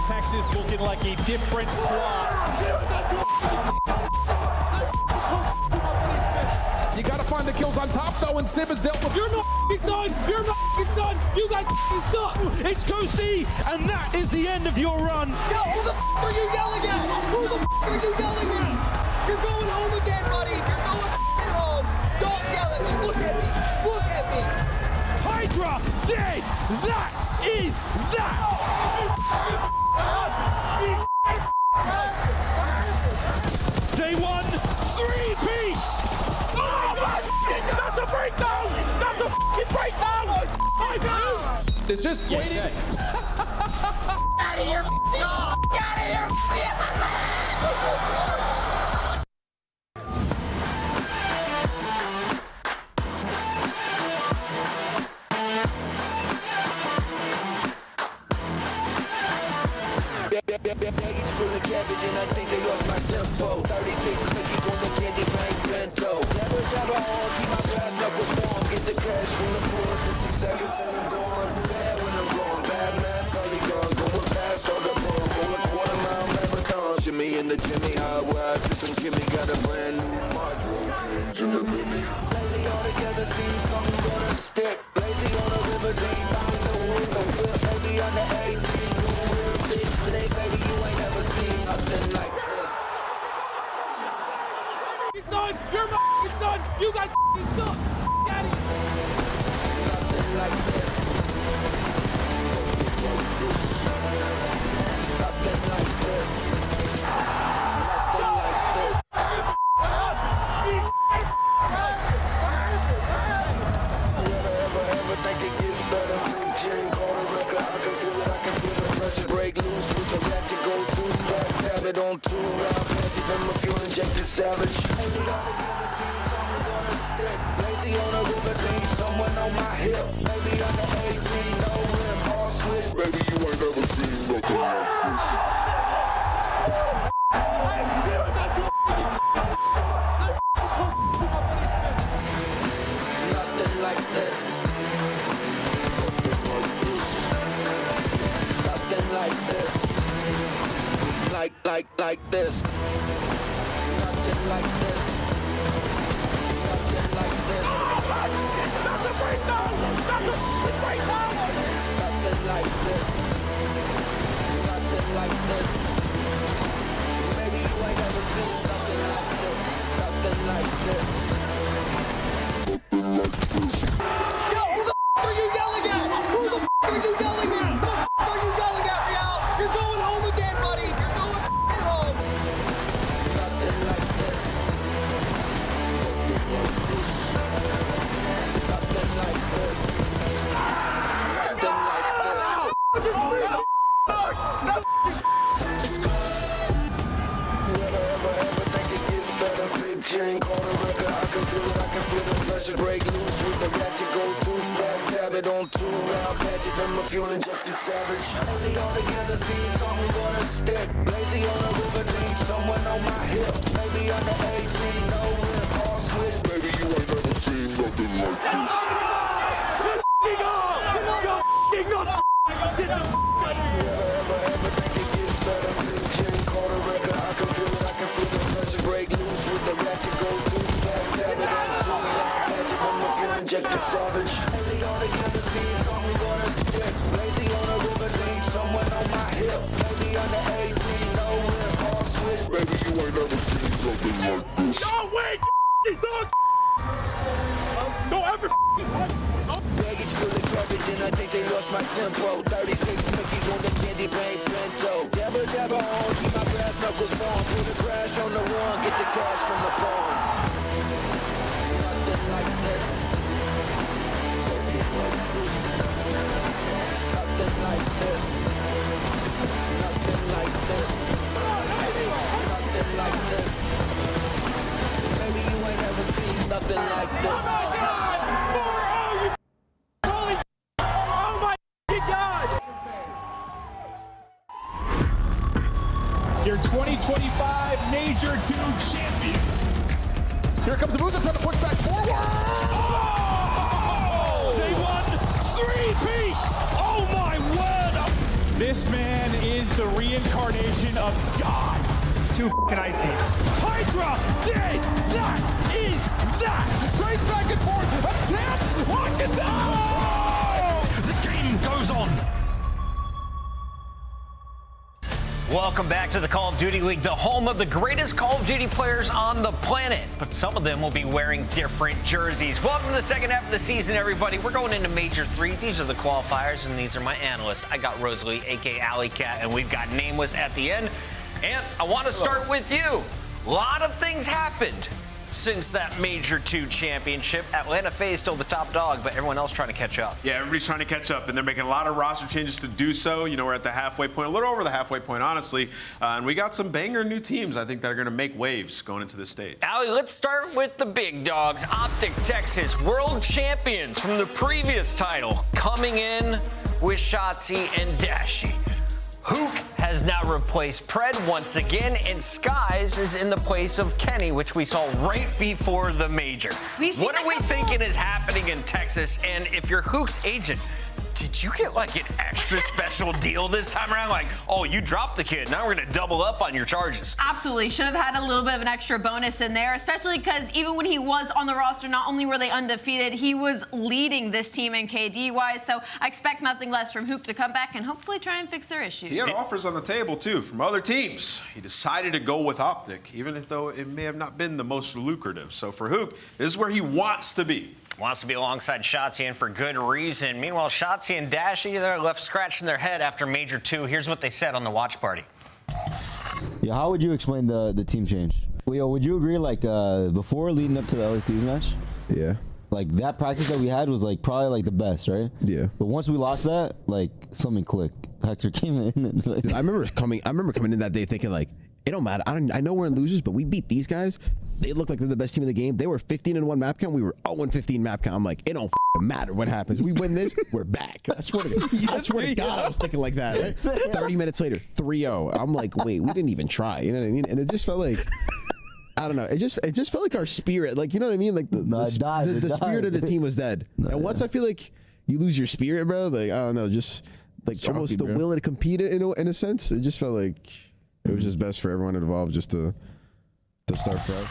Texas looking like a different squad. You gotta find the kills on top though, and Sib has dealt with. You're not son! You're not son! You guys suck! It's Coasty, and that is the end of your run. Yo, who the are you yelling at? Who the are you yelling at? You're going home again, buddy. You're going home. Don't yell at me. Look at me. Look at me. Hydra dead! That is that! Day one, 3-piece! Oh my God! That's a breakdown! That's a fucking breakdown! It's just waiting. Out of here! Out of here! Baggage full of cabbage and I think they lost my tempo. 36 cookies on the candy paint bento. Never travel hard, keep my brass knuckles warm. Get the cash from the pool, 60 seconds and I'm gone. Bad when I'm gone, bad man, probably gone. Going fast, on the ball, roll a quarter-mile marathon. Shimmy in the Jimmy, high wide, sipping Kimmy. Got a brand new module. Lately all together, see something gonna stick. Lazy on the river, deep out the wood. No whip, baby on the 18. Today, baby, you ain't never seen nothing like this. Son, you're my son! You guys suck! Daddy! Nothing like this. Nothing like this. Nothing like this. Ever think it gets better? Chain call a record, I can feel it, I can feel the pressure. Break loose with the ratchet, go to back, stab it on 2 round, magic, then my fuel injected savage. Lately all together, see something gonna stick. Lazy on the river, team, someone on my hip. Baby on the 18, no rim, all switch. Baby, you ain't never seen nothing like this. Nothing like this. Nothing like this. Like this. Nothing like this. Nothing like this. That's a breakdown! That's a breakdown! Nothing like this. Nothing like this. Maybe you ain't never seen nothing like this. Nothing like this. Nothing like this. Yo, who the are you yelling at? Who the are you yelling at? Who the are you yelling at, Real? You're going home again, buddy. You're going home. Nothing like this. Nothing like this. Nothing like this. ratchet, I'm a fuel injected savage. Lately all together, see something gonna stick. Lazy on a river, dream someone on my hip. Maybe under 18, no whip, all switch. Baby, you ain't never seen nothing like this. Ever think it gets better? Chain caught a record, I can feel it, I can feel the pressure break loose with the ratchet go to back, savage and two line magic, I'm a fuel injected savage. Lately all together, see something gonna stick. Lazy on a river, dream someone on my hip. Maybe under 18, no whip, all switch. Baby, you ain't never seen something like this. No, wait, dog. Don't ever Baggage full of garbage and I think they lost my tempo. 36 Mickeys on the candy paint bento. Jabba jabba on, keep my brass knuckles warm. Put the crash on the one, get the cash from the pawn. Nothing like this. Nothing like this. Nothing like this. Nothing like this. Baby, you ain't ever seen nothing like this. Your 2025 Major 2 champions. Here comes Abuza trying to push back forward. Oh! Day one, three-piece. Oh my word! This man is the reincarnation of God. Too f***ing icy. Hydra dead. That is that. Trades back and forth. Attacks. Lock it down. The game goes on. Welcome back to the Call of Duty League, the home of the greatest Call of Duty players on the planet. But some of them will be wearing different jerseys. Welcome to the second half of the season, everybody. We're going into Major 3. These are the qualifiers, and these are my analysts. I got Rosalie, a.k.a. Alley Cat, and we've got Nameless at the end. And I want to start with you. A lot of things happened since that Major 2 championship. Atlanta Faye is still the top dog, but everyone else trying to catch up. Yeah, everybody's trying to catch up, and they're making a lot of roster changes to do so. You know, we're at the halfway point, a little over the halfway point, honestly. And we got some banger new teams, I think, that are going to make waves going into this stage. Allie, let's start with the big dogs. Optic Texas, world champions from the previous title, coming in with Shotzi and Dashi. Hook has now replaced Pred once again, and Skies is in the place of Kenny, which we saw right before the major. What are we thinking is happening in Texas? And if you're Hook's agent, did you get like an extra special deal this time around? Like, oh, you dropped the kid. Now we're going to double up on your charges. Absolutely. Should have had a little bit of an extra bonus in there, especially because even when he was on the roster, not only were they undefeated, he was leading this team in KD-wise. So I expect nothing less from Hook to come back and hopefully try and fix their issues. He had offers on the table, too, from other teams. He decided to go with Optic, even though it may have not been the most lucrative. So for Hook, this is where he wants to be. Wants to be alongside Shotzi, and for good reason. Meanwhile, Shotzi and Dashi, they're left scratching their head after Major 2. Here's what they said on the watch party. Yeah, how would you explain the team change? Well, yo, would you agree, like, before leading up to the LA Thieves match? Yeah. Like, that practice that we had was, like, probably, like, the best, right? Yeah. But once we lost that, like, something clicked. Hector came in. And, like, Dude, I remember coming in that day thinking, like, it don't matter. I know we're in losers, but we beat these guys. They look like they're the best team in the game. They were 15-1 map count. We were 0-15 map count. I'm like, it don't matter what happens. We win this, we're back. I swear to God, I was thinking like that. Right? 30 minutes later, 3-0. I'm like, wait, we didn't even try. You know what I mean? And it just felt like, I don't know. It just felt like our spirit, like, you know what I mean? Like the spirit of the team was dead. And once I feel like you lose your spirit, bro, like, I don't know, just like Shocky, almost the bro. will to compete in a sense. It just felt like it was just best for everyone involved just to start fresh.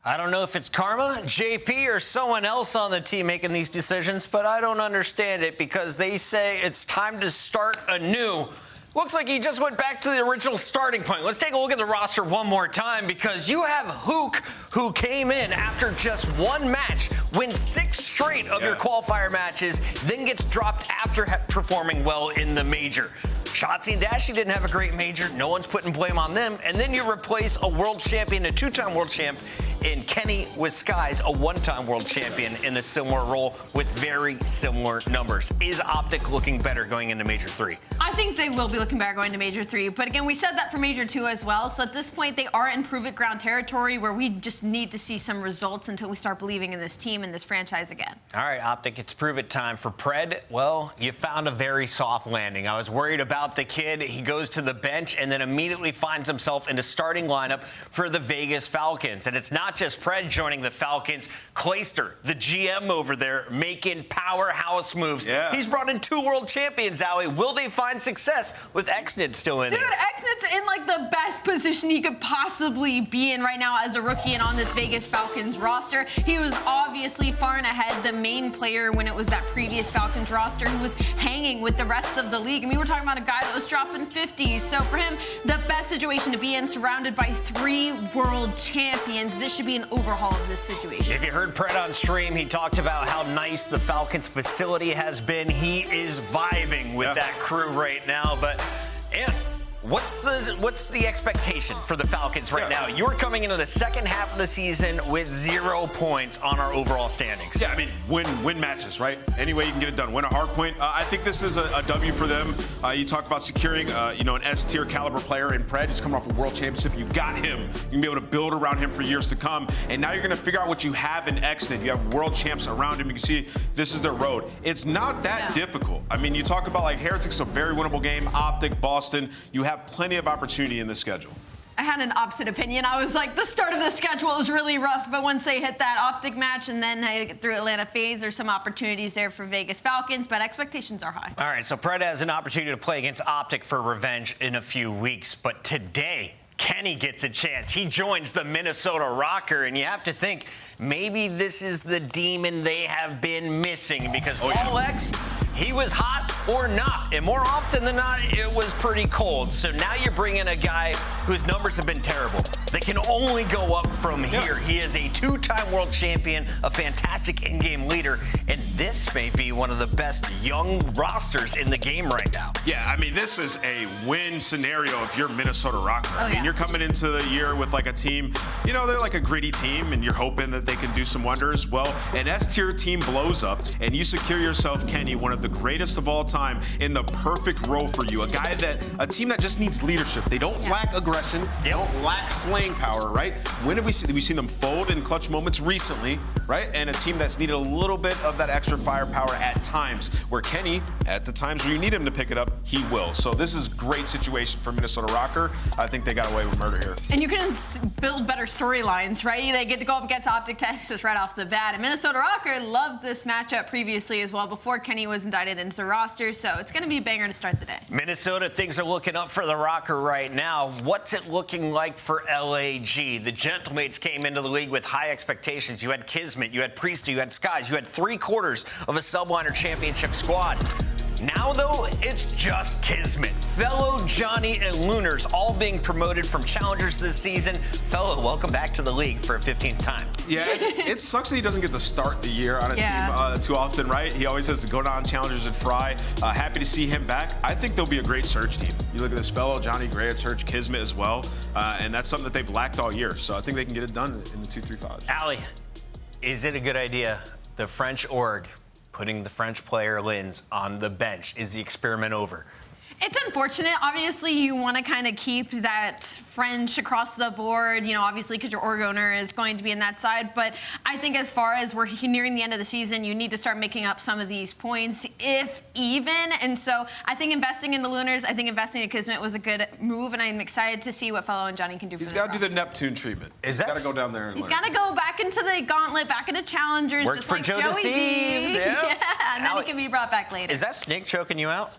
I don't know if it's Karma, JP, or someone else on the team making these decisions, but I don't understand it because they say it's time to start anew. Looks like he just went back to the original starting point. Let's take a look at the roster one more time because you have Hook, who came in after just one match, wins 6 straight of your qualifier matches, then gets dropped after performing well in the major. Shotzi and Dashi didn't have a great major. No one's putting blame on them. And then you replace a world champion, a 2-time world champ, and Kenny Wiscais, a one-time world champion in a similar role with very similar numbers. Is Optic looking better going into Major 3? I think they will be looking better going to Major 3. But again, we said that for Major 2 as well. So at this point, they are in prove-it-ground territory where we just need to see some results until we start believing in this team and this franchise again. All right, Optic, it's prove-it time for Pred. Well, you found a very soft landing. I was worried about the kid. He goes to the bench and then immediately finds himself in a starting lineup for the Vegas Falcons. And it's not just Pred joining the Falcons. Clayster, the GM over there, making powerhouse moves. Yeah. He's brought in 2 world champions, Allie. Will they find success with Exnid still in Dude, it? Exnid's in like the best position he could possibly be in right now as a rookie and on this Vegas Falcons roster. He was obviously far and ahead the main player when it was that previous Falcons roster who was hanging with the rest of the league. I mean, we're talking about a guy that was dropping 50s. So for him, the best situation to be in, surrounded by 3 world champions. This should be an overhaul of this situation. If you heard Pred on stream, he talked about how nice the Falcons facility has been. He is vibing with that crew right now. But, and what's the expectation for the Falcons right now? You're coming into the second half of the season with 0 points on our overall standings. Yeah, I mean, win matches, right? Any way you can get it done. Win a hard point. I think this is a W for them. You talk about securing, an S-tier caliber player in Pred. He's coming off a world championship. You got him. You can be able to build around him for years to come. And now you're going to figure out what you have in Exton. You have world champs around him. You can see this is their road. It's not that difficult. I mean, you talk about like Heretic's a very winnable game. Optic, Boston. You have plenty of opportunity in this schedule. I had an opposite opinion. I was like, the start of the schedule is really rough, but once they hit that Optic match and then through Atlanta phase, there's some opportunities there for Vegas Falcons, but expectations are high. All right, so Pred has an opportunity to play against Optic for revenge in a few weeks, but today, Kenny gets a chance. He joins the Minnesota Rocker, and you have to think maybe this is the demon they have been missing because Paul X, he was hot or not, and more often than not, it was pretty cold. So now you're bringing a guy whose numbers have been terrible. They can only go up from here. He is a 2-time world champion, a fantastic in-game leader, and this may be one of the best young rosters in the game right now. Yeah, I mean, this is a win scenario if you're Minnesota Rocker. I mean, you're coming into the year with like a team, they're like a gritty team, and you're hoping that they can do some wonders. Well, an S-tier team blows up, and you secure yourself, Kenny, one of the greatest of all time, in the perfect role for you. A team that just needs leadership. They don't lack aggression. They don't lack slaying power, right? When have we seen them fold in clutch moments recently, right? And a team that's needed a little bit of that extra firepower at times, where Kenny, at the times where you need him to pick it up, he will. So this is great situation for Minnesota Rocker. I think they got away with murder here. And you can build better storylines, right? They get to go up against Optic Texas right off the bat. And Minnesota Rocker loved this matchup previously as well before Kenny was indicted into the roster. So it's going to be a banger to start the day. Minnesota, things are looking up for the Rocker right now. What's it looking like for LAG? The Gentlemates came into the league with high expectations. You had Kismet, you had Priestley, you had Skies, you had 3/4 of a subliner championship squad. Now, though, it's just Kismet. Fellow Johnny and Lunars all being promoted from challengers this season. Fellow, welcome back to the league for a 15th time. Yeah, it sucks that he doesn't get to start the year on a team too often, right? He always has to go down challengers and fry. Happy to see him back. I think they'll be a great Surge team. You look at this fellow, Johnny Gray at Surge, Kismet as well, and that's something that they've lacked all year. So I think they can get it done in the 2-3-5. Allie, is it a good idea, the French org, putting the French player Linz on the bench? Is the experiment over? It's unfortunate. Obviously, you want to kind of keep that French across the board, obviously because your org owner is going to be in that side. But I think as far as we're nearing the end of the season, you need to start making up some of these points, if even. And so I think investing in the Lunars, I think investing in Kismet was a good move, and I'm excited to see what Fellow and Johnny can do for He's got to do the Neptune treatment. He's got to go down there and He's learn. got to go back into the gauntlet, back into challengers, Worked just for like Joe Joey Deceives, D. yeah. And then he can be brought back later. Is that snake choking you out?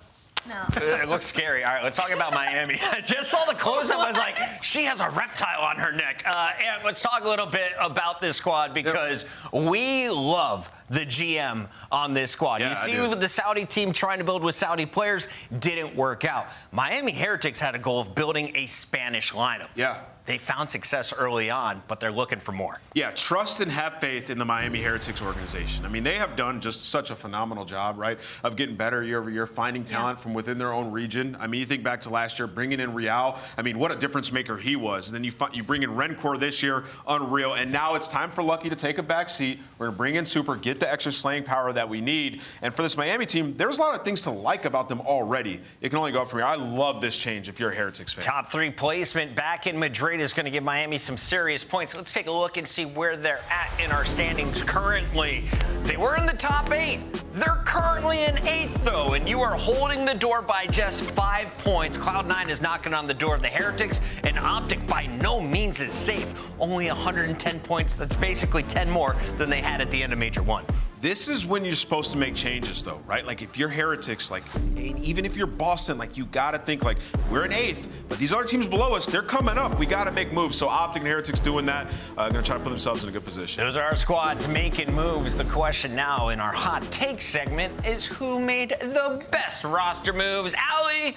No. It looks scary. All right, let's talk about Miami. I just saw the close-up. I was like, she has a reptile on her neck. And let's talk a little bit about this squad because we love the GM on this squad. Yeah, you see with the Saudi team trying to build with Saudi players, didn't work out. Miami Heretics had a goal of building a Spanish lineup. Yeah. They found success early on, but they're looking for more. Yeah, trust and have faith in the Miami Heretics organization. I mean, they have done just such a phenomenal job, right, of getting better year over year, finding talent from within their own region. I mean, you think back to last year, bringing in Real. I mean, what a difference maker he was. And then you bring in Rencourt this year, unreal. And now it's time for Lucky to take a back seat. We're going to bring in Super, get the extra slaying power that we need. And for this Miami team, there's a lot of things to like about them already. It can only go up from here. I love this change if you're a Heretics fan. Top 3 placement back in Madrid is going to give Miami some serious points. Let's take a look and see where they're at in our standings currently. They were in the top 8. They're currently in 8th, though, and you are holding the door by just 5 points. Cloud9 is knocking on the door of the Heretics, and Optic by no means is safe. Only 110 points. That's basically 10 more than they had at the end of Major 1. This is when you're supposed to make changes, though, right? Like, if you're Heretics, like, even if you're Boston, like, you got to think, like, we're in 8th, but these other teams below us, they're coming up. We got to make moves. So Optic and Heretics doing that, going to try to put themselves in a good position. Those are our squads making moves. The question now in our hot take segment is who made the best roster moves? Allie,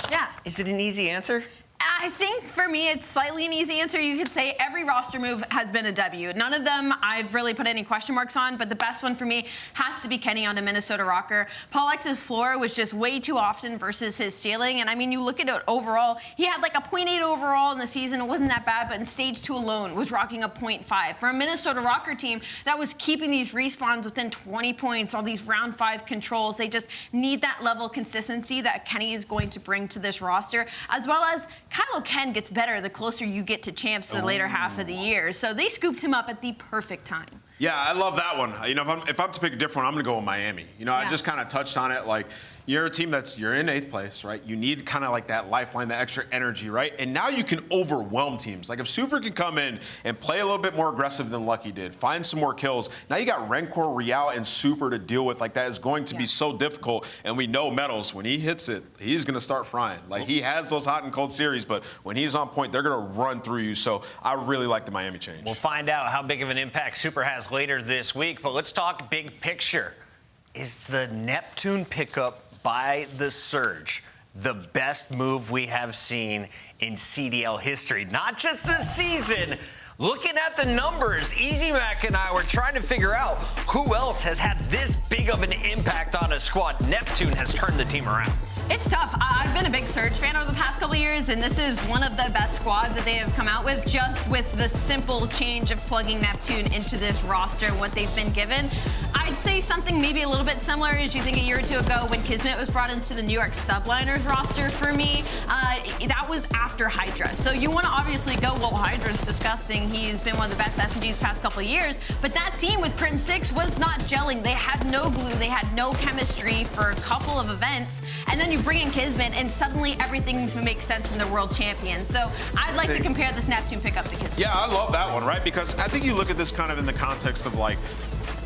Yeah. is it an easy answer? I think for me, it's slightly an easy answer. You could say every roster move has been a W. None of them I've really put any question marks on, but the best one for me has to be Kenny on the Minnesota Rocker. Paul X's floor was just way too often versus his ceiling. And I mean, you look at it overall, he had like a 0.8 overall in the season. It wasn't that bad, but in stage 2 alone was rocking a 0.5. For a Minnesota Rocker team that was keeping these respawns within 20 points, all these round 5 controls, they just need that level of consistency that Kenny is going to bring to this roster, as well as Kylo Ken gets better the closer you get to champs the later half of the year. So they scooped him up at the perfect time. Yeah, I love that one. You know, if I'm to pick a different one, I'm going to go with Miami. You know, I just kind of touched on it. Like, you're a team you're in 8th place, right? You need kind of like that lifeline, that extra energy, right? And now you can overwhelm teams. Like, if Super can come in and play a little bit more aggressive than Lucky did, find some more kills, now you got Rencourt, Real, and Super to deal with. Like, that is going to be so difficult. And we know Metals, when he hits it, he's going to start frying. Like, he has those hot and cold series, but when he's on point, they're going to run through you. So I really like the Miami change. We'll find out how big of an impact Super has later this week, but let's talk big picture. Is the Neptune pickup by the Surge the best move we have seen in CDL history? Not just this season. Looking at the numbers, Easy Mac and I were trying to figure out who else has had this big of an impact on a squad. Neptune has turned the team around. It's tough. I've been a big Surge fan over the past couple of years, and this is one of the best squads that they have come out with, just with the simple change of plugging Neptune into this roster and what they've been given. I'd say something maybe a little bit similar as you think a year or two ago when Kismet was brought into the New York Subliners roster for me. That was after Hydra. So you want to obviously go, well, Hydra's disgusting. He's been one of the best SMGs past couple of years. But that team with Crim 6 was not gelling. They had no glue. They had no chemistry for a couple of events. And then you bring in Kismet, and suddenly everything makes sense in the world champion. So I'd like to compare this Neptune pickup to Kismet. Yeah, I love that one, right? Because I think you look at this kind of in the context of like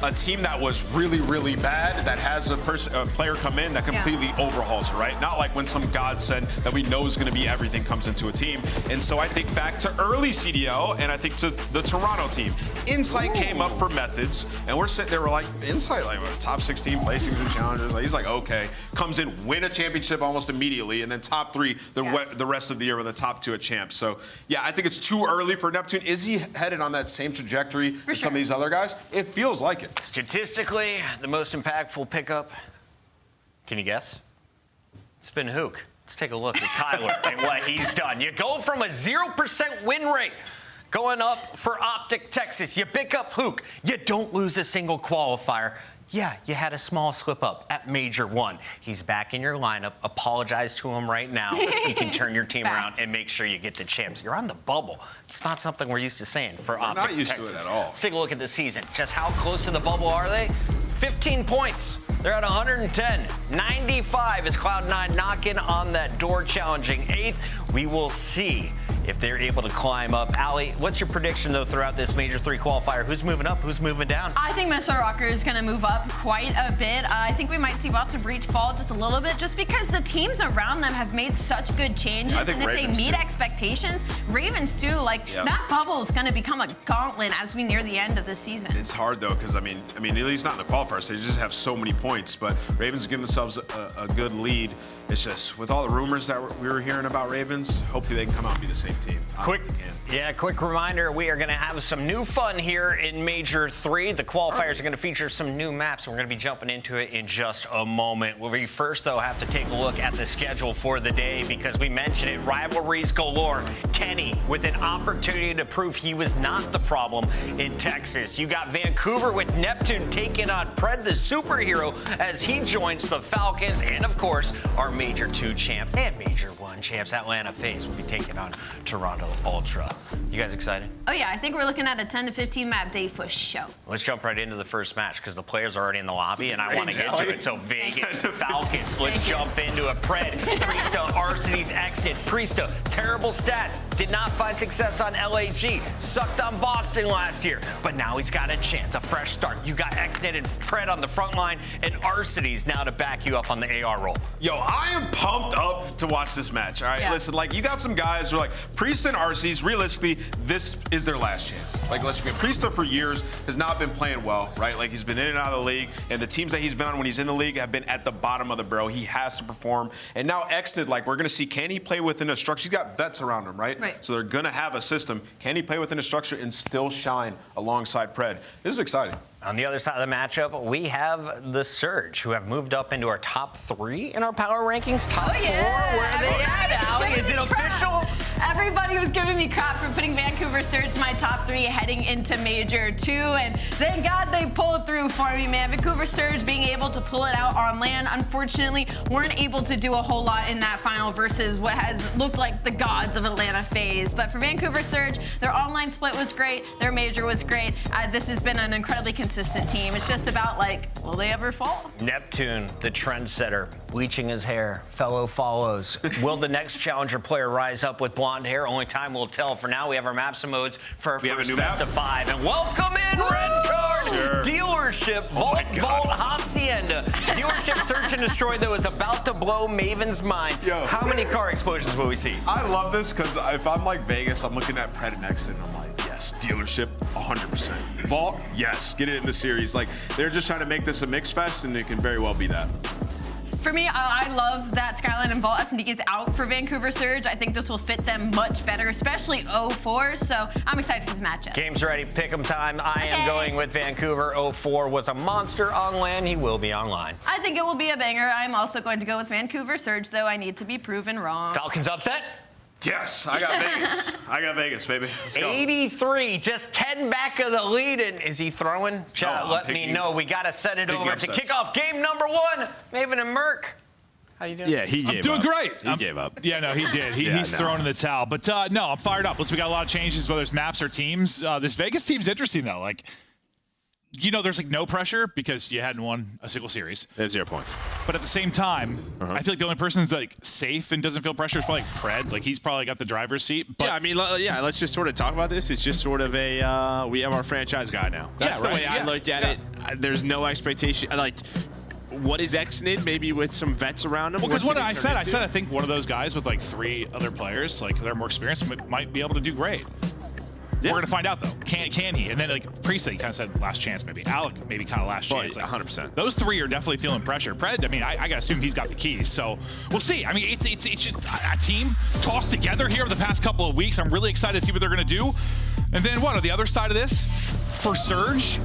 a team that was really, really bad that has a player come in that completely overhauls it, right? Not like when some godsend that we know is going to be everything comes into a team. And so I think back to early CDL, and I think to the Toronto team. Insight came up for Methods, and we're sitting there, we're like, Insight, like top 16 placings and challenges. Like, he's like, okay. Comes in, win a championship almost immediately, and then top 3 the rest of the year with the top 2 at champs. So yeah, I think it's too early for Neptune. Is he headed on that same trajectory as some of these other guys? It feels like it. Statistically, the most impactful pickup, can you guess? It's been Hook. Let's take a look at Kyler and what he's done. You go from a 0% win rate going up for Optic Texas. You pick up Hook. You don't lose a single qualifier. Yeah, you had a small slip up at Major 1. He's back in your lineup. Apologize to him right now. He can turn your team around and make sure you get the champs. You're on the bubble. It's not something we're used to saying for Optic not used Texas. to it at all. Let's take a look at the season. Just how close to the bubble are they? 15 points. They're at 110. 95 is Cloud9 knocking on that door, challenging 8th. We will see if they're able to climb up. Allie, what's your prediction, though, throughout this Major 3 qualifier? Who's moving up? Who's moving down? I think Minnesota Rocker is going to move up quite a bit. I think we might see Boston Breach fall just a little bit just because the teams around them have made such good changes. I think and if Ravens they meet too. expectations, Ravens too. Like, that bubble is going to become a gauntlet as we near the end of the season. It's hard, though, because, I mean, at least not in the qualifiers. They just have so many points. But Ravens give themselves a good lead. It's just, with all the rumors that we were hearing about Ravens, hopefully they can come out and be the same team. Quick reminder, we are going to have some new fun here in Major 3. The qualifiers are going to feature some new maps. We're going to be jumping into it in just a moment. We first, though, have to take a look at the schedule for the day because we mentioned it, rivalries galore. Kenny with an opportunity to prove he was not the problem in Texas. You got Vancouver with Neptune taking on Pred, the superhero, as he joins the Falcons. And, of course, our Major 2 champ and Major 1 champs, Atlanta FaZe, will be taking on Toronto Ultra. You guys excited? Oh, yeah. I think we're looking at a 10 to 15 map day for show. Let's jump right into the first match because the players are already in the lobby and I want to get to it. So Vegas to Falcons. Let's jump into a Pred. Priesta, Arseny's exited. Priesta, terrible stats. Did not find success on LAG. Sucked on Boston last year. But now he's got a chance, a fresh start. You got exited and Pred on the front line and Arseny's now to back you up on the AR role. Yo, I am pumped up to watch this match. All right, listen, like you got some guys who are like Priesta and Arseny's. Realistically, this is their last chance. Like, let's be Priesta for years has not been playing well, right? Like he's been in and out of the league, and the teams that he's been on when he's in the league have been at the bottom of the barrel. He has to perform, and now exited. Like we're gonna see, can he play within a structure? He's got vets around him, right? So they're gonna have a system. Can he play within a structure and still shine alongside Pred? This is exciting. On the other side of the matchup, we have the Surge, who have moved up into our top 3 in our power rankings. Top 4, where are they at, Allie? Is it official? Everybody was giving me crap for putting Vancouver Surge in my top 3 heading into Major 2, and thank God they pulled through for me, man. Vancouver Surge being able to pull it out on land, unfortunately, weren't able to do a whole lot in that final versus what has looked like the gods of Atlanta FaZe. But for Vancouver Surge, their online split was great, their Major was great. This has been an incredibly consistent team. It's just about, like, will they ever fall? Neptune, the trendsetter, bleaching his hair, fellow follows. Will the next challenger player rise up with blonde hair? Only time will tell. For now, we have our maps and modes for our first best of 5. And welcome in, Red Card Dealership, Vault Hacienda. Dealership Search and Destroy, though, is about to blow Maven's mind. Yo. How many car explosions will we see? I love this because if I'm like Vegas, I'm looking at Pred and Exit and I'm like, yes, dealership, 100%. Vault, yes, get it in the series. Like, they're just trying to make this a mix fest, and it can very well be that. For me, I love that Skyline and Vault SND is out for Vancouver Surge. I think this will fit them much better, especially 04, so I'm excited for this matchup. Game's ready, pick 'em time. I am going with Vancouver. 04 was a monster on land. He will be online. I think it will be a banger. I'm also going to go with Vancouver Surge, though I need to be proven wrong. Falcons upset? Yes, I got Vegas. I got Vegas, baby. Let's go. 83, just 10 back of the lead. And is he throwing? Chat, let me know. We got to send it over to kick off game number 1. Maven and Merc. How you doing? Yeah, he gave up. I'm doing great. He gave up. Yeah, no, he did. He's thrown in the towel. But no, I'm fired up. Listen, we got a lot of changes, whether it's maps or teams. This Vegas team's interesting, though. Like, you know, there's like no pressure because you hadn't won a single series. There's 0 points. But at the same time, I feel like the only person who's like safe and doesn't feel pressure is probably Pred. Like he's probably got the driver's seat. But Yeah, I mean, let's just sort of talk about this. It's just sort of a, we have our franchise guy now. That's the way I looked at it. There's no expectation. Like, what is exited? Maybe with some vets around him. Well, because what I said, I think one of those guys with like 3 other players, like they're more experienced, might be able to do great. Yeah. We're gonna find out though. Can he? And then like Priest, he kind of said last chance maybe. Alec maybe kind of last chance. Like, 100%. Those 3 are definitely feeling pressure. Pred, I mean, I gotta assume he's got the keys. So we'll see. I mean, it's just a team tossed together here over the past couple of weeks. I'm really excited to see what they're gonna do. And then what on the other side of this for Surge?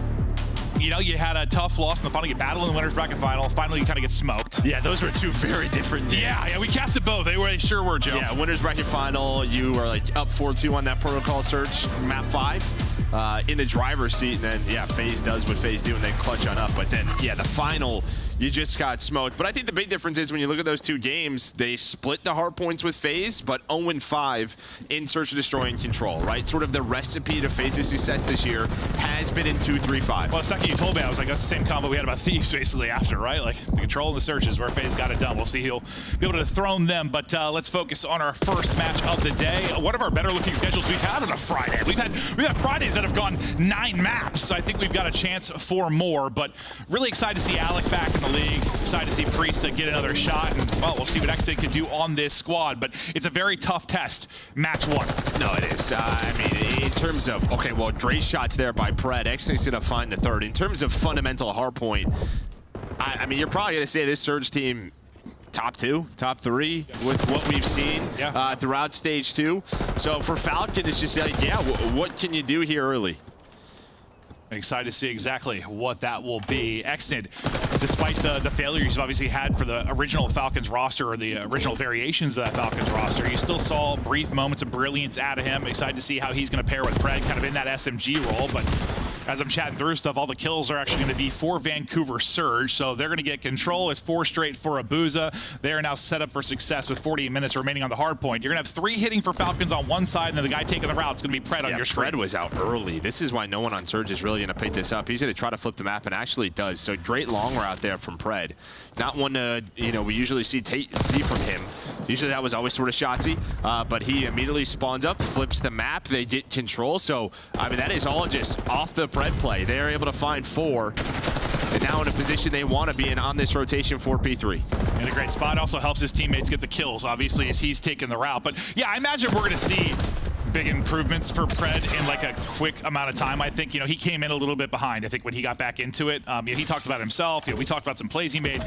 You know, you had a tough loss in the final. You battle in the winners bracket final. Finally, you kind of get smoked. Yeah, those were 2 very different games. Yeah, we casted both. They sure were, Joe. Yeah, winners bracket final. You were like up 4-2 on that protocol search, map 5, in the driver's seat, and then FaZe does what FaZe do, and then clutch on up. But then, the final, you just got smoked. But I think the big difference is when you look at those two games, they split the hard points with FaZe, but 0-5 in Search and Destroy and Control, right? Sort of the recipe to FaZe's success this year has been in 2-3-5. Well, the second you told me, I was like, that's the same combo we had about Thieves basically after, right? Like the Control and the Searches where FaZe got it done. We'll see he'll be able to dethrone them, but let's focus on our first match of the day. One of our better looking schedules we've had on a Friday. We've had Fridays that have gone 9 maps, so I think we've got a chance for more, but really excited to see Alec back in the league, excited to see Priest get another shot, and well, we'll see what Exit can do on this squad, but it's a very tough test, match 1. No, it is. I mean, in terms of, okay, well, great shots there by Pred. Exit's gonna find the third. In terms of fundamental hardpoint, I mean, you're probably gonna say this Surge team top 2, top 3 with what we've seen throughout stage 2. So for Falcon, it's just like, yeah, what can you do here early? Excited to see exactly what that will be. Exnid, despite the failures you've obviously had for the original Falcons roster or the original variations of that Falcons roster, you still saw brief moments of brilliance out of him. Excited to see how he's going to pair with Pred kind of in that SMG role, but as I'm chatting through stuff, all the kills are actually going to be for Vancouver Surge, so they're going to get Control. It's 4 straight for Abuza. They are now set up for success with 48 minutes remaining on the hard point. You're going to have 3 hitting for Falcons on one side, and then the guy taking the route is going to be Pred on your screen. Pred was out early. This is why no one on Surge is really going to pick this up. He's going to try to flip the map, and actually does. So great long route there from Pred. Not one we usually see from him. Usually that was always sort of shotsy, but he immediately spawns up, flips the map. They get Control. So I mean, that is all just off the Pred play. They're able to find 4, and now in a position they want to be in on this rotation for P3. In a great spot. Also helps his teammates get the kills, obviously, as he's taking the route. But yeah, I imagine we're going to see big improvements for Pred in like a quick amount of time. I think, he came in a little bit behind. I think when he got back into it, he talked about himself. We talked about some plays he made.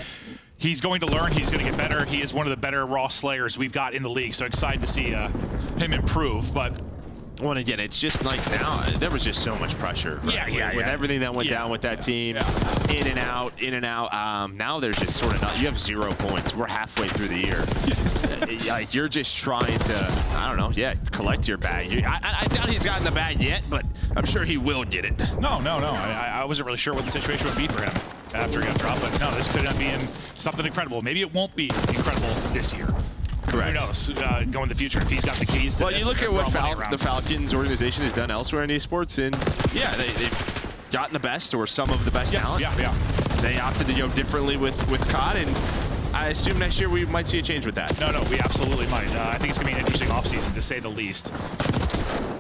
He's going to learn. He's going to get better. He is one of the better raw slayers we've got in the league. So excited to see him improve. But well, and again, it's just like now, there was just so much pressure. Right? With everything that went down with that team, in and out. Now there's just sort of you have 0 points. We're halfway through the year. Like, you're just trying to, I don't know, collect your bag. I doubt he's gotten the bag yet, but I'm sure he will get it. No. I wasn't really sure what the situation would be for him after he got dropped, but no, this could end up being something incredible. Maybe it won't be incredible this year. Correct. Who knows, going in the future, if he's got the keys to this. Well, you look at what the Falcons organization has done elsewhere in esports, and they've gotten the best or some of the best talent. They opted to go differently with COD, and I assume next year we might see a change with that. No, we absolutely might. I think it's going to be an interesting offseason, to say the least.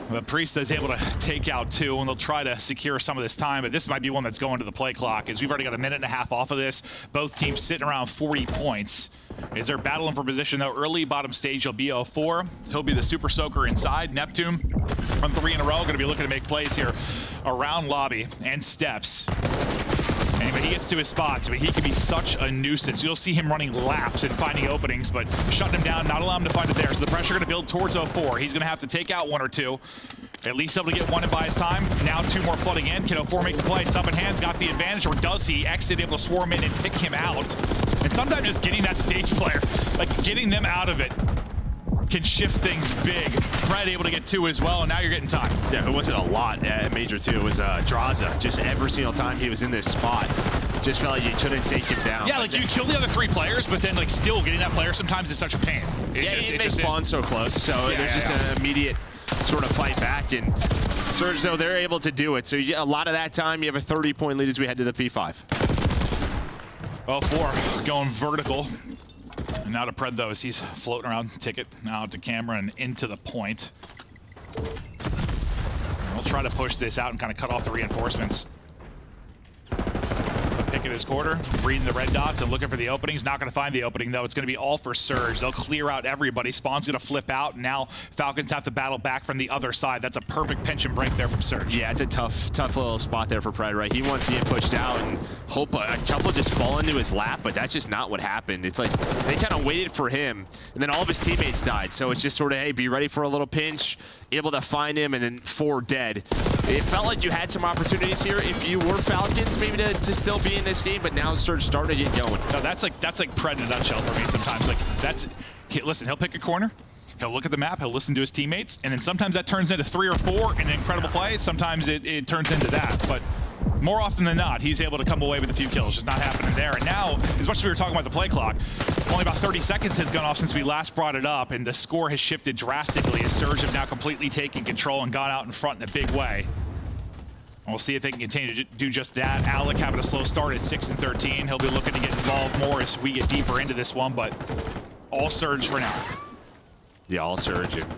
But Priest is able to take out 2, and they'll try to secure some of this time, but this might be one that's going to the play clock, as we've already got a minute and a half off of this. Both teams sitting around 40 points. As they're battling for position, though, early bottom stage, he'll be 0-4. He'll be the Super Soaker inside. Neptune on 3 in a row, going to be looking to make plays here around lobby and steps. And when he gets to his spots, he can be such a nuisance. You'll see him running laps and finding openings, but shutting him down, not allowing him to find it there. So the pressure going to build towards 0-4. He's going to have to take out 1 or 2. At least able to get 1 and buy his time. Now 2 more flooding in. Can 0-4 make the play? Sub in hands, got the advantage, or does he? Exit able to swarm in and pick him out. And sometimes just getting that stage player, like getting them out of it, can shift things big. Pred able to get 2 as well, and now you're getting time. Yeah, it wasn't a lot at Major 2. It was Draza. Just every single time he was in this spot, just felt like you couldn't take him down. Yeah, like you kill the other 3 players, but then like still getting that player sometimes is such a pain. It just spawns so close, so there's just an immediate sort of fight back, and Surge, though, they're able to do it. So a lot of that time, you have a 30-point lead as we head to the P5. 0-4 going vertical. And now to Pred, though, as he's floating around, ticket now to camera and into the point. We'll try to push this out and kind of cut off the reinforcements. Pick at his quarter, reading the red dots and looking for the openings. Not going to find the opening, though. It's going to be all for Surge. They'll clear out everybody. Spawn's going to flip out. Now Falcons have to battle back from the other side. That's a perfect pinch and break there from Surge. Yeah, it's a tough little spot there for Pred, right? He wants to get pushed out and hope a couple just fall into his lap, but that's just not what happened. It's like they kind of waited for him, and then all of his teammates died. So it's just sort of, hey, be ready for a little pinch, able to find him, and then 4 dead. It felt like you had some opportunities here if you were Falcons, maybe to still be in this game, but now Surge started to get going. No, that's like Pred in a nutshell for me sometimes. Like listen, he'll pick a corner, he'll look at the map, he'll listen to his teammates, and then sometimes that turns into 3 or 4 in an incredible play. Sometimes it turns into that, but more often than not, he's able to come away with a few kills. Just not happening there. And now, as much as we were talking about the play clock, only about 30 seconds has gone off since we last brought it up, and the score has shifted drastically as Surge have now completely taken control and gone out in front in a big way. And we'll see if they can continue to do just that. Alec having a slow start at 6 and 13. He'll be looking to get involved more as we get deeper into this one, but all Surge for now. Yeah, all Surge. And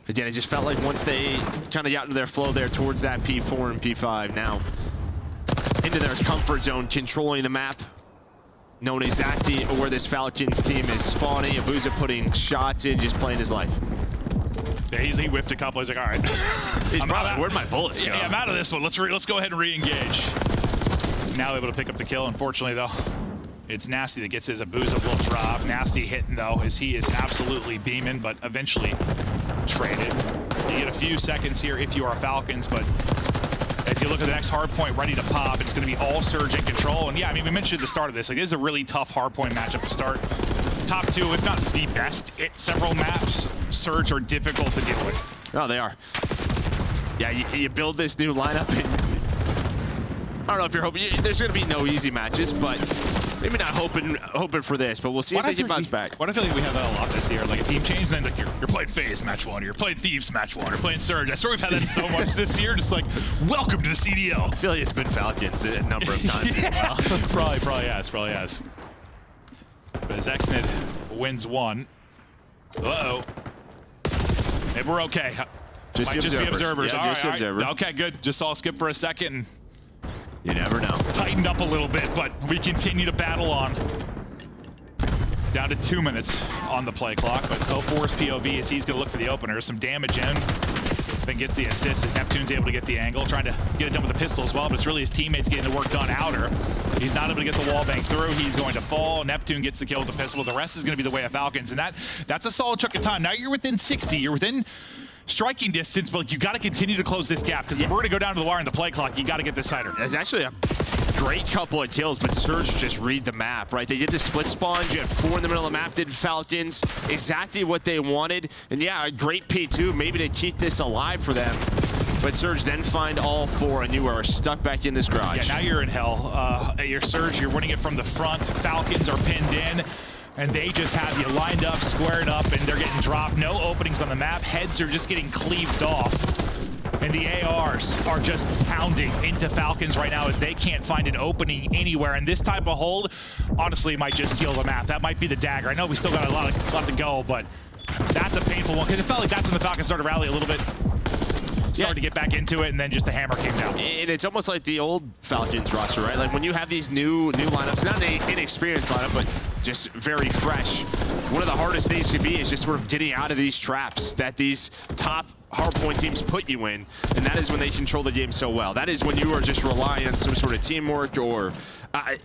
again, it just felt like once they kind of got into their flow there towards that P4 and P5, now into their comfort zone, controlling the map, knowing exactly where this Falcons team is spawning. Abuza putting shots in, just playing his life. Yeah, he whiffed a couple. He's like, all right. He's probably, where'd my bullets go? Yeah, I'm out of this one. Let's go ahead and re-engage. Now able to pick up the kill. Unfortunately, though, it's Nasty that gets his. Abuza will drop. Nasty hitting, though, as he is absolutely beaming, but eventually traded. You get a few seconds here if you are Falcons, but as you look at the next hard point ready to pop, it's going to be all Surge in control. And yeah, I mean, we mentioned at the start of this, like, this is a really tough hard point matchup to start. Top two, if not the best at several maps, Surge are difficult to deal with. Oh, they are. Yeah, you build this new lineup. And I don't know if you're hoping. There's going to be no easy matches, but maybe not hoping for this. But we'll see if they can bounce back. What I feel like we have that a lot this year, like a team change, then like you're playing FaZe match 1, or you're playing Thieves match 1, or playing Surge. I swear we've had that so much this year. Just like, welcome to the CDL. I feel like it's been Falcons a number of times yeah. as well. probably has. But as Exnid wins one. Uh-oh. Maybe we're okay. Just Might just be observers. Yeah, all just right. observer. Okay, good. Just saw Skip for a second and you never know. Tightened up a little bit, but we continue to battle on. Down to 2 minutes on the play clock, but 04's POV as he's going to look for the opener. Some damage in, then gets the assist as Neptune's able to get the angle, trying to get it done with the pistol as well, but it's really his teammates getting the work done outer. He's not able to get the wall bang through. He's going to fall. Neptune gets the kill with the pistol. The rest is going to be the way of Falcons, and that's a solid chunk of time. Now you're within 60. You're within striking distance, but you got to continue to close this gap because if we're going to go down to the wire in the play clock, you got to get this tighter. There's actually a great couple of kills, but Surge just read the map, right? They did the split spawn. You had 4 in the middle of the map, did Falcons. Exactly what they wanted. And yeah, a great P2, maybe to keep this alive for them. But Surge then find all 4, and you are stuck back in this garage. Yeah, now you're in hell. Your Surge, you're winning it from the front. Falcons are pinned in. And they just have you lined up, squared up, and they're getting dropped. No openings on the map. Heads are just getting cleaved off. And the ARs are just pounding into Falcons right now as they can't find an opening anywhere. And this type of hold, honestly, might just seal the map. That might be the dagger. I know we still got a lot to go, but that's a painful one. Because it felt like that's when the Falcons started to rally a little bit. Started to get back into it, and then just the hammer came down. And it's almost like the old Falcons roster, right? Like when you have these new lineups, not an inexperienced lineup, but just very fresh. One of the hardest things could be is just sort of getting out of these traps that these top hardpoint teams put you in, and that is when they control the game so well. That is when you are just relying on some sort of teamwork or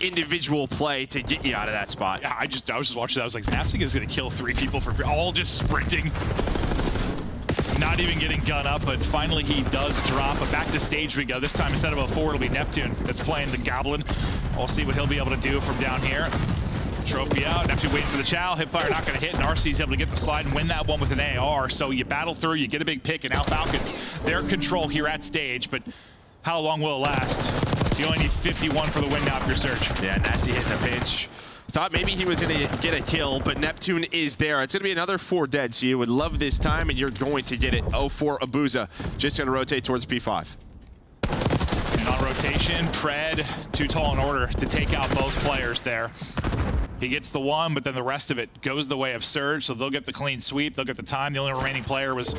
individual play to get you out of that spot. Yeah, I was just watching that. I was like, Nasty is going to kill 3 people for free, all just sprinting. Not even getting gun up, but finally he does drop. But back to stage we go. This time, instead of a 4, it'll be Neptune that's playing the Goblin. We'll see what he'll be able to do from down here. Trophy out. Neptune waiting for the chow. Hipfire not going to hit, and RC's able to get the slide and win that one with an AR. So you battle through, you get a big pick, and now Falcons, their control here at stage. But how long will it last? You only need 51 for the win now if you're Surge. Yeah, Nasty hitting the pinch. Thought maybe he was going to get a kill, but Neptune is there. It's going to be another 4 dead, so you would love this time, and you're going to get it. 04 Abuza just going to rotate towards P5. And on rotation, Pred, too tall in order to take out both players there. He gets the one, but then the rest of it goes the way of Surge, so they'll get the clean sweep. They'll get the time. The only remaining player was,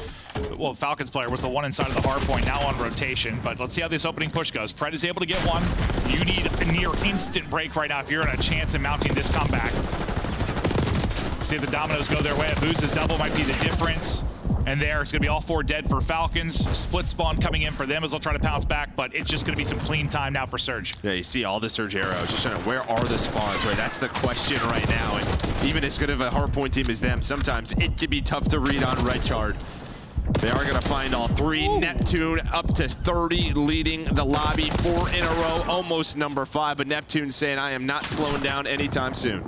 well, Falcons player was the one inside of the hard point, now on rotation. But let's see how this opening push goes. Pred is able to get one. You need a near instant break right now if you're in a chance in mounting this comeback. See if the dominoes go their way. Abuza's double might be the difference. And there, it's going to be all 4 dead for Falcons. Split spawn coming in for them as they'll try to pounce back, but it's just going to be some clean time now for Surge. Yeah, you see all the Surge arrows. Just trying to, where are the spawns, right? That's the question right now. And even as good of a hardpoint team as them, sometimes it can be tough to read on red card. They are going to find all 3. Ooh. Neptune up to 30, leading the lobby 4 in a row, almost number 5. But Neptune saying, I am not slowing down anytime soon.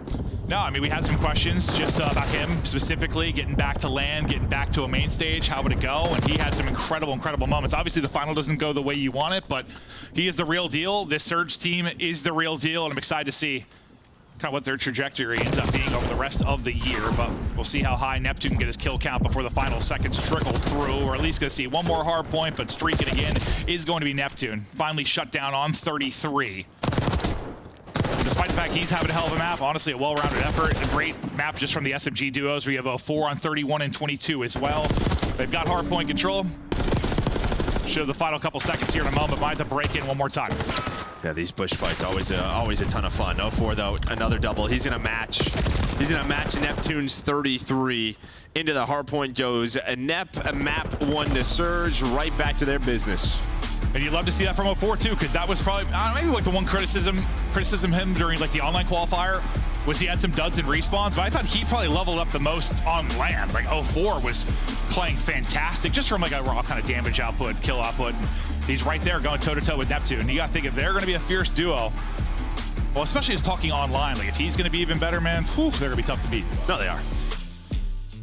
No, I mean, we had some questions just about him specifically, getting back to land, getting back to a main stage. How would it go? And he had some incredible moments. Obviously, the final doesn't go the way you want it, but he is the real deal. This Surge team is the real deal, and I'm excited to see kind of what their trajectory ends up being over the rest of the year. But we'll see how high Neptune can get his kill count before the final seconds trickle through, or at least going to see one more hard point, but streaking again is going to be Neptune. Finally shut down on 33. Despite the fact he's having a hell of a map, honestly, a well-rounded effort. A great map just from the SMG duos. We have a 4 on 31 and 22 as well. They've got hard point control. Show the final couple seconds here in a moment. Might have to break in one more time. Yeah, these bush fights always a ton of fun. 0-4 though, another double. He's gonna match Neptune's 33. Into the hard point goes a map 1 to Surge, right back to their business. And you'd love to see that from 0-4 too, because that was probably, I don't know, maybe like the one criticism him during like the online qualifier was he had some duds and respawns, but I thought he probably leveled up the most on land. Like 0-4 was playing fantastic, just from like a raw kind of damage output, kill output. And he's right there going toe-to-toe with Neptune. You gotta think, if they're gonna be a fierce duo, well, especially just talking online, like if he's gonna be even better, man, whew, they're gonna be tough to beat. No, they are.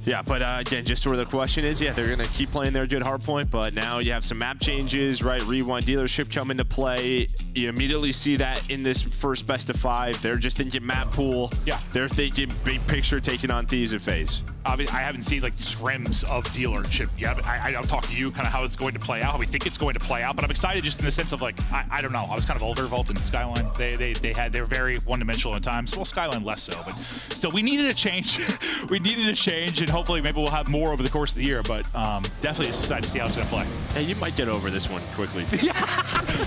Yeah, but again, just where the question is, yeah, they're going to keep playing their good hardpoint, but now you have some map changes, right? Rewind dealership come into play. You immediately see that in this first best of 5. They're just thinking map pool. Yeah. They're thinking big picture, taking on Thieves at FaZe. I haven't seen like scrims of dealership yet. I'll talk to you kind of how it's going to play out, how we think it's going to play out. But I'm excited just in the sense of like, I don't know. I was kind of older, Volt and Skyline. They were very one-dimensional at times. Well, Skyline less so, but still, we needed a change. We needed a change, and hopefully maybe we'll have more over the course of the year. But definitely just excited to see how it's going to play. Hey, you might get over this one quickly. Yeah.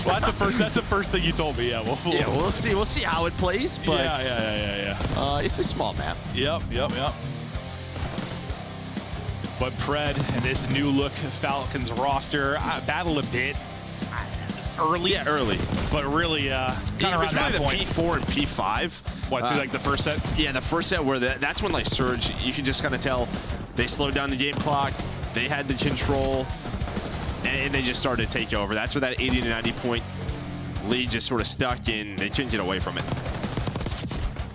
Well, that's the first thing you told me. Yeah. We'll see. We'll see how it plays. But yeah. It's a small map. Yep. But Pred and this new look Falcons roster battled a bit early. Yeah, early. But really kind of around that point. P4 and P5. What, through like the first set? Yeah, the first set where that's when like Surge, you can just kind of tell they slowed down the game clock. They had the control, and they just started to take over. That's where that 80 to 90 point lead just sort of stuck in. They couldn't get away from it.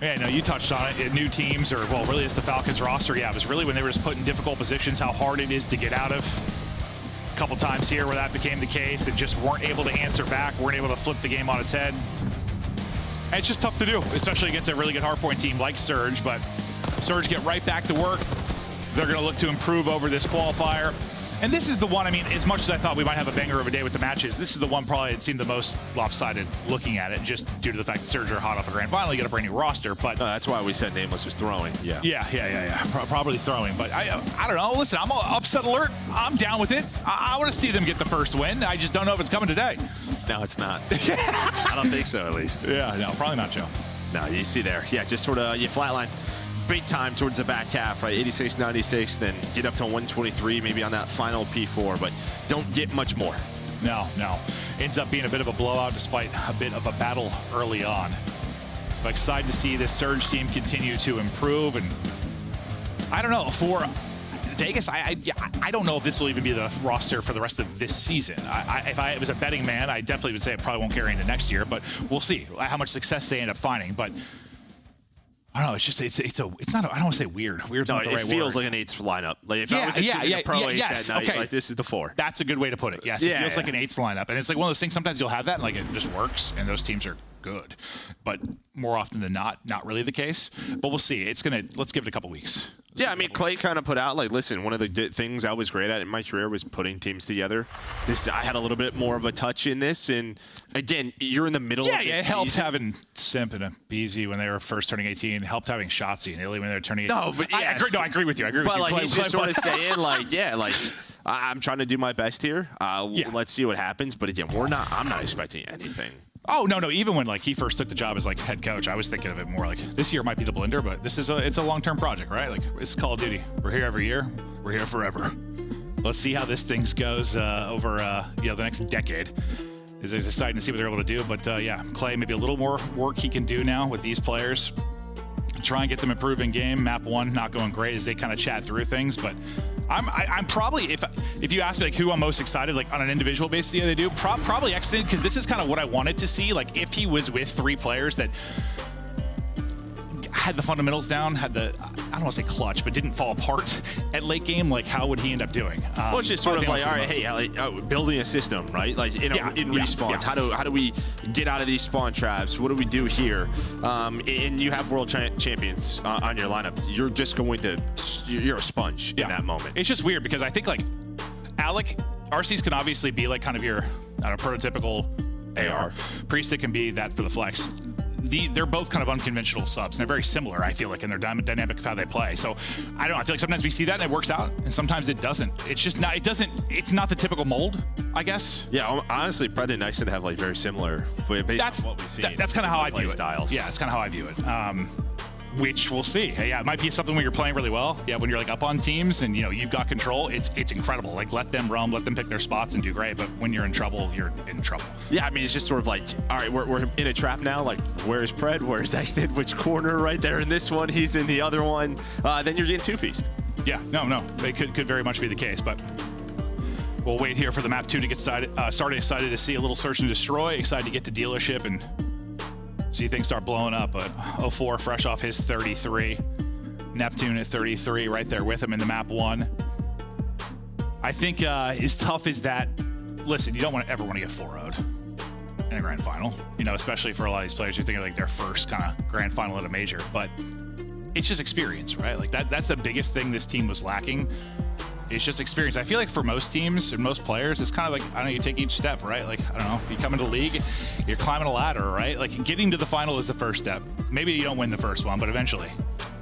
Yeah, no, you touched on it. New teams, or well, really it's the Falcons roster. Yeah, it was really when they were just put in difficult positions, how hard it is to get out of. A couple times here where that became the case and just weren't able to answer back, weren't able to flip the game on its head. And it's just tough to do, especially against a really good hardpoint team like Surge. But Surge get right back to work. They're going to look to improve over this qualifier. And this is the one, I mean, as much as I thought we might have a banger of a day with the matches, this is the one probably it seemed the most lopsided looking at it, just due to the fact that Surge are hot off a grand final. You got a brand new roster, but that's why we said Nameless was throwing. Yeah. Probably throwing, but I don't know. Listen, I'm upset alert. I'm down with it. I want to see them get the first win. I just don't know if it's coming today. No, it's not. I don't think so, at least. Yeah, no, probably not, Joe. No, you see there. Yeah, just sort of flatline. Big time towards the back half, right? 86, 96, then get up to 123, maybe on that final P4, but don't get much more. No. Ends up being a bit of a blowout despite a bit of a battle early on. I'm excited to see this Surge team continue to improve, and I don't know, for Vegas, I don't know if this will even be the roster for the rest of this season. If I was a betting man, I definitely would say it probably won't carry into next year, but we'll see how much success they end up finding. But I don't know. It's just it's not. I don't want to say weird. Weird's not the right word. It feels like an 8s lineup. Like if I was a pro 8 yes, at night, okay. like this is the 4. That's a good way to put it. Yes, it feels like an 8s lineup, and it's like one of those things. Sometimes you'll have that, and like it just works, and those teams are good. But more often than not really the case. But we'll see. Let's give it a couple weeks. Yeah, I mean, Clay kind of put out, like, listen, one of the things I was great at in my career was putting teams together. I had a little bit more of a touch in this, and again, you're in the middle of this it helped season. having Simp and Beezy when they were first turning 18. It helped having Shotzi and Illy when they were turning 18. No, but yes. I agree with you. But like, he's just sort of saying, like, I'm trying to do my best here. Let's see what happens. But again, I'm not expecting anything. Oh, no. Even when like he first took the job as like head coach, I was thinking of it more like this year might be the blender, but it's a long-term project, right? Like it's Call of Duty. We're here every year. We're here forever. Let's see how this thing goes over the next decade. It's exciting to see what they're able to do. But Clay, maybe a little more work he can do now with these players. Try and get them improving game. Map 1 not going great as they kind of chat through things, but I'm probably, if you ask me like who I'm most excited, like on an individual basis, they do probably Exton, because this is kind of what I wanted to see. Like if he was with 3 players that had the fundamentals down, had the, I don't want to say clutch, but didn't fall apart at late game, like how would he end up doing? Well, it's just sort of like, all right, hey, building a system, right? Like in respawns, how do we get out of these spawn traps? What do we do here? And you have world champions on your lineup. You're just going to, you're a sponge in that moment. It's just weird because I think like Alec, RCs can obviously be like kind of your, I don't know, prototypical AR. Priest can be that for the flex. They're both kind of unconventional subs, and they're very similar, I feel like, in their dynamic of how they play. So, I don't know, I feel like sometimes we see that and it works out, and sometimes it doesn't. It's just not, it's not the typical mold, I guess. Yeah, honestly, Pred and Nyson have like very similar, based on what we've seen. That's kind of how I view it. Styles. Yeah, that's kind of how I view it. Which we'll see. Hey, yeah, it might be something when you're playing really well. Yeah, when you're like up on teams and you know you've got control, it's incredible. Like let them roam, let them pick their spots and do great. But when you're in trouble, you're in trouble. Yeah, I mean it's just sort of like, all right, we're in a trap now. Like where's Pred? Where's Exton? Which corner? Right there in this one. He's in the other one. Then you're getting two-pieced. Yeah, no, it could very much be the case, but. We'll wait here for the map 2 to get started. Excited to see a little search and destroy. Excited to get to dealership and see things start blowing up. But 04 fresh off his 33. Neptune at 33 right there with him in the map 1. I think as tough as that, listen, you don't ever want to get 4-0'd in a grand final. You know, especially for a lot of these players who think of like their first kind of grand final at a major. But it's just experience, right? Like that's the biggest thing this team was lacking. It's just experience. I feel like for most teams and most players, it's kind of like, I don't know, you take each step, right? Like, I don't know, you come into the league, you're climbing a ladder, right? Like, getting to the final is the first step. Maybe you don't win the first one, but eventually.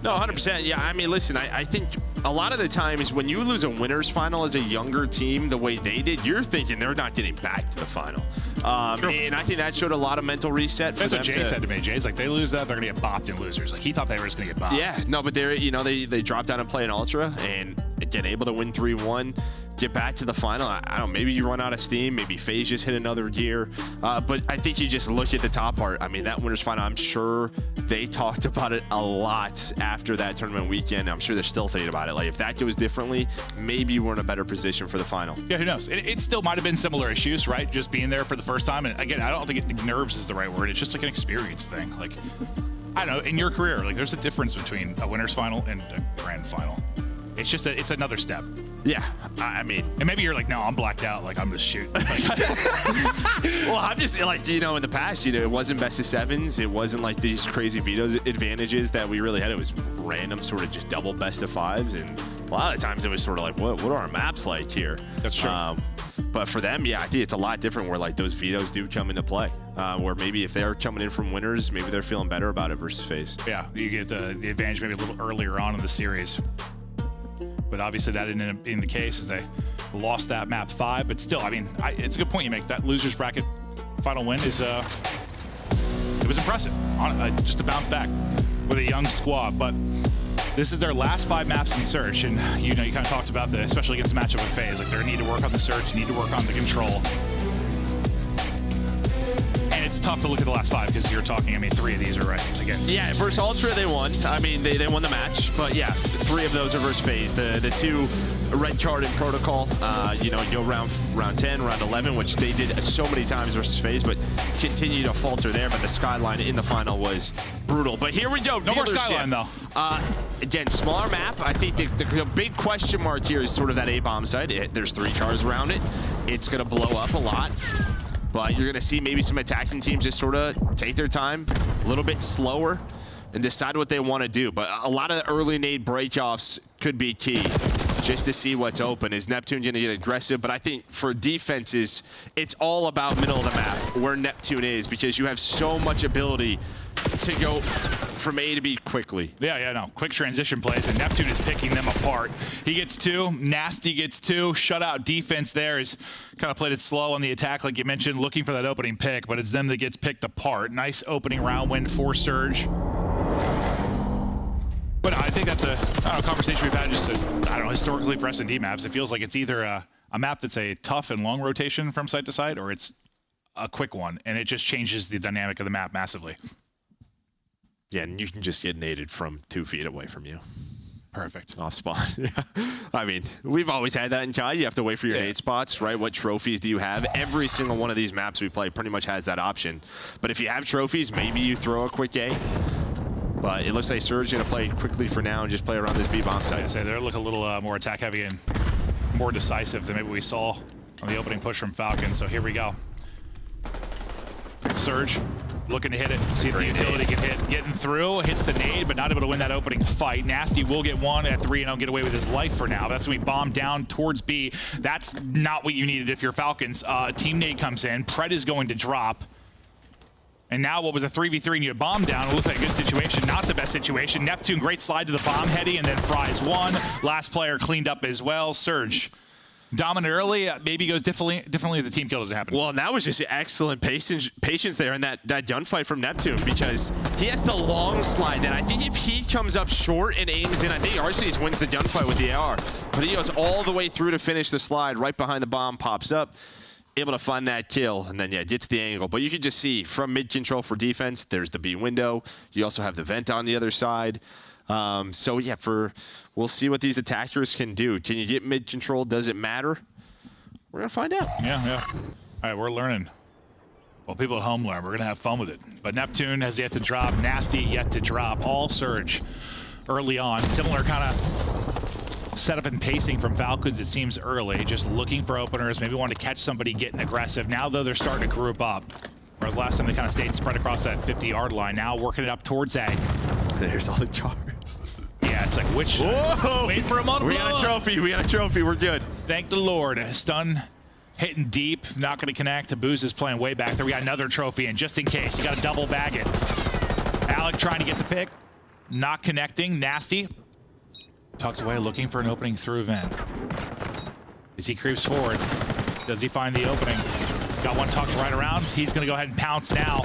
No, 100%. Yeah, I mean, listen, I think a lot of the times when you lose a winner's final as a younger team the way they did, you're thinking they're not getting back to the final. And I think that showed a lot of mental reset for them. That's what Jay said to me. Jay's like, they lose that, they're going to get bopped in losers. Like, he thought they were just going to get bopped. Yeah, no, but they're, you know, they dropped down and play an Ultra and again, able to win 3-1, get back to the final. I don't know, maybe you run out of steam, maybe FaZe just hit another gear. But I think you just look at the top part. I mean, that winner's final, I'm sure they talked about it a lot after that tournament weekend. I'm sure they're still thinking about it. Like, if that goes differently, maybe we're in a better position for the final. Yeah, who knows? It still might have been similar issues, right? Just being there for the first time. And again, I don't think nerves is the right word. It's just like an experience thing. Like, I don't know, in your career, like there's a difference between a winner's final and a grand final. It's just it's another step. Yeah, I mean, and maybe you're like, no, I'm blacked out. Like I'm just shooting. Well, I'm just like, you know, in the past, you know, it wasn't best of sevens. It wasn't like these crazy veto advantages that we really had. It was random, sort of just double best of fives, and a lot of the times it was sort of like, what are our maps like here? That's true. But for them, yeah, I think it's a lot different where like those vetoes do come into play. Where maybe if they're coming in from winners, maybe they're feeling better about it versus FaZe. Yeah, you get the advantage maybe a little earlier on in the series. But obviously that didn't end up being the case as they lost that map 5. But still, I mean, it's a good point you make. That losers bracket final win is it was impressive. Just to bounce back with a young squad. But this is their last 5 maps in search, and you know, you kind of talked about that, especially against the matchup with FaZe. Like they need to work on the search, you need to work on the control. And it's tough to look at the last 5 because you're talking, I mean, 3 of these are right against. Yeah, versus Ultra they won. I mean, they won the match, but yeah, 3 of those are versus FaZe. The 2 red card in protocol, you know, go round 10, round 11, which they did so many times versus FaZe, but continue to falter there. But the Skyline in the final was brutal. But here we go. No more Skyline though. Again, smaller map. I think the big question mark here is sort of that A-bomb side. There's 3 cars around it. It's going to blow up a lot. But you're going to see maybe some attacking teams just sort of take their time, a little bit slower, and decide what they want to do. But a lot of the early nade breakoffs could be key, just to see what's open. Is Neptune going to get aggressive? But I think for defenses, it's all about middle of the map, where Neptune is, because you have so much ability to go from A to B quickly. Yeah, no. Quick transition plays, and Neptune is picking them apart. He gets 2, Nasty gets 2. Shutout defense there is kind of played it slow on the attack, like you mentioned, looking for that opening pick, but it's them that gets picked apart. Nice opening round win for Surge. But I think that's a conversation we've had just, historically for S&D maps. It feels like it's either a map that's a tough and long rotation from site to site, or it's a quick one, and it just changes the dynamic of the map massively. Yeah, and you can just get naded from 2 feet away from you. Perfect. Off spot. Yeah. I mean, we've always had that in COD. You have to wait for your nade spots, right? What trophies do you have? Every single one of these maps we play pretty much has that option. But if you have trophies, maybe you throw a quick A. But it looks like Surge going to play quickly for now and just play around this B-bomb side. I'd say they're looking a little more attack heavy and more decisive than maybe we saw on the opening push from Falcon. So here we go. Surge looking to hit it, see if the utility can hit. Getting through, hits the nade, but not able to win that opening fight. Nasty will get one at 3-0, get away with his life for now. That's going to be bombed down towards B. That's not what you needed if you're Falcons. Team nade comes in. Pred is going to drop. And now what was a 3v3 and you had bomb down, it looks like a good situation, not the best situation. Neptune, great slide to the bomb heady, and then Fries one. Last player cleaned up as well. Surge dominant early, maybe goes differently if the team kill doesn't happen. Well, and that was just excellent patience there in that gunfight from Neptune, because he has the long slide that I think if he comes up short and aims in, I think Arceus wins the gunfight with the AR. But he goes all the way through to finish the slide, right behind the bomb, pops up, able to find that kill, and then, yeah, gets the angle. But you can just see from mid-control for defense, there's the B window. You also have the vent on the other side. So, yeah, we'll see what these attackers can do. Can you get mid-control? Does it matter? We're going to find out. Yeah. All right, we're learning. Well, people at home learn. We're going to have fun with it. But Neptune has yet to drop. Nasty yet to drop. All Surge early on. Similar kind of setup and pacing from Falcons, it seems early. Just looking for openers. Maybe want to catch somebody getting aggressive. Now, though, they're starting to group up. Whereas last time they kind of stayed spread across that 50-yard line. Now working it up towards A. There's all the jars. Yeah, it's like, which? Wait for a moment. We got a trophy. We got a trophy. We're good. Thank the Lord. Stun hitting deep. Not going to connect. Booze is playing way back there. We got another trophy in just in case. You got to double bag it. Alec trying to get the pick. Not connecting. Nasty. Tucked away, looking for an opening through vent. As he creeps forward, does he find the opening? Got one tucked right around. He's going to go ahead and pounce now.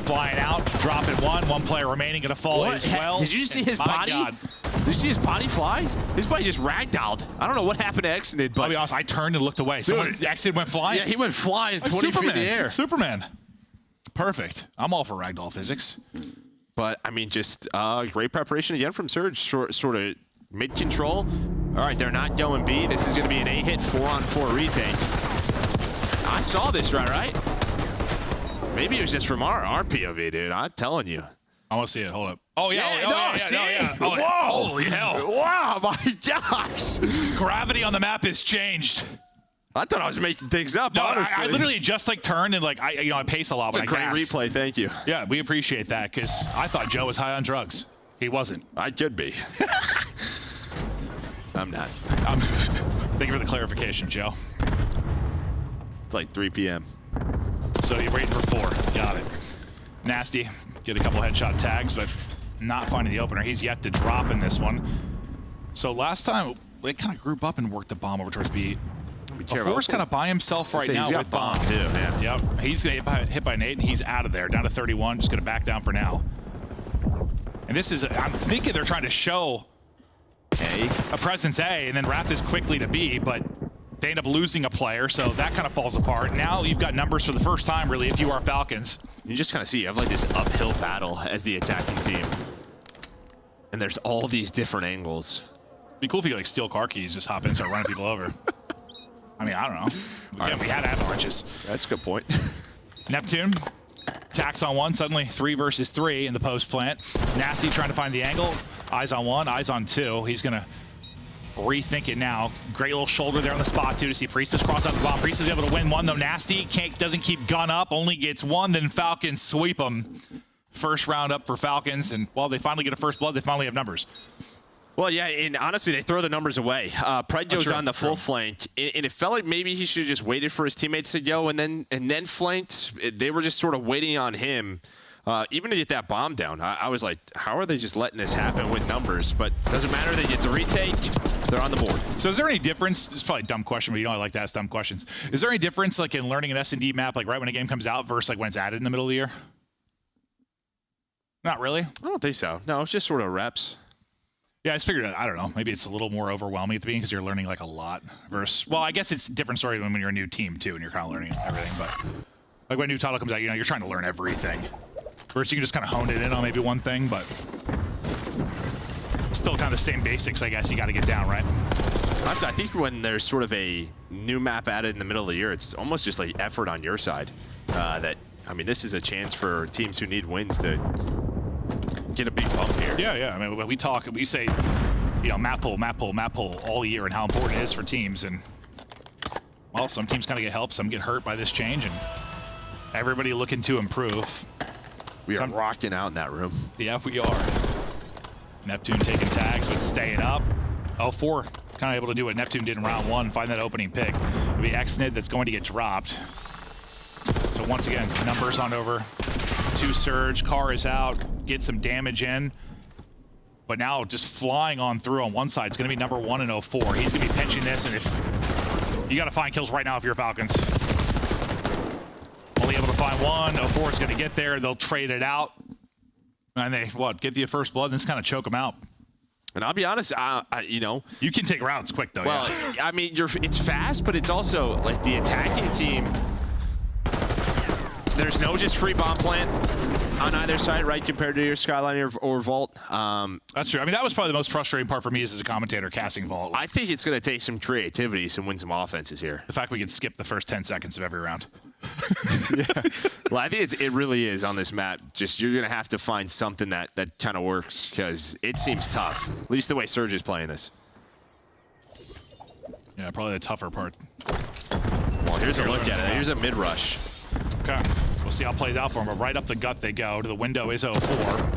Flying out, dropping one player remaining, going to fall as well. Did you see his body? God. Did you see his body fly? His body just ragdolled. I don't know what happened to Exodus, but I'll be honest, I turned and looked away. Someone Exodus went flying? Yeah, he went flying 20 feet in the air. Superman. Perfect. I'm all for ragdoll physics. But, I mean, just great preparation again from Surge. Sort of mid-control. All right, they're not going B. This is going to be an A-hit 4-on-4 retake. I saw this, right? Maybe it was just from our POV, dude. I'm telling you. I want to see it. Hold up. Oh, yeah. Yeah. Oh, Whoa. holy hell. Wow, my gosh. Gravity on the map has changed. I thought I was making things up, No, honestly. I literally just turned and I pace a lot when I It's a great cast. replay, thank you. Yeah, we appreciate that because I thought Joe was high on drugs. He wasn't. I could be. I'm not. Thank you for the clarification, Joe. It's like 3 p.m. So you're waiting for 4. Got it. Nasty. Get a couple headshot tags, but not finding the opener. He's yet to drop in this one. So last time, they kind of group up and worked the bomb over towards B. Four's kind of by himself right now with bomb. Too, yeah. Yep. He's going to get hit by Nate, and he's out of there. Down to 31. Just going to back down for now. And this is, I'm thinking they're trying to show a presence A and then wrap this quickly to B, but they end up losing a player, so that kind of falls apart. Now you've got numbers for the first time, really, if you are Falcons. You just kind of see you have like this uphill battle as the attacking team. And there's all these different angles. It'd be cool if you like steal car keys, just hop in and start running people over. I mean, I don't know. Yeah, we had avalanches. That's a good point. Neptune. Tax on one, suddenly 3 versus 3 in the post plant. Nasty trying to find the angle. Eyes on 1, eyes on 2. He's going to rethink it now. Great little shoulder there on the spot, too, to see Priestess cross out the bomb. Priestess able to win one, though. Nasty doesn't keep gun up, only gets 1, then Falcons sweep them. First round up for Falcons, and, well, they finally get a first blood. They finally have numbers. Well, yeah, and honestly, they throw the numbers away. Pred goes on the full flank, and it felt like maybe he should have just waited for his teammates to go and then flanked. They were just sort of waiting on him, even to get that bomb down. I was like, how are they just letting this happen with numbers? But doesn't matter. They get the retake. They're on the board. So is there any difference? This is probably a dumb question, but you know I like to ask dumb questions. Is there any difference like in learning an S&D map like right when a game comes out versus like when it's added in the middle of the year? Not really? I don't think so. No, it's just sort of reps. Yeah, I just figured, I don't know, maybe it's a little more overwhelming at the beginning because you're learning like a lot versus, well, I guess it's a different story when you're a new team too and you're kind of learning everything, but like when a new title comes out, you know, you're trying to learn everything. Versus you can just kind of hone it in on maybe one thing, but still kind of the same basics, I guess, you got to get down, right? Honestly, I think when there's sort of a new map added in the middle of the year, it's almost just like effort on your side. I mean, this is a chance for teams who need wins to get a big bump here. Yeah. I mean, we say, you know, map pull all year and how important it is for teams. And, well, some teams kind of get help, some get hurt by this change, and everybody looking to improve. We are rocking out in that room. Yeah, we are. Neptune taking tags, but staying up. 0-4, kind of able to do what Neptune did in round 1, find that opening pick. It'll be Xnid that's going to get dropped. So once again, numbers on over to Surge. Car is out, get some damage in. But now just flying on through on one side. It's going to be number 1 in 0-4. He's going to be pinching this, and if you got to find kills right now if you're Falcons. Only able to find one. 0-4 is going to get there. They'll trade it out. And they, get the first blood and just kind of choke them out. And I'll be honest, you know. You can take rounds quick, though. Well, yeah. I mean, it's fast, but it's also, like, the attacking team. There's no just free bomb plant on either side, right, compared to your Skyline or Vault. That's true. I mean, that was probably the most frustrating part for me as a commentator casting Vault. I think it's going to take some creativity to win some offenses here. The fact we could skip the first 10 seconds of every round. Yeah. Well, I think it really is on this map. Just you're going to have to find something that kind of works because it seems tough, at least the way Surge is playing this. Yeah, probably the tougher part. Well, here's a look at it. Here's a mid-rush. Okay. We'll see how it plays out for him, but right up the gut they go. To the window is 0-4.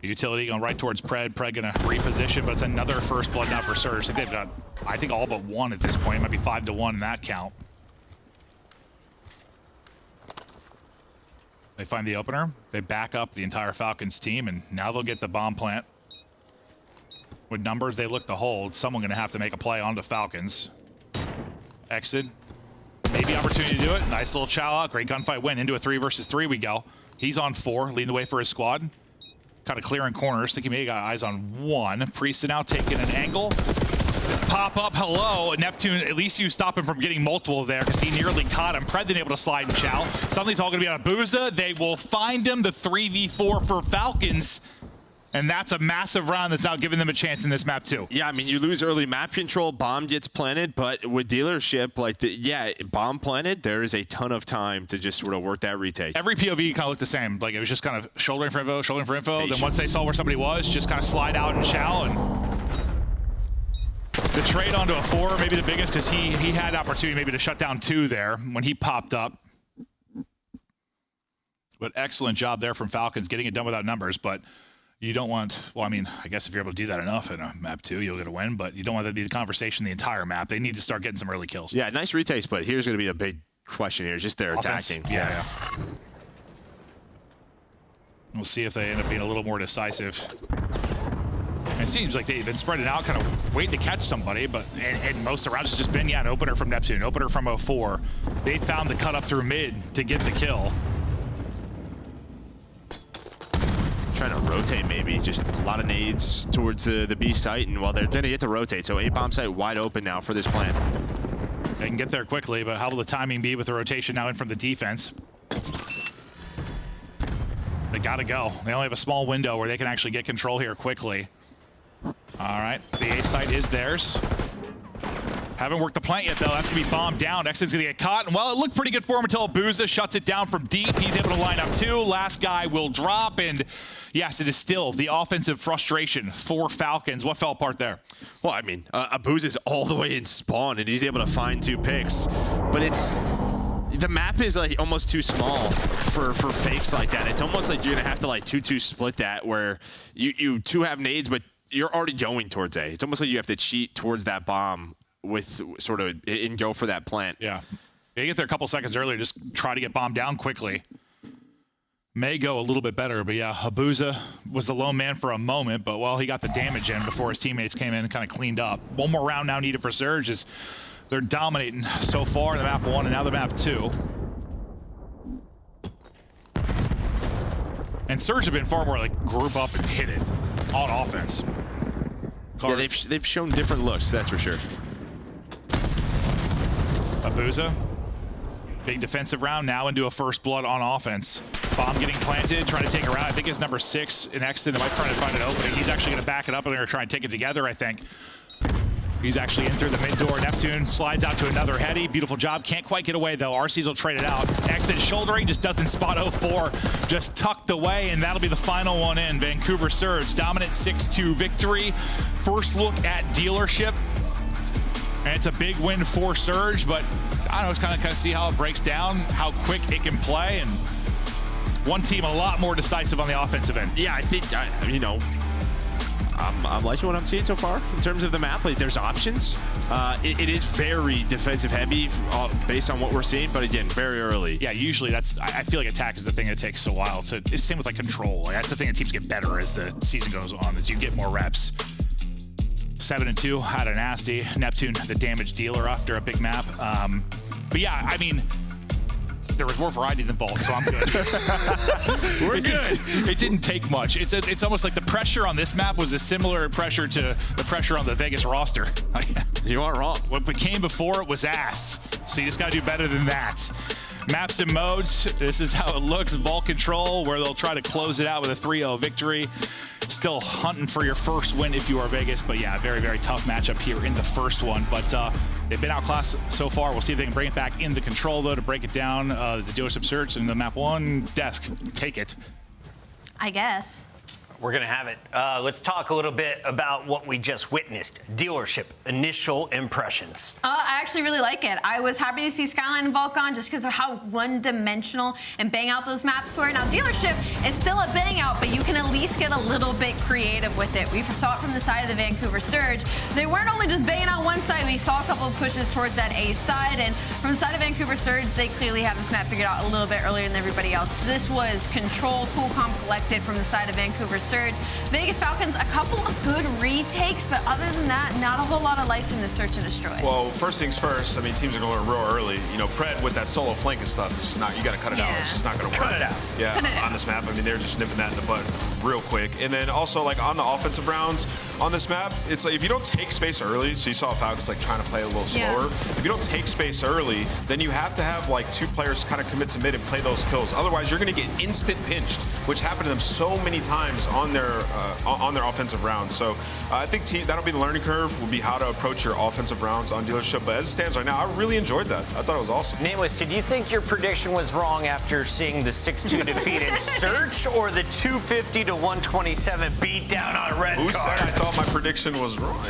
Utility going right towards Pred. Pred going to reposition, but it's another first blood now for Surge. I think they've got, all but one at this point. It might be 5-1 in that count. They find the opener. They back up the entire Falcons team, and now they'll get the bomb plant. With numbers they look to hold, someone going to have to make a play on the Falcons. Exit. Maybe opportunity to do it. Nice little chow out. Great gunfight win. Into a 3 versus 3 we go. He's on 4, leading the way for his squad. Kind of clearing corners. Think he may have got eyes on 1. Priest now taking an angle. Pop up, hello. Neptune, at least you stop him from getting multiple there because he nearly caught him. Pred then able to slide and chow. Suddenly it's all going to be on Abuza. They will find him. The 3v4 for Falcons. And that's a massive round that's now giving them a chance in this map too. Yeah, I mean, you lose early map control, bomb gets planted, but with dealership, bomb planted, there is a ton of time to just sort of work that retake. Every POV kind of looked the same. Like, it was just kind of shouldering for info. Patience. Then once they saw where somebody was, just kind of slide out and chow. And the trade onto a 4, maybe the biggest, because he had opportunity maybe to shut down 2 there when he popped up. But excellent job there from Falcons, getting it done without numbers, but you don't want, well, I mean, I guess if you're able to do that enough in a map 2, you'll get a win, but you don't want that to be the conversation the entire map. They need to start getting some early kills. Yeah, nice retakes, but here's going to be a big question here, just their attacking. Yeah. We'll see if they end up being a little more decisive. And it seems like they've been spreading out, kind of waiting to catch somebody, but and most of the rounds has just been, an opener from Neptune, an opener from 0-4. They found the cut up through mid to get the kill. Trying to rotate maybe, just a lot of nades towards the B site, and they're going to get to rotate, so A bomb site wide open now for this plan. They can get there quickly, but how will the timing be with the rotation now in from the defense? They got to go. They only have a small window where they can actually get control here quickly. All right, the A site is theirs. Haven't worked the plant yet, though. That's going to be bombed down. Exit's going to get caught. And, well, it looked pretty good for him until Abuza shuts it down from deep. He's able to line up 2. Last guy will drop. And, yes, it is still the offensive frustration for Falcons. What fell apart there? Well, I mean, Abuza's all the way in spawn, and he's able to find 2 picks. But the map is like almost too small for fakes like that. It's almost like you're going to have to like 2-2 split that where you 2 have nades, but you're already going towards A. It's almost like you have to cheat towards that bomb with sort of and go for that plant. Yeah. They get there a couple seconds earlier, just try to get bombed down quickly. May go a little bit better, but yeah, Abuza was the lone man for a moment, but well, he got the damage in before his teammates came in and kind of cleaned up. One more round now needed for Surge as they're dominating so far in the map 1 and now the map 2. And Surge have been far more like group up and hit it on offense. Yeah, they've shown different looks, that's for sure. Abuza, big defensive round, now into a first blood on offense. Bomb getting planted, trying to take her out. I think it's number 6 in Exton. They might try to find an opening. He's actually going to back it up and they're going to try and take it together, I think. He's actually in through the mid door. Neptune slides out to another heady. Beautiful job. Can't quite get away, though. RCs will trade it out. Exit shouldering, just doesn't spot 04. Just tucked away, and that'll be the final one in. Vancouver Surge, dominant 6-2 victory. First look at dealership. And it's a big win for Surge, but I don't know, it's kind of see how it breaks down, how quick it can play, and one team a lot more decisive on the offensive end. Yeah, I think, I'm liking what I'm seeing so far in terms of the map. Like, there's options. It is very defensive heavy based on what we're seeing, but again, very early. Yeah, usually I feel like attack is the thing that takes a while to. It's the same with like control. Like, that's the thing that teams get better as the season goes on, as you get more reps. 7-2, had a nasty. Neptune, the damage dealer after a big map. But yeah, I mean, there was more variety than Vault, so I'm good. We're good. It didn't take much. It's almost like the pressure on this map was a similar pressure to the pressure on the Vegas roster. You aren't wrong. What came before it was ass. So you just got to do better than that. Maps and modes, this is how it looks. Vault Control, where they'll try to close it out with a 3-0 victory. Still hunting for your first win if you are Vegas, but yeah, very, very tough matchup here in the first one. But they've been outclassed so far. We'll see if they can bring it back in the control, though, to break it down. The dealership search and the map 1 desk. Take it. I guess. We're going to have it. Let's talk a little bit about what we just witnessed. Dealership, initial impressions. I actually really like it. I was happy to see Skyline and Vulcan just because of how one-dimensional and bang out those maps were. Now, Dealership is still a bang out, but you can at least get a little bit creative with it. We saw it from the side of the Vancouver Surge. They weren't only just banging out one side, we saw a couple of pushes towards that A side, and from the side of Vancouver Surge, they clearly have this map figured out a little bit earlier than everybody else. This was control, cool, calm, collected from the side of Vancouver Surge. Vegas Falcons, a couple of good retakes, but other than that, not a whole lot of life in the search and destroy. Well, first things first, I mean, teams are going real early. You know, Pred with that solo flank and stuff, it's just not, you got to cut it out. It's just not going to work. Cut it out. Yeah, on this map. I mean, they're just nipping that in the bud real quick. And then also, like, on the offensive rounds on this map, it's like if you don't take space early, so you saw Falcons, like, trying to play a little slower. If you don't take space early, then you have to have, like, 2 players kind of commit to mid and play those kills. Otherwise, you're going to get instant pinched, which happened to them so many times on their offensive rounds. So I think that'll be the learning curve, will be how to approach your offensive rounds on Dealership. But as it stands right now, I really enjoyed that. I thought it was awesome. Nameless, did you think your prediction was wrong after seeing the 6-2 defeated Search or the 250 to 127 beat down on Red Who Card? said I thought my prediction was wrong?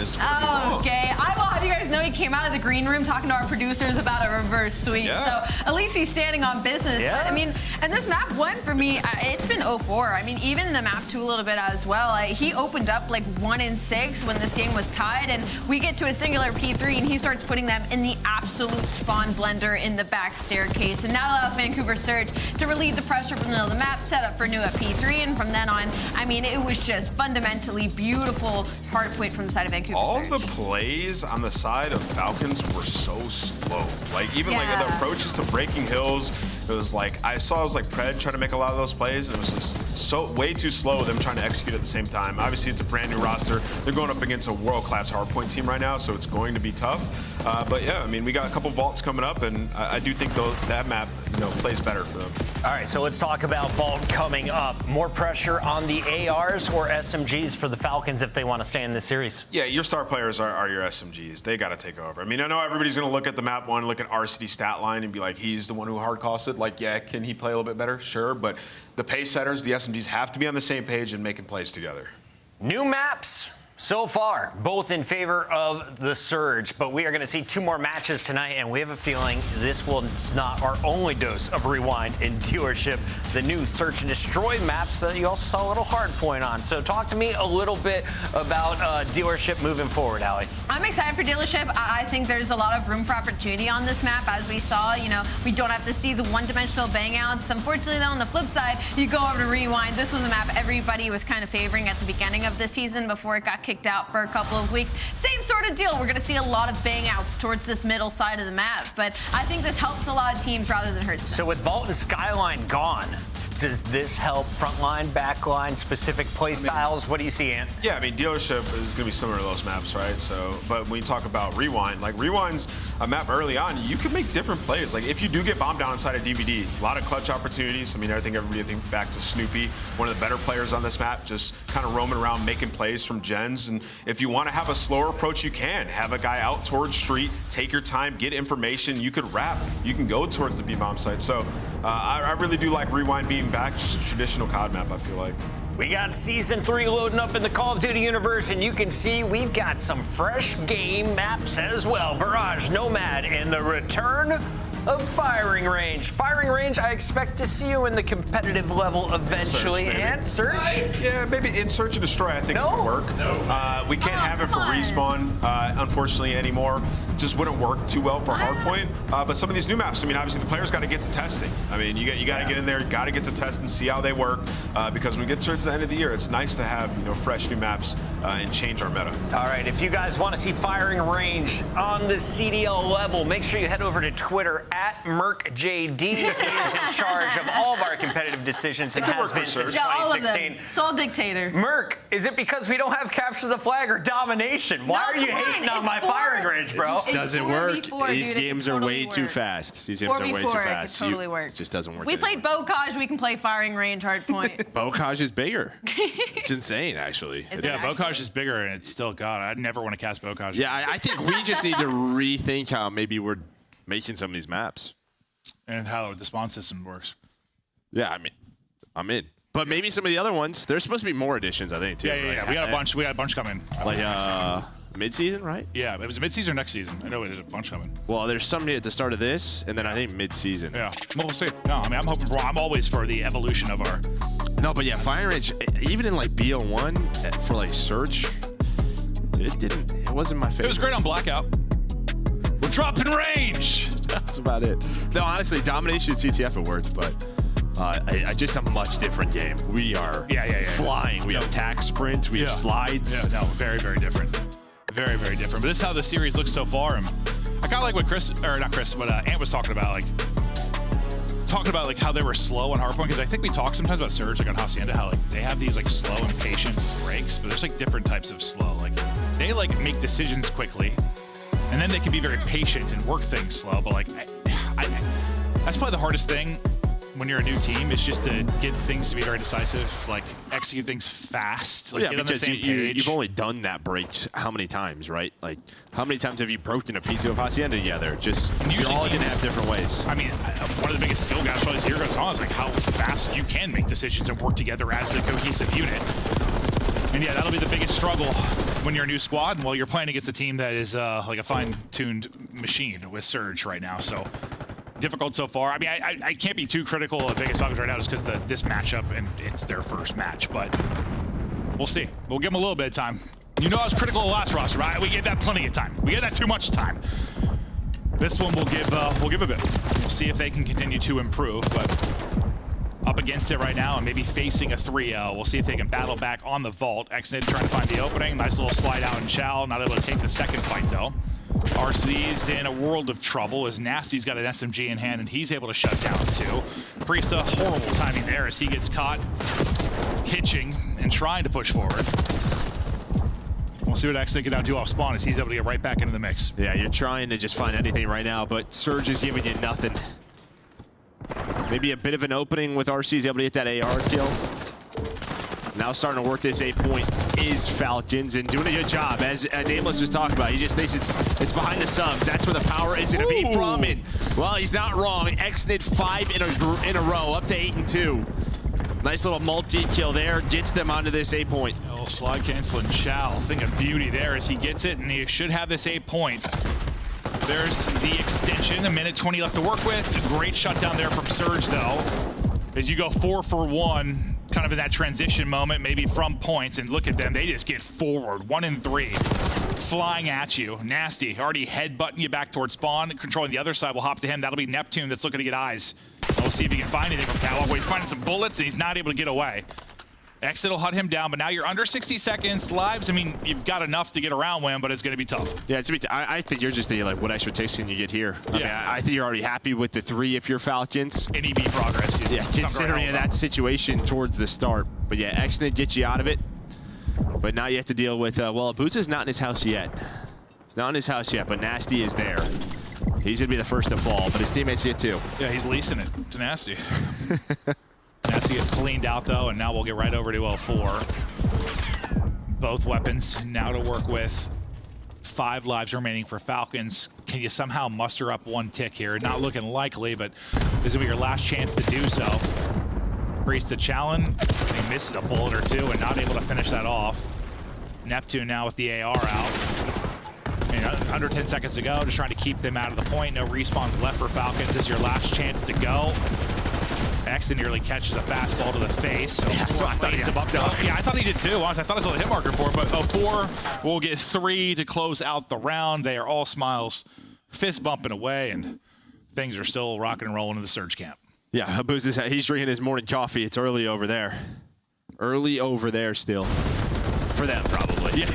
Okay, I will have you guys know he came out of the green room talking to our producers about a reverse sweep. Yeah. So at least he's standing on business. Yeah. But, I mean, and this map 1 for me, it's been 0-4. I mean, even the map 2 a little bit as well. He opened up like 1-6 when this game was tied, and we get to a singular P3, and he starts putting them in the absolute spawn blender in the back staircase, and that allows Vancouver Surge to relieve the pressure from the middle of the map, set up for new at P3, and from then on, I mean, it was just fundamentally beautiful hard point from the side of Vancouver Surge. All the plays on the side of Falcons were so slow. Like, even like the approaches to breaking hills, it was like, I saw it was like Pred trying to make a lot of those plays, and it was just so way too slow, them trying to execute at the same time. Obviously, it's a brand new roster. They're going up against a world-class hardpoint team right now, so it's going to be tough. But yeah, I mean, we got a couple vaults coming up, and I do think that map, plays better for them. All right, so let's talk about Vault coming up. More pressure on the ARs or SMGs for the Falcons if they want to stay in this series? Yeah, your star players are your SMGs. They got to take over. I mean, I know everybody's going to look at the map 1, look at RCD stat line, and be like, he's the one who hard costed. Like, yeah, can he play a little bit better? Sure, but the pace setters, the SMGs have to be on the same page and making plays together. New maps so far, both in favor of the Surge, but we are going to see 2 more matches tonight, and we have a feeling this will not our only dose of rewind in Dealership, the new Search and Destroy maps that you also saw a little hard point on. So talk to me a little bit about Dealership moving forward, Allie. I'm excited for Dealership. I think there's a lot of room for opportunity on this map. As we saw, we don't have to see the one-dimensional bang-outs. Unfortunately, though, on the flip side, you go over to Rewind. This was a map everybody was kind of favoring at the beginning of the season before it got kicked out for a couple of weeks. Same sort of deal. We're going to see a lot of bang-outs towards this middle side of the map, but I think this helps a lot of teams rather than hurts them. So with Vault and Skyline gone, Does this help frontline, backline, specific play styles? What do you see, Ant? Yeah, I mean, Dealership is going to be similar to those maps, right? So, but when you talk about Rewind, like Rewind's a map early on, you can make different plays. Like if you do get bombed down inside a DVD, a lot of clutch opportunities. I mean, I think everybody think back to Snoopy, one of the better players on this map, just kind of roaming around making plays from gens. And if you want to have a slower approach, you can have a guy out towards street, take your time, get information. You could wrap, you can go towards the B-bomb site. So I really do like Rewind being back, just a traditional COD map, I feel like. We got Season 3 loading up in the Call of Duty universe, and you can see we've got some fresh game maps as well. Barrage, Nomad, and the return of Firing Range. Firing Range, I expect to see you in the competitive level eventually. And Search? Yeah, maybe in Search and Destroy, I think it would work. We can't have it for Respawn, unfortunately, anymore. Just wouldn't work too well for Hardpoint. But some of these new maps, I mean, obviously the players got to get to testing. I mean, you got to get in there, you got to get to test and see how they work. Because when we get towards the end of the year, it's nice to have fresh new maps and change our meta. All right, if you guys want to see Firing Range on the CDL level, make sure you head over to Twitter at MercJD. He is in charge of all of our competitive decisions and has been since 2016. Sole dictator. Merc, is it because we don't have Capture the Flag or Domination? Why are you hating on my Firing Range, bro? It just doesn't work. These games are way too work. fast. These games are way too fast. It totally works. It just doesn't work. We played Bocage, we can play Firing Range, Hardpoint. Bocage is bigger. It's insane, actually. Yeah, Bocage is bigger, and it's still God. I'd never want to cast Bocage. Yeah, I think we just need to rethink how maybe we're making some of these maps. And how the spawn system works. Yeah, I mean, I'm in. But maybe some of the other ones, there's supposed to be more additions, I think, too. Yeah. Like, We got a bunch. We got a bunch coming. Like mid-season, right? Yeah, it was mid-season or next season. I know there's a bunch coming. Well, there's some at the start of this, and then I think mid-season. Yeah, well, we'll see. No, I mean, I'm hoping for. I'm always for the evolution of our. No, but yeah, Fire Range, even in like BO1 for like Search, it wasn't my favorite. It was great on Blackout. We're dropping range. That's about it. No, honestly, Domination and CTF it works, but I just a much different game. We are flying. We have attack sprints. We have slides. Yeah, no, very, very different. Very, very different. But this is how the series looks so far. And I kind of like what Ant was talking about. Like how they were slow on Hardpoint, because I think we talk sometimes about Surge, like on Hacienda, how like they have these like slow and patient breaks, but there's like different types of slow. Like they like make decisions quickly, and then they can be very patient and work things slow. But like that's probably the hardest thing when you're a new team, is just to get things to be very decisive, like execute things fast, like get on the same page. You've only done that break how many times, right? Like, how many times have you broken a P2 of Hacienda together? You're all going to have different ways. I mean, one of the biggest skill gaps probably here goes on is like how fast you can make decisions and work together as a cohesive unit. And yeah, that'll be the biggest struggle when you're a new squad. Well, you're playing against a team that is like a fine-tuned machine with Surge right now, so difficult so far. I mean, I can't be too critical of Vegas Falcons right now just because this matchup and it's their first match, but we'll see. We'll give them a little bit of time. You know I was critical of last roster, right? We gave that plenty of time. We gave that too much time. This one we'll give a bit. We'll see if they can continue to improve, but up against it right now and maybe facing a 3-0. We'll see if they can battle back on the vault. Exnid trying to find the opening. Nice little slide out in Chow. Not able to take the second fight though. RCD's in a world of trouble as Nasty's got an SMG in hand and he's able to shut down too. Priest, a horrible timing there as he gets caught hitching and trying to push forward. We'll see what Exnid can now do off spawn as he's able to get right back into the mix. Yeah, you're trying to just find anything right now, but Surge is giving you nothing. Maybe a bit of an opening with RC's able to get that AR kill. Now starting to work this 8-point is Falcons and doing a good job. As Nameless was talking about, he just thinks it's behind the subs. That's where the power is going to be from. And, well, he's not wrong. Exnid 5 in a row, up to 8-2. Nice little multi-kill there. Gets them onto this 8-point. A little slide cancel and Chow. Thing of beauty there as he gets it, and he should have this 8-point. There's the extension, 1:20 left to work with. A great shutdown there from Surge, though. As you go 4 for 1, kind of in that transition moment, maybe from points, and look at them, they just get forward, 1 and 3, flying at you. Nasty, already headbutting you back towards spawn, controlling the other side. We'll hop to him. That'll be Neptune that's looking to get eyes. We'll see if he can find anything from Catwalk. He's finding some bullets, and he's not able to get away. Exit will hunt him down, but now you're under 60 seconds. Lives, I mean, you've got enough to get around with him, but it's going to be tough. Yeah, it's I think you're just thinking, like, what extra takes can you get here? I mean, I think you're already happy with the 3 if you're Falcons. And EB progress. Yeah, considering that situation towards the start. But yeah, Exnid gets you out of it. But now you have to deal with, well, Abuza's not in his house yet. He's not in his house yet, but Nasty is there. He's going to be the first to fall, but his teammates get 2. Yeah, he's leasing it to Nasty. Nasty gets cleaned out, though, and now we'll get right over to L4. Both weapons now to work with. 5 lives remaining for Falcons. Can you somehow muster up 1 tick here? Not looking likely, but this will be your last chance to do so. Priest to Challen. He misses a bullet or 2 and not able to finish that off. Neptune now with the AR out. Under 10 seconds to go, just trying to keep them out of the point. No respawns left for Falcons. This is your last chance to go. Exton nearly catches a fastball to the face. So that's what I thought he got stuck. Yeah, I thought he did too. Honestly, I thought I saw the hit marker for it, but 4 will get 3 to close out the round. They are all smiles, fist bumping away, and things are still rocking and rolling in the Surge camp. Yeah, Habuz he's drinking his morning coffee. It's early over there. Early over there still. For them, probably. Yeah.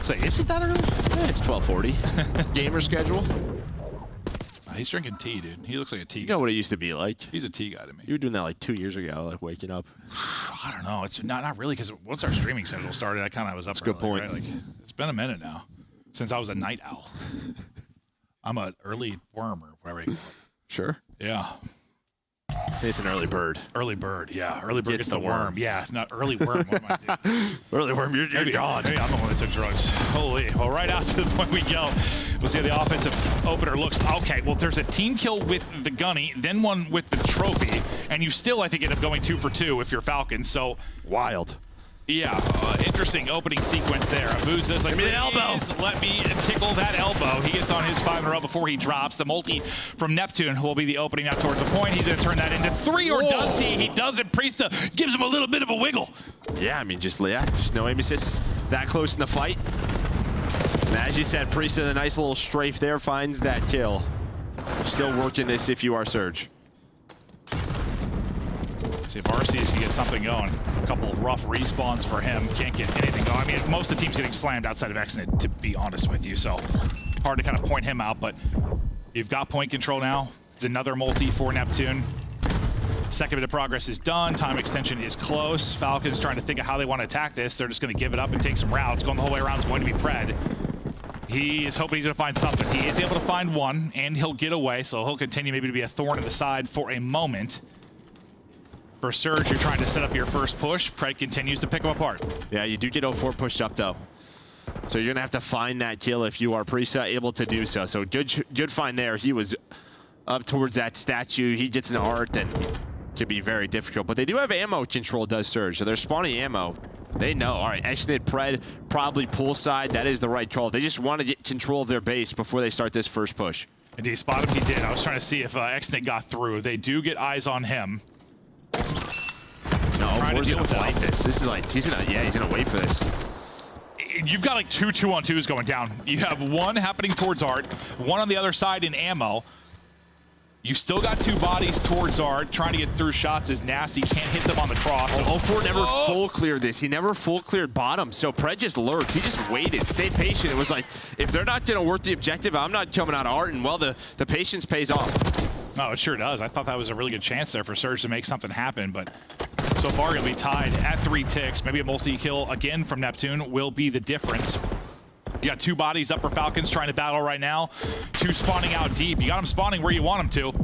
So is it that early? Yeah, it's 12:40. Gamer schedule. He's drinking tea, dude. He looks like a tea guy. You know what it used to be like. He's a tea guy to me. You were doing that like 2 years ago, like waking up. I don't know. It's not really, because once our streaming schedule started, I kind of was up. That's a good point. Right? Like, it's been a minute now since I was a night owl. I'm an early worm or whatever you call it. Sure. Yeah. It's an early bird. Early bird, yeah. Early bird gets the worm. Yeah, not early worm. What am I doing? Early worm, you're gone. Maybe I'm the one that took drugs. Holy. Well, right out to the point we go. We'll see how the offensive opener looks. Okay, well, there's a team kill with the gunny, then one with the trophy, and you still, I think, end up going 2 for 2 if you're Falcons. So wild. Yeah, interesting opening sequence there. Abuza's like, give me the elbow. Let me tickle that elbow. He gets on his 5 in a row before he drops. The multi from Neptune will be the opening out towards the point. He's going to turn that into 3, or does he? He doesn't. Priesta gives him a little bit of a wiggle. Yeah, I mean, just no aim assists that close in the fight. And as you said, Priesta, the nice little strafe there, finds that kill. Still working this if you are Surge. See if Arceus can get something going. A couple of rough respawns for him. Can't get anything going. I mean, most of the team's getting slammed outside of Exnid, to be honest with you. So hard to kind of point him out, but you've got point control now. It's another multi for Neptune. Second bit of progress is done. Time extension is close. Falcons trying to think of how they want to attack this. They're just going to give it up and take some routes. Going the whole way around is going to be Pred. He is hoping he's going to find something. He is able to find one, and he'll get away, so he'll continue maybe to be a thorn in the side for a moment. For Surge, you're trying to set up your first push. Pred continues to pick him apart. Yeah, you do get 04 pushed up, though. So you're going to have to find that kill if you are Priesta able to do so. So good find there. He was up towards that statue. He gets an art, and it could be very difficult. But they do have ammo control, does Surge. So they're spawning ammo. They know. All right, Exnid, Pred, probably poolside. That is the right call. They just want to get control of their base before they start this first push. And he spotted him. He did. I was trying to see if Exnid got through. They do get eyes on him. No, For's gonna fight this. This is like, he's gonna wait for this. You've got like 2 2-on-2s going down. You have one happening towards Art, one on the other side in ammo. You still got 2 bodies towards Art, trying to get through shots as Nasty can't hit them on the cross. So 04 never full cleared this. He never full cleared bottom. So Pred just lurked. He just waited, stayed patient. It was like, if they're not gonna work the objective, I'm not coming out of Art. And well, the patience pays off. No, it sure does. I thought that was a really good chance there for Surge to make something happen, but so far going to be tied at 3 ticks. Maybe a multi-kill again from Neptune will be the difference. You got 2 bodies up for Falcons trying to battle right now. 2 spawning out deep. You got them spawning where you want them to.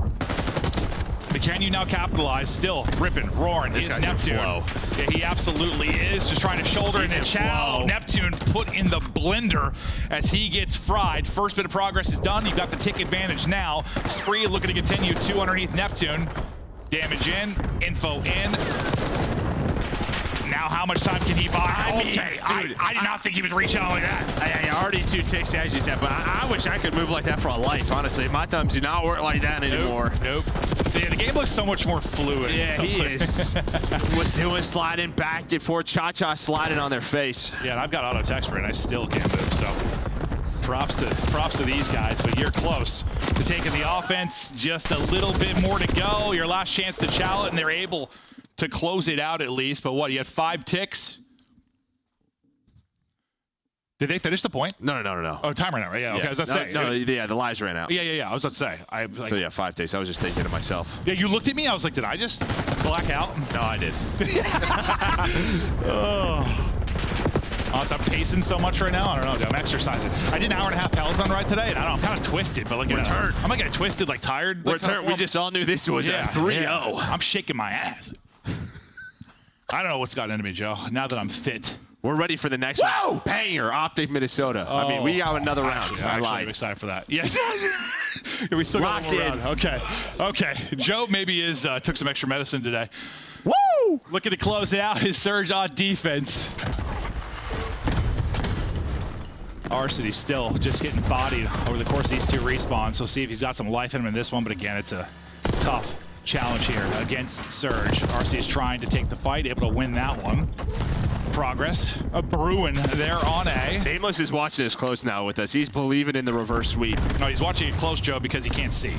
But can you now capitalize? Still ripping, roaring is Neptune. Yeah, he absolutely is. Just trying to shoulder into Chow. Neptune put in the blender as he gets fried. First bit of progress is done. You've got the tick advantage now. Spree looking to continue. 2 underneath Neptune. Damage in, info in. Now how much time can he buy? I did not think he was reaching out like that. I already 2 ticks, as you said, but I wish I could move like that for a life, honestly. My thumbs do not work like that anymore. Nope. Yeah, the game looks so much more fluid. Yeah, he is. Was doing sliding back and forth, cha-cha sliding on their face. Yeah, and I've got auto text for it, and I still can't move, so props to these guys, but you're close to taking the offense. Just a little bit more to go. Your last chance to chow it, and they're able to close it out at least. But what, you had 5 ticks? Did they finish the point? No. Oh, time ran out, right? Yeah, okay, I was about to say. No, the lives ran out. Yeah, I was about to say. So yeah, 5 days. I was just thinking to myself. Yeah, you looked at me, I was like, did I just black out? No, I did. Honestly, I'm pacing so much right now. I don't know, dude. I'm exercising. I did an 1.5 hour Peloton ride today, and I don't know, I'm kind of twisted, but like, I'm like twisted, like tired. We're turned. We just all knew this was a 3-0. Yeah. I'm shaking my ass. I don't know what's gotten into me, Joe, now that I'm fit. We're ready for the next round. Banger, Optic, Minnesota. I mean, we got another round. I lied. I'm excited for that. Yeah. We still got one more round. Okay. Joe maybe took some extra medicine today. Woo! Looking to close it out his surge on defense. Arsity still just getting bodied over the course of these 2 respawns. So see if he's got some life in him in this one. But again, it's a tough challenge here against Surge. Arsity is trying to take the fight, able to win that one. Progress brewing there on A. Nameless is watching this close now with us. He's believing in the reverse sweep. No, he's watching it close, Joe, because he can't see.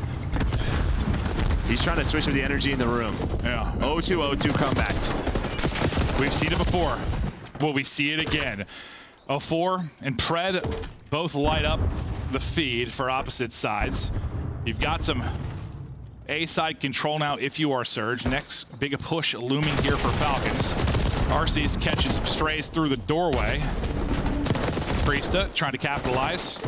He's trying to switch with the energy in the room. Yeah. 0-2 comeback. We've seen it before. Will we see it again? 04 and Pred both light up the feed for opposite sides. You've got some A-side control now if you are Surge. Next big push looming here for Falcons. RC's catching some strays through the doorway. Priesta trying to capitalize.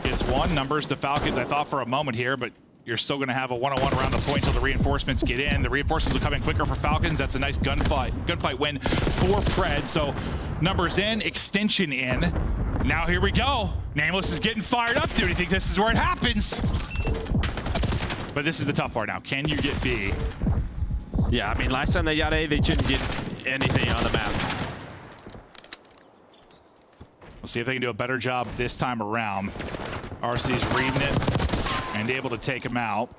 Gets one. Numbers the Falcons, I thought for a moment here, but you're still going to have a one-on-one around the point until the reinforcements get in. The reinforcements will come in quicker for Falcons. That's a nice gunfight win for Pred. So numbers in, extension in. Now here we go. Nameless is getting fired up, dude. You think this is where it happens? But this is the tough part now. Can you get B? Yeah, I mean, last time they got A, they couldn't get anything on the map. We'll see if they can do a better job this time around. RC's reading it and able to take him out.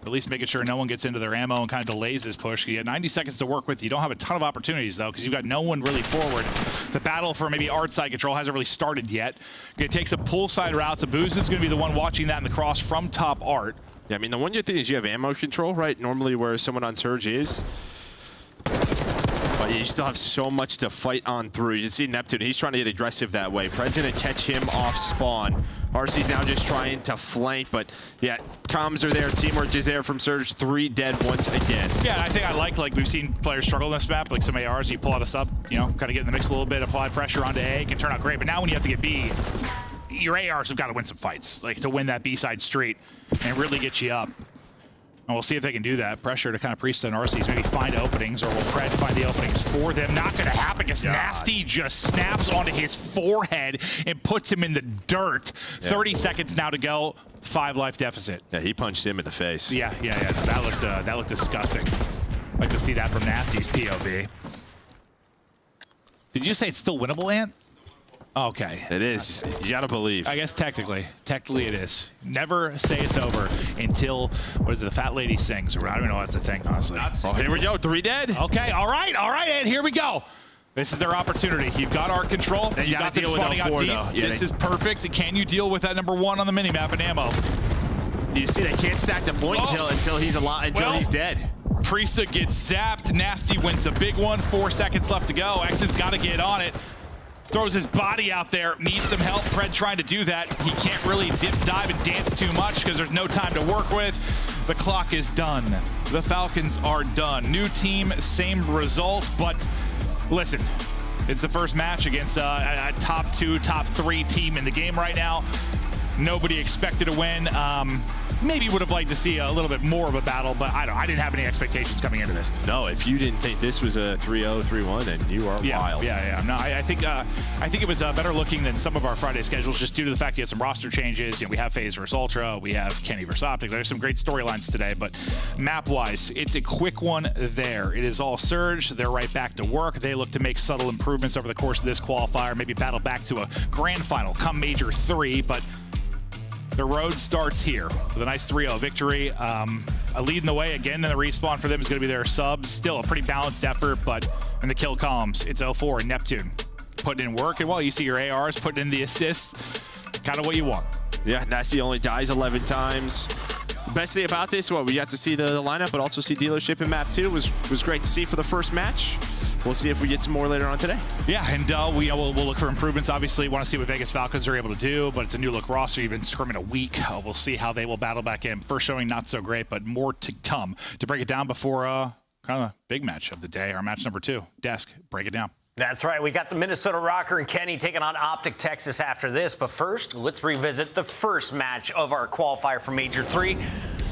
At least making sure no one gets into their ammo and kind of delays this push. You have 90 seconds to work with. You don't have a ton of opportunities, though, because you've got no one really forward. The battle for maybe art side control hasn't really started yet. You're going to take some pull side routes. Abuz is going to be the one watching that in the cross from top art. Yeah, I mean, the one good thing is you have ammo control, right? Normally where someone on Surge is. But you still have so much to fight on through. You can see Neptune, he's trying to get aggressive that way. Pred's going to catch him off spawn. RC's now just trying to flank, but yeah, comms are there, teamwork is there from Surge. 3 dead once again. Yeah, I think I like we've seen players struggle in this map, like some ARs, you pull out a sub, you know, kind of get in the mix a little bit, apply pressure onto A, can turn out great. But now when you have to get B, your ARs have got to win some fights, like to win that B-side street and really get you up. And we'll see if they can do that. Pressure to kind of Priest and RC's maybe find openings, or will Pred find the openings for them? Not going to happen because Nasty just snaps onto his forehead and puts him in the dirt. Yeah. 30 seconds now to go. 5 life deficit. Yeah, he punched him in the face. Yeah. That looked disgusting. I'd like to see that from Nasty's POV. Did you say it's still winnable, Ant? Okay. It is. You gotta believe. I guess technically it is. Never say it's over until, what is it, the fat lady sings. I don't even know that's the thing, honestly. Oh, here we go. 3 dead. Okay, all right, and here we go. This is their opportunity. You've got art control. You got them spawning out deep. Yeah, this is perfect. Can you deal with that number 1 on the minimap in ammo? You see, they can't stack the point until he's alive, until he's dead. Priesta gets zapped. Nasty wins a big one. 4 seconds left to go. Exit's got to get on it. Throws his body out there, needs some help. Pred trying to do that. He can't really dip, dive, and dance too much because there's no time to work with. The clock is done. The Falcons are done. New team, same result, but listen, it's the first match against a top 2, top 3 team in the game right now. Nobody expected to win. Maybe would have liked to see a little bit more of a battle, but I didn't have any expectations coming into this. No, if you didn't think this was a 3-0, 3-1, then you are wild. Yeah. No, I think it was better looking than some of our Friday schedules, just due to the fact you had some roster changes. You know, we have FaZe versus Ultra, we have Kenny versus Optic. There's some great storylines today, but map-wise, it's a quick one there. It is all Surge. They're right back to work. They look to make subtle improvements over the course of this qualifier, maybe battle back to a grand final come Major 3, but the road starts here with a nice 3-0 victory. Leading the way again in the respawn for them is going to be their subs. Still a pretty balanced effort, but in the kill columns, it's 04 and Neptune putting in work. And while you see your ARs putting in the assists, kind of what you want. Yeah, Nasty only dies 11 times. Best thing about this, we got to see the lineup, but also see dealership in map 2 was great to see for the first match. We'll see if we get some more later on today. Yeah, and we'll look for improvements. Obviously, want to see what Vegas Falcons are able to do, but it's a new look roster. You've been scrimming a week. We'll see how they will battle back in. First showing, not so great, but more to come. To break it down before kind of a big match of the day, our match number 2. Desk, break it down. That's right. We got the Minnesota Rocker and Kenny taking on Optic Texas after this. But first, let's revisit the first match of our qualifier for Major 3.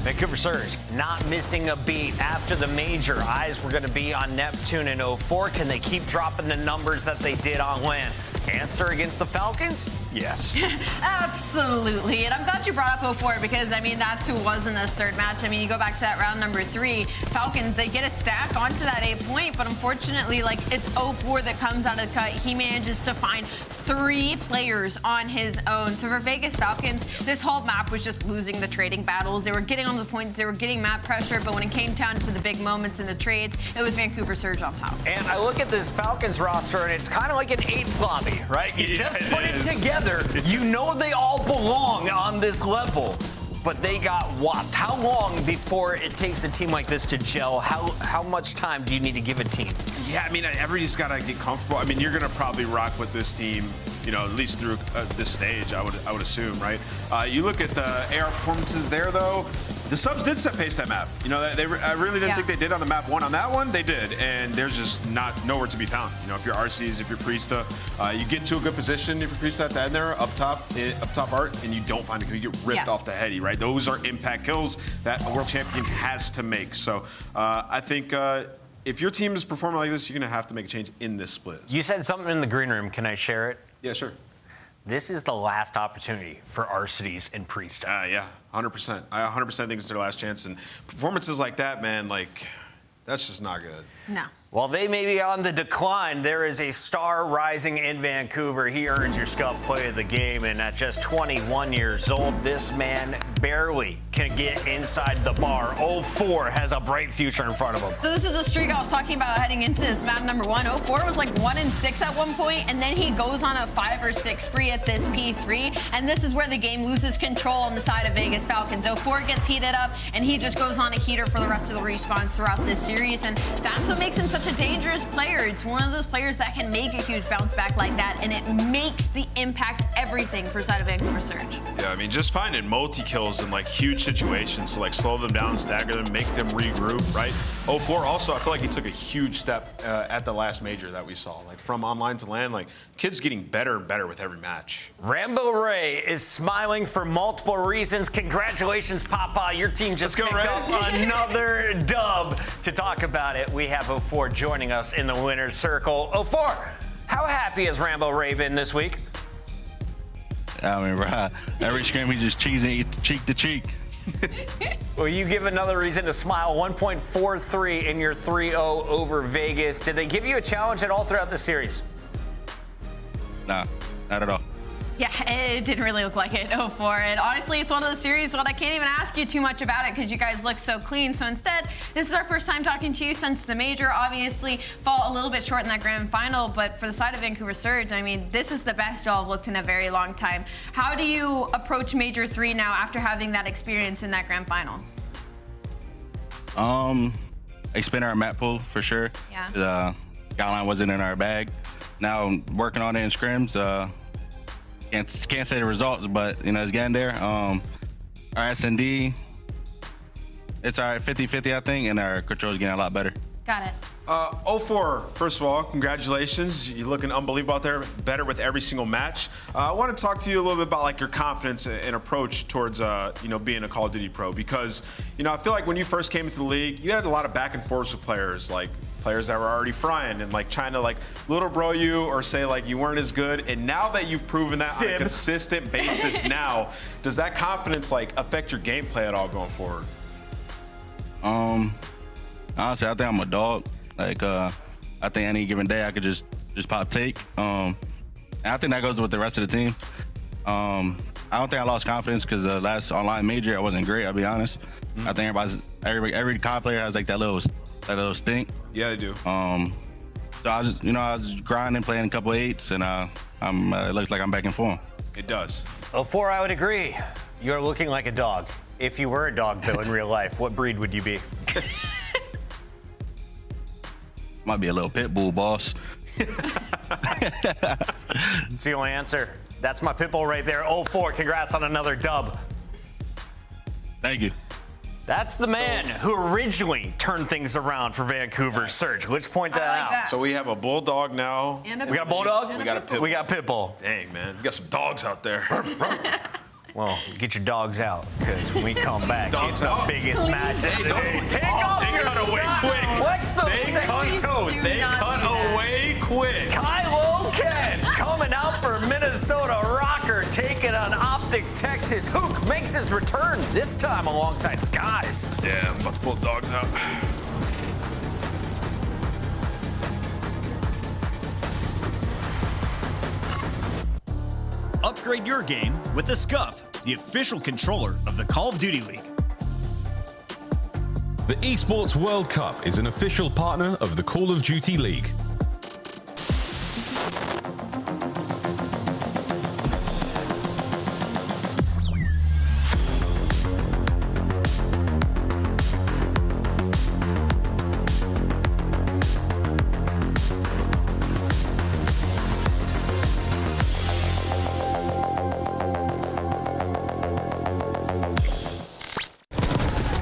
Vancouver Surge not missing a beat after the major. Eyes were going to be on Neptune and 04. Can they keep dropping the numbers that they did on land? Answer against the Falcons? Yes. Absolutely. And I'm glad you brought up 04 because, I mean, that's who was in this third match. I mean, you go back to that round number 3. Falcons, they get a stack onto that 8-point, but unfortunately, like, it's 04 that comes out of the cut. He manages to find 3 players on his own. So for Vegas Falcons, this whole map was just losing the trading battles. They were getting on the points, they were getting map pressure, but when it came down to the big moments in the trades, it was Vancouver Surge on top. And I look at this Falcons roster, and it's kind of like an 8 lobby, right? You just put it together. You know they all belong on this level, but they got whopped. How long before it takes a team like this to gel? How much time do you need to give a team? Yeah, I mean, everybody's got to get comfortable. I mean, you're going to probably rock with this team, you know, at least through this stage, I would assume, right? You look at the AR performances there, though. The subs did set pace that map. You know, I really didn't think they did on the map 1. On that one, they did, and there's just nowhere to be found. You know, if you're RCs, if you're Priesta, you get to a good position if you're Priesta at the end there, up top art, and you don't find it because you get ripped off the heady, right? Those are impact kills that a world champion has to make. So I think if your team is performing like this, you're going to have to make a change in this split. You said something in the green room. Can I share it? Yeah, sure. This is the last opportunity for Arcides and Priesta. Yeah, 100%. I 100% think it's their last chance. And performances like that, man, like, that's just not good. No. While they may be on the decline, there is a star rising in Vancouver. He earns your Scub Play of the Game, and at just 21 years old, this man barely can get inside the bar. 04 has a bright future in front of him. So this is a streak I was talking about heading into this map number 1. 04 was like 1-6 at one point, and then he goes on a 5 or 6 free at this P3, and this is where the game loses control on the side of Vegas Falcons. 04 gets heated up, and he just goes on a heater for the rest of the respawns throughout this series, and that's what makes him such a dangerous player. It's one of those players that can make a huge bounce back like that, and it makes the impact everything for side of Vancouver Surge. Yeah, I mean, just finding multi-kills in like huge situations to like slow them down, stagger them, make them regroup, right? 04 also, I feel like he took a huge step at the last major that we saw. Like from online to land, like kid's getting better and better with every match. Rambo Ray is smiling for multiple reasons. Congratulations, Papa. Your team just picked up another dub. To talk about it, we have 04 joining us in the winner's circle. 04, how happy has Rambo Ray been this week? I mean, bro, every scrim he just cheesing cheek to cheek. Well, you give another reason to smile. 1.43 in your 3-0 over Vegas. Did they give you a challenge at all throughout the series? Nah, not at all. Yeah, it didn't really look like it, 04. And honestly, it's one of those series when I can't even ask you too much about it because you guys look so clean. So instead, this is our first time talking to you since the major. Obviously, fall a little bit short in that grand final, but for the side of Vancouver Surge, I mean, this is the best y'all have looked in a very long time. How do you approach Major 3 now after having that experience in that grand final? Expand our map pool for sure. Yeah. The guideline wasn't in our bag. Now working on it in scrims. Can't say the results, but you know it's getting there. Our S&D, it's all right, 50-50 I think, and our control's getting a lot better. Got it. 04, first of all, congratulations. You're looking unbelievable out there, better with every single match. I want to talk to you a little bit about like your confidence and approach towards you know, being a Call of Duty pro, because you know I feel like when you first came into the league, you had a lot of back and forth with players, like players that were already frying and like trying to like little bro you or say like you weren't as good. And now that you've proven that on a consistent basis now, does that confidence like affect your gameplay at all going forward? Honestly, I think I'm a dog. Like, I think any given day I could just pop take. And I think that goes with the rest of the team. I don't think I lost confidence because the last online major I wasn't great. I'll be honest. I think every COD player has like that little stink. Yeah, they do. So I was grinding, playing a couple 8s, and it looks like I'm back in form. It does. 04, I would agree. You're looking like a dog. If you were a dog, though, in real life, what breed would you be? Might be a little pit bull, boss. It's the only answer. That's my pit bull right there. 0-4. Congrats on another dub. Thank you. That's the man who originally turned things around for Vancouver's Surge. Let's point that out. So we have a bulldog now. And We got a bulldog? We got a pit bull. We got pit bull. Dang, man. We got some dogs out there. Well, get your dogs out, because when we come back, Dogs it's the out. biggest match of the day. Take off they your cut away socks. quick. Flex those sexy toes. They cut away quick. Kylo Ken coming out for Minnesota Rocker, taking on Optic Texas. Hook makes his return, this time alongside Skies. Yeah, I'm about to pull the dogs out. Upgrade your game with the Scuff, the official controller of the Call of Duty League. The Esports World Cup is an official partner of the Call of Duty League.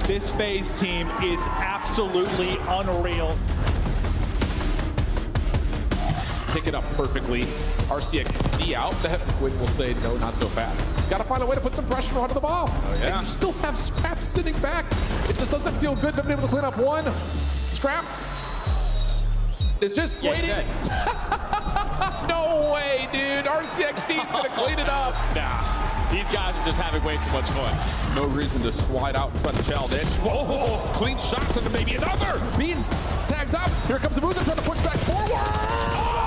This FaZe team is absolutely unreal. Pick it up perfectly. RCXD out. We'll say no, not so fast. Got to find a way to put some pressure onto the ball. Oh, yeah. And you still have Scrap sitting back. It just doesn't feel good. Been able to clean up one. Scrap is just waiting. No way, dude. RCXD is going to clean it up. Nah. These guys are just having way too much fun. No reason to slide out and try to challenge this. Whoa, clean shots into maybe another. Beans tagged up. Here comes Abuza trying to push back forward. Oh!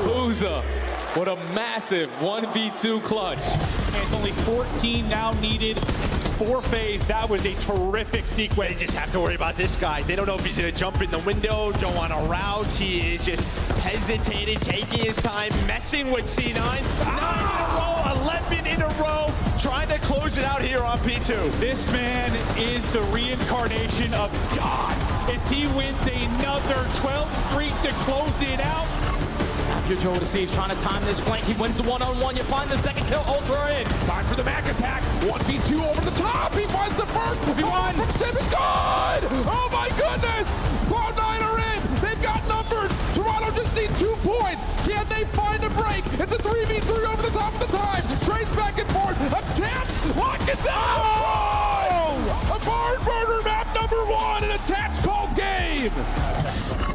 Booza, what a massive 1v2 clutch. And it's only 14 now needed for FaZe. That was a terrific sequence. They just have to worry about this guy. They don't know if he's going to jump in the window, go on a route. He is just hesitating, taking his time, messing with C9. 9 in a row, 11 in a row, trying to close it out here on P2. This man is the reincarnation of God as he wins another 12th streak to close it out. You're Joe to see he's trying to time this flank. He wins the one-on-one. You find the second kill. Ultra in. Time for the Mac attack. 1v2 over the top. He finds the first. He won. From Sim is good. Oh my goodness. Cloud9 are in. They've got numbers. Toronto just need 2 points. Can they find a break? It's a 3v3 over the top of the time. Trades back and forth. Attach. Lock it down. A barn burner map number 1. And Attach calls game.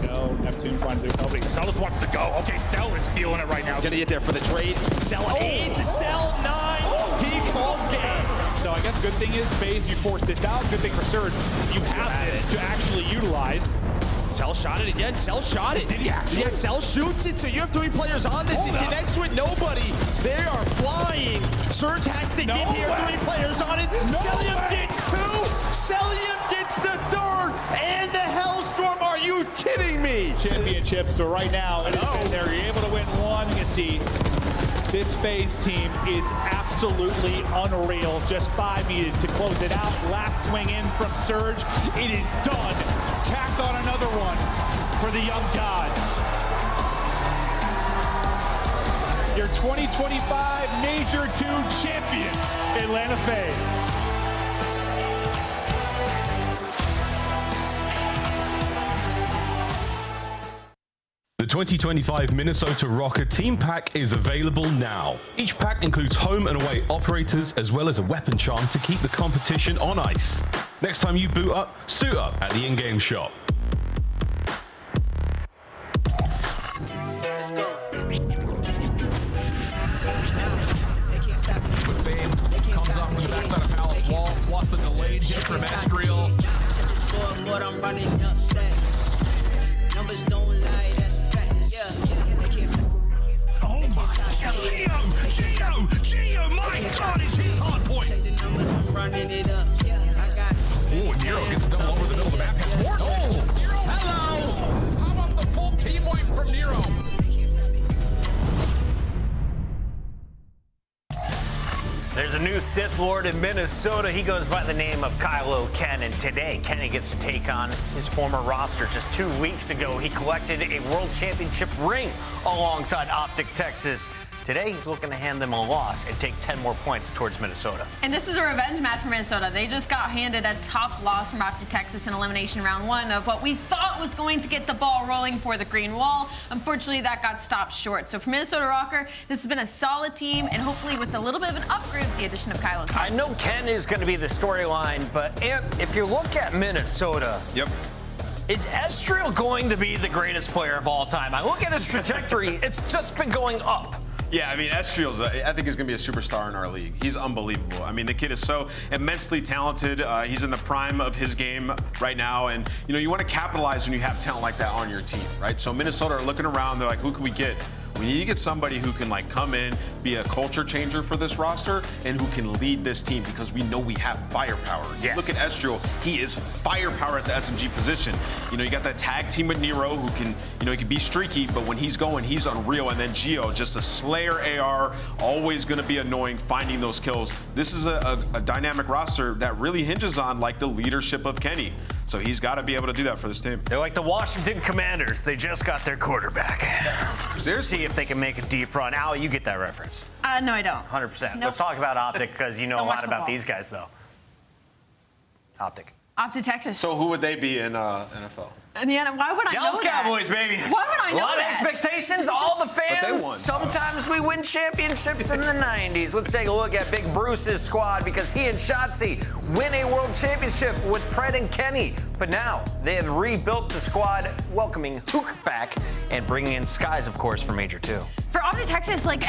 No, Neptune trying to do something. Cell just wants to go. Okay, Cell is feeling it right now. Gonna get there for the trade. Cell 8 to Cell 9. He calls game. So I guess good thing is, FaZe, you force this out. Good thing for Surge, you have this to actually utilize. Cell shot it again. Cell shot it. Did he actually? Yeah, Cell shoots it. So you have 3 players on this. He connects with nobody. They are flying. Surge has to get here. 3 players on it. Celium gets 2. Celium gets the 3rd. And the Hellstorm. Are you kidding me? Championships. So right now, it is there. You're able to win 1. You can see this FaZe team is absolutely unreal. Just 5 needed to close it out. Last swing in from Surge. It is done. Tack on another one for the Young Gods. Your 2025 Major 2 champions, Atlanta FaZe. The 2025 Minnesota Rocker Team Pack is available now. Each pack includes home and away operators as well as a weapon charm to keep the competition on ice. Next time you boot up, suit up at the in-game shop. Let's go. Comes off from the backside of Palace wall, plus the delayed hit from Ascriel. Scoreboard, I'm running up stats. Numbers don't lie, that's facts. Yeah, they can't stop. Oh my God, Geo, my God, is his hard point. Check the numbers, I'm running it up. I got Oh, Nero gets double over the middle of the map. Has more. Oh, Nero, hello. How about the full team wipe from Nero? There's There's a new Sith Lord in Minnesota. He goes by the name of Kylo Ken, and today Kenny gets to take on his former roster. Just 2 weeks ago, he collected a World Championship ring alongside Optic Texas. Today, he's looking to hand them a loss and take 10 more points towards Minnesota. And this is a revenge match for Minnesota. They just got handed a tough loss from Optic Texas in elimination round 1 of what we thought was going to get the ball rolling for the Green Wall. Unfortunately, that got stopped short. So for Minnesota Rocker, this has been a solid team, and hopefully with a little bit of an upgrade with the addition of Kylo Ken. I know Ken is going to be the storyline, but if you look at Minnesota, is Estriel going to be the greatest player of all time? I look at his trajectory, it's just been going up. Yeah, I mean, Estriel's, I think he's going to be a superstar in our league. He's unbelievable. I mean, the kid is so immensely talented. He's in the prime of his game right now. And, you know, you want to capitalize when you have talent like that on your team, right? So Minnesota are looking around. They're like, who can we get? We need to get somebody who can, like, come in, be a culture changer for this roster, and who can lead this team because we know we have firepower. Yes. Look at Estriel. He is firepower at the SMG position. You know, you got that tag team with Nero who can, you know, he can be streaky, but when he's going, he's unreal. And then Gio, just a Slayer AR, always going to be annoying, finding those kills. This is a dynamic roster that really hinges on, like, the leadership of Kenny. So he's got to be able to do that for this team. They're like the Washington Commanders. They just got their quarterback. Seriously? See if they can make a deep run. Al, you get that reference. No, I don't. 100%. Nope. Let's talk about Optic because you know Don't a watch lot about football. these guys, though. Optic. Optic Texas. So who would they be in NFL? Yeah, why would I know Dallas that? Cowboys, baby. Why would I know A lot that? of expectations, all the they fans. won. Sometimes we win championships in the 90s. Let's take a look at Big Bruce's squad because he and Shotzi win a world championship with Pred and Kenny. But now they have rebuilt the squad, welcoming Hook back and bringing in Skies, of course, for Major 2. For Optic Texas, like,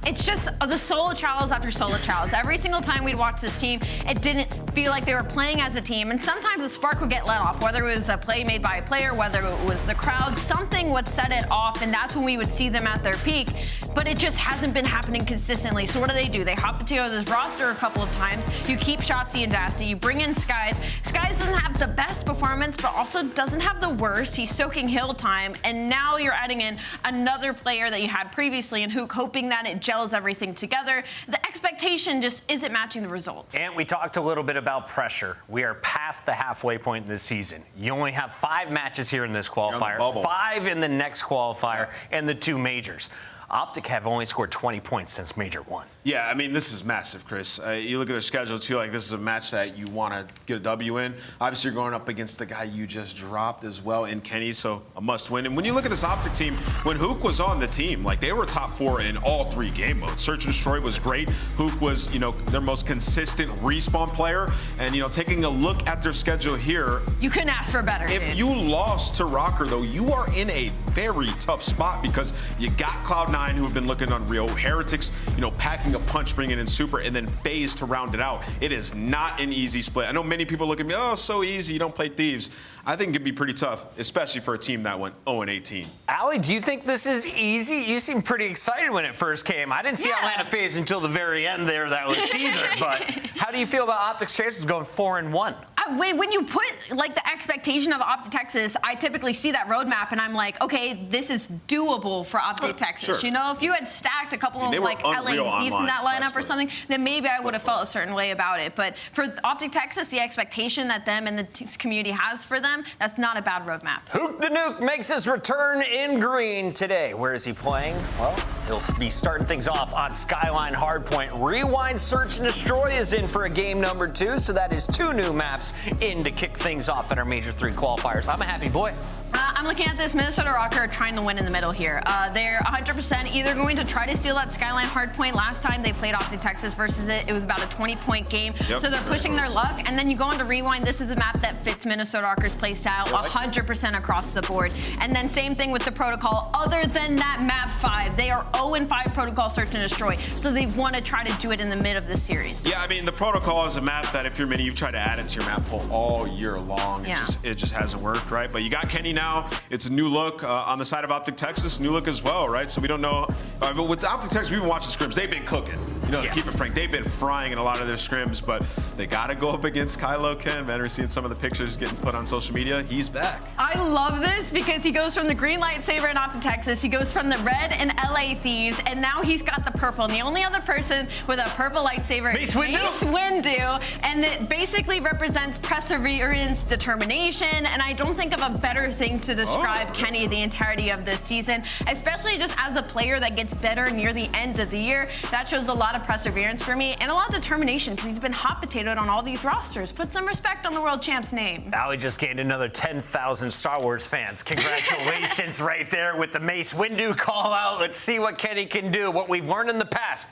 it's just the solo trials after solo trials. Every single time we'd watch this team, it didn't feel like they were playing as a team. And sometimes the spark would get let off, whether it was a play made by a player, whether it was the crowd, something would set it off, and that's when we would see them at their peak. But it just hasn't been happening consistently. So what do? They hop into this roster a couple of times. You keep Shotzi and Dasty. You bring in Skies. Skies doesn't have the best performance, but also doesn't have the worst. He's soaking hill time. And now you're adding in another player that you had previously in Hook, hoping that it gels everything together. The expectation just isn't matching the result. And we talked a little bit about pressure. We are past the halfway point in this season. You only have 5 matches here in this qualifier, 5 in the next qualifier, and the 2 majors. Optic have only scored 20 points since Major 1. Yeah, I mean, this is massive, Chris. You look at their schedule, too, like this is a match that you want to get a W in. Obviously, you're going up against the guy you just dropped as well in Kenny, so a must win. And when you look at this Optic team, when Hook was on the team, like they were top 4 in all 3 game modes. Search and Destroy was great. Hook was, you know, their most consistent respawn player. And, you know, taking a look at their schedule here. You couldn't ask for better. If you lost to Rocker, though, you are in a very tough spot because you got Cloud9, who have been looking unreal. Heretics, you know, packing a punch, bringing in Super, and then FaZe to round it out. It is not an easy split. I know many people look at me, oh, so easy, you don't play Thieves. I think it'd be pretty tough, especially for a team that went 0-18. Allie, do you think this is easy? You seemed pretty excited when it first came. I didn't see Atlanta FaZe until the very end there. That was either. But how do you feel about Optic's chances going 4-1? Wait, when you put like the expectation of Optic Texas, I typically see that roadmap and I'm like, okay, this is doable for Optic Texas. Sure. You know, if you had stacked a couple of like LA Thieves in that lineup or something, then maybe I would have felt a certain way about it. But for Optic Texas, the expectation that them and the community has for them, that's not a bad roadmap. Hook the Nuke makes his return in green today. Where is he playing? Well, he'll be starting things off on Skyline Hardpoint. Rewind Search and Destroy is in for a game number 2, so that is 2 new maps in to kick things off in our Major 3 qualifiers. I'm a happy boy. I'm looking at this Minnesota Rocker trying to win in the middle here. They're 100% either going to try to steal that Skyline Hardpoint. Last time they played Optic Texas versus it was about a 20-point game. Yep. So they're pushing their luck. And then you go on to Rewind. This is a map that fits Minnesota Rocker's play style 100% across the board. And then same thing with the protocol. Other than that map 5, they are 0-5 protocol search and destroy. So they want to try to do it in the mid of the series. Yeah, I mean, the protocol is a map that if you're mini, you've tried to add it to your map pool all year long. Yeah. It just hasn't worked, right? But you got Kenny now. it's a new look on the side of Optic Texas, new look as well, right? So we don't know. But with Optic Texas, we've been watching scrims. They've been cooking. You know, to keep it frank, they've been frying in a lot of their scrims, but they got to go up against Kylo Kim. And we're seeing some of the pictures getting put on social media. He's back. I love this because he goes from the green lightsaber in Optic Texas, he goes from the red in LA Thieves, and now he's got the purple. And the only other person with a purple lightsaber is Mace Windu, and it basically represents perseverance, determination, and I don't think of a better thing to describe Kenny the entirety of this season, especially just as a player that gets better near the end of the year. That shows a lot of perseverance for me and a lot of determination because he's been hot potatoed on all these rosters. Put some respect on the world champ's name. Allie just gained another 10,000 Star Wars fans. Congratulations right there with the Mace Windu call out. Let's see what Kenny can do. What we've learned in the past.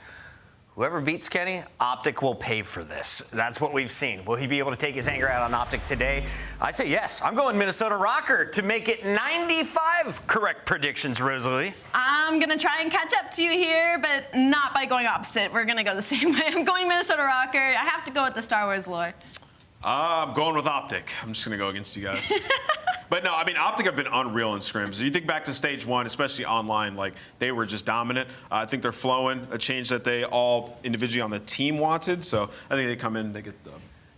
Whoever beats Kenny, Optic will pay for this. That's what we've seen. Will he be able to take his anger out on Optic today? I say yes. I'm going Minnesota Rocker to make it 95 correct predictions, Rosalie. I'm going to try and catch up to you here, but not by going opposite. We're going to go the same way. I'm going Minnesota Rocker. I have to go with the Star Wars lore. I'm going with Optic. I'm just going to go against you guys. But no, I mean, Optic have been unreal in scrims. If you think back to stage 1, especially online, like, they were just dominant. I think they're flowing, a change that they all individually on the team wanted. So I think they come in, they get the...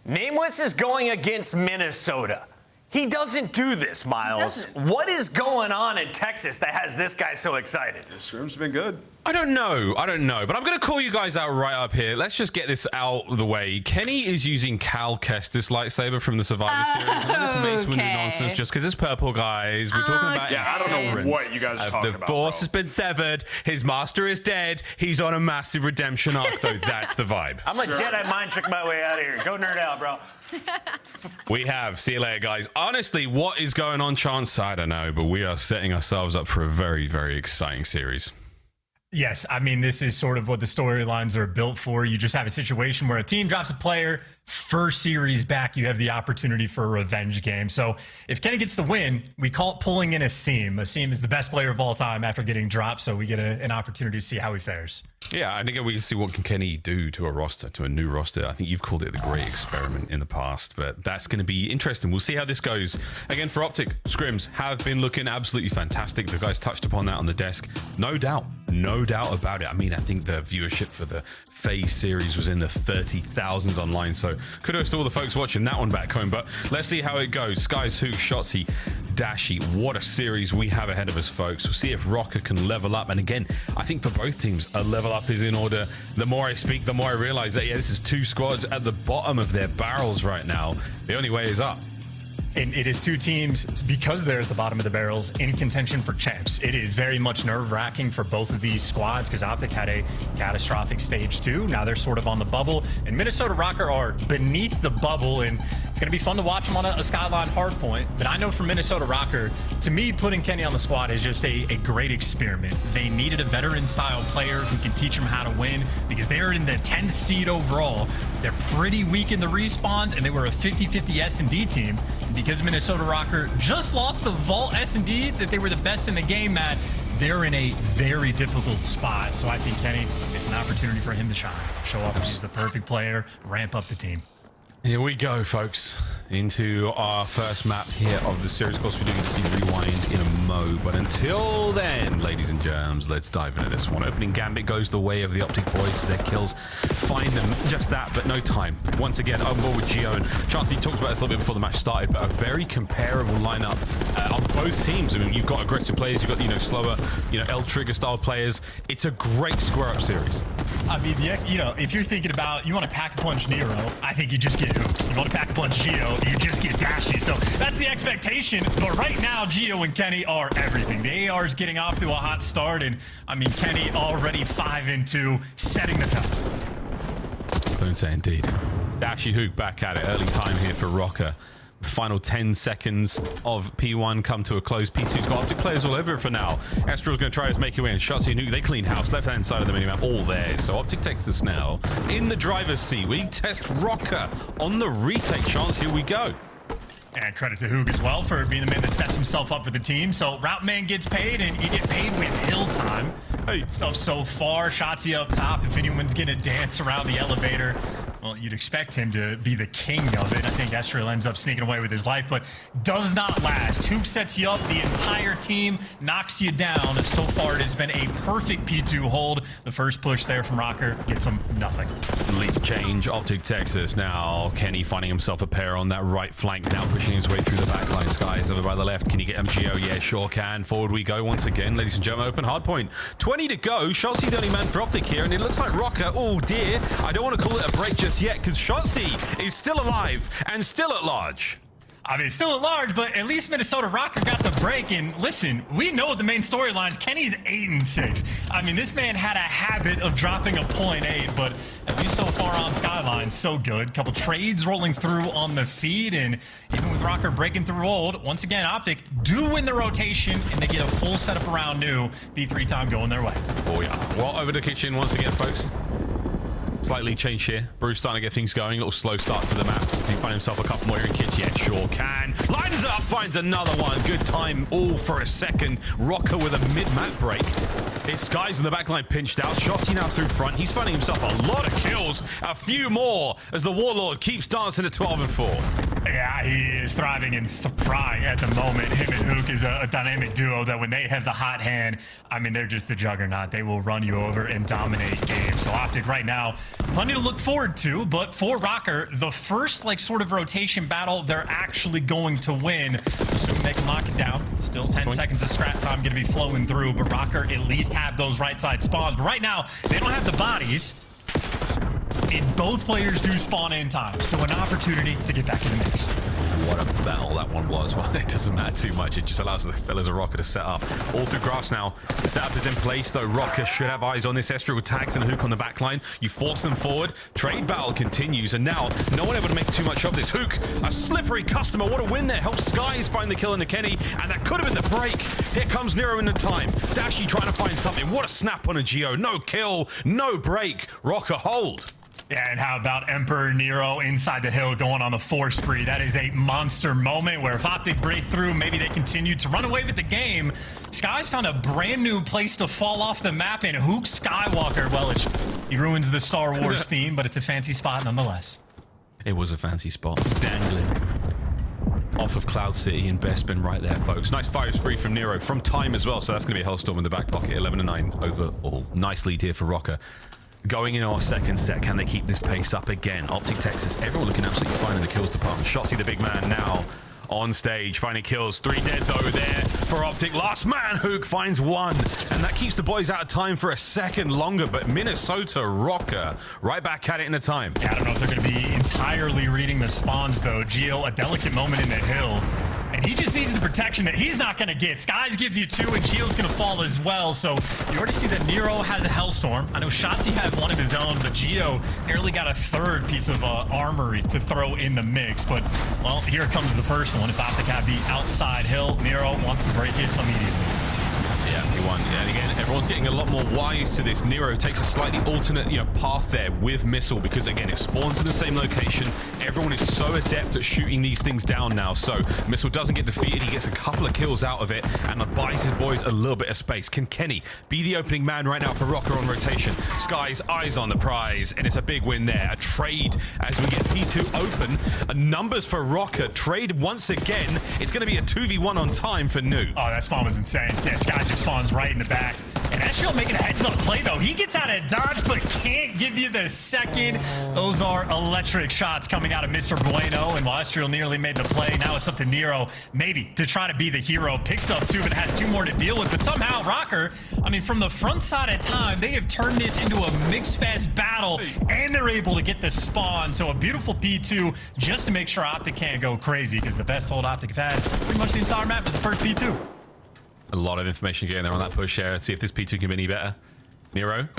Nameless is going against Minnesota. He doesn't do this, Miles. What is going on in Texas that has this guy so excited? The scrim's been good. I don't know, but I'm going to call you guys out right up here. Let's just get this out of the way. Kenny is using Cal Kestis lightsaber from the Survivor Series. None of this Mace Windu nonsense just because it's purple, guys. We're talking about I don't know what you guys are talking about. The Force has been severed. His master is dead. He's on a massive redemption arc, though. That's the vibe. I'm a Jedi mind trick my way out of here. Go nerd out, bro. We have. See you later, guys. Honestly, what is going on, Chance? I don't know, but we are setting ourselves up for a very, very exciting series. Yes, I mean, this is sort of what the storylines are built for. You just have a situation where a team drops a player, first series back, you have the opportunity for a revenge game. So if Kenny gets the win, we call it pulling in a seam. A seam is the best player of all time after getting dropped, so we get an opportunity to see how he fares. Yeah, and again, we can see what can Kenny do to a roster, to a new roster. I think you've called it the great experiment in the past, but that's going to be interesting. We'll see how this goes. Again, for Optic, scrims have been looking absolutely fantastic. The guys touched upon that on the desk. No doubt about it. I mean, I think the viewership for the FaZe series was in the 30,000s online, so kudos to all the folks watching that one back home. But let's see how it goes. Skies, Hook, Shotzzy, Dashy, what a series we have ahead of us, folks. We'll see if Rocker can level up. And again, I think for both teams, a level up is in order. The more I speak, the more I realize that, yeah, this is two squads at the bottom of their barrels right now. The only way is up. And it is two teams, because they're at the bottom of the barrels, in contention for champs. It is very much nerve-wracking for both of these squads because Optic had a catastrophic stage 2. Now they're sort of on the bubble, and Minnesota Rocker are beneath the bubble, and it's going to be fun to watch them on a Skyline hardpoint. But I know for Minnesota Rocker, to me, putting Kenny on the squad is just a great experiment. They needed a veteran-style player who can teach them how to win because they're in the 10th seed overall. They're pretty weak in the respawns, and they were a 50-50 S&D team. Because Minnesota Rocker just lost the Vault S&D that they were the best in the game at, they're in a very difficult spot. So I think Kenny, it's an opportunity for him to shine, show up as the perfect player, ramp up the team. Here we go, folks, into our first map here of the series. Of course, we're going to see Rewind in a mo, but until then, ladies and germs, let's dive into this one. Opening Gambit goes the way of the Optic boys. Their kills find them, just that, but no time. Once again, on board with Gio, and Chancey talked about this a little bit before the match started, but a very comparable lineup on both teams. I mean, you've got aggressive players, you've got, slower, L-trigger style players. It's a great square-up series. I mean, if you're thinking about, you want to pack-a-punch Nero, I think you just get Hook. You want to pack-a-punch Gio, you just get Dashy. So that's the expectation. But right now, Gio and Kenny are everything. The AR is getting off to a hot start, and I mean, Kenny already 5-2, setting the tone. Don't say indeed. Dashy Hook back at it. Early time here for Rocker. The final 10 seconds of P1 come to a close. P2's got Optic players all over it for now. Estrel's going to try to make it win. Shotzzy and Nuke, they clean house. Left-hand side of the minimap, all there. So Optic takes this now. In the driver's seat, we test Rocker on the retake chance. Here we go. And credit to Hoog as well for being the man that sets himself up for the team. So Route Man gets paid, and you get paid with hill time. Stuff so far. Shotzzy up top. If anyone's going to dance around the elevator, well, you'd expect him to be the king of it. I think Estriel ends up sneaking away with his life, but does not last. Hook sets you up, the entire team knocks you down. So far, it has been a perfect P2 hold. The first push there from Rocker gets him nothing. Lead change, Optic Texas. Now, Kenny finding himself a pair on that right flank, now pushing his way through the backline. Skies over by the left. Can he get MGO? Yeah, sure can. Forward we go once again, ladies and gentlemen. Open hard point. 20 to go. Shotzzy the only man for Optic here, and it looks like Rocker, oh dear, I don't want to call it a break just yet, because Shotzzy is still alive and still at large. I mean, still at large, but at least Minnesota Rocker got the break. And listen, we know the main storylines. Kenny's 8-6. I mean, this man had a habit of dropping a 0.8, but at least so far on Skyline, so good. Couple trades rolling through on the feed, and even with Rocker breaking through old, once again, Optic do win the rotation, and they get a full setup around new. B3 time going their way. Oh yeah. Well, over the kitchen once again, folks. Slightly change here. Bruce starting to get things going. A little slow start to the map. Can he find himself a couple more here in kitchen? Yeah, sure can. Lines up, finds another one. Good time all for a second. Rocker with a mid-map break. His Skies in the backline pinched out. Shotzzy now through front. He's finding himself a lot of kills. A few more as the Warlord keeps dancing at 12 and 4. Yeah, he is thriving and frying at the moment. Him and Hook is a dynamic duo that when they have the hot hand, I mean, they're just the juggernaut. They will run you over and dominate games. So Optic right now, plenty to look forward to, but for Rocker, the first like sort of rotation battle they're actually going to win. Assume they can lock it down. Still 10 seconds of scrap time going to be flowing through, but Rocker at least have those right side spawns. But right now, they don't have the bodies. And both players do spawn in time, so an opportunity to get back in the mix. What a battle that one was. Well, it doesn't matter too much. It just allows the fellas of Rocker to set up. All through grass now. The setup is in place, though. Rocker should have eyes on this. Estriel with tags and a Hook on the back line. You force them forward. Trade battle continues, and now no one able to make too much of this. Hook, a slippery customer. What a win there. Helps Skies find the kill in the Kenny, and that could have been the break. Here comes Nero in the time. Dashy trying to find something. What a snap on a Geo. No kill, no break. Rocker hold. Yeah, and how about Emperor Nero inside the hill going on the 4 spree? That is a monster moment where if Optic break through, maybe they continue to run away with the game. Skies found a brand new place to fall off the map, and Hook Skywalker, well, he ruins the Star Wars theme, but it's a fancy spot nonetheless. It was a fancy spot. Dangling off of Cloud City and Bespin right there, folks. Nice fire spree from Nero, from time as well, so that's going to be a Hellstorm in the back pocket. 11-9 overall. Nice lead here for Rocker. Going in our second set, can they keep this pace up again? Optic Texas, everyone looking absolutely fine in the kills department. Shotzzy the big man now on stage, finding kills. 3 dead though there for Optic. Last man, Hook finds 1, and that keeps the boys out of time for a second longer, but Minnesota Rocker right back at it in the time. Yeah, I don't know if they're going to be entirely reading the spawns though. Geo, a delicate moment in the hill. And he just needs the protection that he's not going to get. Skies gives you 2, and Geo's going to fall as well. So you already see that Nero has a Hellstorm. I know Shotzzy had one of his own, but Geo nearly got a 3rd piece of armory to throw in the mix. But, well, here comes the first one. If Optic have the outside hill, Nero wants to break it immediately. Yeah, he won. Yeah, and again, everyone's getting a lot more wise to this. Nero takes a slightly alternate, path there with Missile because, again, it spawns in the same location. Everyone is so adept at shooting these things down now. So Missile doesn't get defeated. He gets a couple of kills out of it and buys his boys a little bit of space. Can Kenny be the opening man right now for Rocker on rotation? Skies eyes on the prize, and it's a big win there. A trade as we get P2 open. Numbers for Rocker. Trade once again. It's going to be a 2v1 on time for New. Oh, that spawn was insane. Yeah, Sky just spawns right in the back. And Estriel making a heads-up play, though. He gets out of dodge, but can't give you the second. Those are electric shots coming out of Mr. Bueno. And while Estriel nearly made the play, now it's up to Nero, maybe, to try to be the hero. Picks up 2, but has 2 more to deal with. But somehow, Rocker, I mean, from the front side of time, they have turned this into a mixed-fest battle, and they're able to get the spawn. So a beautiful P2 just to make sure Optic can't go crazy, because the best hold Optic have had pretty much the entire map is the first P2. A lot of information getting there on that push here. Let's see if this P2 can be any better. Nero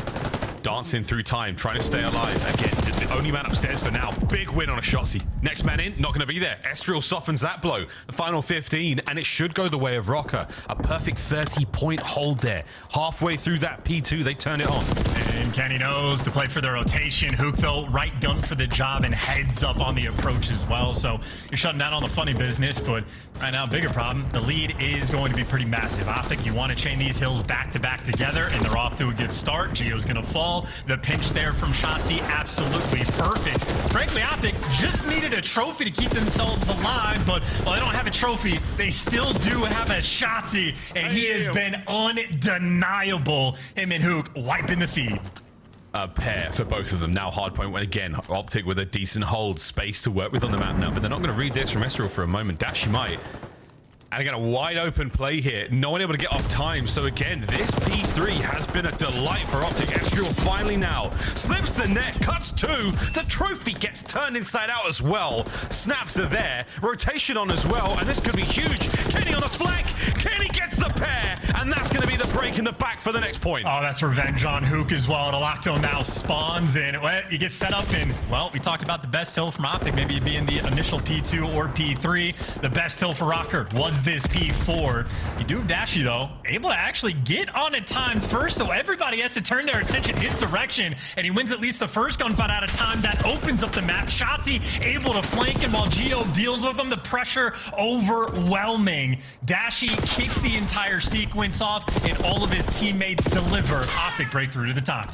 dancing through time, trying to stay alive. Again, the only man upstairs for now. Big win on a Shotzzy. Next man in, not going to be there. Estriel softens that blow. The final 15, and it should go the way of Rocker. A perfect 30-point hold there. Halfway through that P2, they turn it on. And Kenny knows to play for the rotation. Hook, though, right gun for the job and heads up on the approach as well. So you're shutting down all the funny business, but right now, bigger problem. The lead is going to be pretty massive. Optic, you want to chain these hills back to back together, and they're off to a good start. Gio's going to fall. The pinch there from Shotzzy, absolutely perfect. Frankly, Optic just needed a trophy to keep themselves alive, but while they don't have a trophy, they still do have a Shotzzy, and he has been undeniable. Him and Hook wiping the feed. A pair for both of them. Now Hardpoint went again. Optic with a decent hold, space to work with on the map now, but they're not going to read this from Esriel for a moment. Dashi might. And again, a wide open play here. No one able to get off time. So again, this P3 has been a delight for Optic. Esriel finally now slips the net, cuts two. The trophy gets turned inside out as well. Snaps are there. Rotation on as well. And this could be huge. Kenny on the flank. Kenny gets the pair. And that's going to be the break in the back for the next point. Oh, that's revenge on Hook as well. Delacto now spawns in. Well, you get set up in, well, we talked about the best hill from Optic, maybe being the initial P2 or P3. The best hill for Rocker was this P4. You do have Dashi, though, able to actually get on a time first, so everybody has to turn their attention his direction, and he wins at least the first gunfight at a time. That opens up the map. Shotzzy able to flank him while Gio deals with him. The pressure overwhelming. Dashi kicks the entire sequence off, and all of his teammates deliver. Optic breakthrough to the time.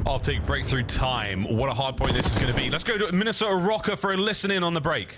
Optic breakthrough time. What a hard point this is going to be. Let's go to Minnesota Rocker for a listen in on the break.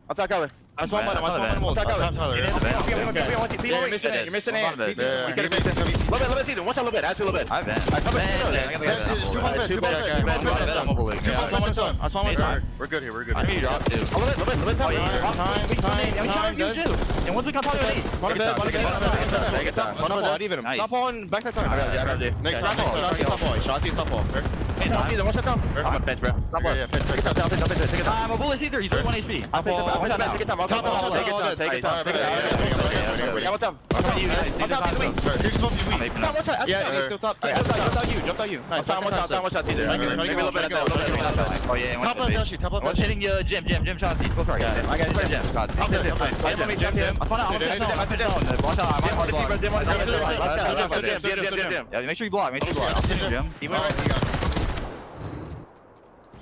I'll talk color. I spawn one. I'll talk color. You're missing it. You're missing it. We could have missed it. Little bit, Season. Watch out a little bit. Add to a little bit. I've been. I spawn one. We're good here. We're good. I need you drop too. A little bit. We trying to do. And once we come talk to me. One bit. Stop on backside turn. I got you. Next top ball. Shotty top ball. Hey, watch that down. I'm a bench, bro. Top ball. Yeah, bench. Take it down. I'm a bullet either. He's 1 HP. Take it down. Take it down. Yeah, what's up? I'm top. Yeah, he's still top. Jump on you. Nice. Watch out, Caesar. Maybe a little bit at that. Oh, yeah. Top left, Dashi. Top left. What's hitting Jim, Shotzzy. Go for it. I got it. Jim. Jim. Yeah, make sure you block. I'll send you, Jim.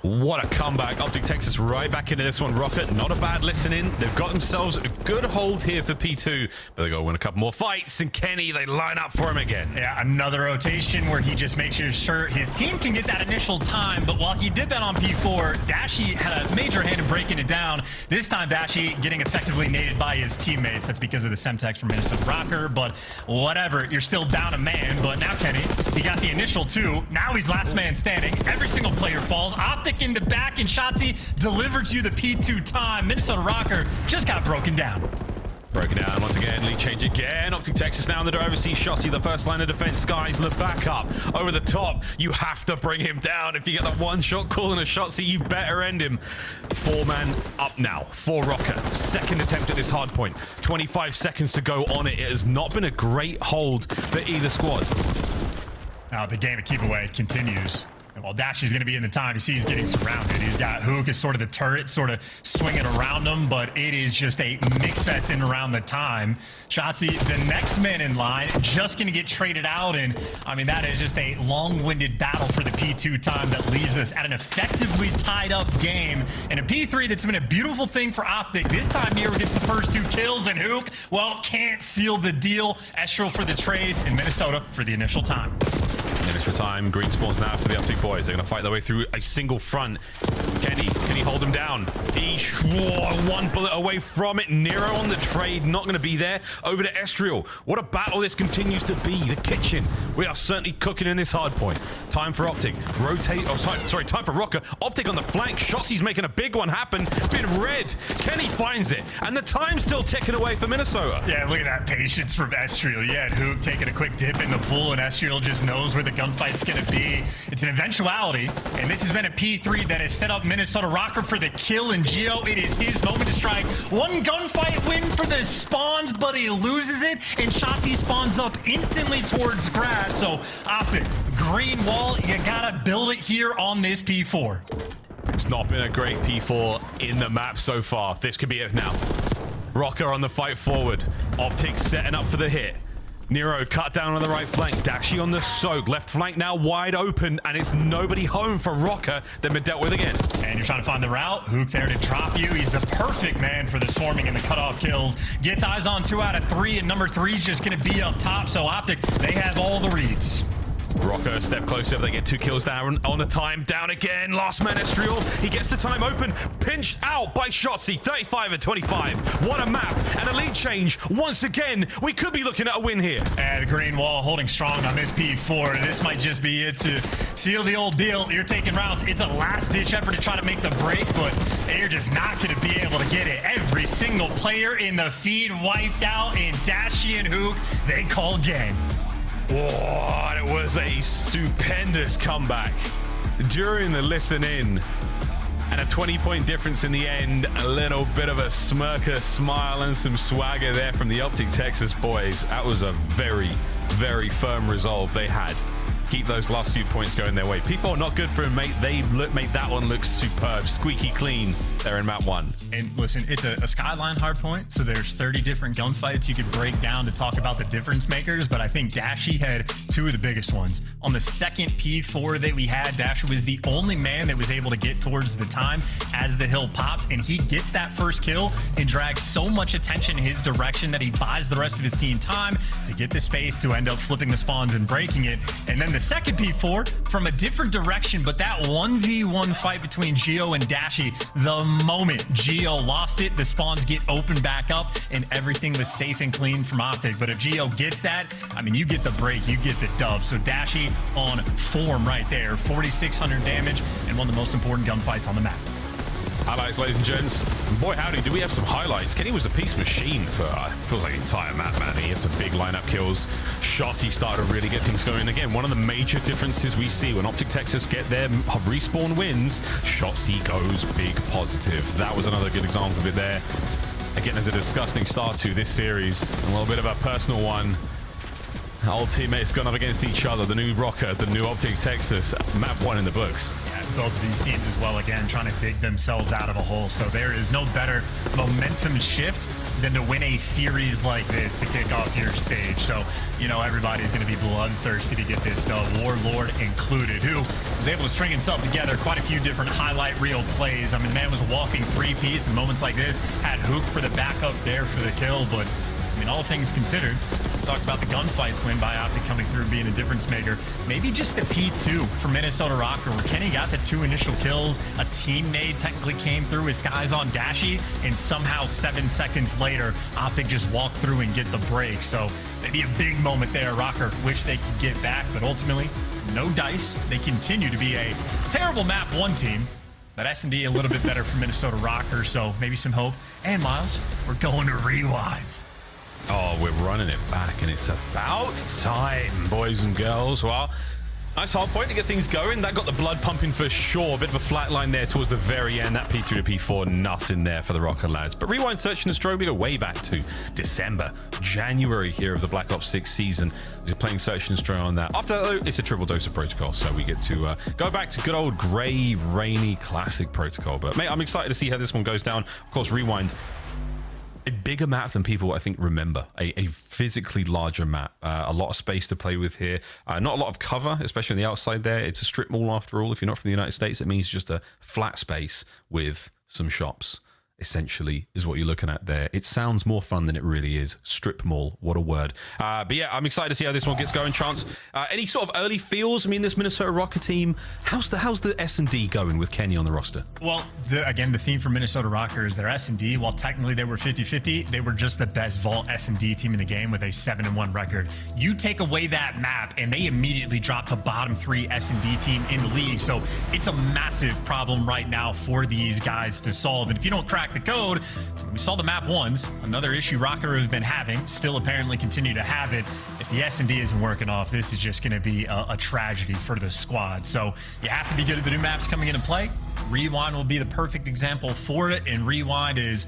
What a comeback. Optic takes us right back into this one. Rocket, not a bad listen in. They've got themselves a good hold here for P2, but they got to win a couple more fights, and Kenny, they line up for him again. Yeah, another rotation where he just makes sure his team can get that initial time, but while he did that on P4, Dashi had a major hand in breaking it down. This time, Dashi getting effectively naded by his teammates. That's because of the Semtex from Minnesota Rocker, but whatever. You're still down a man, but now Kenny, he got the initial two. Now he's last man standing. Every single player falls. Optic in the back, and Shotzzy delivered you the P2 time. Minnesota Rocker just got broken down. Broken down once again. Lead change again. Optic Texas now in the driver's seat. Shotzzy, the first line of defense. Skies the backup. Over the top. You have to bring him down. If you get that one shot call on a Shotzzy, you better end him. 4-man up now for Rocker. Second attempt at this hard point. 25 seconds to go on it. It has not been a great hold for either squad. Now the game of keep away continues. And while Dashi's going to be in the time, you see he's getting surrounded. He's got Hook as sort of the turret, sort of swinging around him, but it is just a mix fest in around the time. Shotzzy, the next man in line, just going to get traded out, and I mean, that is just a long-winded battle for the P2 time that leaves us at an effectively tied-up game. And a P3 that's been a beautiful thing for Optic. This time, Nero gets the first 2 kills, and Hook, well, can't seal the deal. Esriel for the trades, and Minnesota for the initial time. Initial time, green spawns now for the Optic boys. They're going to fight their way through a single front. Can he hold him down? He one bullet away from it. Nero on the trade, not going to be there. Over to Esriel. What a battle this continues to be. The kitchen. We are certainly cooking in this hard point. Time for Optic. Rotate. Oh, sorry. Time for Rocker. Optic on the flank. Shotzi's making a big one happen. Been red. Kenny finds it. And the time's still ticking away for Minnesota. Yeah, look at that patience from Esriel. Yeah, Hook taking a quick dip in the pool, and Esriel just knows where the gun gunfight's going to be. It's an eventuality, and this has been a P3 that has set up Minnesota Rocker for the kill, and Gio, it is his moment to strike. One gunfight win for the spawns, but he loses it, and Shotzi spawns up instantly towards grass. So Optic, green wall, you gotta build it here on this P4. It's not been a great P4 in the map so far. This could be it now. Rocker on the fight forward. Optic setting up for the hit. Nero cut down on the right flank. Dashi on the soak. Left flank now wide open, and it's nobody home for Rocker. Then been dealt with again. And you're trying to find the route. Hook there to drop you. He's the perfect man for the swarming and the cutoff kills. Gets eyes on 2 out of 3, and number 3 is just going to be up top. So Optic, they have all the reads. Rocker a step closer. They get 2 kills down on a time. Down again. Last man Estriel. He gets the time open. Pinched out by Shotzi. 35 and 25. What a map. And a lead change. Once again, we could be looking at a win here. And the green wall holding strong on this P4. This might just be it to seal the old deal. You're taking rounds. It's a last-ditch effort to try to make the break, but you're just not going to be able to get it. Every single player in the feed wiped out, and Dashi and Hook, they call game. Oh, it was a stupendous comeback during the listen in, and a 20-point difference in the end. A little bit of a smirker smile and some swagger there from the Optic Texas boys. That was a very, very firm resolve they had. Keep those last few points going their way. P4 not good for him, mate. They made that one look superb. Squeaky clean there in map 1. And listen, it's a Skyline hardpoint, so there's 30 different gunfights you could break down to talk about the difference makers, but I think Dashi had 2 of the biggest ones. On the second P4 that we had, Dashi was the only man that was able to get towards the time as the hill pops, and he gets that first kill and drags so much attention in his direction that he buys the rest of his team time to get the space to end up flipping the spawns and breaking it. And then the second P4 from a different direction, but that 1v1 fight between Gio and Dashi, the moment Gio lost it, the spawns get opened back up and everything was safe and clean from Optic. But if Gio gets that, I mean, you get the break, you get the dub. So Dashi on form right there, 4,600 damage and one of the most important gunfights on the map. Highlights, ladies and gents. Boy, howdy, do we have some highlights. Kenny was a piece machine for, feels like the entire map, man. He had some big lineup kills. Shotzi started to really get things going. Again, one of the major differences we see when Optic Texas get their respawn wins, Shotzi goes big positive. That was another good example of it there. Again, as a disgusting start to this series, a little bit of a personal one. Old teammates gone up against each other. The new Rocker, the new Optic Texas, map 1 in the books. Both of these teams as well, again, trying to dig themselves out of a hole. So there is no better momentum shift than to win a series like this to kick off your stage. So, you know, everybody's going to be bloodthirsty to get this done, Warlord included, who was able to string himself together quite a few different highlight reel plays. I mean, the man was a walking 3-piece in moments like this, had Hook for the backup there for the kill, but I mean, all things considered, talk about the gunfights win by Optic coming through being a difference maker. Maybe just the P2 for Minnesota Rocker, where Kenny got the 2 initial kills. A teammate technically came through his skies on Dashi, and somehow 7 seconds later, Optic just walked through and get the break. So maybe a big moment there. Rocker wish they could get back, but ultimately, no dice. They continue to be a terrible map 1 team. But S&D a little bit better for Minnesota Rocker, so maybe some hope. And Miles, we're going to rewind. Oh, we're running it back, and it's about time, boys and girls. Well, nice hard point to get things going. That got the blood pumping for sure. Bit of a flat line there towards the very end. That P3 to P4, nothing there for the Rocker lads. But Rewind, Search and Destroy, we go way back to December, January here of the Black Ops 6 season. We're playing Search and Destroy on that. After that, though, it's a triple dose of Protocol, so we get to go back to good old gray, rainy, classic Protocol. But, mate, I'm excited to see how this one goes down. Of course, Rewind, a bigger map than people, I think, remember. A physically larger map. A lot of space to play with here. Not a lot of cover, especially on the outside there. It's a strip mall, after all. If you're not from the United States, it means just a flat space with some shops, essentially, is what you're looking at there. It sounds more fun than it really is. Strip mall, what a word. But yeah, I'm excited to see how this one gets going. Chance, any sort of early feels? I mean, this Minnesota Rocker team, how's the S&D going with Kenny on the roster? Well, again, the theme for Minnesota Rocker is their S&D. While technically they were 50-50, they were just the best vault S&D team in the game with a 7-1 record. You take away that map, and they immediately drop to bottom 3 S&D team in the league. So it's a massive problem right now for these guys to solve. And if you don't crack crack the code. We saw the map once. Another issue Rocker have been having, still apparently continue to have it. If the S&D isn't working off, this is just going to be a tragedy for the squad. So you have to be good at the new maps coming into play. Rewind will be the perfect example for it, and Rewind is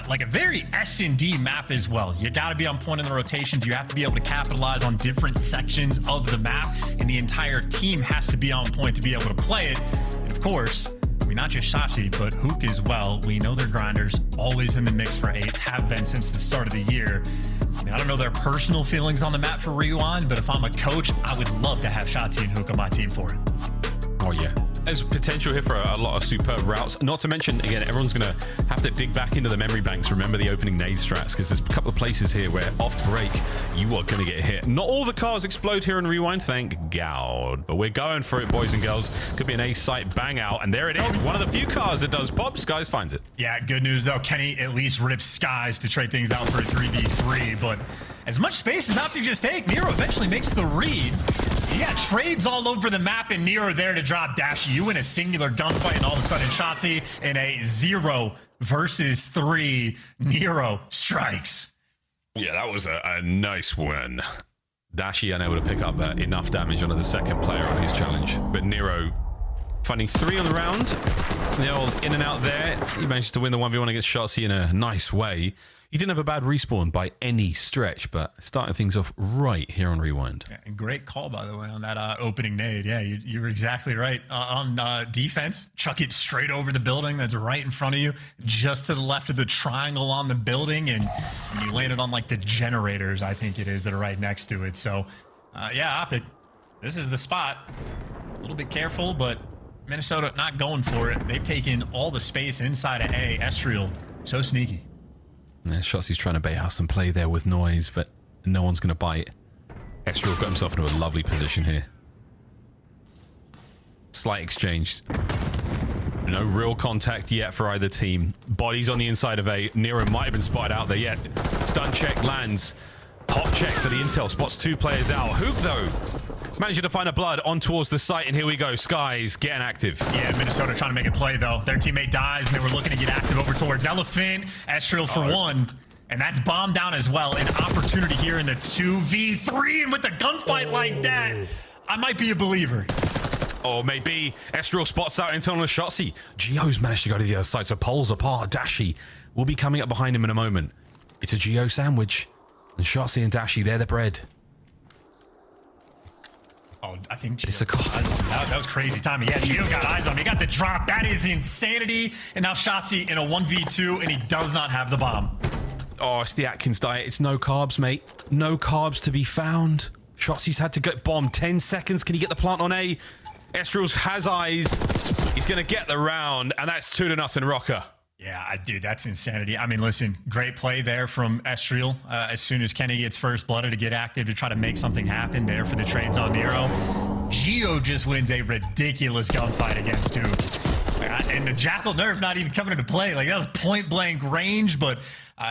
like a very S&D map as well. You got to be on point in the rotations. You have to be able to capitalize on different sections of the map, and the entire team has to be on point to be able to play it. And of course, I mean, not just Shotzi, but Hook as well. We know they're grinders, always in the mix for 8, have been since the start of the year. I mean, I don't know their personal feelings on the map for Rewind, but if I'm a coach, I would love to have Shotzi and Hook on my team for it. Oh, yeah. There's potential here for a lot of superb routes. Not to mention, again, everyone's going to have to dig back into the memory banks. Remember the opening nade strats, because there's a couple of places here where off break, you are going to get hit. Not all the cars explode here in Rewind, thank God. But we're going for it, boys and girls. Could be an A-site bang out, and there it is. One of the few cars that does pop. Skies finds it. Yeah, good news, though. Kenny at least rips Skies to trade things out for a 3v3, but as much space as Optic just take, Nero eventually makes the read. You got trades all over the map, and Nero there to drop Dashi. You in a singular gunfight, and all of a sudden Shotzi in a 0 versus 3. Nero strikes. Yeah, that was a nice win. Dashi unable to pick up enough damage onto the second player on his challenge, but Nero finding 3 on the round. The old in and out there. He managed to win the 1v1 against Shotzi in a nice way. He didn't have a bad respawn by any stretch, but starting things off right here on Rewind. Yeah, and great call, by the way, on that opening nade. Yeah, you were exactly right. On defense, chuck it straight over the building that's right in front of you, just to the left of the triangle on the building, and you landed on like the generators, I think it is, that are right next to it. So, yeah, Optic, this is the spot. A little bit careful, but Minnesota not going for it. They've taken all the space inside of A. Estriel, so sneaky. Yeah, Shotzi's trying to bait out some play there with noise, but no one's going to bite. Estriel got himself into a lovely position here. Slight exchange. No real contact yet for either team. Bodies on the inside of A. Nero might have been spotted out there yet. Stun check lands. Hop check for the intel. Spots 2 players out. Hook, though, managing to find a blood on towards the site, and here we go. Skies getting active. Yeah, Minnesota trying to make a play, though. Their teammate dies, and they were looking to get active over towards Elephant. Estriel for 1, and that's bombed down as well. An opportunity here in the 2v3, and with a gunfight like that, I might be a believer. Or maybe Estriel spots out internal Shotzi. Geo's managed to go to the other side, so poles apart. Dashi will be coming up behind him in a moment. It's a Geo sandwich, and Shotzi and Dashi, they're the bread. Oh, I think Gio got eyes on him. That was crazy timing. Yeah, Gio got eyes on him. He got the drop. That is insanity. And now Shotzi in a 1v2, and he does not have the bomb. Oh, it's the Atkins diet. It's no carbs, mate. No carbs to be found. Shotzi's had to get bombed. 10 seconds. Can he get the plant on A? Estriel has eyes. He's going to get the round, and that's 2-0 Rocker. Yeah, dude, that's insanity. I mean, listen, great play there from Estriel. As soon as Kenny gets first blooded to get active to try to make something happen there for the trades on Nero. Geo just wins a ridiculous gunfight against Hook. And the Jackal Nerf not even coming into play. Like, that was point blank range, but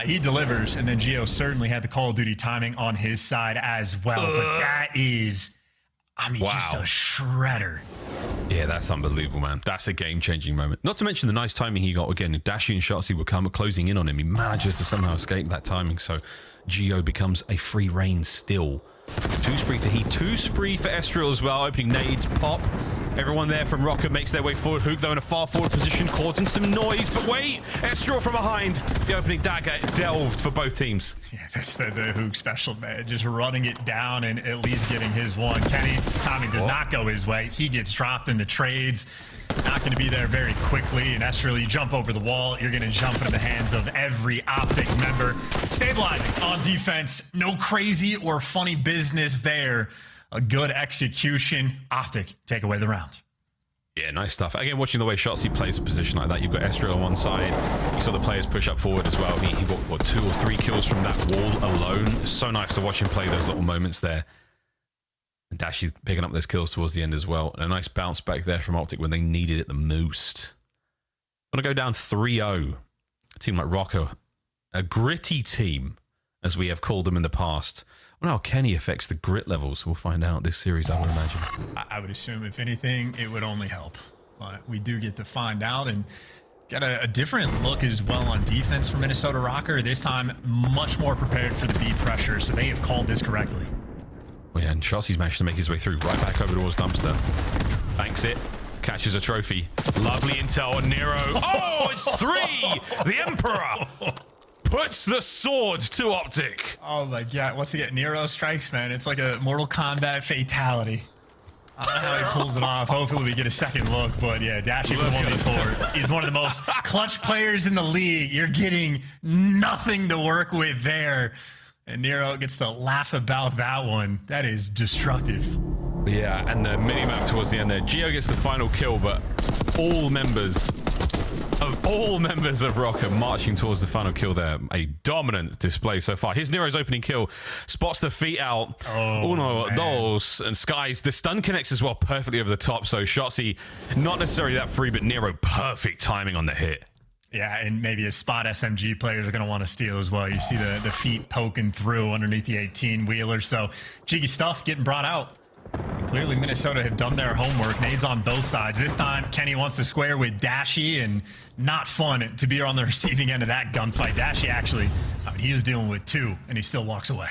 he delivers. And then Geo certainly had the Call of Duty timing on his side as well. But that is, I mean, just a shredder. Yeah, that's unbelievable, man. That's a game-changing moment. Not to mention the nice timing he got. Again, Dashi and Shotzi were closing in on him. He manages to somehow escape that timing, so Geo becomes a free reign still. 2 spree for Heat, 2 spree for Estriel as well. Opening nades, pop. Everyone there from Rocket makes their way forward. Hook, though, in a far forward position, causing some noise. But wait, Estriel from behind. The opening dagger delved for both teams. Yeah, that's the Hook special, man. Just running it down and at least getting his one. Kenny, timing does not go his way. He gets dropped in the trades. Not going to be there very quickly. And Estriel, you jump over the wall. You're going to jump into the hands of every Optic member. Stabilizing on defense. No crazy or funny business there. A good execution. Optic take away the round. Yeah, nice stuff. Again, watching the way Shotzi plays a position like that, you've got Estriel on one side. You saw the players push up forward as well. He got, what, 2 or 3 kills from that wall alone. So nice to watch him play those little moments there. And Dashi picking up those kills towards the end as well. And a nice bounce back there from Optic when they needed it the most. Going to go down 3-0. A team like Rocco, a gritty team, as we have called them in the past. I wonder how Kenny affects the grit levels. We'll find out this series, I would imagine. I would assume, if anything, it would only help. But we do get to find out. And Got a different look as well on defense for Minnesota Rocker. This time, much more prepared for the beat pressure, so they have called this correctly. Well, yeah, and Chelsea's managed to make his way through, right back over towards Dumpster. Banks it, catches a trophy. Lovely intel on Nero. Oh, it's 3! The Emperor puts the sword to Optic. Oh my god, once again, Nero strikes, man. It's like a Mortal Kombat fatality. I don't know how he pulls it off. Hopefully we get a second look, but yeah, Dashy with 1v4. He's one of the most clutch players in the league. You're getting nothing to work with there. And Nero gets to laugh about that one. That is destructive. Yeah, and the mini-map towards the end there. Gio gets the final kill, but all members of Rock are marching towards the final kill there. A dominant display so far. Here's Nero's opening kill. Spots the feet out. Uno, dos, and Skies. The stun connects as well perfectly over the top. So Shotzi, not necessarily that free, but Nero, perfect timing on the hit. Yeah, and maybe a spot SMG players are going to want to steal as well. You see the feet poking through underneath the 18-wheeler. So cheeky stuff getting brought out. And clearly Minnesota have done their homework. Nades on both sides. This time, Kenny wants to square with Dashy, and not fun to be on the receiving end of that gunfight. Dashy actually, he is dealing with 2, and he still walks away.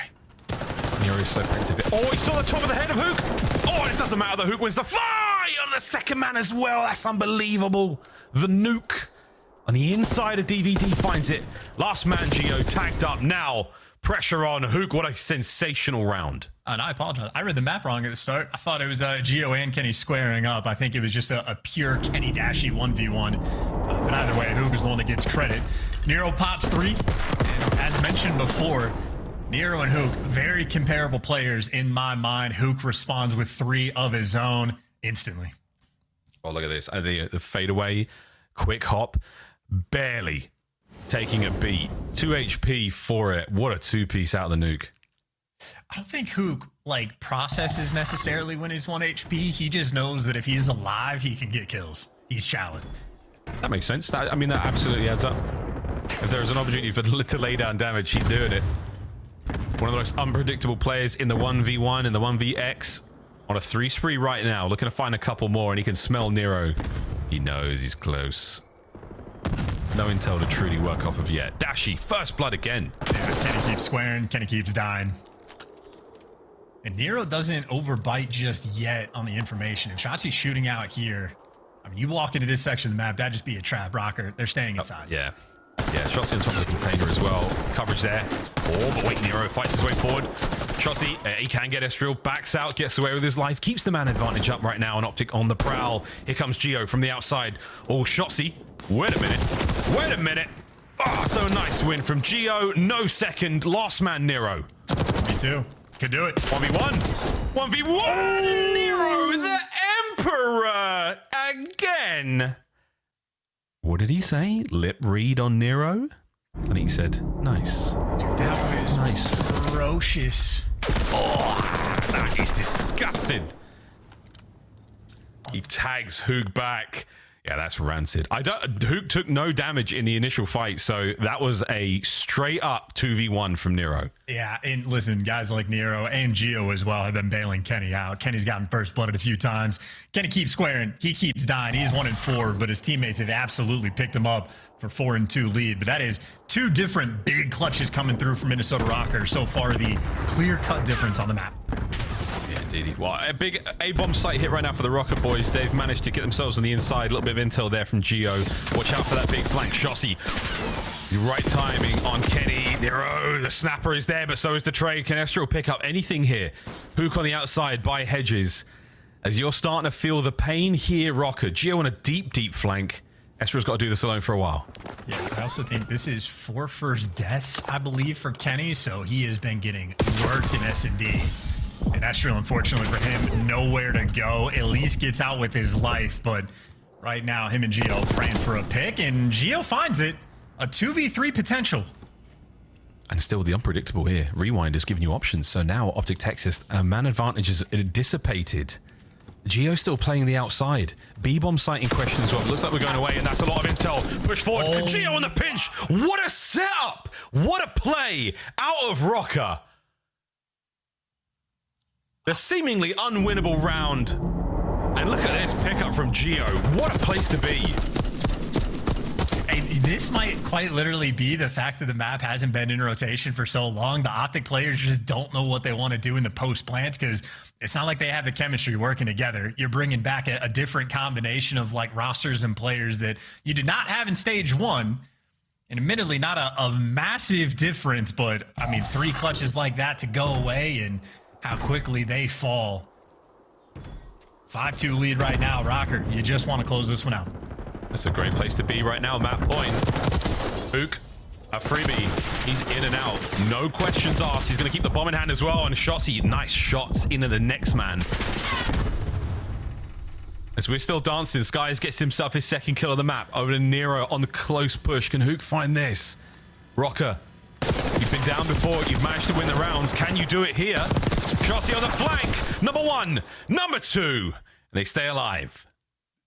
Nero's so active. Oh, he saw the top of the head of Hook. Oh, and it doesn't matter. The Hook wins the fight on the second man as well. That's unbelievable. The nuke on the inside of DVD finds it. Last man, Gio, tagged up now. Pressure on Hook. What a sensational round. And I apologize. I read the map wrong at the start. I thought it was Gio and Kenny squaring up. I think it was just a pure Kenny Dashy 1v1. But either way, Hook is the one that gets credit. Nero pops 3. And as mentioned before, Nero and Hook, very comparable players in my mind. Hook responds with 3 of his own instantly. Oh, look at this. The fadeaway, quick hop, barely taking a beat. 2 HP for it. What a 2-piece out of the nuke. I don't think Hook processes necessarily when he's 1 HP. He just knows that if he's alive, he can get kills. He's challenged. That makes sense. That absolutely adds up. If there was an opportunity to lay down damage, he's doing it. One of the most unpredictable players in the 1v1 and the 1vx. On a 3 spree right now, looking to find a couple more, and he can smell Nero. He knows he's close. No intel to truly work off of yet. Dashy, first blood again. Yeah, Kenny keeps squaring, Kenny keeps dying. And Nero doesn't overbite just yet on the information. If Shotzi's shooting out here, I mean, you walk into this section of the map, that'd just be a trap. Rocker, they're staying inside. Yeah. Yeah, Shotzi on top of the container as well. Coverage there. Oh, but wait, Nero fights his way forward. Shotzi, he can get Estriel, backs out, gets away with his life, keeps the man advantage up right now, and Optic on the prowl. Here comes Gio from the outside. Oh, Shotzi. Wait a minute. Wait a minute. Oh, so nice win from Gio. No second. Last man, Nero. Me too. Could do it. 1v1. 1v1. Nero, the Emperor. Again. What did he say? Lip read on Nero? I think he said, nice. Dude, that was nice. Ferocious. Oh, that is disgusting. He tags Hook back. Yeah, that's rancid. Hook took no damage in the initial fight, so that was a straight up 2v1 from Nero. Yeah, and listen, guys like Nero and Gio as well have been bailing Kenny out. Kenny's gotten first blooded a few times. Kenny keeps squaring. He keeps dying. He's 1-4, but his teammates have absolutely picked him up for 4-2 lead. But that is 2 different big clutches coming through from Minnesota Rocker. So far, the clear-cut difference on the map. Yeah, indeed. Well, a big A-bomb site hit right now for the Rocket boys. They've managed to get themselves on the inside. A little bit of intel there from Gio. Watch out for that big flank. Shotzi. The right timing on Kenny. Nero, the snapper is there, but so is the trade. Can Estriel pick up anything here? Hook on the outside by Hedges. As you're starting to feel the pain here, Rocker. Gio on a deep, deep flank. Estriel's got to do this alone for a while. Yeah, I also think this is 4 first deaths, I believe, for Kenny, so he has been getting worked in S&D. And Estriel, unfortunately for him, nowhere to go. At least gets out with his life, but right now, him and Gio praying for a pick, and Gio finds it. A 2v3 potential. And still the unpredictable here. Rewind is giving you options, so now Optic Texas, man advantage is dissipated. Gio still playing the outside. B-bomb site in question as well. It looks like we're going away, and that's a lot of intel. Push forward. Oh. Gio on the pinch. What a setup. What a play out of Rocker. The seemingly unwinnable round. And look at this pickup from Gio. What a place to be. this might quite literally be the fact that the map hasn't been in rotation for so long. The Optic players just don't know what they want to do in the post plants because it's not like they have the chemistry working together. You're bringing back a different combination of like rosters and players that you did not have in stage 1. And admittedly, not a massive difference, but I mean, 3 clutches like that to go away and how quickly they fall. 5-2 lead right now, Rocker. You just want to close this one out. That's a great place to be right now. Map point. Hook, a freebie. He's in and out. No questions asked. He's going to keep the bomb in hand as well. And Shotsy, nice shots into the next man. As we're still dancing, Skies gets himself his second kill of the map over to Nero on the close push. Can Hook find this? Rocker, you've been down before. You've managed to win the rounds. Can you do it here? Shotsy on the flank. Number 1, number 2. And they stay alive.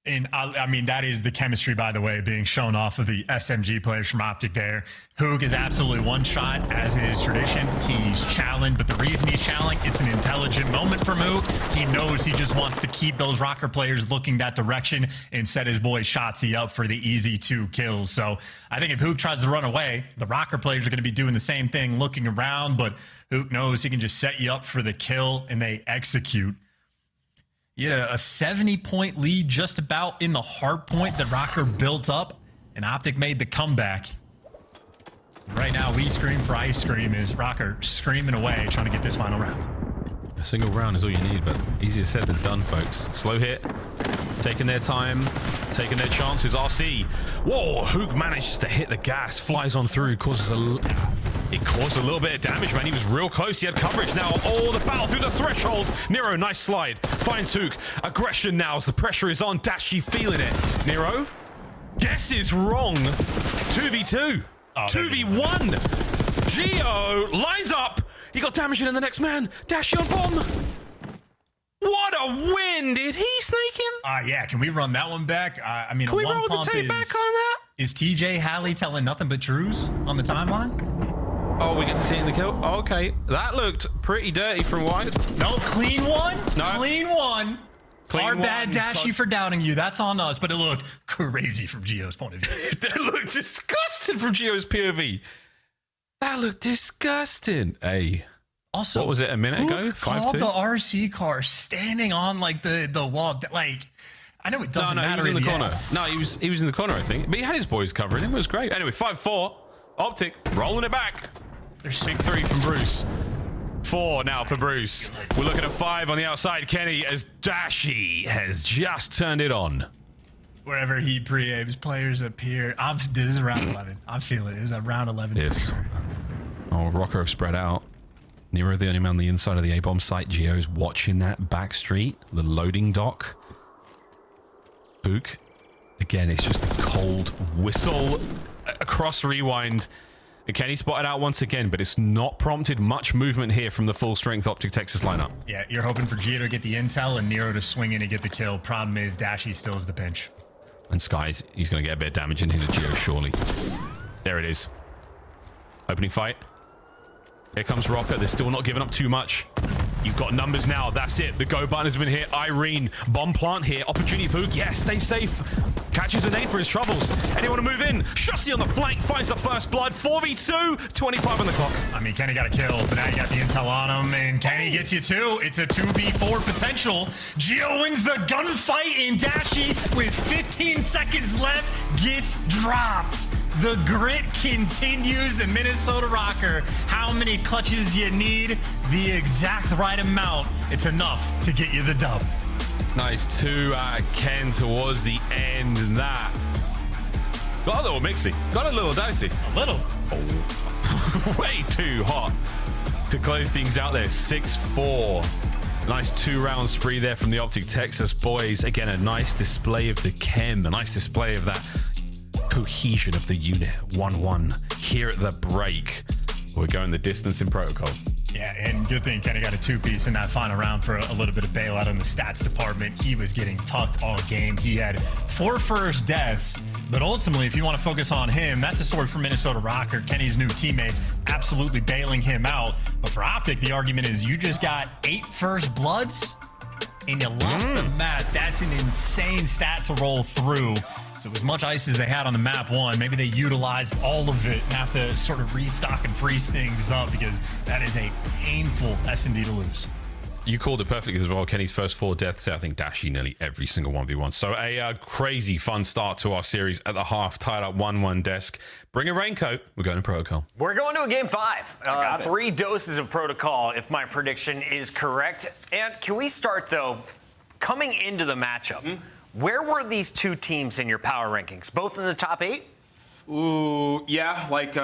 And I mean, that is the chemistry, by the way, being shown off of the SMG players from Optic there. Hook is absolutely one shot, as is tradition. He's challenged, but the reason he's challenged, it's an intelligent moment from Hook. He knows he just wants to keep those Rocker players looking that direction and set his boy Shotsy up for the easy 2 kills. So I think if Hook tries to run away, the Rocker players are going to be doing the same thing, looking around, but Hook knows he can just set you up for the kill, and they execute. You had a 70-point lead just about in the hard point that Rocker built up, and Optic made the comeback. Right now, we scream for ice cream is Rocker screaming away, trying to get this final round. A single round is all you need, but easier said than done, folks. Slow hit, taking their time, taking their chances. RC, whoa, Hook manages to hit the gas, flies on through, it caused a little bit of damage, man. He was real close. He had coverage now. Oh, the battle through the threshold. Nero, nice slide. Finds Hook. Aggression now as the pressure is on. Dashy feeling it. Nero, guesses wrong. 2v2. 2v1. Geo lines up. He got damage in the next man. Dashy on bomb. What a win. Did he snake him? Yeah, can we run that one back? I mean, can we one roll the tape back on that? Is TJ Halley telling nothing but truths on the timeline? Oh, we get to see it in the kill. Okay, that looked pretty dirty from White. No, clean one. No. Clean one. Clean Our one. bad, Dashy, for doubting you. That's on us, but it looked crazy from Geo's point of view. That looked disgusting from Geo's POV. That looked disgusting. Hey. Also, what was it, a minute ago? 5-2? Called the RC car standing on like the wall. Like, I know it doesn't matter. He was in the corner. No, he was in the corner, I think. But he had his boys covering him. It was great. Anyway, 5-4. Optic rolling it back. There's 6-3 from Bruce. 4 now for Bruce. We're looking at 5 on the outside. Kenny, as Dashy has just turned it on. Wherever he pre-aims, players appear. This is round 11. I'm feeling it. This is a round 11. Yes. Oh, Rocker have spread out. Nero, the only man on the inside of the A-bomb site. Geo's watching that back street, the loading dock. Hook. Again, it's just a cold whistle across rewind. And Kenny spotted out once again, but it's not prompted much movement here from the full-strength Optic Texas lineup. Yeah, you're hoping for Geo to get the intel and Nero to swing in and get the kill. Problem is, Dashy still is the pinch. And Skies, he's going to get a bit of damage into Geo, surely. There it is. Opening fight. Here comes Rocker. They're still not giving up too much. You've got numbers now. That's it. The go button has been hit. Irene, bomb plant here. Opportunity for Hook. Yes, stay safe. Catches a nade for his troubles. Anyone to move in? Shotsy on the flank. Finds the first blood. 4v2. 25 on the clock. I mean, Kenny got a kill, but now you got the intel on him, and Kenny gets you too. It's a 2v4 potential. Geo wins the gunfight, and Dashy, with 15 seconds left, gets dropped. The grit continues in Minnesota Rocker. How many clutches you need? The exact right amount. It's enough to get you the dub. Nice 2 Ken towards the end. And that got a little mixy. Got a little dicey. A little. Oh. Way too hot to close things out there. 6-4. Nice 2-round spree there from the Optic Texas boys. Again, a nice display of the chem. A nice display of that cohesion of the unit. 1-1 here at the break. We're going the distance in protocol. Yeah, and good thing Kenny got a 2-piece in that final round for a little bit of bailout in the stats department. He was getting tucked all game. He had 4 first deaths, but ultimately, if you want to focus on him, that's the story for Minnesota Rocker. Kenny's new teammates absolutely bailing him out. But for Optic, the argument is you just got 8 first bloods and you lost the map. That's an insane stat to roll through. So So as much ice as they had on the map 1, maybe they utilized all of it and have to sort of restock and freeze things up because that is a painful S&D to lose. You called it perfectly as well. Kenny's first 4 deaths. I think Dashi nearly every single 1v1. So a crazy fun start to our series at the half, tied up 1-1 desk. Bring a raincoat. We're going to protocol. We're going to a game 5. 3 doses of protocol, if my prediction is correct. And can we start, though, coming into the matchup, where were these two teams in your power rankings? Both in the top 8? Ooh, yeah, like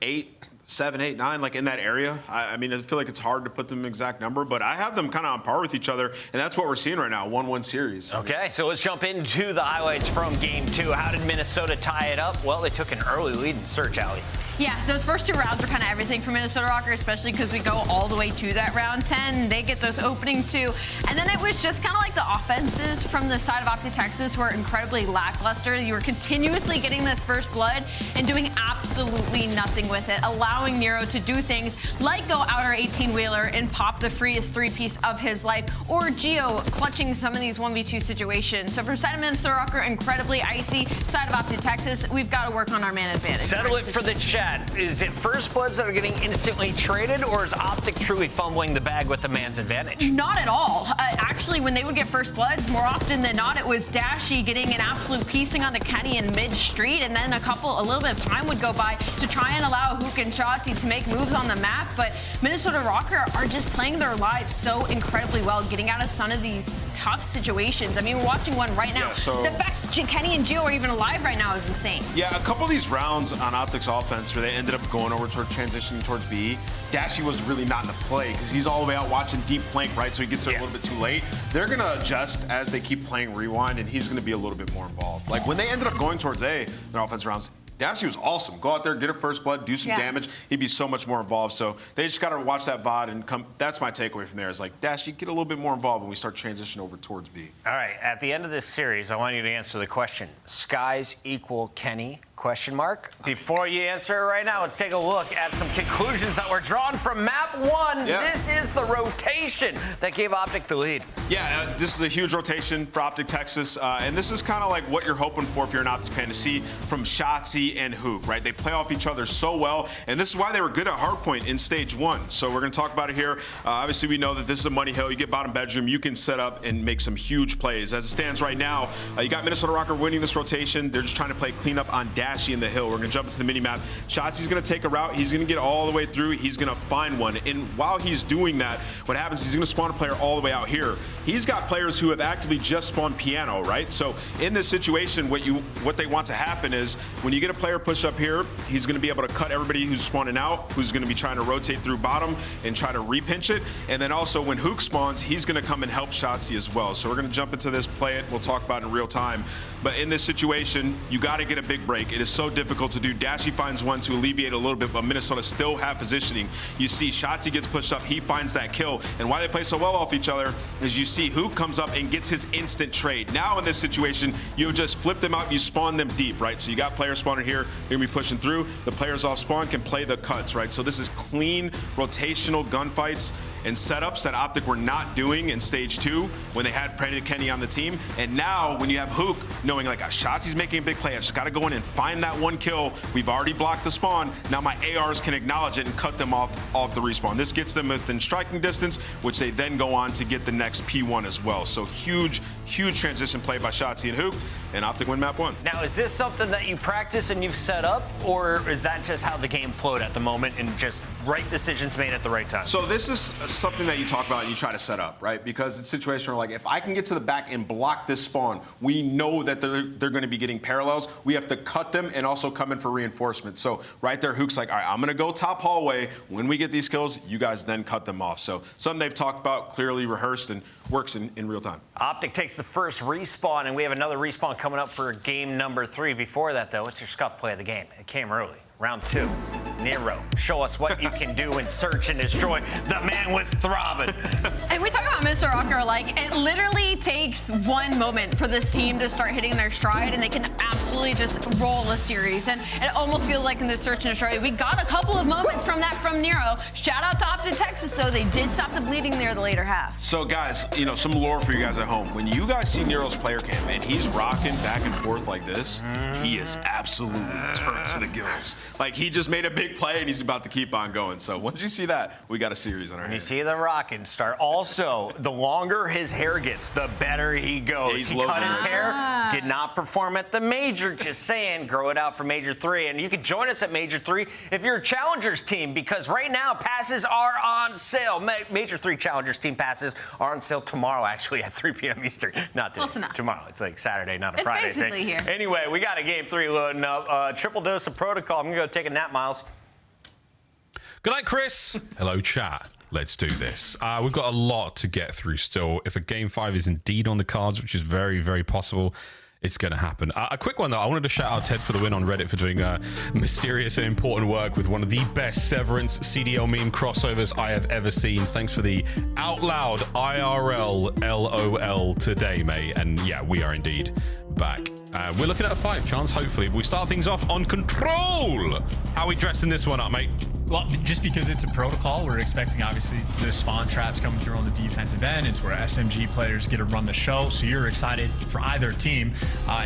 8. 7, 8, 9, like in that area. I mean, I feel like it's hard to put them exact number, but I have them kind of on par with each other, and that's what we're seeing right now, 1-1 series. Okay, so let's jump into the highlights from Game 2. How did Minnesota tie it up? Well, they took an early lead in Search, Alley. Yeah, those first 2 rounds were kind of everything for Minnesota Rocker, especially because we go all the way to that round 10. They get those opening 2. And then it was just kind of like the offenses from the side of Optic Texas were incredibly lackluster. You were continuously getting this first blood and doing absolutely nothing with it, allowing Nero to do things like go outer 18-wheeler and pop the freest 3-piece of his life, or Geo clutching some of these 1v2 situations. So from side of Minnesota Rocker, incredibly icy. Side of Optic Texas, we've got to work on our man advantage. Settle it for the chat. Is it First Bloods that are getting instantly traded, or is Optic truly fumbling the bag with the man's advantage? Not at all. Actually, when they would get First Bloods, more often than not, it was Dashi getting an absolute piecing onto Kenny in mid-street, and then a little bit of time would go by to try and allow Hook and Shotzi to make moves on the map. But Minnesota Rocker are just playing their lives so incredibly well, getting out of some of these tough situations. I mean, we're watching one right now. Yeah, so the fact Kenny and Gio are even alive right now is insane. Yeah, a couple of these rounds on Optic's offense where they ended up going over toward transitioning towards B, Dashi was really not in the play because he's all the way out watching deep flank, right? So he gets there a little bit too late. They're going to adjust as they keep playing Rewind, and he's going to be a little bit more involved. Like when they ended up going towards A, their offensive rounds, Dashi was awesome. Go out there, get a first blood, do some damage. He'd be so much more involved. So they just got to watch that VOD and come. That's my takeaway from there is like, Dashi, get a little bit more involved when we start transitioning over towards B. All right, at the end of this series, I want you to answer the question, skies equal Kenny? Question mark. Before you answer it right now, let's take a look at some conclusions that were drawn from map 1. Yeah. This is the rotation that gave Optic the lead. Yeah, this is a huge rotation for Optic Texas, and this is kind of like what you're hoping for if you're an Optic fan to see from Shotzi and Hook, right? They play off each other so well, and this is why they were good at hardpoint in stage 1. So we're going to talk about it here. Obviously, we know that this is a money hill. You get bottom bedroom, you can set up and make some huge plays. As it stands right now, you got Minnesota Rocker winning this rotation. They're just trying to play cleanup on Dashi in the hill. We're going to jump into the mini-map. Shotzi's going to take a route. He's going to get all the way through. He's going to find one. And while he's doing that, what happens is he's going to spawn a player all the way out here. He's got players who have actively just spawned piano, right? So in this situation, what they want to happen is when you get a player push up here, he's going to be able to cut everybody who's spawning out, who's going to be trying to rotate through bottom and try to repinch it. And then also when Hook spawns, he's going to come and help Shotzi as well. So we're going to jump into this, play it. We'll talk about it in real time. But in this situation, you got to get a big break. It is so difficult to do. Dashi finds one to alleviate a little bit, but Minnesota still have positioning. You see Shotzi gets pushed up. He finds that kill. And why they play so well off each other is you see Hook comes up and gets his instant trade. Now in this situation, you just flip them out. You spawn them deep, right? So you got players spawning here. They're going to be pushing through. The players off spawn can play the cuts, right? So this is clean, rotational gunfights and setups that Optic were not doing in stage 2 when they had Brandon Kenny on the team. And now when you have Hook knowing like Shotzi's making a big play, I just got to go in and find that one kill. We've already blocked the spawn. Now my ARs can acknowledge it and cut them off the respawn. This gets them within striking distance, which they then go on to get the next P1 as well. So huge transition play by Shotzi and Hook, and Optic win map 1. Now, is this something that you practice and you've set up, or is that just how the game flowed at the moment and just right decisions made at the right time? So this is something that you talk about and you try to set up, right? Because it's a situation where, like, if I can get to the back and block this spawn, we know that they're going to be getting parallels. We have to cut them and also come in for reinforcement. So right there, Hook's like, all right, I'm going to go top hallway. When we get these kills, you guys then cut them off. So something they've talked about, clearly rehearsed, and works in real time. Optic takes the first respawn, and we have another respawn coming up for game number 3. Before that, though, it's your scuff play of the game. It came early, round 2. Nero, show us what you can do in Search and Destroy. The man was throbbing. And we talk about Mr. Rocker, like, it literally takes one moment for this team to start hitting their stride, and they can absolutely just roll a series. And it almost feels like in the Search and Destroy, we got a couple of moments from that from Nero. Shout out to Optic Texas, though. They did stop the bleeding there the later half. So, guys, you know, some lore for you guys at home. When you guys see Nero's player cam and he's rocking back and forth like this, he is absolutely turned to the gills. Like, he just made a big play and he's about to keep on going. So once you see that, we got a series on our hands. You see the rocking start. Also, the longer his hair gets, the better he goes. He cut his hair, did not perform at the Major. Just saying, grow it out for Major 3. And you can join us at Major 3 if you're a Challengers team, because right now passes are on sale. Major 3 Challengers team passes are on sale tomorrow, actually, at 3 p.m. Eastern. Not today. Tomorrow. It's like Saturday, not a Friday thing. Here. Anyway, we got a game 3 loading up. Triple dose of protocol. I'm going to go take a nap, Miles. Good night, Chris. Hello, chat. Let's do this. We've got a lot to get through still. If a game 5 is indeed on the cards, which is very, very possible, it's going to happen. A quick one, though. I wanted to shout out Ted for the win on Reddit for doing mysterious and important work with one of the best Severance CDL meme crossovers I have ever seen. Thanks for the out loud IRL LOL today, mate. And yeah, we are indeed back. We're looking at a 5 chance, hopefully. We start things off on Control. How are we dressing this one up, mate? Well, just because it's a protocol, we're expecting, obviously, the spawn traps coming through on the defensive end. It's where SMG players get to run the show, so you're excited for either team.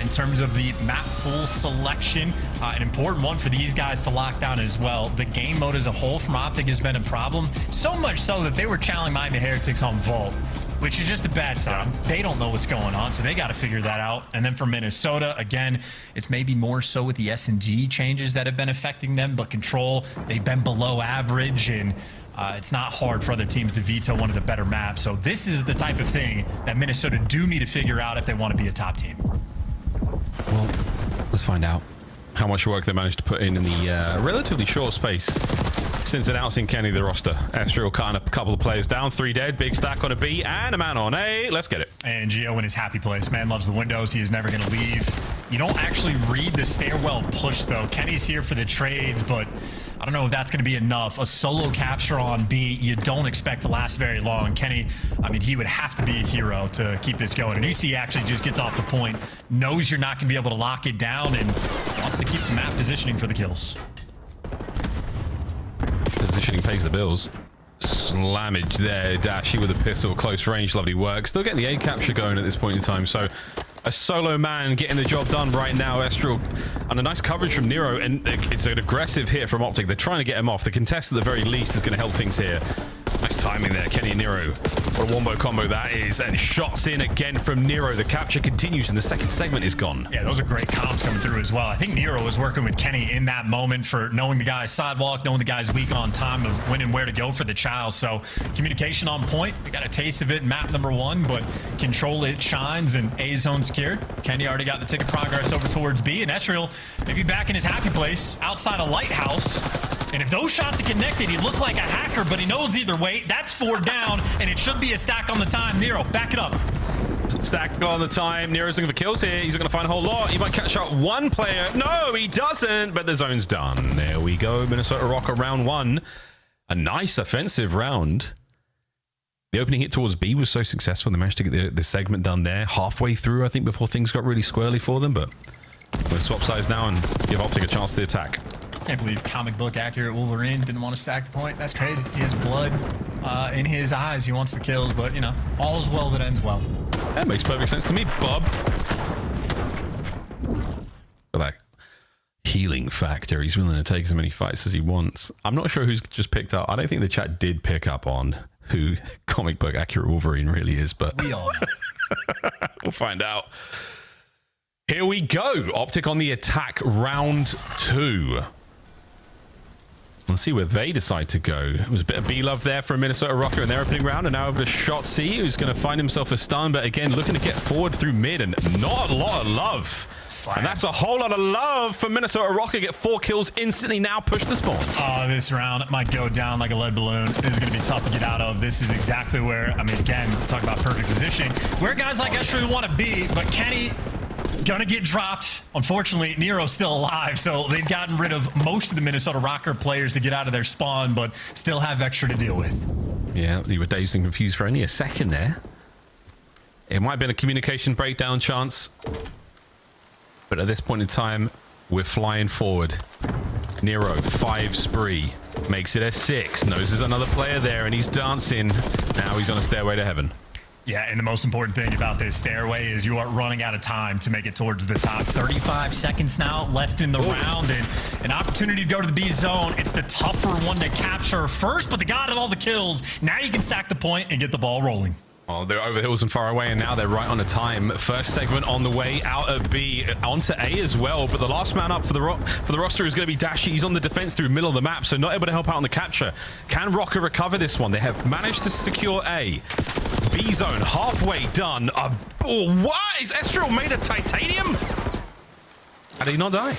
In terms of the map pool selection, an important one for these guys to lock down as well. The game mode as a whole from Optic has been a problem, so much so that they were challenging Miami Heretics on Vault, which is just a bad sign. They don't know what's going on, so they got to figure that out. And then for Minnesota, again, it's maybe more so with the SNG changes that have been affecting them, but Control, they've been below average, and it's not hard for other teams to veto one of the better maps. So this is the type of thing that Minnesota do need to figure out if they want to be a top team. Well, let's find out how much work they managed to put in the relatively short space since announcing Kenny the roster. Astral cutting a couple of players down, 3 dead, big stack on a B, and a man on A. Let's get it. And Gio in his happy place. Man loves the windows. He is never going to leave. You don't actually read the stairwell push, though. Kenny's here for the trades, but I don't know if that's going to be enough. A solo capture on B, you don't expect to last very long. Kenny, I mean, he would have to be a hero to keep this going. And you see he actually just gets off the point, knows you're not going to be able to lock it down, and wants to keep some map positioning for the kills. Positioning pays the bills. Slammage there. Dashy with a pistol, close range, lovely work. Still getting the A capture going at this point in time. So a solo man getting the job done right now. Estral, and a nice coverage from Nero, and it's an aggressive hit from Optic. They're trying to get him off. The contest at the very least is going to help things here. Nice timing there, Kenny and Nero. What a wombo combo that is. And shots in again from Nero. The capture continues and the second segment is gone. Yeah, those are great comps coming through as well. I think Nero was working with Kenny in that moment for knowing the guy's sidewalk, knowing the guy's weak on time of when and where to go for the child. So communication on point. We got a taste of it in map number 1, but Control, it shines, and A zone secured. Kenny already got the ticket progress over towards B, and Esriel maybe back in his happy place outside a lighthouse. And if those shots are connected, he looked like a hacker, but he knows either way. That's 4 down, and it should be a stack on the time. Nero, back it up. Stack on the time. Nero's looking for kills here. He's going to find a whole lot. He might catch out one player. No, he doesn't, but the zone's done. There we go. Minnesota Rocker round 1. A nice offensive round. The opening hit towards B was so successful. They managed to get the segment done there. Halfway through, I think, before things got really squirrely for them, but we'll swap sides now and give Optic a chance to attack. Can't believe comic book accurate Wolverine didn't want to stack the point. That's crazy. He has blood in his eyes. He wants the kills, but, you know, all's well that ends well. That makes perfect sense to me, Bob. For that healing factor, he's willing to take as many fights as he wants. I'm not sure who's just picked up. I don't think the chat did pick up on who comic book accurate Wolverine really is, but we all know. We'll find out. Here we go. Optic on the attack, round 2. Let's see where they decide to go. It was a bit of B-love there for a Minnesota Rocker in their opening round, and now over to Shot C, who's going to find himself a stun, but again, looking to get forward through mid, and not a lot of love. And that's a whole lot of love for Minnesota Rocker. Get 4 kills instantly now, push the spawns. Oh, this round might go down like a lead balloon. This is going to be tough to get out of. This is exactly where, I mean, again, talk about perfect positioning, where guys like Escher want to be, but Kenny gonna get dropped. Unfortunately, Nero's still alive, so they've gotten rid of most of the Minnesota Rocker players to get out of their spawn, but still have extra to deal with. Yeah, you were dazed and confused for only a second there. It might have been a communication breakdown chance, but at this point in time, we're flying forward. Nero, 5 spree, makes it a 6, knows there's another player there, and he's dancing. Now he's on a stairway to heaven. Yeah, and the most important thing about this stairway is you are running out of time to make it towards the top. 35 seconds now left in the round, and an opportunity to go to the B zone. It's the tougher one to capture first, but they got all the kills. Now you can stack the point and get the ball rolling. Oh, they're over hills and far away, and now they're right on a time. First segment on the way out of B, onto A as well, but the last man up for the roster is going to be Dashi. He's on the defense through middle of the map, so not able to help out on the capture. Can Rocker recover this one? They have managed to secure A. B zone halfway done. What? Is Estriel made of titanium? How did he not die?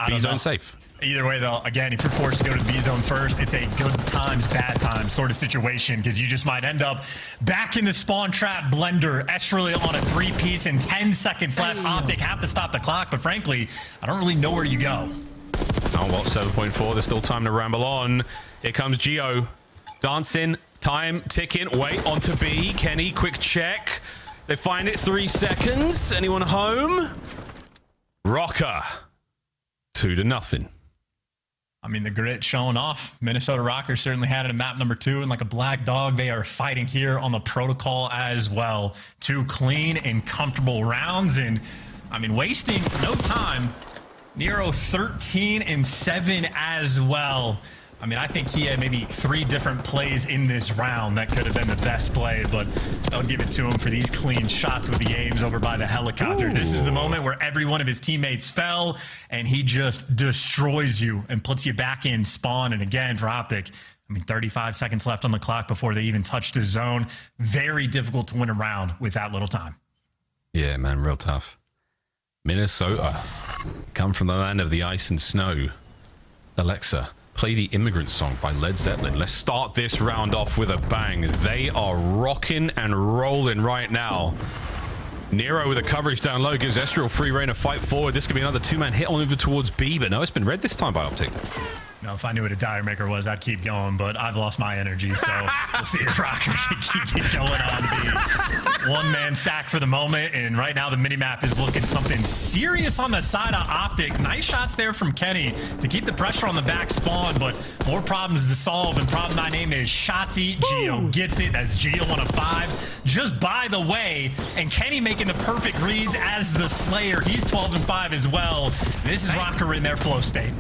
B zone safe. Either way, though, again, if you're forced to go to the B zone first, it's a good times, bad times sort of situation, because you just might end up back in the spawn trap blender. Estriel on a 3-piece and 10 seconds left. Optic have to stop the clock, but frankly, I don't really know where you go. Oh, well, 7.4. There's still time to ramble on. Here comes Gio. Dancing. Time ticking. Wait, onto B. Kenny, quick check. They find it 3 seconds. Anyone home? Rocker. 2-0. I mean, the grit showing off. Minnesota Rockers certainly had it in map number 2, and like a black dog, they are fighting here on the protocol as well. 2 clean and comfortable rounds, and I mean, wasting no time. Nero 13 and 7 as well. I mean, I think he had maybe 3 different plays in this round that could have been the best play, but I'll give it to him for these clean shots with the aims over by the helicopter. Ooh. This is the moment where every one of his teammates fell, and he just destroys you and puts you back in spawn. And again, for Optic, I mean, 35 seconds left on the clock before they even touched his zone. Very difficult to win a round with that little time. Yeah, man, real tough. Minnesota, come from the land of the ice and snow. Alexa, play the Immigrant Song by Led Zeppelin. Let's start this round off with a bang. They are rocking and rolling right now. Nero with a coverage down low gives Estriel free reign to fight forward. This could be another 2-man hit on over towards B, but no, it's been red this time by Optic. No, if I knew what a dire maker was, I'd keep going, but I've lost my energy, so we'll see if Rocker can keep it going on the 1-man stack for the moment. And right now the minimap is looking something serious on the side of Optic. Nice shots there from Kenny to keep the pressure on the back spawn, but more problems to solve. And problem 9 name is Shotzi. Gio gets it. That's Gio on a 5. Just by the way, and Kenny making the perfect reads as the Slayer. He's 12 and 5 as well. This is Rocker in their flow state.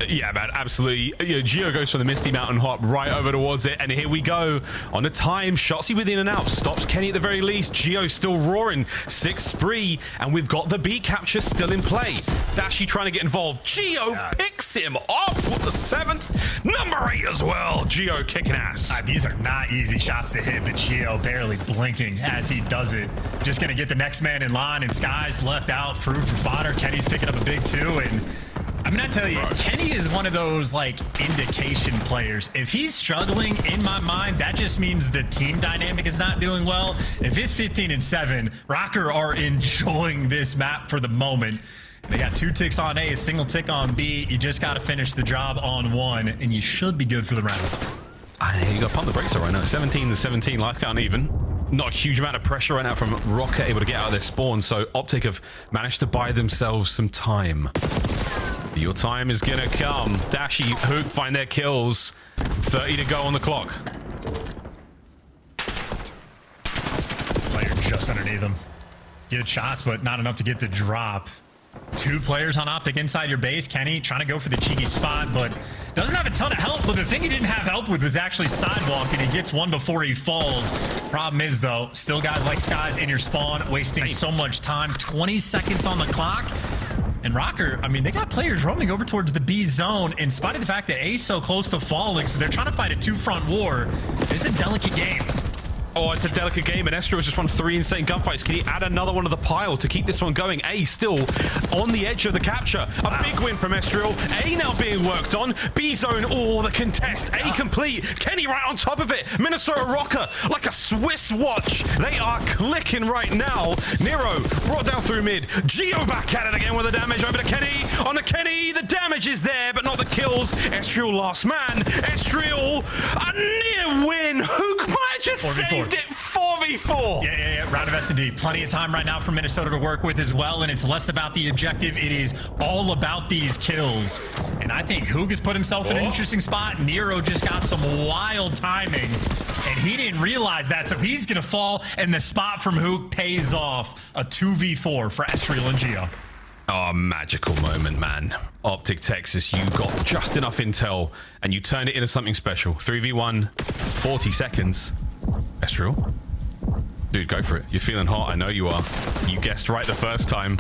Yeah, man, absolutely. Gio goes for the Misty Mountain hop right over towards it, and here we go. On a time, Shotzi with in and out. Stops Kenny at the very least. Gio still roaring. 6 spree, and we've got the B capture still in play. Dashi trying to get involved. Gio picks him off with the 7th. Number 8 as well. Gio kicking ass. These are not easy shots to hit, but Gio barely blinking as he does it. Just going to get the next man in line, and Sky's left out. Food for fodder. Kenny's picking up a big 2, and I mean, I tell you, Kenny is one of those, like, indication players. If he's struggling, in my mind, that just means the team dynamic is not doing well. If it's 15 and 7, Rocker are enjoying this map for the moment. They got 2 ticks on A, a single tick on B. You just got to finish the job on 1, and you should be good for the round. And you got to pump the brakes right now. 17 to 17, life count even. Not a huge amount of pressure right now from Rocker, able to get out of their spawn. So Optic have managed to buy themselves some time. Your time is gonna come. Dashi, Hook find their kills. 30 to go on the clock. Player just underneath them. Good shots, but not enough to get the drop. 2 players on Optic inside your base. Kenny trying to go for the cheeky spot, but doesn't have a ton of help. But the thing he didn't have help with was actually sidewalk, and he gets 1 before he falls. Problem is, though, still guys like Skies in your spawn, wasting so much time. 20 seconds on the clock. And Rocker, I mean, they got players roaming over towards the B zone in spite of the fact that A's so close to falling, so they're trying to fight a 2-front war. It's a delicate game. Oh, it's a delicate game, and Estro has just won 3 insane gunfights. Can he add another one to the pile to keep this one going? A still on the edge of the capture. A big win from Estriel. A now being worked on. B zone, oh, the contest. A complete. Kenny right on top of it. Minnesota Rocker like a Swiss watch. They are clicking right now. Nero brought down through mid. Geo back at it again with the damage over to Kenny. On the Kenny, the damage is there, but not the kills. Estriel last man. Estriel, a near win. Hook might have just 4v4. saved it. 4v4. Yeah. Round of S&D. Plenty of time right now for Minnesota to work with as well, and it's less about the objective. It is all about these kills. And I think Hook has put himself in an interesting spot. Nero just got some wild timing, and he didn't realize that, so he's going to fall, and the spot from Hook pays off. A 2v4 for Estriel and Geo. Oh, magical moment, man. Optic Texas, you got just enough intel, and you turned it into something special. 3v1, 40 seconds. Estriel? Dude, go for it. You're feeling hot. I know you are. You guessed right the first time.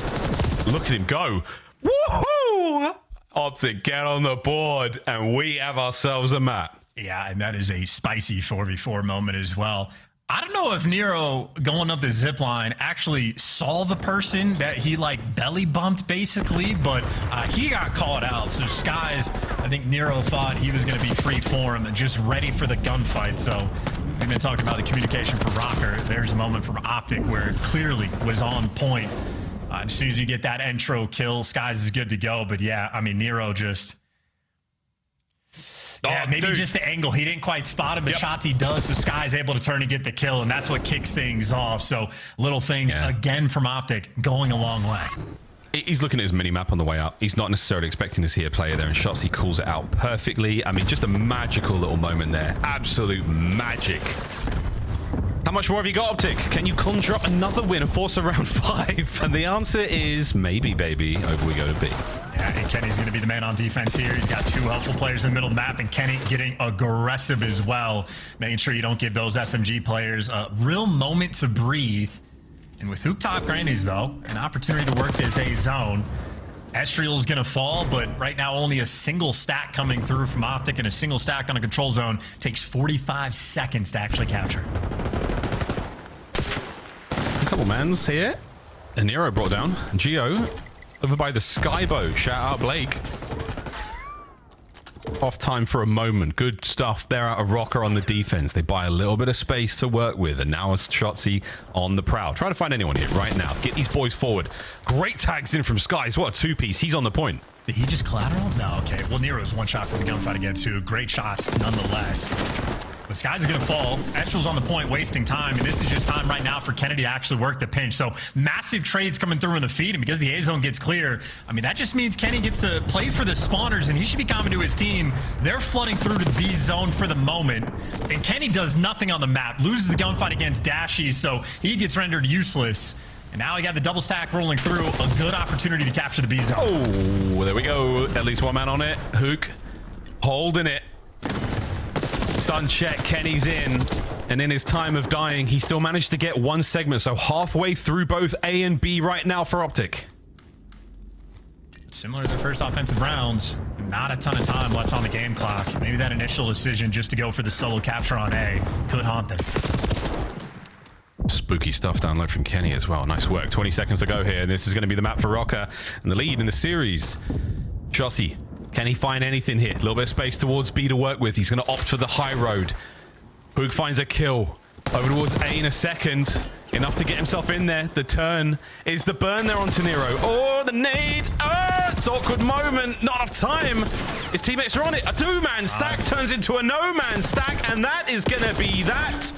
Look at him go. Woohoo! Optic, get on the board, and we have ourselves a map. Yeah, and that is a spicy 4v4 moment as well. I don't know if Nero going up the zip line actually saw the person that he like belly bumped basically, but he got called out. So Skies, I think Nero thought he was going to be free form and just ready for the gunfight. So we've been talking about the communication for Rocker. There's a moment from Optic where it clearly was on point. As soon as you get that intro kill, Skies is good to go. But yeah, I mean, Nero just... Yeah, maybe just the angle. He didn't quite spot him, but Shotzi does, so Sky's able to turn and get the kill, and that's what kicks things off. So little things, again, from Optic, going a long way. He's looking at his mini-map on the way up. He's not necessarily expecting to see a player there, and Shotzi calls it out perfectly. I mean, just a magical little moment there. Absolute magic. How much more have you got, Optic? Can you conjure up another win and force a round 5? And the answer is maybe, baby. Over we go to B. Yeah, and Kenny's going to be the man on defense here. He's got 2 helpful players in the middle of the map, and Kenny getting aggressive as well, making sure you don't give those SMG players a real moment to breathe. And with Hook top grannies, though, an opportunity to work this A zone. Estriel's going to fall, but right now only a single stack coming through from Optic, and a single stack on a control zone takes 45 seconds to actually capture. A couple mans here. And Nero brought down. Geo over by the Skybow. Shout out Blake. Off time for a moment. Good stuff there out of Rocker on the defense. They buy a little bit of space to work with, and now it's Shotzi on the prowl. Try to find anyone here right now. Get these boys forward. Great tags in from Skies. What a 2-piece. He's on the point. Did he just collateral? No, okay. Well, Nero's one shot from the gunfight again, too. Great shots nonetheless. The Skies is going to fall. Estriel's on the point, wasting time, and this is just time right now for Kennedy to actually work the pinch. So massive trades coming through in the feed, and because the A zone gets clear, I mean, that just means Kenny gets to play for the spawners, and he should be coming to his team. They're flooding through to the B zone for the moment, and Kenny does nothing on the map, loses the gunfight against Dashy, so he gets rendered useless. And now he got the double stack rolling through, a good opportunity to capture the B zone. Oh, there we go. At least one man on it. Hook holding it. Stun check, Kenny's in, and in his time of dying, he still managed to get one segment, so halfway through both A and B right now for Optic. Similar to the first offensive rounds, not a ton of time left on the game clock. Maybe that initial decision just to go for the solo capture on A could haunt them. Spooky stuff down low from Kenny as well. Nice work. 20 seconds to go here, and this is going to be the map for Rocker, and the lead in the series. Shotzi. Can he find anything here? A little bit of space towards B to work with. He's going to opt for the high road. Boog finds a kill. Over towards A in a second. Enough to get himself in there. The turn is the burn there onto Nero. Oh, the nade. Ah, it's an awkward moment. Not enough time. His teammates are on it. A 2-man stack turns into a no-man stack, and that is going to be that.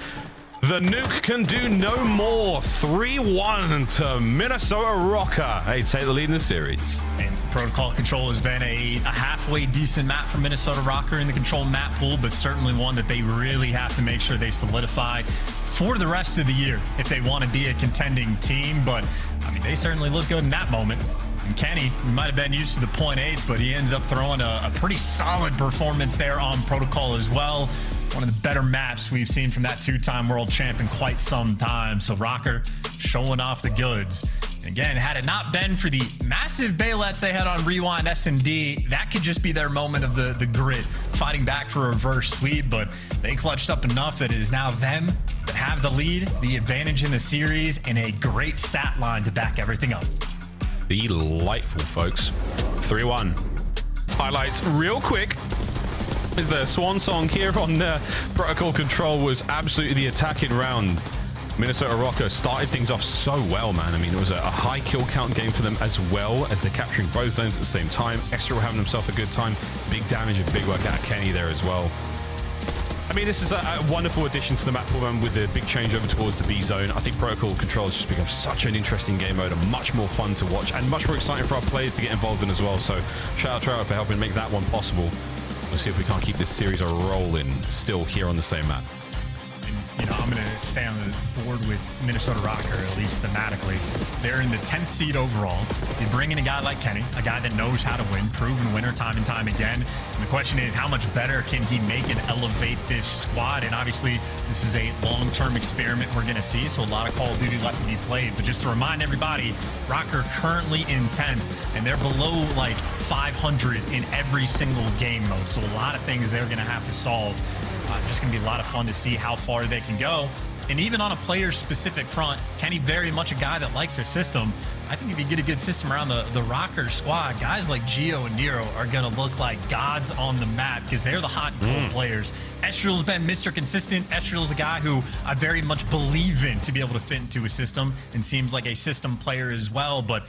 The nuke can do no more. 3-1 to Minnesota Rocker. They take the lead in the series. And Protocol Control has been a halfway decent map for Minnesota Rocker in the control map pool, but certainly one that they really have to make sure they solidify for the rest of the year if they want to be a contending team. But, I mean, they certainly look good in that moment. And Kenny might have been used to the 0.8s, but he ends up throwing a pretty solid performance there on Protocol as well. One of the better maps we've seen from that two-time world champ in quite some time. So Rocker showing off the goods. Again, had it not been for the massive baylets they had on Rewind S&D, that could just be their moment of the grid, fighting back for a reverse sweep, but they clutched up enough that it is now them that have the lead, the advantage in the series, and a great stat line to back everything up. Delightful, folks. 3-1. Highlights real quick. Is the swan song here on Protocol Control was absolutely the attacking round. Minnesota Rocker started things off so well, man. I mean, it was a high kill count game for them as well as they're capturing both zones at the same time. Extra having himself a good time. Big damage and big work out of Kenny there as well. I mean, this is a wonderful addition to the map format with the big changeover towards the B zone. I think Protocol Control has just become such an interesting game mode and much more fun to watch and much more exciting for our players to get involved in as well. So shout out to Trevor for helping make that one possible. We'll see if we can't keep this series a rolling still here on the same map. You know, I'm going to stay on the board with Minnesota Rocker, at least thematically. They're in the 10th seed overall. You bring in a guy like Kenny, a guy that knows how to win, proven winner time and time again. And the question is, how much better can he make and elevate this squad? And obviously, this is a long-term experiment we're going to see, so a lot of Call of Duty left to be played. But just to remind everybody, Rocker currently in 10th, and they're below like 500 in every single game mode. So a lot of things they're going to have to solve. Just going to be a lot of fun to see how far they can go. And even on a player-specific front, Kenny very much a guy that likes a system. I think if you get a good system around the Rocker squad, guys like Gio and Nero are going to look like gods on the map because they're the hot and cold players. Estriel's been Mr. Consistent. Estriel's a guy who I very much believe in to be able to fit into a system and seems like a system player as well. But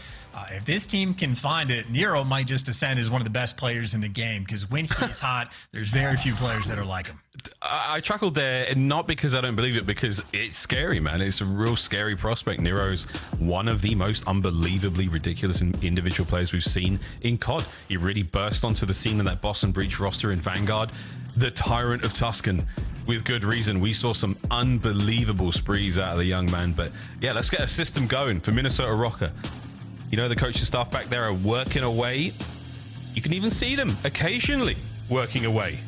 if this team can find it, Nero might just ascend as one of the best players in the game because when he's hot, there's very few players that are like him. I chuckled there, and not because I don't believe it, because it's scary, man. It's a real scary prospect. Nero's one of the most unbelievably ridiculous individual players we've seen in COD. He really burst onto the scene in that Boston Breach roster in Vanguard. The Tyrant of Tuscan. With good reason. We saw some unbelievable sprees out of the young man. But yeah, let's get a system going for Minnesota Rocker. You know, the coaching staff back there are working away. You can even see them occasionally working away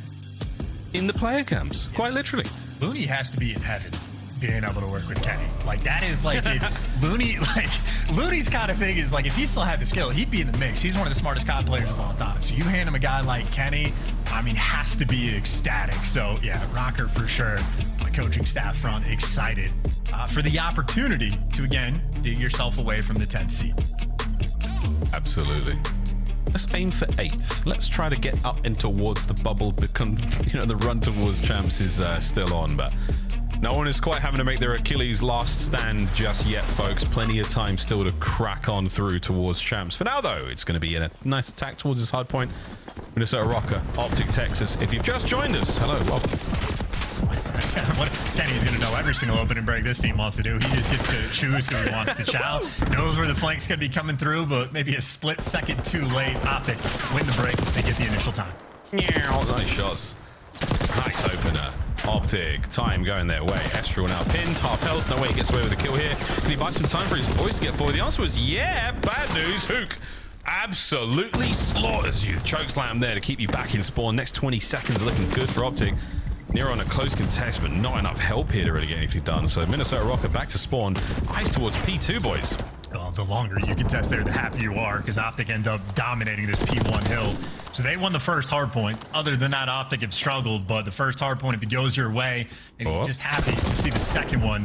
in the player camps, quite literally. Looney has to be in heaven being able to work with Kenny. Like, that is like, if Looney's kind of thing is like, if he still had the skill, he'd be in the mix. He's one of the smartest COD players of all time. So you hand him a guy like Kenny, I mean, has to be ecstatic. So yeah, Rocker for sure. My coaching staff front excited for the opportunity to, again, dig yourself away from the 10th seed. Absolutely. Let's aim for 8th. Let's try to get up and towards the bubble. Become, you know, the run towards champs is still on, but no one is quite having to make their Achilles last stand just yet, folks. Plenty of time still to crack on through towards champs. For now, though, it's going to be a nice attack towards this hard point. Minnesota Rocker, Optic Texas. If you've just joined us, hello, welcome. What Kenny's going to know every single opening break this team wants to do. He just gets to choose who he wants to chow. Knows where the flank's going to be coming through, but maybe a split second too late. Optic win the break. They get the initial time. Yeah, nice shots. Nice opener. Optic, time going their way. Estriel now pinned, half health. No way he gets away with a kill here. Can he buy some time for his boys to get forward? The answer was yeah. Bad news. Hook absolutely slaughters you. Chokeslam there to keep you back in spawn. Next 20 seconds looking good for Optic. Nero on a close contest, but not enough help here to really get anything done. So Minnesota Rocker back to spawn. Eyes towards P2, boys. Well, the longer you contest there, the happier you are, because Optic end up dominating this P1 hill. So they won the first hard point. Other than that, Optic have struggled, but the first hard point, if it goes your way, and you're just happy to see the second one.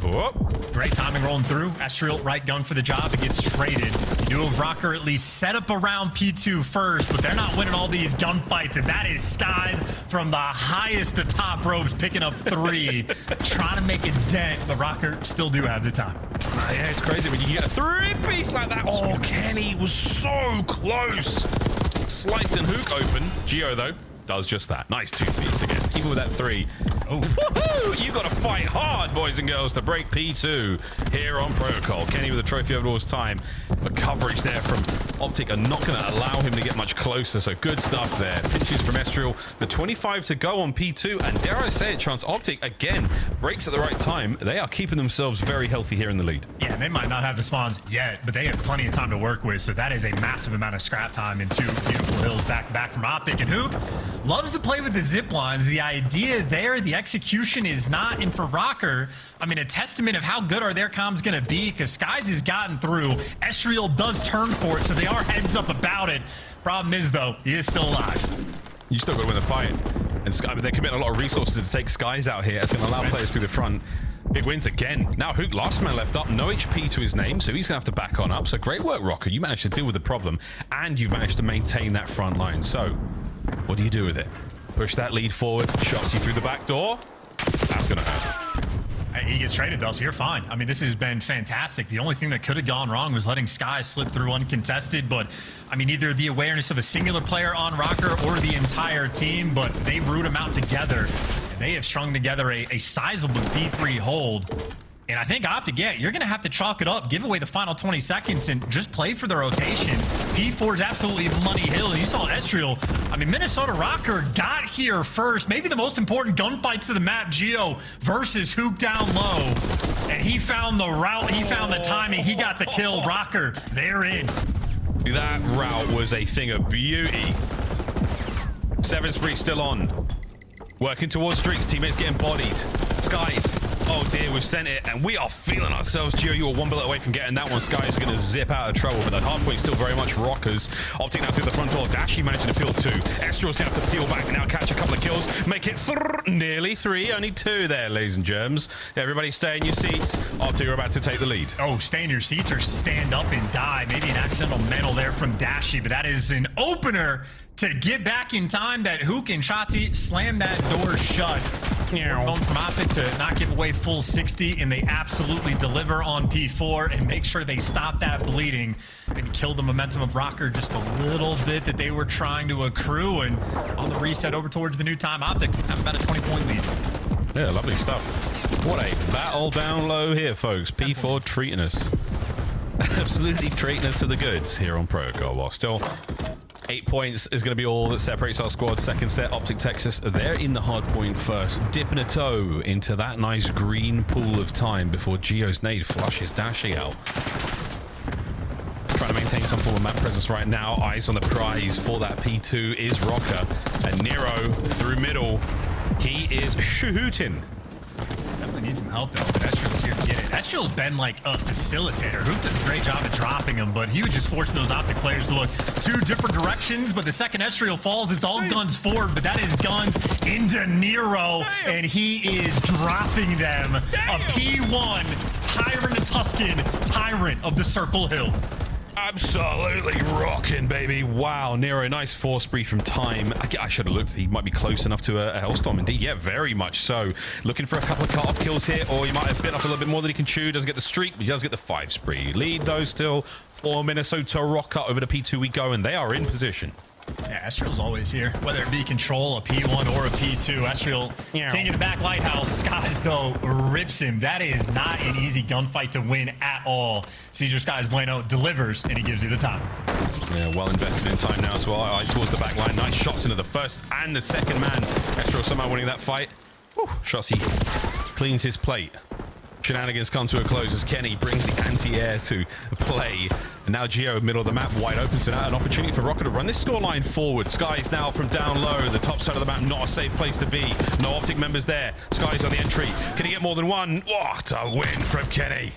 Great timing rolling through. Estriel, right gun for the job. It gets traded. You do have Rocker at least set up around P2 first, but they're not winning all these gunfights, and that is Skies from the highest to top ropes, picking up 3, trying to make a dent. The Rocker still do have the time. Yeah, it's crazy when you get a 3-piece like that. Oh, Kenny was so close. Slice and Hook open. Gio, though, does just that. Nice 2-piece again, even with that 3. Oh, woohoo! You got to fight hard, boys and girls, to break P2 here on Protocol. Kenny with the trophy over all his time, but coverage there from Optic are not going to allow him to get much closer, so good stuff there. Pinches from Estriel, the 25 to go on P2, and dare I say it, Chance, Optic again breaks at the right time. They are keeping themselves very healthy here in the lead. Yeah, they might not have the spawns yet, but they have plenty of time to work with, so that is a massive amount of scrap time in 2 beautiful hills back to back from Optic. And Hook loves to play with the zip lines. The idea there, the execution is not. And for Rocker, I mean, a testament of how good are their comms going to be, because Skies has gotten through. Estriel does turn for it, so they are heads up about it. Problem is, though, he is still alive. You still got to win the fight. And Sky, but they're committing a lot of resources to take Skies out here. It's going to allow players through the front. Big wins again. Now Hook, last man left up, no HP to his name, so he's going to have to back on up. So great work, Rocker. You managed to deal with the problem, and you've managed to maintain that front line. So what do you do with it? Push that lead forward, shots you through the back door. That's going to hurt. He gets traded, though, so you're fine. I mean, this has been fantastic. The only thing that could have gone wrong was letting Sky slip through uncontested, but, I mean, either the awareness of a singular player on Rocker or the entire team, but they root them out together, and they have strung together a sizable P3 hold. And I think Optic, yeah, you're going to have to chalk it up, give away the final 20 seconds, and just play for the rotation. P4 is absolutely money hill. You saw Estriel. I mean, Minnesota Rocker got here first. Maybe the most important gunfights of the map, Geo versus Hook down low. And he found the route. He found the timing. He got the kill. Rocker, they're in. That route was a thing of beauty. 7 spree still on. Working towards streaks. Teammates getting bodied. Skies. Oh dear, we've sent it, and we are feeling ourselves. Gio, you were 1 bullet away from getting that one. Sky is going to zip out of trouble, but that hard point still very much Rockers. Optic now through the front door. Dashi managing to peel 2. Estriel's going to have to peel back now, catch a couple of kills, make it nearly 3, only 2 there, ladies and germs. Everybody stay in your seats. Optic are about to take the lead. Oh, stay in your seats or stand up and die. Maybe an accidental medal there from Dashi, but that is an opener to get back in time. That Hook and Shotzi slam that door shut. Phone from Optic to not give away full 60, and they absolutely deliver on P4 and make sure they stop that bleeding and kill the momentum of Rocker just a little bit that they were trying to accrue. And on the reset over towards the new time, Optic have about a 20-point lead. Yeah, lovely stuff. What a battle down low here, folks. P4 treating us. Absolutely treating us to the goods here on Protocol. While still 8 points is going to be all that separates our squad. Second set, Optic Texas, they're in the hard point first. Dipping a toe into that nice green pool of time before Geo's nade flushes Dashi out. Trying to maintain some form of map presence right now. Eyes on the prize for that P2 is Rocker. And Nero through middle. He is shooting. Definitely needs some help, though, but Estriel's here to get it. Estriel's been like a facilitator. Hook does a great job at dropping him, but he was just forcing those Optic players to look 2 different directions. But the second Estriel falls, it's all guns forward, but that is guns into Nero, and he is dropping them. A P1 Tyrant of Tuscan, Tyrant of the Circle Hill. Absolutely rocking, baby. Wow, Nero, nice 4 spree from time. I should have looked. He might be close enough to a Hellstorm. Indeed, yeah, very much so. Looking for a couple of cut-off kills here, or he might have bit off a little bit more than he can chew. Doesn't get the streak, but he does get the 5 spree. Lead, though, still for Minnesota Rocker. Over to P2 we go, and they are in position. Yeah, Estriel's always here, whether it be control, a P1 or a P2. Estriel, king of the back lighthouse. Skies, though, rips him. That is not an easy gunfight to win at all. Caesar Skies Bueno delivers, and he gives you the time. Yeah, well invested in time now as well. Eyes towards the back line. Nice shots into the first and the second man. Estriel somehow winning that fight. Whew, Shotzi cleans his plate. Shenanigans come to a close as Kenny brings the anti-air to play. And now Geo, middle of the map, wide open. So now an opportunity for Rocket to run this scoreline forward. Skies now from down low. The top side of the map, not a safe place to be. No Optic members there. Skies on the entry. Can he get more than one? What a win from Kenny.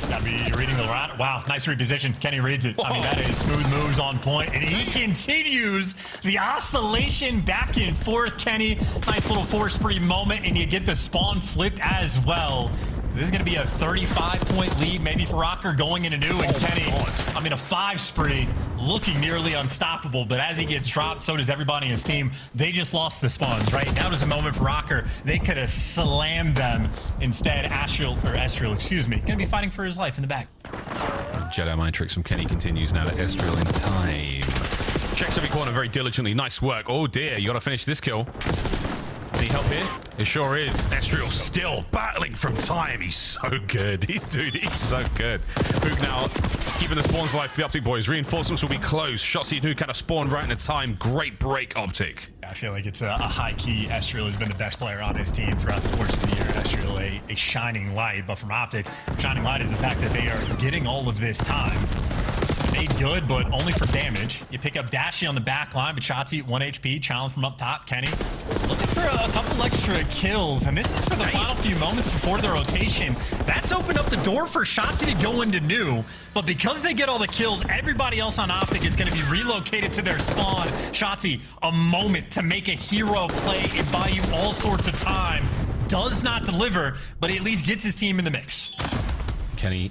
Gotta be reading the route. Wow, nice reposition. Kenny reads it. I mean, that is smooth moves on point. And he continues the oscillation back and forth. Kenny, nice little 4 spree moment. And you get the spawn flipped as well. So this is going to be a 35-point lead, maybe for Rocker going into new. And Kenny, I mean, a 5 spree, looking nearly unstoppable. But as he gets dropped, so does everybody in his team. They just lost the spawns, right? Now there's a moment for Rocker. They could have slammed them. Instead, Estriel, excuse me, going to be fighting for his life in the back. Jedi mind tricks from Kenny continues now to Estriel in time. Checks every corner very diligently. Nice work. Oh dear, you got to finish this kill. Any help here? It sure is. Estriel still battling from time. He's so good. Dude, he's so good. Hook now keeping the spawns alive for the Optic boys. Reinforcements will be close. Shotzzy and Hook had a spawn right in the time. Great break, Optic. I feel like it's a high key. Estriel has been the best player on his team throughout the course of the year. Estriel a shining light, but from Optic, shining light is the fact that they are getting all of this time. Made good, but only for damage. You pick up Dashy on the back line, but Shotzzy 1 HP. Challenge from up top. Kenny looking for a couple extra kills, and this is for the final few moments before the rotation. That's opened up the door for Shotzzy to go into new, but because they get all the kills, everybody else on Optic is going to be relocated to their spawn. Shotzzy, a moment to make a hero play and buy you all sorts of time. Does not deliver, but he at least gets his team in the mix. Kenny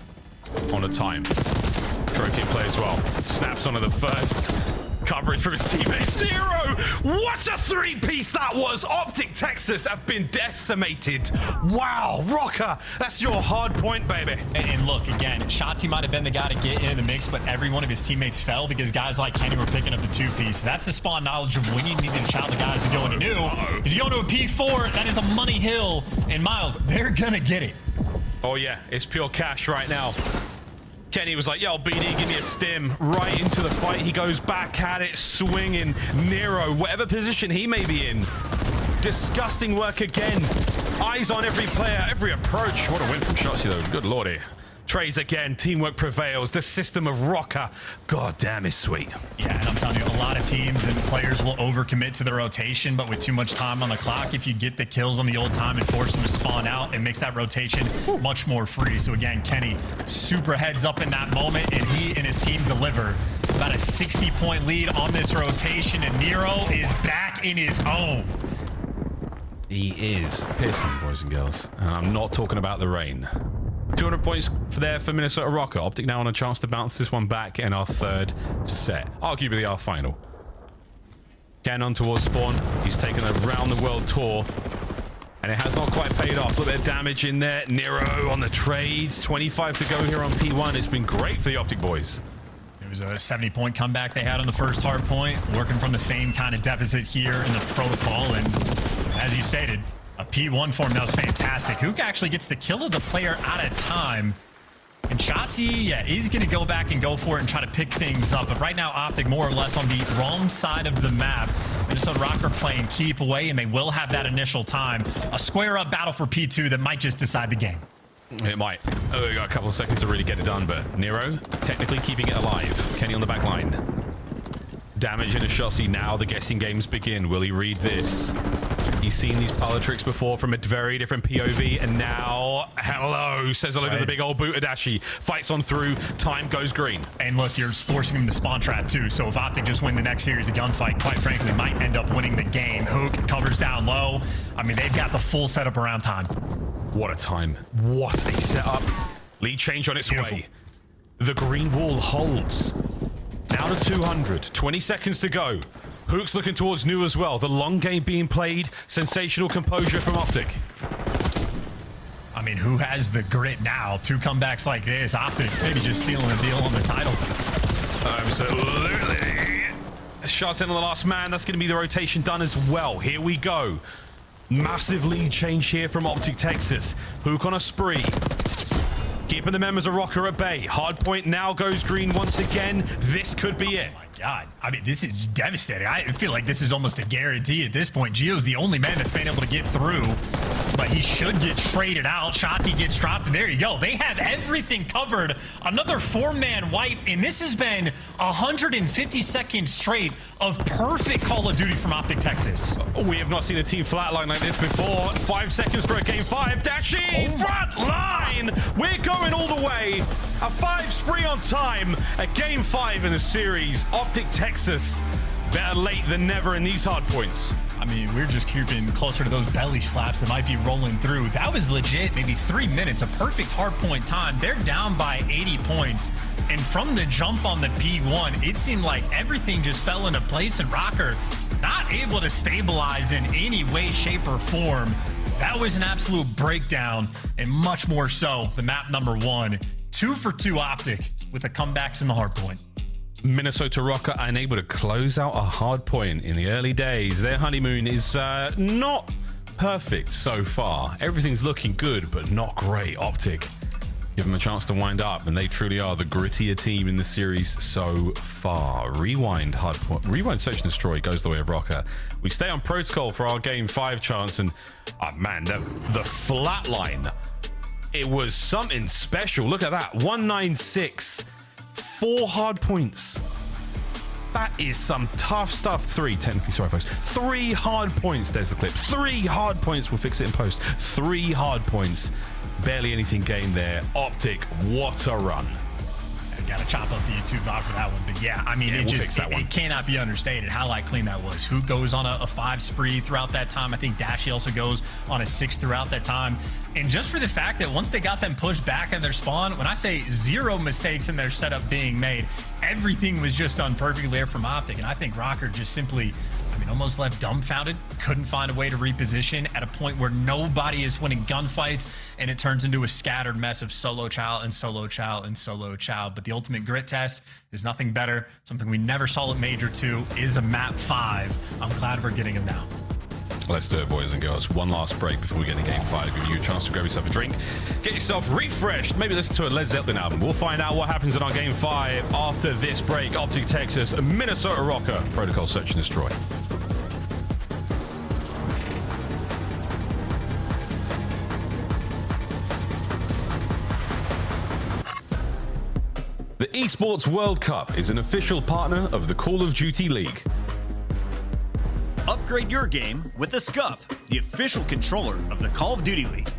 on a time. Trophy play as well. Snaps onto the first. Coverage from his teammates. Nero! What a three-piece that was! Optic Texas have been decimated. Wow, Rocker, that's your hard point, baby. And look, again, Shotzzy might have been the guy to get in the mix, but every one of his teammates fell because guys like Kenny were picking up the two-piece. That's the spawn knowledge of when you need to shout the guys to go into new. If you go to a P4, that is a money hill. And Miles, they're gonna get it. Oh yeah, it's pure cash right now. Kenny was like, yo, BD, give me a stim. Right into the fight. He goes back at it, swinging. Nero, whatever position he may be in. Disgusting work again. Eyes on every player, every approach. What a win from Shotzzy, though. Good lordy. Trades again. Teamwork prevails. The system of Rocker, god damn, is sweet. Yeah, and I'm telling you, a lot of teams and players will overcommit to the rotation, but with too much time on the clock, if you get the kills on the old time and force them to spawn out, it makes that rotation much more free. So again, Kenny, super heads up in that moment, and he and his team deliver. About a 60-point lead on this rotation, and Nero is back in his home. He is pissing, boys and girls. And I'm not talking about the rain. 200 points for Minnesota Rocker. Optic now on a chance to bounce this one back in our third set. Arguably our final. Ken on towards spawn. He's taken a round-the-world tour. And it has not quite paid off. A little bit of damage in there. Nero on the trades. 25 to go here on P1. It's been great for the Optic boys. It was a 70-point comeback they had on the first hard point. Working from the same kind of deficit here in the protocol. And as you stated, a P1 form, that was fantastic. Hook actually gets the kill of the player at a time. And Shotzzy, yeah, is going to go back and go for it and try to pick things up. But right now, Optic more or less on the wrong side of the map. Minnesota Rocker playing keep away, and they will have that initial time. A square-up battle for P2 that might just decide the game. It might. Oh, we got a couple of seconds to really get it done, but Nero technically keeping it alive. Kenny on the back line. Damage in a Shotzzy now. The guessing games begin. Will he read this? He's seen these parlor tricks before from a very different POV, and now, hello, says hello to the big old Butadashi. Fights on through, time goes green. And look, you're forcing him to spawn trap too, so if Optic just win the next series of gunfight, quite frankly, might end up winning the game. Hook covers down low. I mean, they've got the full setup around time. What a time. What a setup. Lead change on its way. The green wall holds. Now to 200, 20 seconds to go. Hook's looking towards new as well. The long game being played. Sensational composure from Optic. I mean, who has the grit now? 2 comebacks like this. Optic maybe just sealing the deal on the title. Absolutely. Shots in on the last man. That's going to be the rotation done as well. Here we go. Massive lead change here from Optic Texas. Hook on a spree. Keeping the members of Rocker at bay. Hardpoint now goes green once again. This could be it. Oh my God. I mean, this is devastating. I feel like this is almost a guarantee at this point. Gio's the only man that's been able to get through, but he should get traded out. Shotzzy gets dropped, and there you go. They have everything covered. Another 4-man wipe, and this has been 150 seconds straight of perfect Call of Duty from Optic Texas. We have not seen a team flatline like this before. 5 seconds for a game 5. Dashy, front line. We're going all the way. A 5 spree on time. A game 5 in the series. Optic Texas. Better late than never in these hard points. I mean, we're just creeping closer to those belly slaps that might be rolling through. That was legit, maybe 3 minutes, a perfect hard point time. They're down by 80 points. And from the jump on the P1, it seemed like everything just fell into place, and Rocker not able to stabilize in any way, shape, or form. That was an absolute breakdown, and much more so the map number 1. 2 for 2 Optic with the comebacks in the hard point. Minnesota Rocker unable to close out a hard point in the early days. Their honeymoon is not perfect so far. Everything's looking good, but not great. Optic give them a chance to wind up, and they truly are the grittier team in the series so far. Rewind Search and Destroy goes the way of Rocker. We stay on protocol for our game 5 chance, and oh man, the flat line, it was something special. Look at that, 196, 4 hard points. That is some tough stuff. 3 technically, sorry folks, 3 hard points. There's the clip. 3 hard points. We'll fix it in post. 3 hard points. Barely anything gained there. Optic, what a run. I gotta chop up the YouTube bot for that one, but yeah, I mean, it cannot be understated how light clean that was. Who goes on a 5 spree throughout that time? I think Dashy also goes on a 6 throughout that time. And just for the fact that once they got them pushed back in their spawn, when I say 0 mistakes in their setup being made, everything was just done perfectly there from Optic. And I think Rocker just simply, almost left dumbfounded, couldn't find a way to reposition at a point where nobody is winning gunfights, and it turns into a scattered mess of solo chow and solo chow and solo chow. But the ultimate grit test is nothing better. Something we never saw at Major 2 is a map 5. I'm glad we're getting him now. Let's do it, boys and girls. One last break before we get in game 5, giving you a chance to grab yourself a drink, get yourself refreshed, maybe listen to a Led Zeppelin album. We'll find out what happens in our game 5 after this break. Optic Texas, Minnesota Rocker, Protocol Search and Destroy. The Esports World Cup is an official partner of the Call of Duty League. Upgrade your game with the Scuff, the official controller of the Call of Duty League.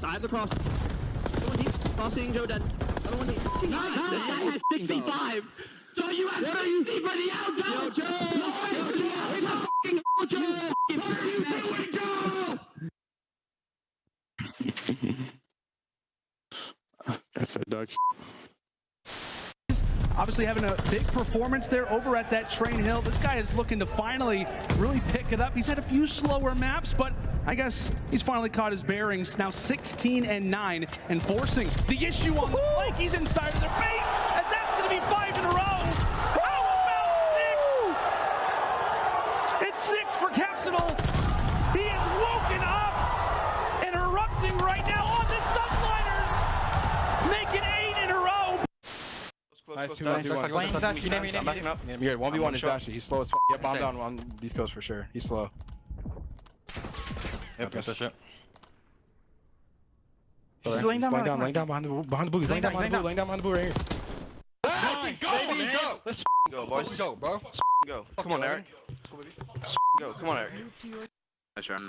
I have the cross. One deep. Crossing, Joe dead. Other one deep. Nice. 65. Joe, you have 60 for the out, Joe. Joe. Joe. What are you doing, Joe? That's a dog. Obviously having a big performance there over at that Train Hill. This guy is looking to finally really pick it up. He's had a few slower maps, but I guess he's finally caught his bearings. Now 16-9 and forcing the issue on the flank. He's inside of their face, as that's going to be 5 in a row. How about 6? It's 6 for Capsidal. He is woken up and erupting right now on the subliners, making 8 in a row. Nice, 2-1. I'm backing up. Here, 1v1 is Dashy. He's slow as f***. Get bombed down on these coasts for sure. He's slow. Yep, got that shit. He's laying down behind the blue. He's laying down behind the blue right here. Nice, baby, go! Let's go, boys. Let's go, bro. Let's go. Come on, Eric. Let's go. Come on, Eric. Sure.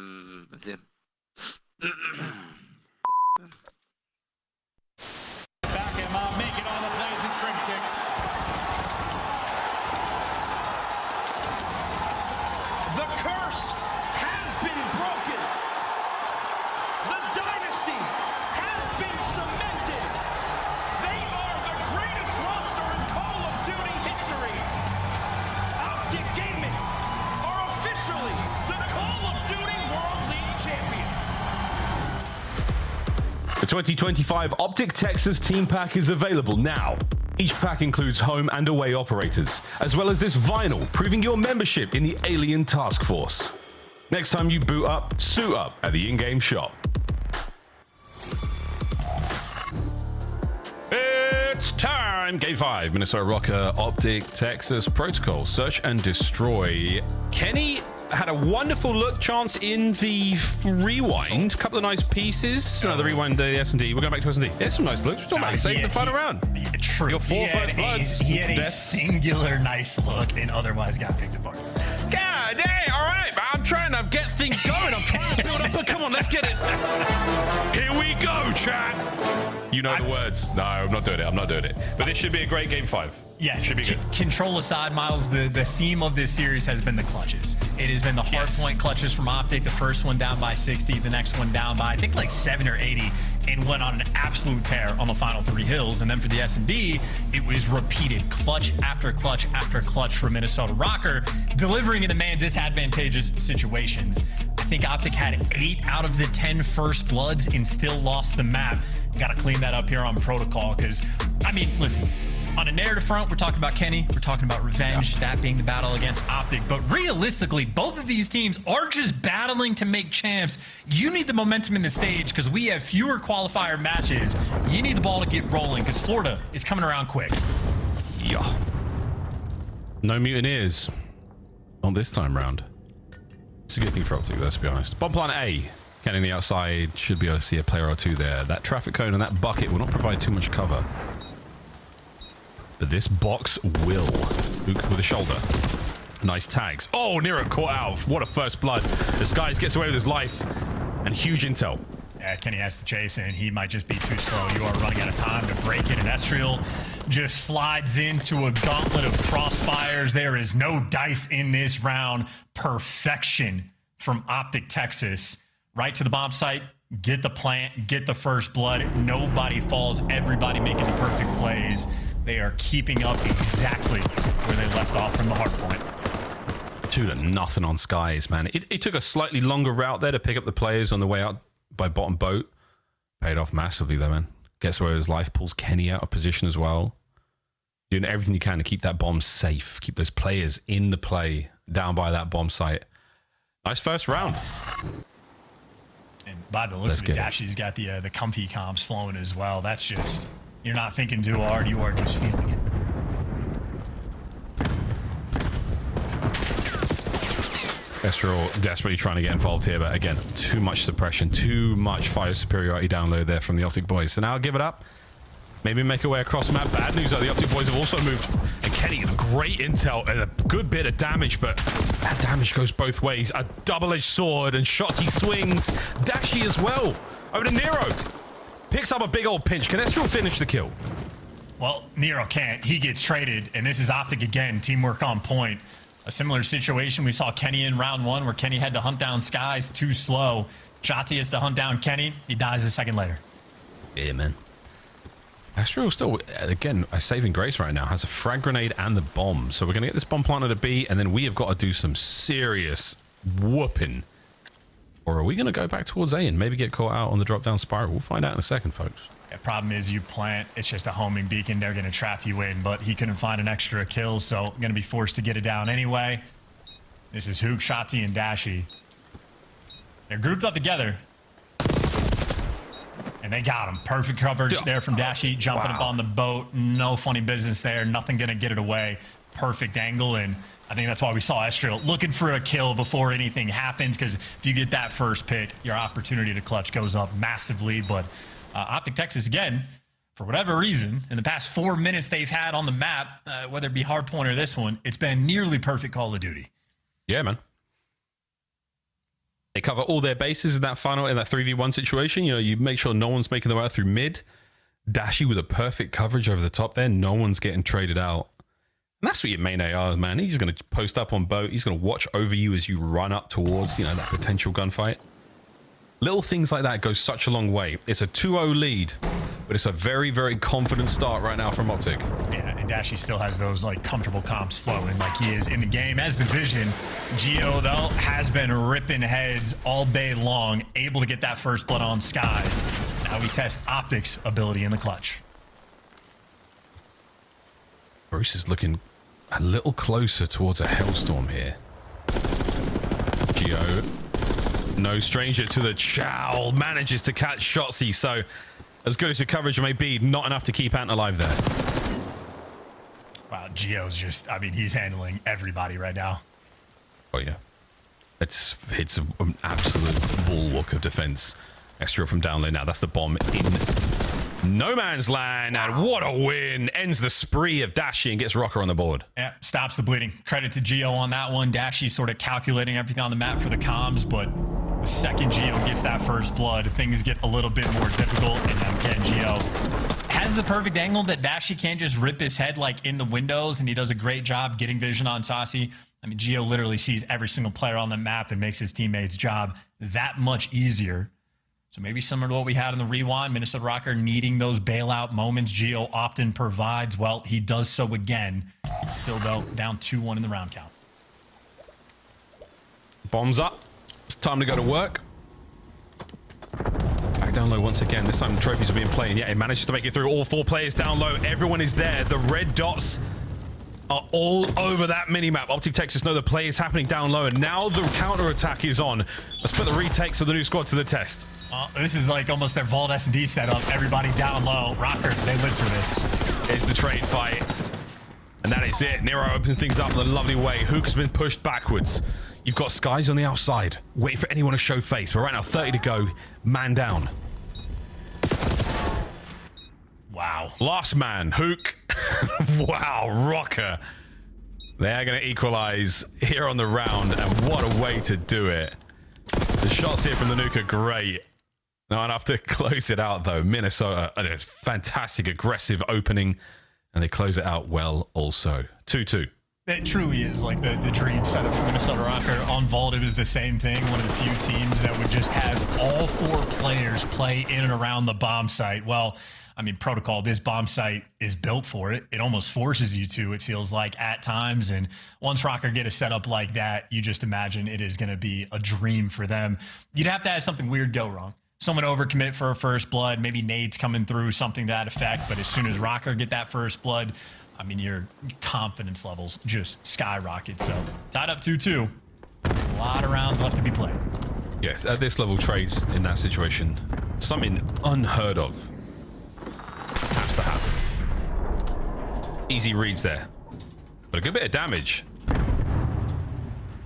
Back him up, make it on the plays, it's Crim 6. The curse has been broken. The dynasty has been cemented. They are the greatest roster in Call of Duty history. Optic Gaming are officially the Call of Duty World League champions. The 2025 Optic Texas Team Pack is available now. Each pack includes home and away operators, as well as this vinyl proving your membership in the Alien Task Force. Next time you boot up, suit up at the in-game shop. It's It's time! Game 5, Minnesota Rocker, Optic, Texas, Protocol, Search and Destroy. Kenny had a wonderful look chance in the rewind. A couple of nice pieces. The rewind, the S&D. We're going back to S&D. Yeah, some nice looks. We're talking about saving the final round. True. Your 4 first bloods. He had a singular nice look and otherwise got picked apart. God dang, all right, man. I'm trying to get things going. I'm trying to build up, but come on, let's get it. Here we go, chat. You know the words. No, I'm not doing it. I'm not doing it. But this should be a great game 5. Yes, should be good. Control aside, Miles, the theme of this series has been the clutches. It has been the hard point clutches from Optic. The first one down by 60, the next one down by, I think, like 7 or 80, and went on an absolute tear on the final 3 hills. And then for the S&D, it was repeated clutch after clutch after clutch for Minnesota Rocker, delivering in the man disadvantageous situations. I think Optic had 8 out of the 10 first bloods and still lost the map. Got to clean that up here on Protocol because, I mean, listen, on a narrative front, we're talking about Kenny. We're talking about revenge, that being the battle against Optic. But realistically, both of these teams are just battling to make champs. You need the momentum in the stage because we have fewer qualifier matches. You need the ball to get rolling because Florida is coming around quick. Yeah. No mutineers on this time round. It's a good thing for Optic, let's be honest. Bomb plan A. Getting the outside, should be able to see a player or two there. That traffic cone and that bucket will not provide too much cover. But this box will. Luke with a shoulder. Nice tags. Oh, Nero caught out. What a first blood. The Skies gets away with his life. And huge intel. Yeah, Kenny has to chase, and he might just be too slow. You are running out of time to break it, and Estriel just slides into a gauntlet of crossfires. There is no dice in this round. Perfection from Optic Texas. Right to the bomb site, get the plant, get the first blood. Nobody falls, everybody making the perfect plays. They are keeping up exactly where they left off from the hard point. 2-0 on Skies, man. It took a slightly longer route there to pick up the players on the way out by bottom boat. Paid off massively though, man. Gets away with his life, pulls Kenny out of position as well. Doing everything you can to keep that bomb safe, keep those players in the play down by that bomb site. Nice first round. And by the looks of it, Dashy's got the comfy comps flowing as well. That's just, you're not thinking too hard, you are just feeling it. Estriel desperately trying to get involved here, but again, too much suppression, too much fire superiority download there from the Optic boys. So now I'll give it up. Maybe make our way across the map. Bad news though, the Optic boys have also moved. And Kenny, great intel and a good bit of damage, but that damage goes both ways. A double-edged sword and shots he swings. Dashy as well. Over to Nero. Picks up a big old pinch. Can Estriel finish the kill? Well, Nero can't. He gets traded, and this is Optic again. Teamwork on point. A similar situation we saw Kenny in round 1 where Kenny had to hunt down Skies too slow. Shotzi has to hunt down Kenny. He dies a second later. Yeah, man. Estriel still, again, a saving grace right now. Has a frag grenade and the bomb. So we're going to get this bomb planted at B, and then we have got to do some serious whooping. Or are we going to go back towards A and maybe get caught out on the drop-down spiral? We'll find out in a second, folks. The problem is you plant, it's just a homing beacon. They're going to trap you in, but he couldn't find an extra kill, so going to be forced to get it down anyway. This is Hook, Shotzi, and Dashy. They're grouped up together. And they got him. Perfect coverage there from Dashy, jumping up on the boat. No funny business there. Nothing going to get it away. Perfect angle, and I think that's why we saw Estriel looking for a kill before anything happens, because if you get that first pick, your opportunity to clutch goes up massively. But Optic Texas, again, for whatever reason, in the past 4 minutes they've had on the map, whether it be hardpoint or this one, it's been nearly perfect Call of Duty. Yeah, man. They cover all their bases in that final, in that 3v1 situation. You know, you make sure no one's making their way out through mid. Dashy with a perfect coverage over the top there. No one's getting traded out. And that's what your main AR is, man. He's going to post up on boat. He's going to watch over you as you run up towards, you know, that potential gunfight. Little things like that go such a long way. It's a 2-0 lead, but it's a very, very confident start right now from Optic. Yeah, and Dashy still has those like comfortable comps flowing like he is in the game as the Vision. Geo, though, has been ripping heads all day long, able to get that first blood on Skies. Now we test Optic's ability in the clutch. Bruce is looking a little closer towards a Hellstorm here. Geo, no stranger to the chow, manages to catch Shotzi, so as good as your coverage may be, not enough to keep Ant alive there. Wow, Gio's just, I mean, he's handling everybody right now. Oh, yeah. It's an absolute bulwark of defense. Extra from down low now. That's the bomb in no man's land. And what a win. Ends the spree of Dashi and gets Rocker on the board. Yeah, stops the bleeding. Credit to Gio on that one. Dashi sort of calculating everything on the map for the comms, but the second Gio gets that first blood, things get a little bit more difficult. And then again, Gio has the perfect angle that Dashi can't just rip his head like in the windows, and he does a great job getting vision on Tati. I mean, Gio literally sees every single player on the map and makes his teammates' job that much easier. So maybe similar to what we had in the rewind, Minnesota Rocker needing those bailout moments Gio often provides. Well, he does so again. Still, though, down 2-1 in the round count. Bombs up. It's time to go to work. Back down low once again. This time the trophies are being played. And yeah, it manages to make it through. All 4 players down low. Everyone is there. The red dots are all over that minimap. Optic Texas know the play is happening down low, and now the counter attack is on. Let's put the retakes of the new squad to the test. This is like almost their Vault S&D setup. Everybody down low. Rocker, they live for this. It's the trade fight. And that is it. Nero opens things up in a lovely way. Hook has been pushed backwards. You've got Skies on the outside, waiting for anyone to show face. But right now, 30 to go. Man down. Wow. Last man, Hook. Wow, Rocker. They are going to equalize here on the round, and what a way to do it. The shots here from the Nuke are great. Not enough to close it out, though. Minnesota, a fantastic, aggressive opening, and they close it out well also. 2-2. It truly is like the dream setup for Minnesota Rocker. On Vault, it was the same thing. One of the few teams that would just have all 4 players play in and around the bomb site. Well, I mean, Protocol, this bomb site is built for it. It almost forces you to, it feels like, at times. And once Rocker get a setup like that, you just imagine it is going to be a dream for them. You'd have to have something weird go wrong. Someone overcommit for a first blood, maybe nades coming through, something to that effect. But as soon as Rocker get that first blood, I mean, your confidence levels just skyrocket. So tied up 2-2. A lot of rounds left to be played. Yes, at this level, trades in that situation, something unheard of has to happen. Easy reads there, but a good bit of damage.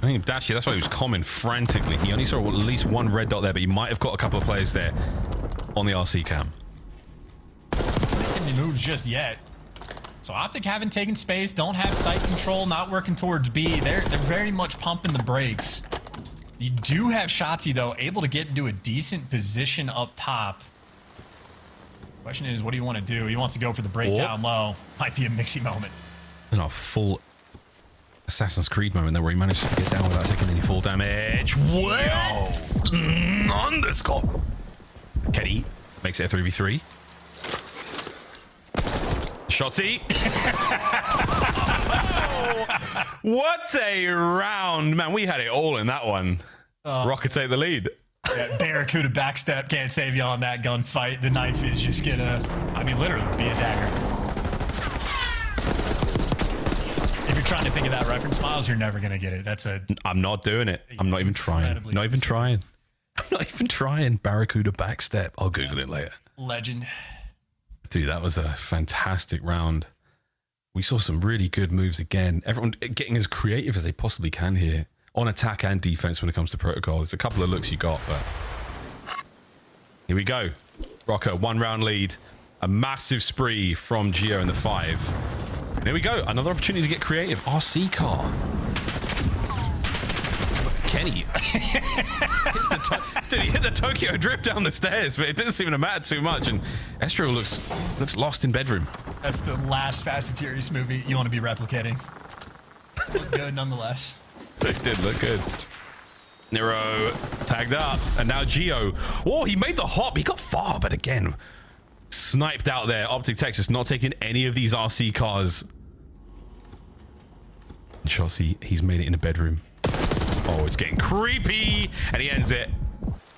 I think Dashi, that's why he was common frantically. He only saw at least 1 red dot there, but he might have got a couple of players there on the RC cam. Making any moves just yet. So Optic haven't taken space, don't have sight control, not working towards B. They're very much pumping the brakes. You do have Shotzi, though, able to get into a decent position up top. Question is, what do you want to do? He wants to go for the break down low. Might be a mixy moment. And a full Assassin's Creed moment there where he manages to get down without taking any full damage. What? Underscore. Kenny makes it a 3v3. Shotzi. What a round. Man, we had it all in that one. Rocket take the lead. Yeah, Barracuda backstep can't save you on that gunfight. The knife is just gonna, I mean, literally be a dagger. If you're trying to think of that reference, Miles, you're never gonna get it. That's a... I'm not doing it. I'm not even trying. Not even trying. I'm not even trying. Barracuda backstep. I'll Google it later. Legend. Dude, that was a fantastic round. We saw some really good moves again. Everyone getting as creative as they possibly can here on attack and defense when it comes to Protocol. There's a couple of looks you got, but here we go. Rocker, 1 round lead. A massive spree from Gio in the 5. And here we go. Another opportunity to get creative. RC car. Kenny hits the dude, he hit the Tokyo drift down the stairs, but it didn't seem to matter too much. And Estro looks lost in bedroom. That's the last Fast and Furious movie you want to be replicating. Look good nonetheless. It did look good. Nero tagged up, and now Gio. Oh, he made the hop. He got far, but again, sniped out there. Optic Texas not taking any of these RC cars. Chelsea, he's made it in a bedroom. Oh, it's getting creepy, and he ends it.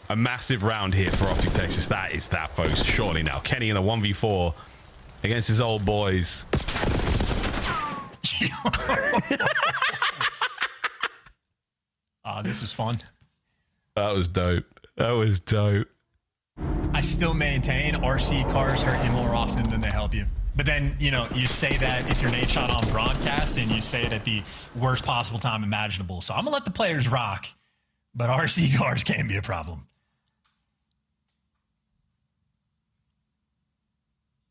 A massive round here for Optic Texas. That is that, folks. Surely now. Kenny in a 1v4 against his old boys. This is fun. That was dope. That was dope. I still maintain RC cars hurt you more often than they help you. But then, you know, you say that if you're Nate shot on broadcast and you say it at the worst possible time imaginable. So I'm going to let the players rock, but RC cars can be a problem.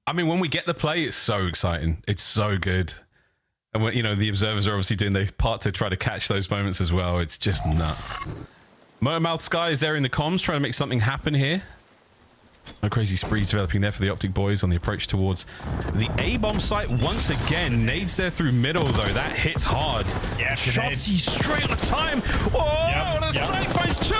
I mean, when we get the play, it's so exciting. It's so good. And when, you know, the observers are obviously doing their part to try to catch those moments as well. It's just nuts. Motormouth Sky is there in the comms trying to make something happen here. No crazy sprees developing there for the Optic boys on the approach towards the A-bomb site once again. Nades there through middle, though. That hits hard. Yeah, Shotzi straight on the time. Oh, the site finds 2,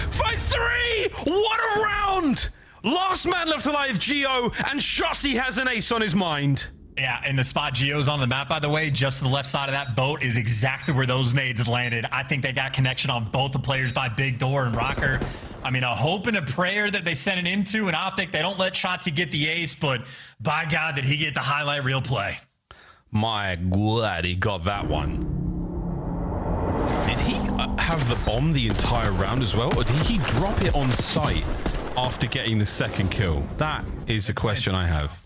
finds 3. What a round! Last man left alive, Geo, and Shotzi has an ace on his mind. Yeah, and the spot Geo's on the map, by the way, just to the left side of that boat is exactly where those nades landed. I think they got connection on both the players by Big Door and Rocker. I mean, a hope and a prayer that they sent it into an Optic. They don't let Shotzi get the ace, but by God, did he get the highlight reel play. My God, he got that one. Did he have the bomb the entire round as well, or did he drop it on site after getting the second kill? That is a question I have.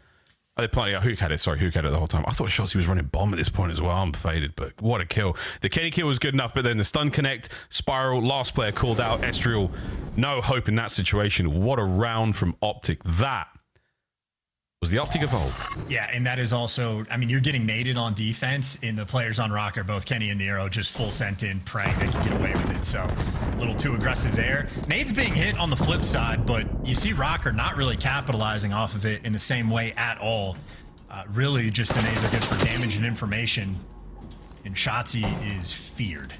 Oh, Hook had it. Sorry, Hook had it the whole time. I thought Shotzi was running bomb at this point as well. I'm faded, but what a kill. The Kenny kill was good enough, but then the stun connect, Spiral, last player called out, Estriel. No hope in that situation. What a round from Optic. That was the Optic Evolve. Yeah, and that is also, I mean, you're getting naded on defense, and the players on Rocker, both Kenny and Nero, just full sent in, praying they can get away with it. So a little too aggressive there. Nade's being hit on the flip side, but you see Rocker not really capitalizing off of it in the same way at all. Really, just the nades are good for damage and information, and Shotzi is feared.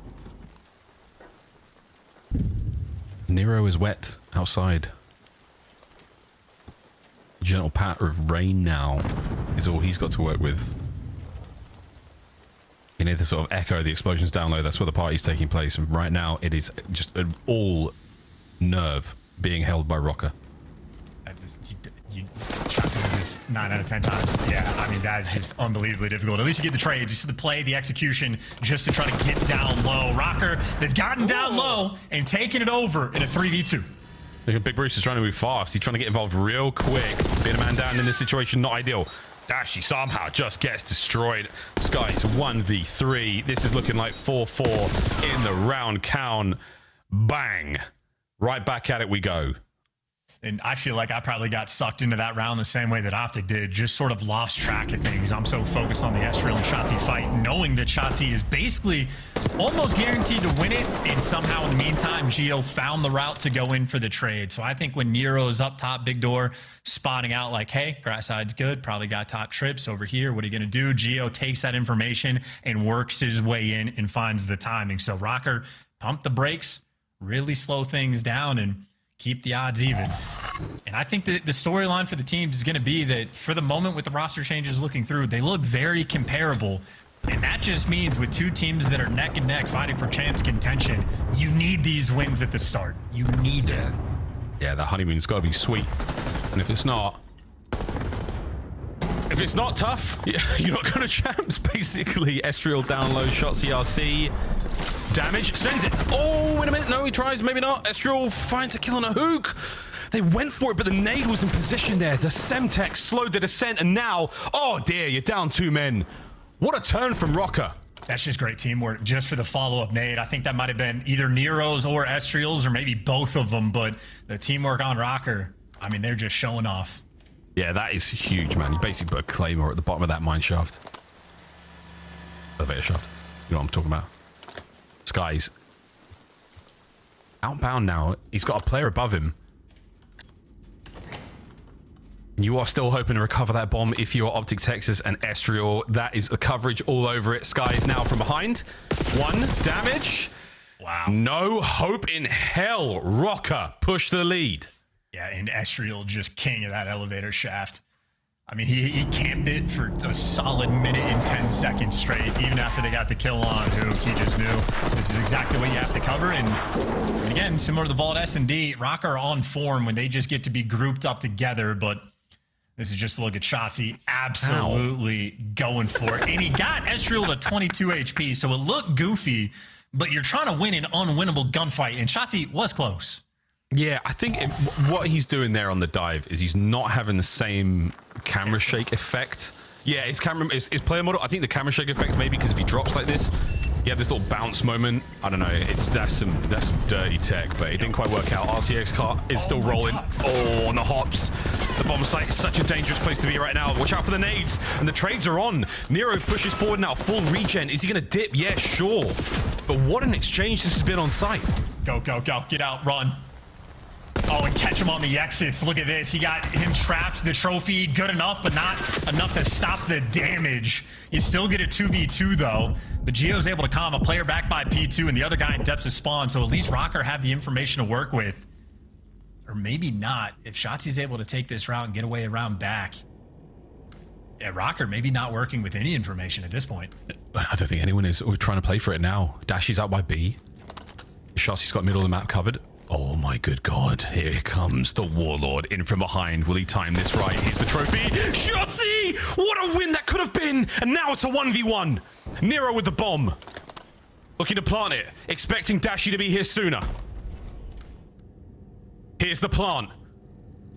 Nero is wet outside. Gentle patter of rain now is all he's got to work with. You know, the sort of echo, the explosions down low, that's where the party's taking place. And right now, it is just an all nerve being held by Rocker. Shotzi does this 9 out of 10 times. Yeah, I mean, that's just unbelievably difficult. At least you get the trades, you see the play, the execution, just to try to get down low. Rocker, they've gotten down low and taken it over in a 3v2. Look at Big Bruce is trying to move fast. He's trying to get involved real quick. Being a man down in this situation, not ideal. Dashy somehow just gets destroyed. Sky's 1v3. This is looking like 4-4 in the round count. Bang. Right back at it we go. And I feel like I probably got sucked into that round the same way that Optic did. Just sort of lost track of things. I'm so focused on the Estriel and Shotzi fight, knowing that Shotzi is basically almost guaranteed to win it. And somehow in the meantime, Geo found the route to go in for the trade. So I think when Nero's up top, Big Door, spotting out like, hey, grass side's good, probably got top trips over here. What are you going to do? Geo takes that information and works his way in and finds the timing. So Rocker, pump the brakes, really slow things down, and keep the odds even. And I think that the storyline for the teams is going to be that for the moment with the roster changes looking through, they look very comparable. And that just means with two teams that are neck and neck fighting for champs contention, you need these wins at the start. You need them. Yeah, the honeymoon's got to be sweet. And if it's not tough, you're not going to champs, basically. Estriel down low, shot CRC. Damage, sends it. Oh, wait a minute. No, he tries, maybe not. Estriel finds a kill on a hook. They went for it, but the nade was in position there. The Semtex slowed the descent, and now, oh dear, you're down 2 men. What a turn from Rocker. That's just great teamwork just for the follow-up nade. I think that might have been either Nero's or Estriel's, or maybe both of them, but the teamwork on Rocker, I mean, they're just showing off. Yeah, that is huge, man. You basically put a claymore at the bottom of that mine shaft. Elevator shaft. You know what I'm talking about. Sky's outbound now. He's got a player above him. You are still hoping to recover that bomb if you are Optic Texas and Estriel. That is the coverage all over it. Sky is now from behind. 1 damage. Wow. No hope in hell. Rocker push the lead. Yeah, and Estriel just king of that elevator shaft. I mean, he camped it for a solid minute and 10 seconds straight. Even after they got the kill on Hook, he just knew this is exactly what you have to cover. And again, similar to the Vault S&D, Rocker are on form when they just get to be grouped up together. But this is just a look at Shotzi absolutely going for it. And he got Estriel to 22 HP, so it looked goofy, but you're trying to win an unwinnable gunfight, and Shotzi was close. Yeah, I think what he's doing there on the dive is he's not having the same camera shake effect. Yeah, his player model. I think the camera shake effect maybe because if he drops like this, you have this little bounce moment. I don't know. That's some dirty tech, but it didn't quite work out. RCX car is still rolling. Oh, on the hops. The bomb site is such a dangerous place to be right now. Watch out for the nades. And the trades are on. Nero pushes forward now. Full regen. Is he going to dip? Yeah, sure. But what an exchange this has been on site. Go, go, go. Get out. Run. Oh, and catch him on the exits. Look at this. He got him trapped. The trophy, good enough, but not enough to stop the damage. You still get a 2v2, though. But Gio's able to calm a player back by P2 and the other guy in depths of spawn, so at least Rocker have the information to work with. Or maybe not. If Shotzi's able to take this route and get away around back. Yeah, Rocker maybe not working with any information at this point. I don't think anyone is. We're trying to play for it now. Dashy's out by B. Shotzi's got middle of the map covered. Oh my good God, here comes the Warlord in from behind. Will he time this right? Here's the trophy. Shotzi! What a win that could have been! And now it's a 1v1. Nero with the bomb. Looking to plant it. Expecting Dashy to be here sooner. Here's the plant.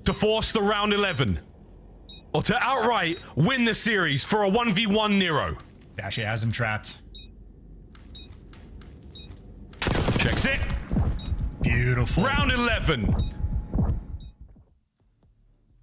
To force the round 11. Or to outright win the series for a 1v1 Nero. Dashy has him trapped. Checks it. Beautiful. Round 11.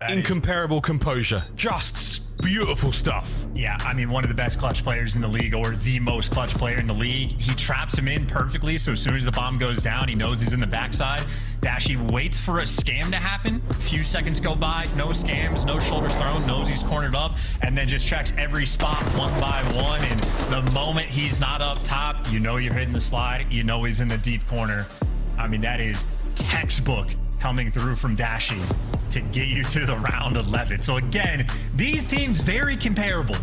Incomparable composure. Just beautiful stuff. Yeah, I mean, one of the best clutch players in the league, or the most clutch player in the league. He traps him in perfectly, so as soon as the bomb goes down, he knows he's in the backside. Dashy waits for a scam to happen. A few seconds go by, no scams, no shoulders thrown, knows he's cornered up, and then just checks every spot one by one. And the moment he's not up top, you know you're hitting the slide, you know he's in the deep corner. I mean, that is textbook coming through from Dashy to get you to the round 11. So again, these teams very comparable.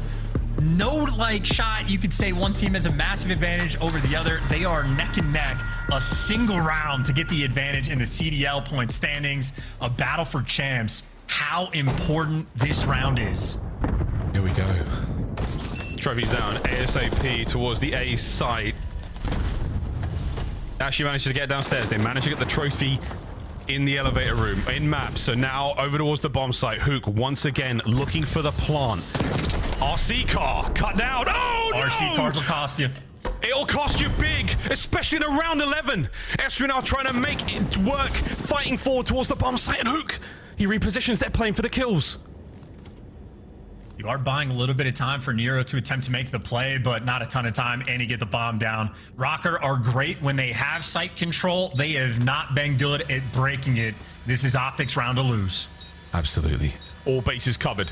No like shot you could say one team has a massive advantage over the other. They are neck and neck, a single round to get the advantage in the CDL point standings, a battle for champs. How important this round is. Here we go. Trophies down ASAP towards the A site. Dashy manages to get downstairs. They manage to get the trophy in the elevator room, in map. So now over towards the bomb site. Hook once again looking for the plant. RC car cut down. Oh no! RC cars will cost you. It'll cost you big, especially in a round 11. Estra now trying to make it work, fighting forward towards the bomb site, and Hook, he repositions. They're playing for the kills. You are buying a little bit of time for Nero to attempt to make the play, but not a ton of time, and you get the bomb down. Rocker are great when they have site control. They have not been good at breaking it. This is Optics round to lose. Absolutely. All bases covered.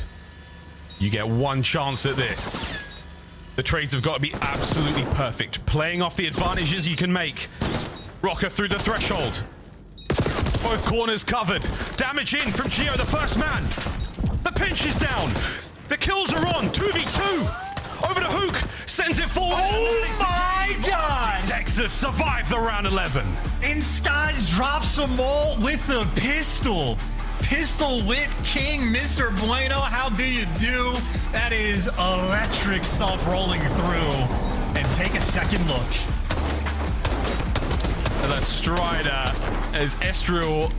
You get one chance at this. The trades have got to be absolutely perfect. Playing off the advantages you can make. Rocker through the threshold. Both corners covered. Damage in from Gio, the first man. The pinch is down. The kills are on. 2v2. Over to Hook. Sends it forward. Oh my God. Texas survived the round 11. And Skies drops them all with the pistol. Pistol whip king, Mr. Bueno. How do you do? That is electric stuff rolling through. And take a second look. The Strider as Estriel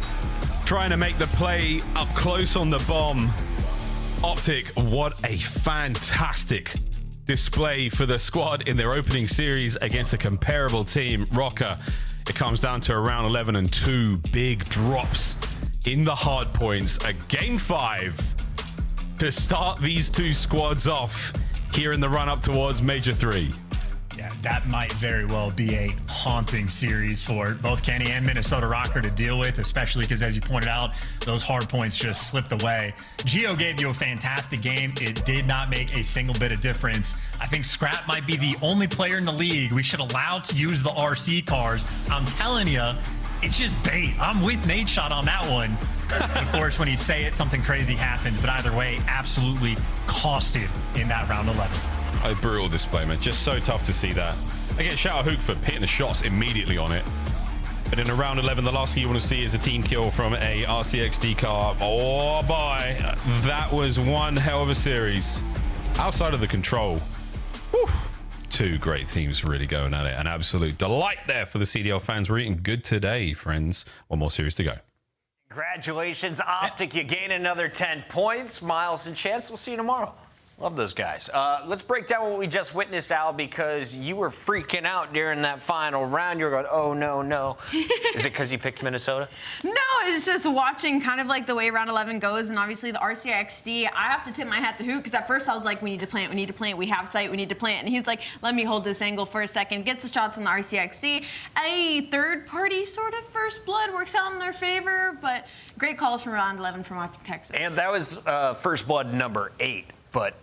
trying to make the play up close on the bomb. Optic, what a fantastic display for the squad in their opening series against a comparable team, Rocker. It comes down to a round 11 and 2 big drops in the hard points. A game 5 to start these two squads off here in the run-up towards Major 3. Yeah, that might very well be a haunting series for both Kenny and Minnesota Rocker to deal with, especially because, as you pointed out, those hard points just slipped away. Gio gave you a fantastic game. It did not make a single bit of difference. I think Scrap might be the only player in the league we should allow to use the RC cars. I'm telling you, it's just bait. I'm with Nate Shot on that one. Of course, when you say it, something crazy happens, but either way, absolutely costed in that round 11. A brutal display, man. Just so tough to see that. Again, shout out Hook for hitting the shots immediately on it. But in a round 11, the last thing you want to see is a team kill from a RCXD car. Oh boy, that was one hell of a series. Outside of the control, whew, two great teams really going at it. An absolute delight there for the CDL fans. We're eating good today, friends. One more series to go. Congratulations, Optic. You gain another 10 points. Miles and Chance, we'll see you tomorrow. Love those guys. Let's break down what we just witnessed, Al, because you were freaking out during that final round. You were going, oh, no, no. Is it because you picked Minnesota? No, it's just watching kind of like the way round 11 goes, and obviously the RCXD. I have to tip my hat to Hook, because at first I was like, we need to plant, we need to plant, we have sight, we need to plant. And he's like, let me hold this angle for a second. Gets the shots on the RCXD. A third-party sort of first blood works out in their favor, but great calls from round 11 from Optic Texas. And that was first blood number 8, but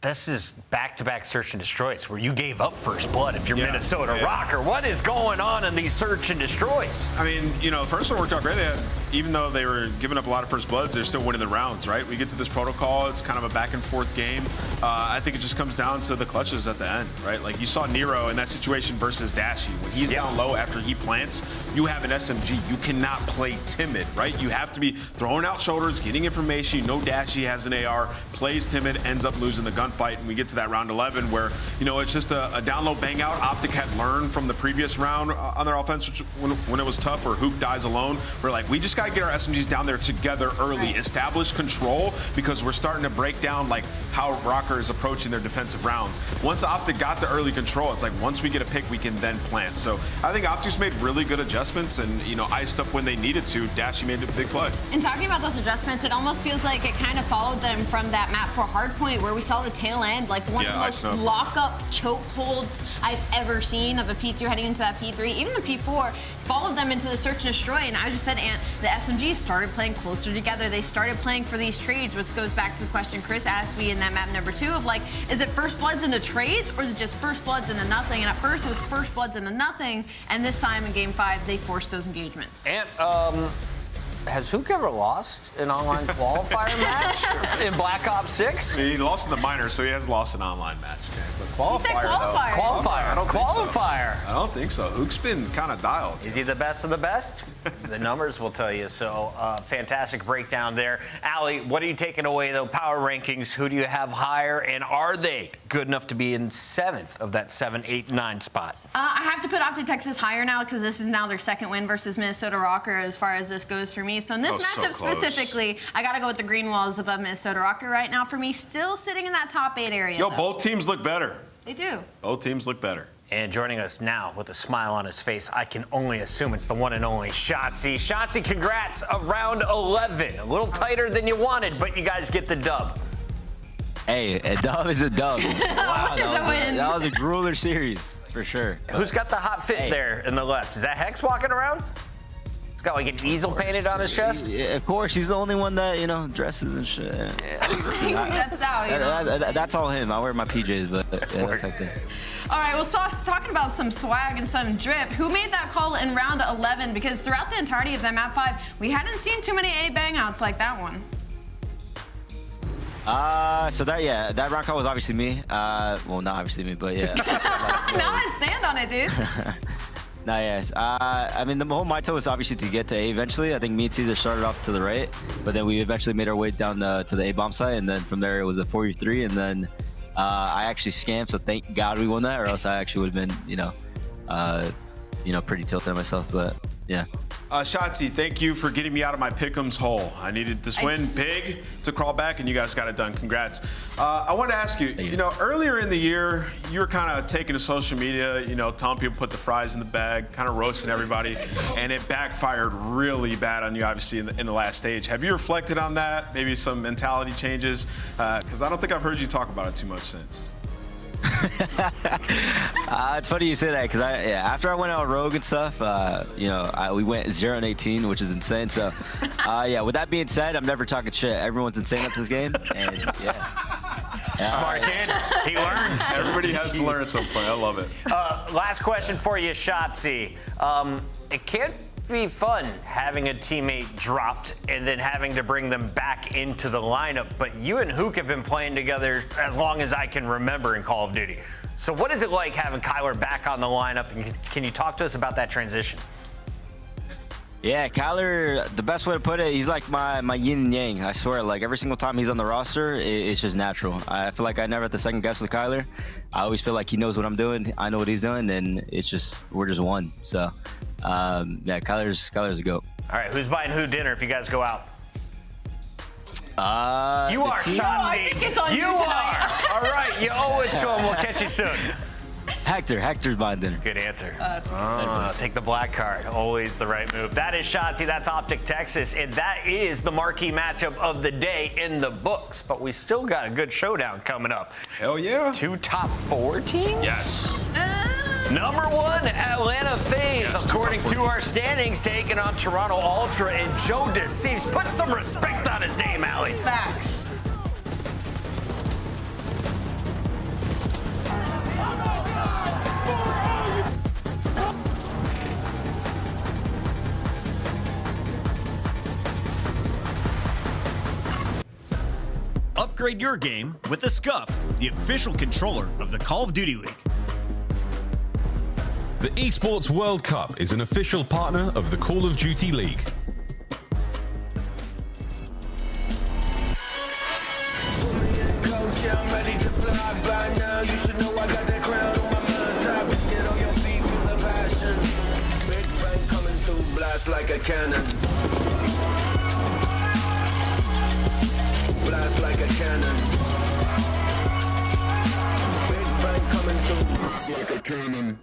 this is back-to-back search and destroys where you gave up first blood if you're Minnesota Rocker. What is going on in these search and destroys? I mean, you know, the first one worked out great. They had, even though they were giving up a lot of first bloods, they're still winning the rounds, right? We get to this protocol, it's kind of a back-and-forth game. I think it just comes down to the clutches at the end, right? Like you saw Nero in that situation versus Dashy. When he's down low after he plants, you have an SMG. You cannot play timid, right? You have to be throwing out shoulders, getting information. You know Dashy has an AR, plays timid, ends up losing the gunfight, and we get to that round 11 where, you know, it's just a down low bang out. Optic had learned from the previous round on their offense, which when it was tough, or Hook dies alone. We're like, we just got to get our SMGs down there together early, establish control, because we're starting to break down like how Rocker is approaching their defensive rounds. Once Optic got the early control, it's like once we get a pick, we can then plant. So I think Optic's made really good adjustments and, you know, iced up when they needed to. Dashy made a big play. And talking about those adjustments, it almost feels like it kind of followed them from that map for Hardpoint, where we saw the tail end, like one of the most lock-up choke holds I've ever seen of a P2 heading into that P3. Even the P4 followed them into the search and destroy, and as you said, Ant, the SMGs started playing closer together. They started playing for these trades, which goes back to the question Chris asked me in that map number 2 of like, is it first bloods into trades, or is it just first bloods into nothing? And at first it was first bloods into nothing, and this time in game 5, they forced those engagements. And has Hook ever lost an online qualifier match in Black Ops 6? He lost in the minors, so he has lost an online match. Okay? But qualifier, He said qualifier. though. Qualifier. I don't think so. Qualifier. I don't think so. Hook's been kind of dialed. Is he the best of the best? The numbers will tell you. So fantastic breakdown there. Allie, what are you taking away, though? Power rankings, who do you have higher, and are they good enough to be in 7th of that 7, 8, 9 spot? I have to put Optic Texas higher now, because this is now their second win versus Minnesota Rocker as far as this goes for me. So in this matchup specifically, I got to go with the Green Walls above Minnesota Rocker right now for me, still sitting in that top 8 area. Yo, though. both teams look better. They do. Both teams look better. And joining us now with a smile on his face, I can only assume it's the one and only Shotzi. Shotzi, congrats, of round 11. A little tighter than you wanted, but you guys get the dub. Hey, a dub is a dub. Wow, that was a grueler series, for sure. Who's got the hot fit there in the left? Is that Hex walking around? He's got like an easel painted on his chest? Yeah, of course, he's the only one that, you know, dresses and shit. He steps out, you know? That's all him. I wear my PJs, but yeah, that's like that. All right, well, talking about some swag and some drip, who made that call in round 11? Because throughout the entirety of that map 5, we hadn't seen too many A bang-outs like that one. So that round call was obviously me. Well, not obviously me, but yeah. Now I stand on it, dude. Nah, yes. I mean, the whole Mito was obviously to get to A eventually. I think me and Caesar started off to the right, but then we eventually made our way down to the A bomb site, and then from there it was a 4v3, and then I actually scammed, so thank God we won that, or else I actually would have been, you know, pretty tilted myself, but yeah. Shotzi, thank you for getting me out of my pick'ems hole. I needed this win big to crawl back, and you guys got it done. Congrats. I wanted to ask you, you know, earlier in the year, you were kind of taking to social media, you know, telling people put the fries in the bag, kind of roasting everybody, and it backfired really bad on you, obviously, in the last stage. Have you reflected on that? Maybe some mentality changes? Because I don't think I've heard you talk about it too much since. It's funny you say that, because after I went out Rogue and stuff, you know, we went 0-18, which is insane. So, yeah. With that being said, I'm never talking shit. Everyone's insane at this game, and Smart kid. He learns. Everybody has to learn at some point. I love it. Last question for you, Shotzi. It can't be fun having a teammate dropped and then having to bring them back into the lineup, but you and Hook have been playing together as long as I can remember in Call of Duty. So what is it like having Kyler back on the lineup, and can you talk to us about that transition? Yeah, Kyler, the best way to put it, he's like my yin and yang. I swear, like every single time he's on the roster, it's just natural. I feel like I never have to second guess with Kyler. I always feel like he knows what I'm doing, I know what he's doing, and it's just, we're just one. So, yeah, Kyler's a GOAT. All right, who's buying who dinner if you guys go out? You are, Shotzi. I think it's on you are. All right, you owe it to him. We'll catch you soon. Hector's buying dinner. Good answer. Nice. Take the black card. Always the right move. That is Shotzi. That's Optic Texas. And that is the marquee matchup of the day in the books. But we still got a good showdown coming up. Hell yeah. 2 top 4 teams? Yes. Number 1, Atlanta FaZe, according to our standings, taking on Toronto Ultra, and Joe Deceives. Put some respect on his name, Allie. Facts. Upgrade your game with the Scuff, the official controller of the Call of Duty League. The Esports World Cup is an official partner of the Call of Duty League. Coach, I'm ready to fly by now. You should know I got that crown on my mind. Top, get on your feet, feel the passion. Big bang coming through, blast like a cannon. Blast like a cannon. Big bang coming through, blast like a cannon.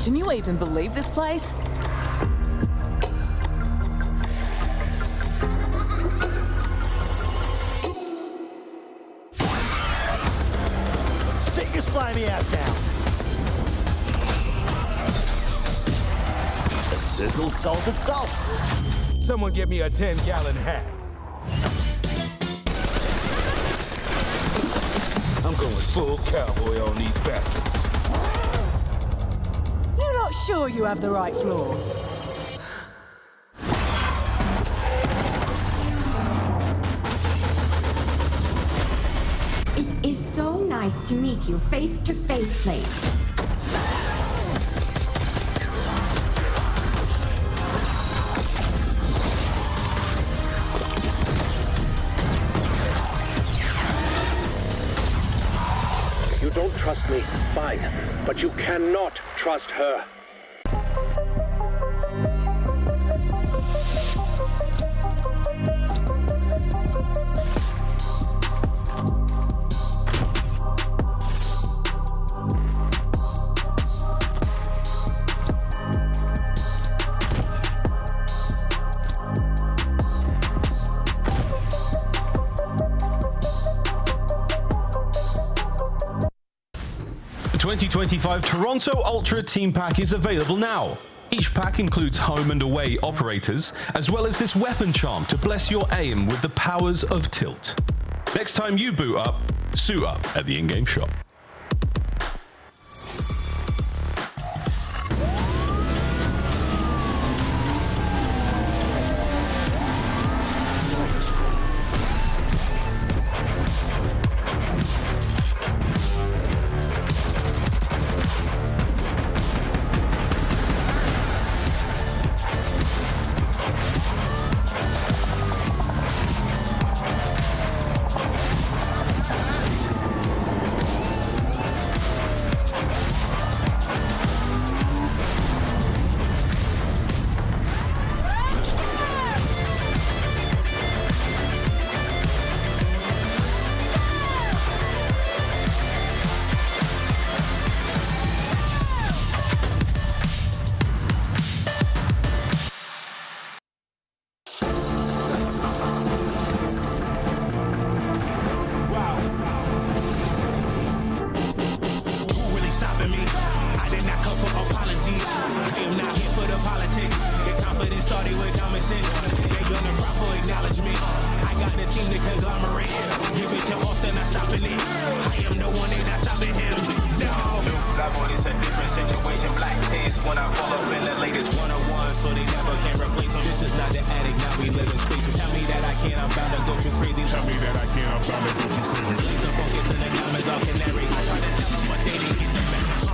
Can you even believe this place? Sit your slimy ass down. The sizzle sells itself. Someone give me a 10-gallon hat. I'm going full cowboy on these bastards. You're not sure you have the right floor? It is so nice to meet you face to face, Slate. You don't trust me, fine. But you cannot trust her. The 2025 Toronto Ultra Team Pack is available now. Each pack includes home and away operators, as well as this weapon charm to bless your aim with the powers of tilt. Next time you boot up, suit up at the in-game shop. did not come for apologies. I am not here for the politics. Your confidence started with common sense. They gonna cry for acknowledgement. I got the team to conglomerate. Give it to Austin, not stopping it. I am the one, they not stopping him. No. Level, it's a different situation. Black kids when I pull up in the latest 101, so they never can replace them. This is not the attic, now we live in spaces. Tell me that I can't, I'm bound to go too crazy. Tell me that I can't, I'm bound to go too crazy. Laser focus and the diamonds all canary. I tried to tell them, but they didn't get the message.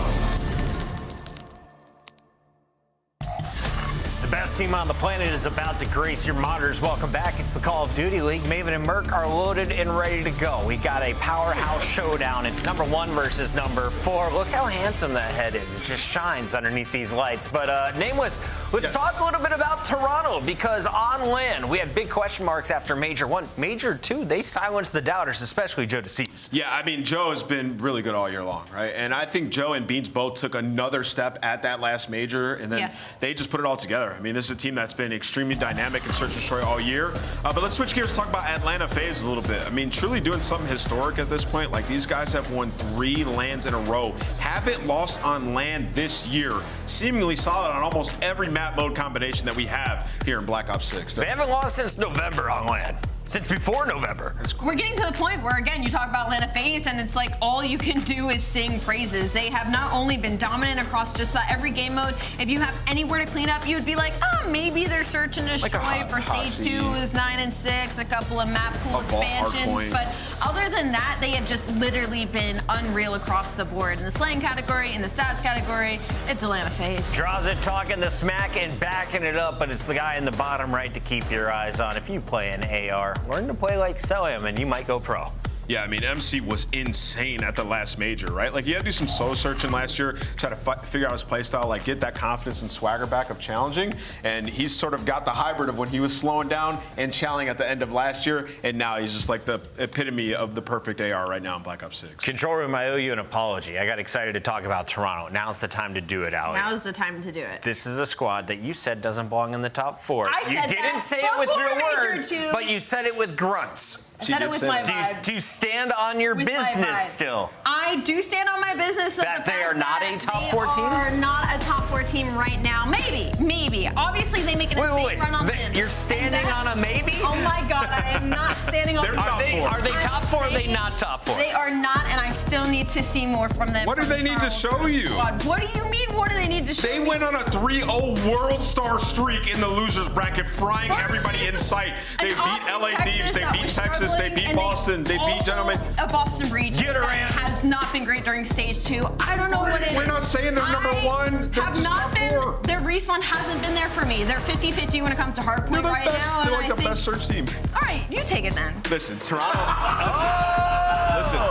The best team on the planet is about to grace your monitors. Welcome back. It's the Call of Duty League. Maven and Merc are loaded and ready to go. We got a powerhouse showdown. It's number 1 versus number 4. Look how handsome that head is. It just shines underneath these lights. But Nameless, let's talk a little bit about Toronto, because on land, we had big question marks after Major 1. Major 2, they silenced the doubters, especially Joe Deceives. Yeah, I mean, Joe has been really good all year long, right? And I think Joe and Beans both took another step at that last Major, and then they just put it all together. I mean, this is a team that's been extremely dynamic in Search and Destroy all year. But let's switch gears to talk about Atlanta FaZe a little bit. I mean, truly doing something historic at this point. Like, these guys have won 3 lands in a row. Haven't lost on land this year. Seemingly solid on almost every map mode combination that we have here in Black Ops 6. They haven't lost since November on land. Since before November. We're getting to the point where, again, you talk about Atlanta FaZe, and it's like all you can do is sing praises. They have not only been dominant across just about every game mode. If you have anywhere to clean up, you would be like, oh, maybe their Search and Destroy for Stage 2 is 9 and 6, a couple of map pool expansions. But other than that, they have just literally been unreal across the board. In the slaying category, in the stats category, it's Atlanta FaZe. Draws it, talking the smack and backing it up, but it's the guy in the bottom right to keep your eyes on. If you play an AR, learn to play like Soham and you might go pro. Yeah, I mean, MC was insane at the last Major, right? Like, he had to do some soul searching last year, try to figure out his play style, like get that confidence and swagger back of challenging. And he's sort of got the hybrid of when he was slowing down and challenging at the end of last year, and now he's just like the epitome of the perfect AR right now in Black Ops 6. Control Room, I owe you an apology. I got excited to talk about Toronto. Now's the time to do it, Ali. Now's the time to do it. This is a squad that you said doesn't belong in the top 4. I said you didn't say it with your words, but you said it with grunts. I said it with my vibe. Do you stand on your business still? I do stand on my business. That they are not a top 4 team? They are not a top 4 team right now. Maybe. Obviously, they make an insane run on land. You're standing on a maybe? Oh my God, I am not standing on. They're top 4. Are they top 4 or are they not top 4? They are not, and I still need to see more from them. What do they need to show you? Squad. What do you mean? What do they need to show They me? went on a 3-0 World Star streak in the losers bracket, frying everybody in sight. They beat LA Thieves, they beat Texas, they beat Boston. They beat gentlemen. A Boston Breach that has not been great during Stage 2. I don't know what it is. We're not saying they're number 1. They're have just not top been. 4. Their respawn hasn't been there for me. They're 50-50 when it comes to hardpoint right now. They're like the best search team. All right, you take it then. Listen, Toronto.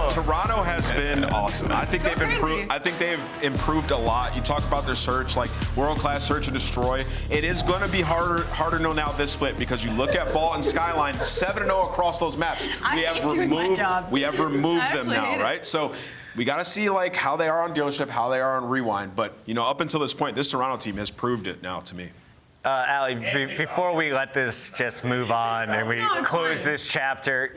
Toronto has been awesome. I think they've improved. I think they've improved a lot. You talk about their search, like world-class search and destroy. It is going to be harder to know now this split, because you look at Vault and Skyline, 7-0 across those maps. We have removed them now, right? So we got to see like how they are on dealership, how they are on rewind. But you know, up until this point, this Toronto team has proved it now to me. Ali, before we let this just move on and we close this chapter,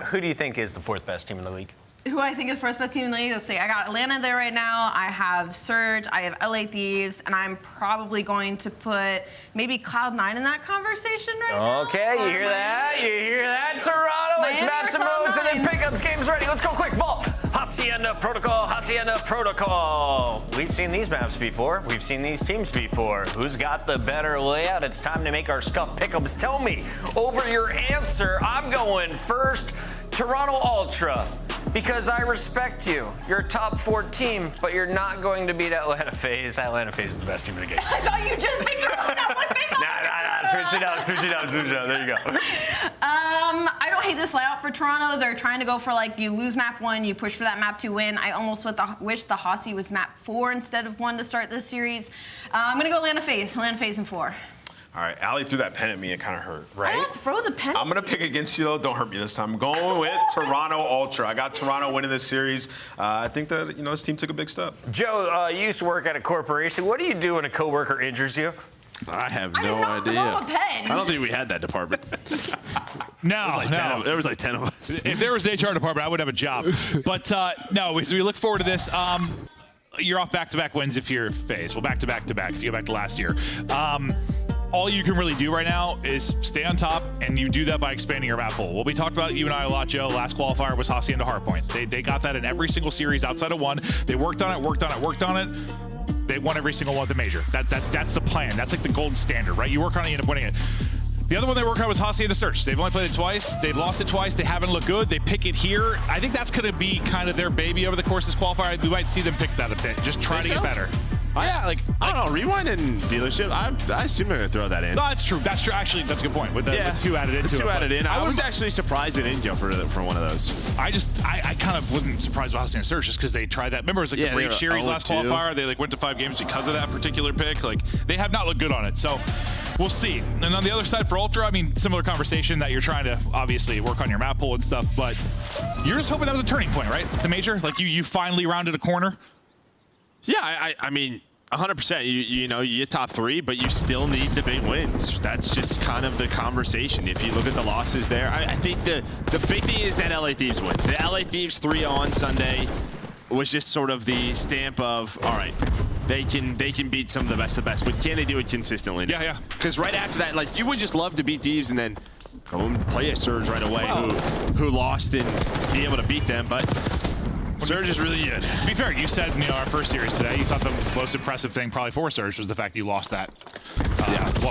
who do you think is the 4th best team in the league? Who I think is the 4th best team in the league? Let's see. I got Atlanta there right now. I have Surge. I have LA Thieves. And I'm probably going to put maybe Cloud9 in that conversation right now. Okay, you hear that? You hear that, Toronto? It's maps and modes and then pickups. Games ready. Let's go quick. Vault. Hacienda Protocol. We've seen these maps before. We've seen these teams before. Who's got the better layout? It's time to make our scuff pickups. Tell me over your answer. I'm going first, Toronto Ultra. Because I respect you. You're a top 4 team, but you're not going to beat Atlanta FaZe. Atlanta FaZe is the best team in the game. I thought you just picked Toronto. Nah. Switch it up. There you go. I don't hate this layout for Toronto. They're trying to go for like you lose map 1, you push for that map to win. I almost wish the Hossie was map 4 instead of 1 to start this series. I'm gonna go Atlanta FaZe in 4. All right, Ali threw that pen at me. It kind of hurt, right? I don't throw the pen. I'm going to pick against you, though. Don't hurt me this time. I'm going with Toronto Ultra. I got Toronto winning this series. I think that, you know, this team took a big step. Joe, you used to work at a corporation. What do you do when a coworker injures you? I have no idea. I don't think we had that department. No, there was like 10 of us. If there was an HR department, I would have a job. But no, as we look forward to this, you're off back-to-back wins if you're FaZe. Well, back-to-back-to-back if you go back to last year. All you can really do right now is stay on top, and you do that by expanding your map pool. What we talked about, you and I a lot, Joe, last qualifier was Hacienda Hardpoint. They got that in every single series outside of one. They worked on it. They won every single one at the major. That's the plan. That's like the gold standard, right? You work on it, you end up winning it. The other one they work on was Hacienda Search. They've only played it twice. They've lost it twice. They haven't looked good. They pick it here. I think that's going to be kind of their baby over the course of this qualifier. We might see them pick that a bit. Just try to get better. Yeah, like I don't know. Rewind and dealership. I assume they're gonna throw that in. No, that's true. That's true. Actually, that's a good point. With the two added into it. Two added in. I was actually surprised it didn't go for one of those. I kind of wasn't surprised about Hacienda Search just because they tried that. Remember, it was like the Brave Series last qualifier. They like went to 5 games because of that particular pick. Like they have not looked good on it. So we'll see. And on the other side for Ultra, I mean, similar conversation that you're trying to obviously work on your map pool and stuff, but you're just hoping that was a turning point, right? The major, like you finally rounded a corner. Yeah, I mean. 100%. You know, you get top 3, but you still need the big wins. That's just kind of the conversation. If you look at the losses there, I think the big thing is that LA Thieves win. The LA Thieves 3 on Sunday was just sort of the stamp of, all right, they can beat some of the best, but can they do it consistently? Yeah. Because right after that, like, you would just love to beat Thieves and then go and play a Surge right away, who lost and be able to beat them, but Surge is really good. To be fair, you said our first series today, you thought the most impressive thing probably for Surge was the fact you lost that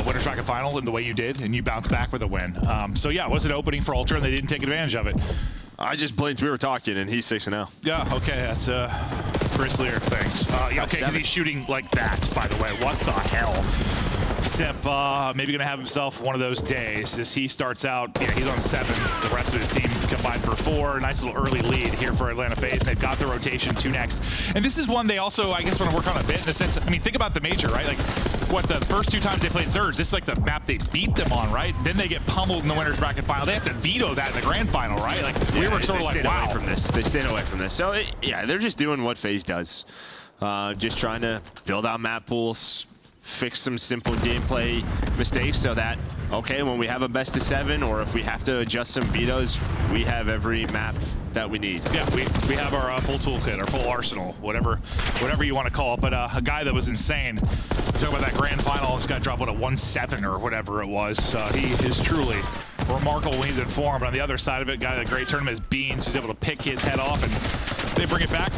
Winners Bracket final in the way you did, and you bounced back with a win. So yeah, it was an opening for Ultra, and they didn't take advantage of it. I just blinked. We were talking, and he's 6-0. Yeah, okay, that's Chris Lear things. Yeah, okay, because he's shooting like that, by the way. What the hell? Simp maybe going to have himself one of those days as he starts out. Yeah, he's on 7. The rest of his team combined for 4. Nice little early lead here for Atlanta FaZe. They've got the rotation 2 next. And this is one they also, I guess, want to work on a bit in the sense, I mean, think about the major, right? Like, what, the first 2 times they played Surge, this is like the map they beat them on, right? Then they get pummeled in the Winners Bracket final. They have to veto that in the grand final, right? Like, we were sort of like, wow. Away from this. They stayed away from this. So, yeah, they're just doing what FaZe does. Just trying to build out map pools, fix some simple gameplay mistakes so that, okay, when we have a best of 7 or if we have to adjust some vetoes, we have every map that we need. Yeah, we have our full toolkit, our full arsenal, whatever you want to call it. But a guy that was insane, talking about that grand final, this guy dropped, what, a 1-7 or whatever it was. He is truly remarkable when he's in form. But on the other side of it, guy, a great tournament is Beans, who's able to pick his head off, and they bring it back.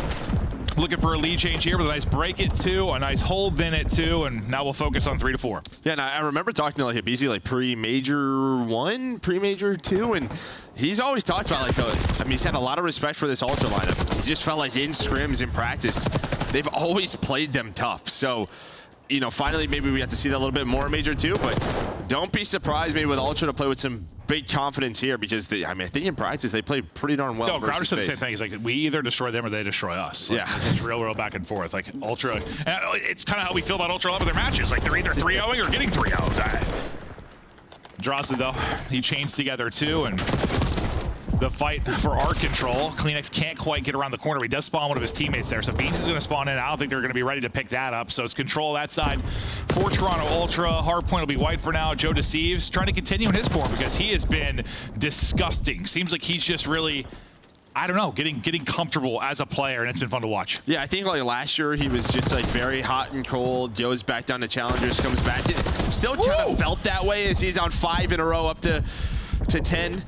Looking for a lead change here with a nice break at 2, a nice hold then at 2, and now we'll focus on 3 to 4. Yeah, and I remember talking to like Habizi like pre-major 1, pre-major 2, and he's always talked about like he's had a lot of respect for this Ultra lineup. He just felt like in scrims, in practice, they've always played them tough. So, you know, finally maybe we have to see that a little bit more in Major 2, but don't be surprised maybe with Ultra to play with some big confidence here because I think in practice they played pretty darn well. No, Crowder said the same thing. He's like, we either destroy them or they destroy us. Like, yeah, it's real back and forth. Like Ultra, it's kind of how we feel about Ultra a lot of their matches. Like they're either 3-0ing or getting 3-0. Draws it though. He chains together too, and the fight for arc control. Kleenex can't quite get around the corner. He does spawn one of his teammates there, so Beans is going to spawn in. I don't think they're going to be ready to pick that up, so it's control that side for Toronto Ultra. Hardpoint will be white for now. Joe Deceives trying to continue in his form because he has been disgusting. Seems like he's just really, I don't know, getting comfortable as a player, and it's been fun to watch. Yeah, I think like last year he was just like very hot and cold. Joe's back down to challengers, comes back to, still kind of felt that way as he's on 5 in a row up to 10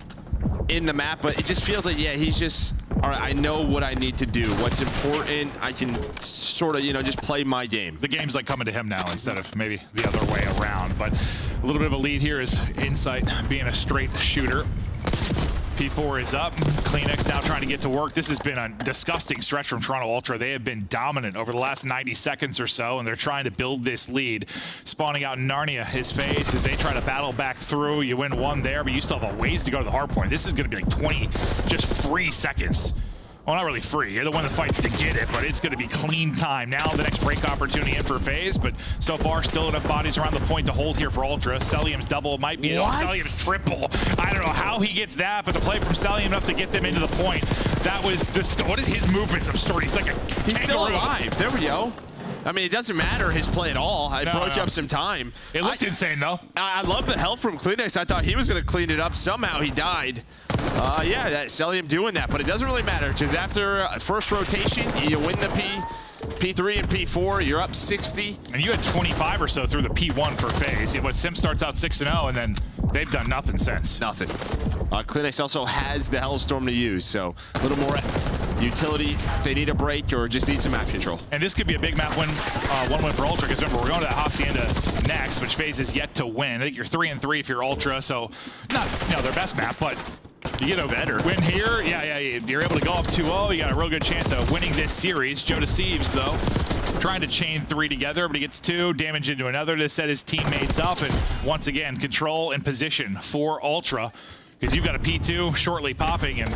in the map, but it just feels like, yeah, he's just, all right, I know what I need to do. What's important, I can sort of, you know, just play my game. The game's like coming to him now instead of maybe the other way around, but a little bit of a lead here is Insight being a straight shooter. P4 is up. Kleenex now trying to get to work. This has been a disgusting stretch from Toronto Ultra. They have been dominant over the last 90 seconds or so, and they're trying to build this lead. Spawning out Narnia, his face, as they try to battle back through. You win 1 there, but you still have a ways to go to the hard point. This is going to be like 20 just free seconds. Well, not really free. You're the one that fights to get it, but it's going to be clean time. Now the next break opportunity in for FaZe, but so far still enough bodies around the point to hold here for Ultra. Celium's double might be Celium's triple. I don't know how he gets that, but the play from Celium enough to get them into the point. That was just, what is his movements? I'm sorry, he's like he's still alive. There we go. I mean, it doesn't matter his play at all. I broke up some time. It looked insane, though. I love the help from Kleenex. I thought he was going to clean it up. Somehow he died. Yeah, that Celium doing that, but it doesn't really matter because after first rotation, you win the P, P3 and P4, you're up 60. And you had 25 or so through the P1 for FaZe. But Sim starts out 6-0, and then they've done nothing since. Nothing. Clinics also has the Hellstorm to use, so a little more utility if they need a break or just need some map control. And this could be a big map win, one win for Ultra, because remember, we're going to that Hacienda next, which FaZe is yet to win. I think you're 3-3 if you're Ultra, so not their best map, but you get a better win here. Yeah, you're able to go up 2-0. You got a real good chance of winning this series. Joe Deceives, though, trying to chain 3 together, but he gets 2, damage into another to set his teammates up, and once again, control and position for Ultra, because you've got a P2 shortly popping, and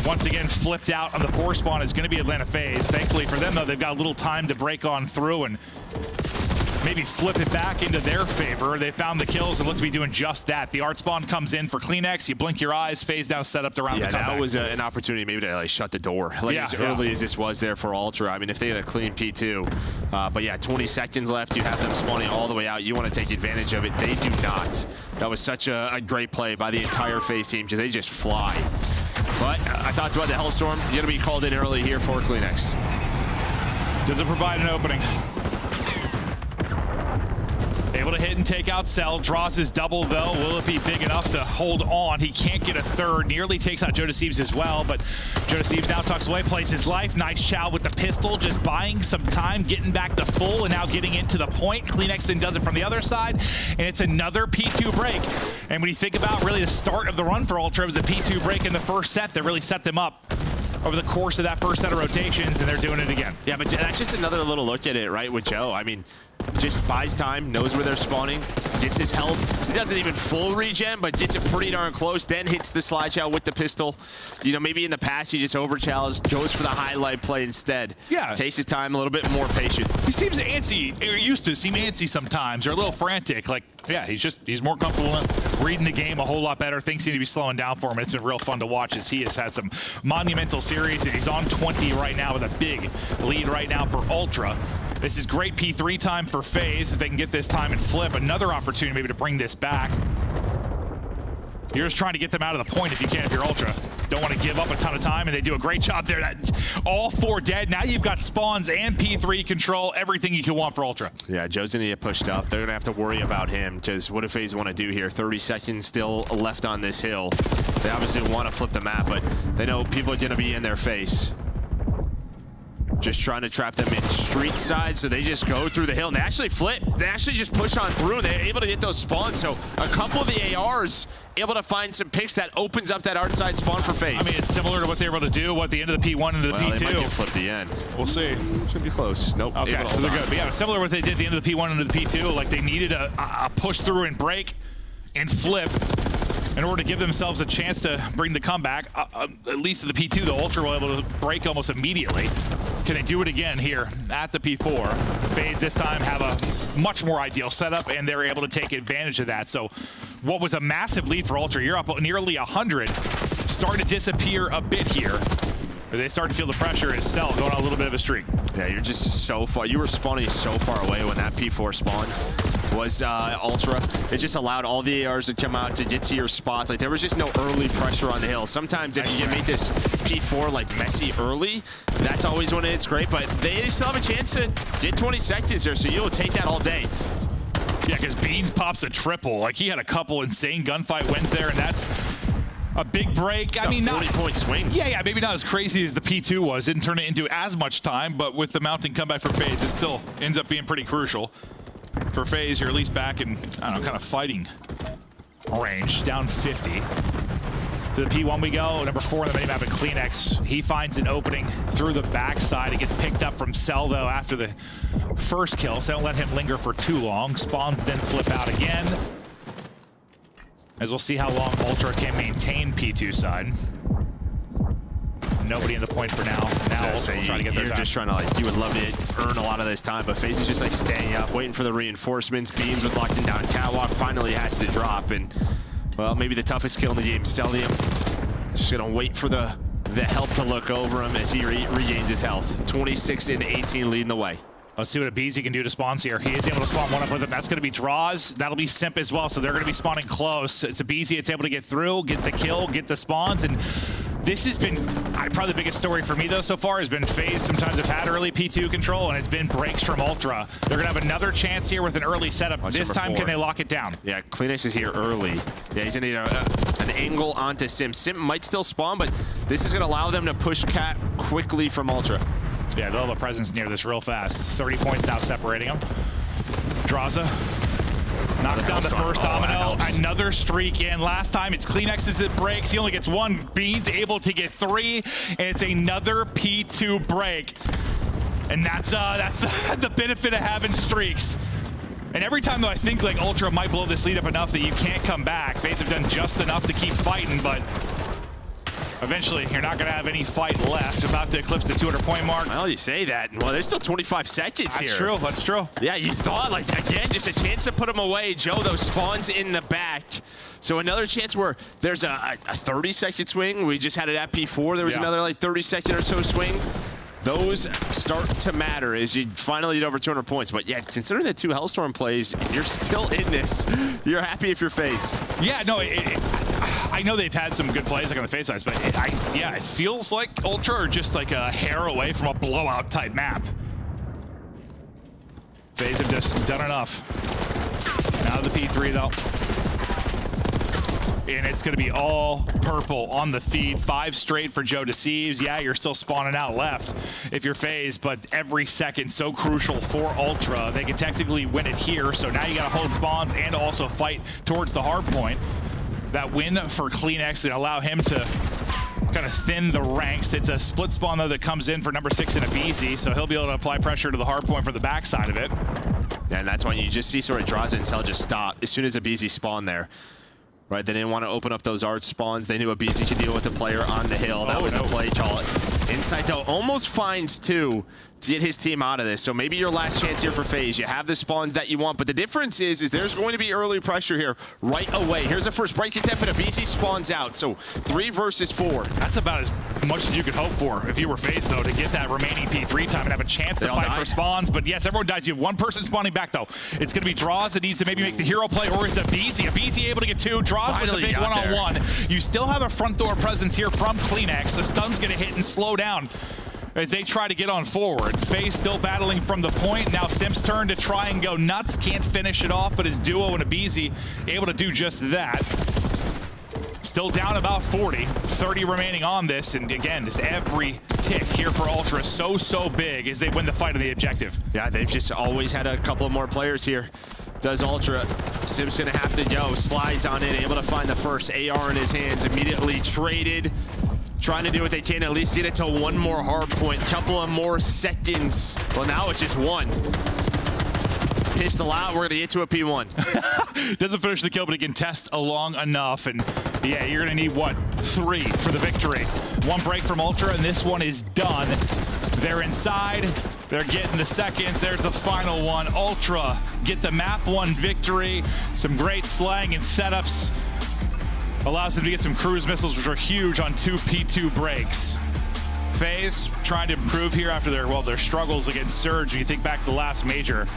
once again flipped out on the core spawn is going to be Atlanta FaZe. Thankfully for them, though, they've got a little time to break on through and maybe flip it back into their favor. They found the kills and look to be doing just that. The art spawn comes in for Kleenex. You blink your eyes. FaZe now set up to round the comeback. That was an opportunity maybe to shut the door. As early as this was there for Ultra. I mean, if they had a clean P2. But yeah, 20 seconds left. You have them spawning all the way out. You want to take advantage of it. They do not. That was such a great play by the entire FaZe team because they just fly. But I talked about the Hellstorm. You're going to be called in early here for Kleenex. Does it provide an opening? Able to hit and take out Cell. Draws his double, though. Will it be big enough to hold on? He can't get a third. Nearly takes out Joe Deceives as well, but Joe Deceives now tucks away, plays his life. Nice chow with the pistol, just buying some time, getting back to full, and now getting into the point. Kleenex then does it from the other side, and it's another P2 break. And when you think about really the start of the run for Ultra, it was the P2 break in the first set that really set them up over the course of that first set of rotations, and they're doing it again. Yeah, but that's just another little look at it, right, with Joe. I mean, just buys time, knows where they're spawning, gets his health. He doesn't even full regen, but gets it pretty darn close, then hits the slide shot with the pistol. You know, maybe in the past he just overchallenged, goes for the highlight play instead. Yeah. Takes his time, a little bit more patient. He seems antsy, or used to seem antsy sometimes, or a little frantic. Like, yeah, he's more comfortable reading the game a whole lot better. Things seem to be slowing down for him. It's been real fun to watch as he has had some monumental series, and he's on 20 right now with a big lead right now for Ultra. This is great P3 time for FaZe if they can get this time and flip. Another opportunity maybe to bring this back. You're just trying to get them out of the point if you can if you're Ultra. Don't want to give up a ton of time, and they do a great job there. All 4 dead. Now you've got spawns and P3 control, everything you can want for Ultra. Yeah, Joe's going to get pushed up. They're going to have to worry about him because what do FaZe want to do here? 30 seconds still left on this hill. They obviously want to flip the map, but they know people are going to be in their face. Just trying to trap them in street side, so they just go through the hill and they actually flip. They actually just push on through and they're able to get those spawns. So a couple of the ARs able to find some picks that opens up that art side spawn for FaZe. I mean, it's similar to what they were able to do at the end of the P1 and the P2. They might get flipped the end. We'll see. Should be close. Nope. Okay, so they're good. But yeah, similar to what they did at the end of the P1 and the P2. Like they needed a push through and break and flip in order to give themselves a chance to bring the comeback. At least at the P2, the Ultra were able to break almost immediately. Can they do it again here at the P4? FaZe this time have a much more ideal setup, and they're able to take advantage of that. So what was a massive lead for Ultra, you're up nearly 100, starting to disappear a bit here. They start to feel the pressure as Cell going on a little bit of a streak. Yeah, you're just so far. You were spawning so far away when that P4 spawned. Was Ultra. It just allowed all the ARs to come out to get to your spots. Like there was just no early pressure on the hill. Sometimes if you can make this P4 like messy early, that's always when it's great. But they still have a chance to get 20 seconds here, so you'll take that all day. Yeah, because Beans pops a triple. Like he had a couple insane gunfight wins there, and that's a big break. It's a 40-point swing. Yeah, maybe not as crazy as the P2 was. Didn't turn it into as much time, but with the mounting comeback for FaZe, it still ends up being pretty crucial. For FaZe, you're at least back in, I don't know, kind of fighting range, down 50. To the P1 we go, number 4 on the minimap at Kleenex. He finds an opening through the backside. It gets picked up from Cell, though, after the first kill, so don't let him linger for too long. Spawns then flip out again. As we'll see how long Ultra can maintain P2 side. Nobody in the point for now. Now Ultra will try to get their time. Just trying to, like, you would love to earn a lot of this time, but FaZe is just like staying up, waiting for the reinforcements. Beans with locked down catwalk finally has to drop, and well, maybe the toughest kill in the game, Cellium. Just gonna wait for the help to look over him as he regains his health. 26-18 leading the way. Let's see what a BZ can do to spawns here. He is able to spawn one up with him. That's going to be draws. That'll be Simp as well, so they're going to be spawning close. It's a BZ. It's able to get through, get the kill, get the spawns, and This has been probably the biggest story for me, though, so far has been FaZe sometimes have had early P2 control, and it's been breaks from Ultra. They're going to have another chance here with an early setup. Watch this time, 4. can they lock it down? Yeah, Kleenex is here early. Yeah, he's going to need an angle onto Sim. Sim might still spawn, but this is going to allow them to push Cat quickly from Ultra. Yeah, they'll have a presence near this real fast. 30 points now separating them. Draza knocks down the first domino. Another streak in. Last time it's Kleenex as it breaks. He only gets 1. Beans able to get 3, and it's another P2 break. And that's the benefit of having streaks. And every time though I think like Ultra might blow this lead up enough that you can't come back. FaZe have done just enough to keep fighting, but eventually you're not going to have any fight left. About to eclipse the 200-point mark. Well, you say that. Well, there's still 25 seconds here. That's true. That's true. Yeah, you thought, like, again, just a chance to put him away. Joe, though, spawns in the back. So another chance where there's a 30-second swing. We just had it at P4. There was another, like, 30-second or so swing. Those start to matter as you finally get over 200 points. But yeah, considering the 2 Hellstorm plays, you're still in this. You're happy if you're FaZe. Yeah, no, I know they've had some good plays like on the FaZe sides, but it feels like Ultra are just like a hair away from a blowout type map. FaZe have just done enough. Now the P3 though. And it's going to be all purple on the feed. 5 straight for Joe Deceives. Yeah, you're still spawning out left if you're FaZe, but every second so crucial for Ultra. They can technically win it here, so now you got to hold spawns and also fight towards the hard point. That win for Kleenex and allow him to kind of thin the ranks. It's a split spawn, though, that comes in for number 6 in a BZ, so he'll be able to apply pressure to the hard point for the backside of it. Yeah, and that's why you just see sort of Draza and Cell just stop as soon as a BZ spawn there. Right, they didn't want to open up those arch spawns. They knew a BZ could deal with the player on the hill. That was the play call. Inside, though, almost finds 2 to get his team out of this. So maybe your last chance here for FaZe. You have the spawns that you want, but the difference is there's going to be early pressure here right away. Here's a first break attempt, and a BZ spawns out. So 3 versus 4. That's about as much as you could hope for if you were FaZe, though, to get that remaining P3 time and have a chance to fight for spawns. But yes, everyone dies. You have 1 person spawning back, though. It's going to be Draws that needs to maybe make the hero play, or is it BZ? A BZ able to get 2. Draws with a big one-on-one. You still have a front door presence here from Kleenex. The stun's going to hit and slow down as they try to get on forward. FaZe still battling from the point. Now Sim's turn to try and go nuts. Can't finish it off, but his duo and a BZ able to do just that. Still down about 40. 30 remaining on this, and again, this every tick here for Ultra is so big as they win the fight on the objective. Yeah, they've just always had a couple more players here. Does Ultra. Sim's gonna have to go. Slides on in, able to find the first AR in his hands. Immediately traded. Trying to do what they can, at least get it to 1 more hard point. Couple of more seconds. Well, now it's just 1. Pistol out, we're gonna get to a P1. Doesn't finish the kill, but he can test along enough. And yeah, you're gonna need, what, 3 for the victory. 1 break from Ultra, and this one is done. They're inside. They're getting the seconds. There's the final one. Ultra get the map 1 victory. Some great slang and setups. Allows them to get some cruise missiles, which are huge on 2 P2 breaks. FaZe trying to improve here after their struggles against Surge. When you think back to the last major,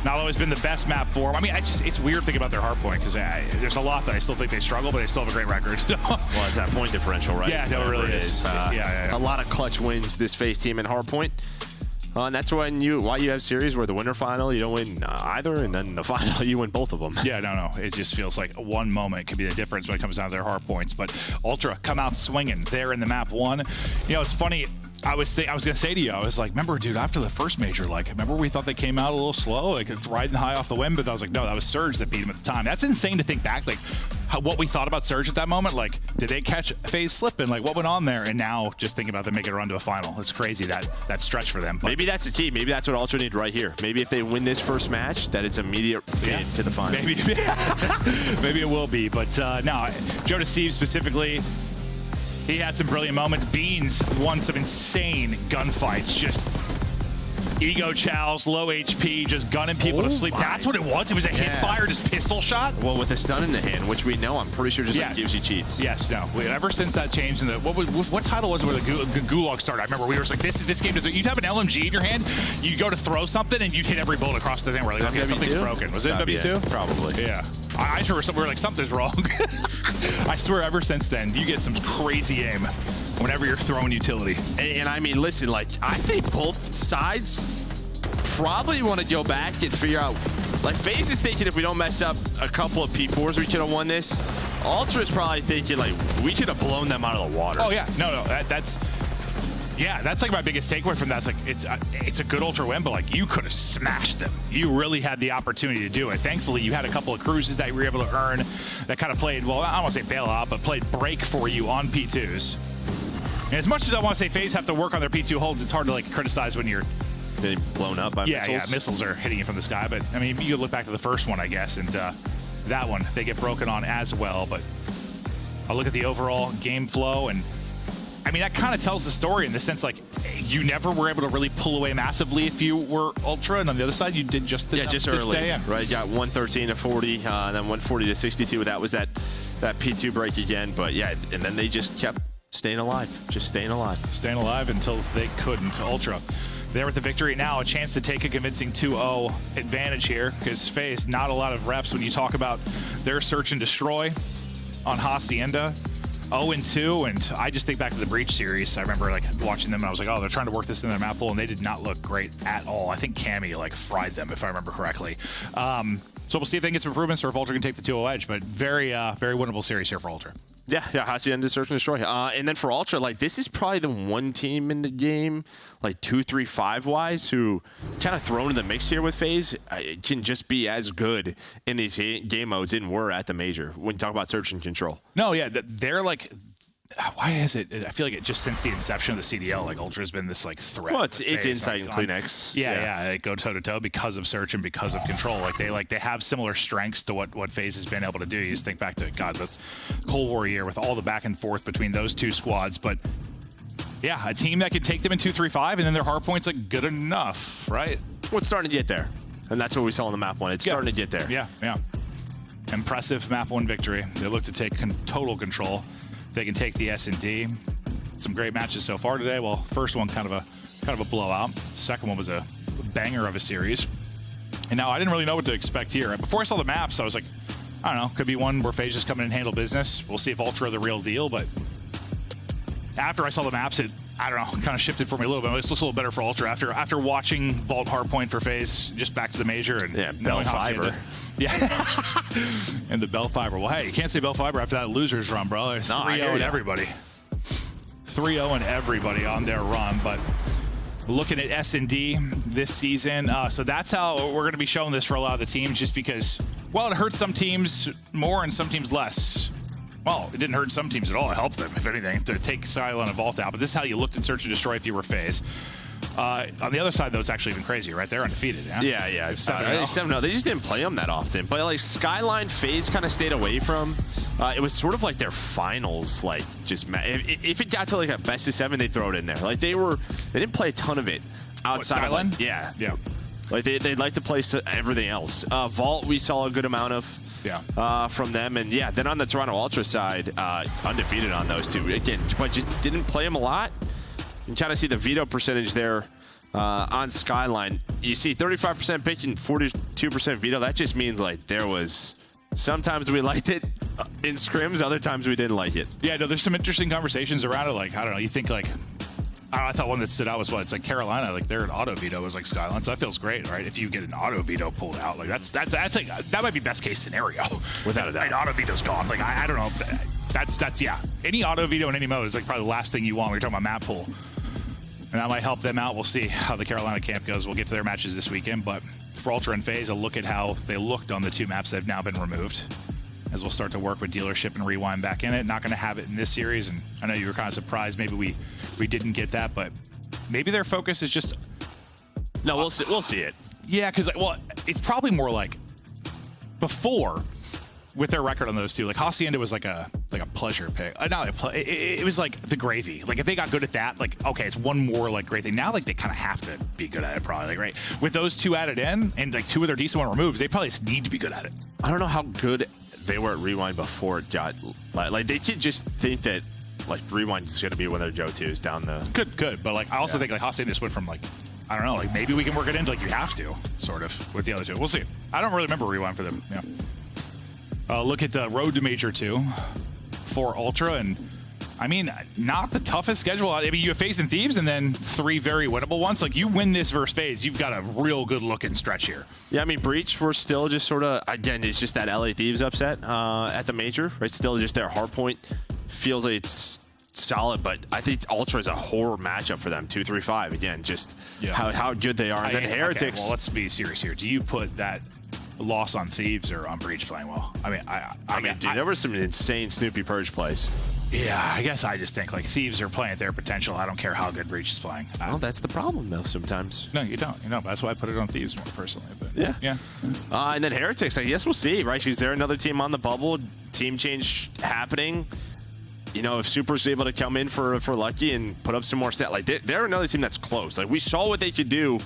not always been the best map for them. I mean, it's weird thinking about their hard point because there's a lot that I still think they struggle, but they still have a great record. Well, it's that point differential, right? Yeah, no, it really is. A lot of clutch wins this FaZe team in hard point. And that's why you have series where the winter final, you don't win either, and then the final, you win both of them. Yeah, no. It just feels like 1 moment could be the difference when it comes down to their hard points. But Ultra come out swinging there in the map 1. You know, it's funny. I was gonna say to you, I was like, remember, dude, after the first major, like, remember we thought they came out a little slow, like riding high off the wind, but I was like, no, that was Surge that beat him at the time. That's insane to think back, like what we thought about Surge at that moment. Like, did they catch FaZe slipping? Like, what went on there? And now just thinking about them making a run to a final. It's crazy that stretch for them. But maybe that's the key. Maybe that's what Ultra need right here. Maybe if they win this first match, that it's immediate bid to the final. Maybe it will be, but no, Joe Deceives specifically, he had some brilliant moments. Beans won some insane gunfights. Just Ego Chow's low HP, just gunning people to sleep. That's what it was. It was a hip fire, just pistol shot. Well, with a stun in the hand, which we know, I'm pretty sure just like gives you cheats. Yes, no. Ever since that changed in the what title was it where the Gulag started? I remember we were like, this game doesn't. You'd have an LMG in your hand, you go to throw something, and you'd hit every bullet across the thing. We're like, okay, something's broken. Was it W2? Probably. Yeah. I remember we were like, something's wrong. I swear, ever since then, you get some crazy aim whenever you're throwing utility. And I mean, listen, like, I think both sides probably want to go back and figure out, like, FaZe is thinking if we don't mess up a couple of P4s, we could have won this. Ultra is probably thinking, like, we could have blown them out of the water. Oh, yeah. No, that's like my biggest takeaway from that. It's like, it's a good Ultra win, but like, you could have smashed them. You really had the opportunity to do it. Thankfully, you had a couple of cruises that you were able to earn that kind of played, well, I don't want to say bail out, but played break for you on P2s. And as much as I want to say FaZe have to work on their P2 holds, it's hard to like criticize when you're getting blown up by missiles. Yeah, missiles are hitting you from the sky. But I mean, you could look back to the first one, I guess, and that one they get broken on as well. But I'll look at the overall game flow, and I mean that kind of tells the story in the sense like you never were able to really pull away massively if you were Ultra, and on the other side you did just enough just to early, stay in. right? Got 113 to 40, and then 140 to 62. That was that P2 break again. But yeah, and then they just kept staying alive, staying alive until they couldn't. Ultra there with the victory now, a chance to take a convincing 2-0 advantage here, because FaZe not a lot of reps when you talk about their search and destroy on Hacienda. 0-2, and I just think back to the Breach series. I remember like watching them and I was like, oh, they're trying to work this in their map pool, and they did not look great at all. I think Cammy like fried them, if I remember correctly. So we'll see if they can get some improvements or if Ultra can take the 2-0 edge, but very winnable series here for Ultra. Yeah, Hacienda search and destroy. And then for Ultra, like, this is probably the one team in the game, like 2-3-5 wise, who kind of thrown in the mix here with FaZe can just be as good in these game modes and were at the major when you talk about search and control. No, yeah, they're like, why is it? I feel like it just since the inception of the CDL, like Ultra's been this like threat. Well, it's Insight and CleanX. Yeah, they go toe to toe because of search and because of control. Like they have similar strengths to what FaZe has been able to do. You just think back to the Cold War year with all the back and forth between those two squads, but yeah, a team that can take them in 2-3-5 and then their hard points like good enough, right? Well, it's starting to get there, and that's what we saw on the map one. It's starting to get there. Yeah. Impressive map one victory. They look to take total control. They can take the S&D. Some great matches so far today. Well, first one kind of a blowout. Second one was a banger of a series. And now I didn't really know what to expect here. Before I saw the maps, I was like, I don't know, could be one where FaZe just come in and handle business. We'll see if Ultra are the real deal, but after I saw the maps, it, I don't know, kind of shifted for me a little bit. It looks a little better for Ultra after watching Vault Hardpoint for FaZe just back to the major and knowing Fiber. Yeah, and the Bell Fiber. Well, hey, you can't say Bell Fiber after that losers run, bro. It's 3-0 and everybody. 3-0 and everybody on their run, but looking at S&D this season, so that's how we're going to be showing this for a lot of the teams, just because, well, it hurts some teams more and some teams less. Well, it didn't hurt some teams at all. It helped them, if anything, to take Silo and Vault out. But this is how you looked at Search and Destroy if you were FaZe. On the other side, though, it's actually even crazier, right? They're undefeated. Yeah. 7-0. They just didn't play them that often. But like Skyline, FaZe kind of stayed away from. It was sort of like their finals. Like just if it got to like a best of 7, they'd throw it in there. Like they didn't play a ton of it outside. What, Skyline? Of yeah. Like they'd like to play everything else. Vault, we saw a good amount of. From them, and then on the Toronto Ultra side, undefeated on those two again, but just didn't play them a lot. You can kind of see the veto percentage there on Skyline. You see 35% pick and 42% veto. That just means like there was sometimes we liked it in scrims, other times we didn't like it. Yeah, no, there's some interesting conversations around it. Like I don't know, you think like. I thought one that stood out was it's like Carolina, like they're an auto veto was like Skyline, so that feels great, right? If you get an auto veto pulled out, like that's like that might be best case scenario. Without a doubt, an auto veto's gone. Like I don't know, that's any auto veto in any mode is like probably the last thing you want when you're talking about map pool, and that might help them out. We'll see how the Carolina camp goes. We'll get to their matches this weekend, but for Ultra and FaZe, a look at how they looked on the two maps that have now been removed. As we'll start to work with Dealership and Rewind back in it. Not going to have it in this series, and I know you were kind of surprised maybe we didn't get that, but maybe their focus is just... No, we'll see it. Yeah, because, well, it's probably more like before, with their record on those two, like Hacienda was like a like a pleasure pick. Not a it was like the gravy. Like if they got good at that, like okay, it's one more like great thing. Now like they kind of have to be good at it probably. Like right with those 2 added in and like 2 of their decent one removes, they probably just need to be good at it. I don't know how good they were at Rewind before it got like they could just think that like Rewind is going to be one of their go-tos down the good. But like I also think like Hossein just went from like I don't know, like maybe we can work it into like you have to sort of with the other 2. We'll see. I don't really remember Rewind for them. Yeah. Look at the road to Major 2 for Ultra, and I mean, not the toughest schedule. I mean, you have FaZe and Thieves and then 3 very winnable ones. Like, you win this versus FaZe, you've got a real good-looking stretch here. Yeah, I mean, Breach, we're still just sort of, again, it's just that LA Thieves upset at the Major, right? Still just their hardpoint feels like it's solid, but I think Ultra is a horror matchup for them. 2-3-5, again, just how good they are. And then Heretics. Okay, well, let's be serious here. Do you put that loss on Thieves or on Breach playing well? I mean, dude, there were some insane Snoopy Purge plays. Yeah, I guess I just think like Thieves are playing at their potential. I don't care how good Breach is playing. Well, that's the problem though sometimes. No, you don't. You know, that's why I put it on Thieves more personally. But yeah. And then Heretics, I guess we'll see, right? She's there, another team on the bubble, team change happening. You know, if Super's able to come in for Lucky and put up some more stat, like they're another team that's close. Like we saw what they could do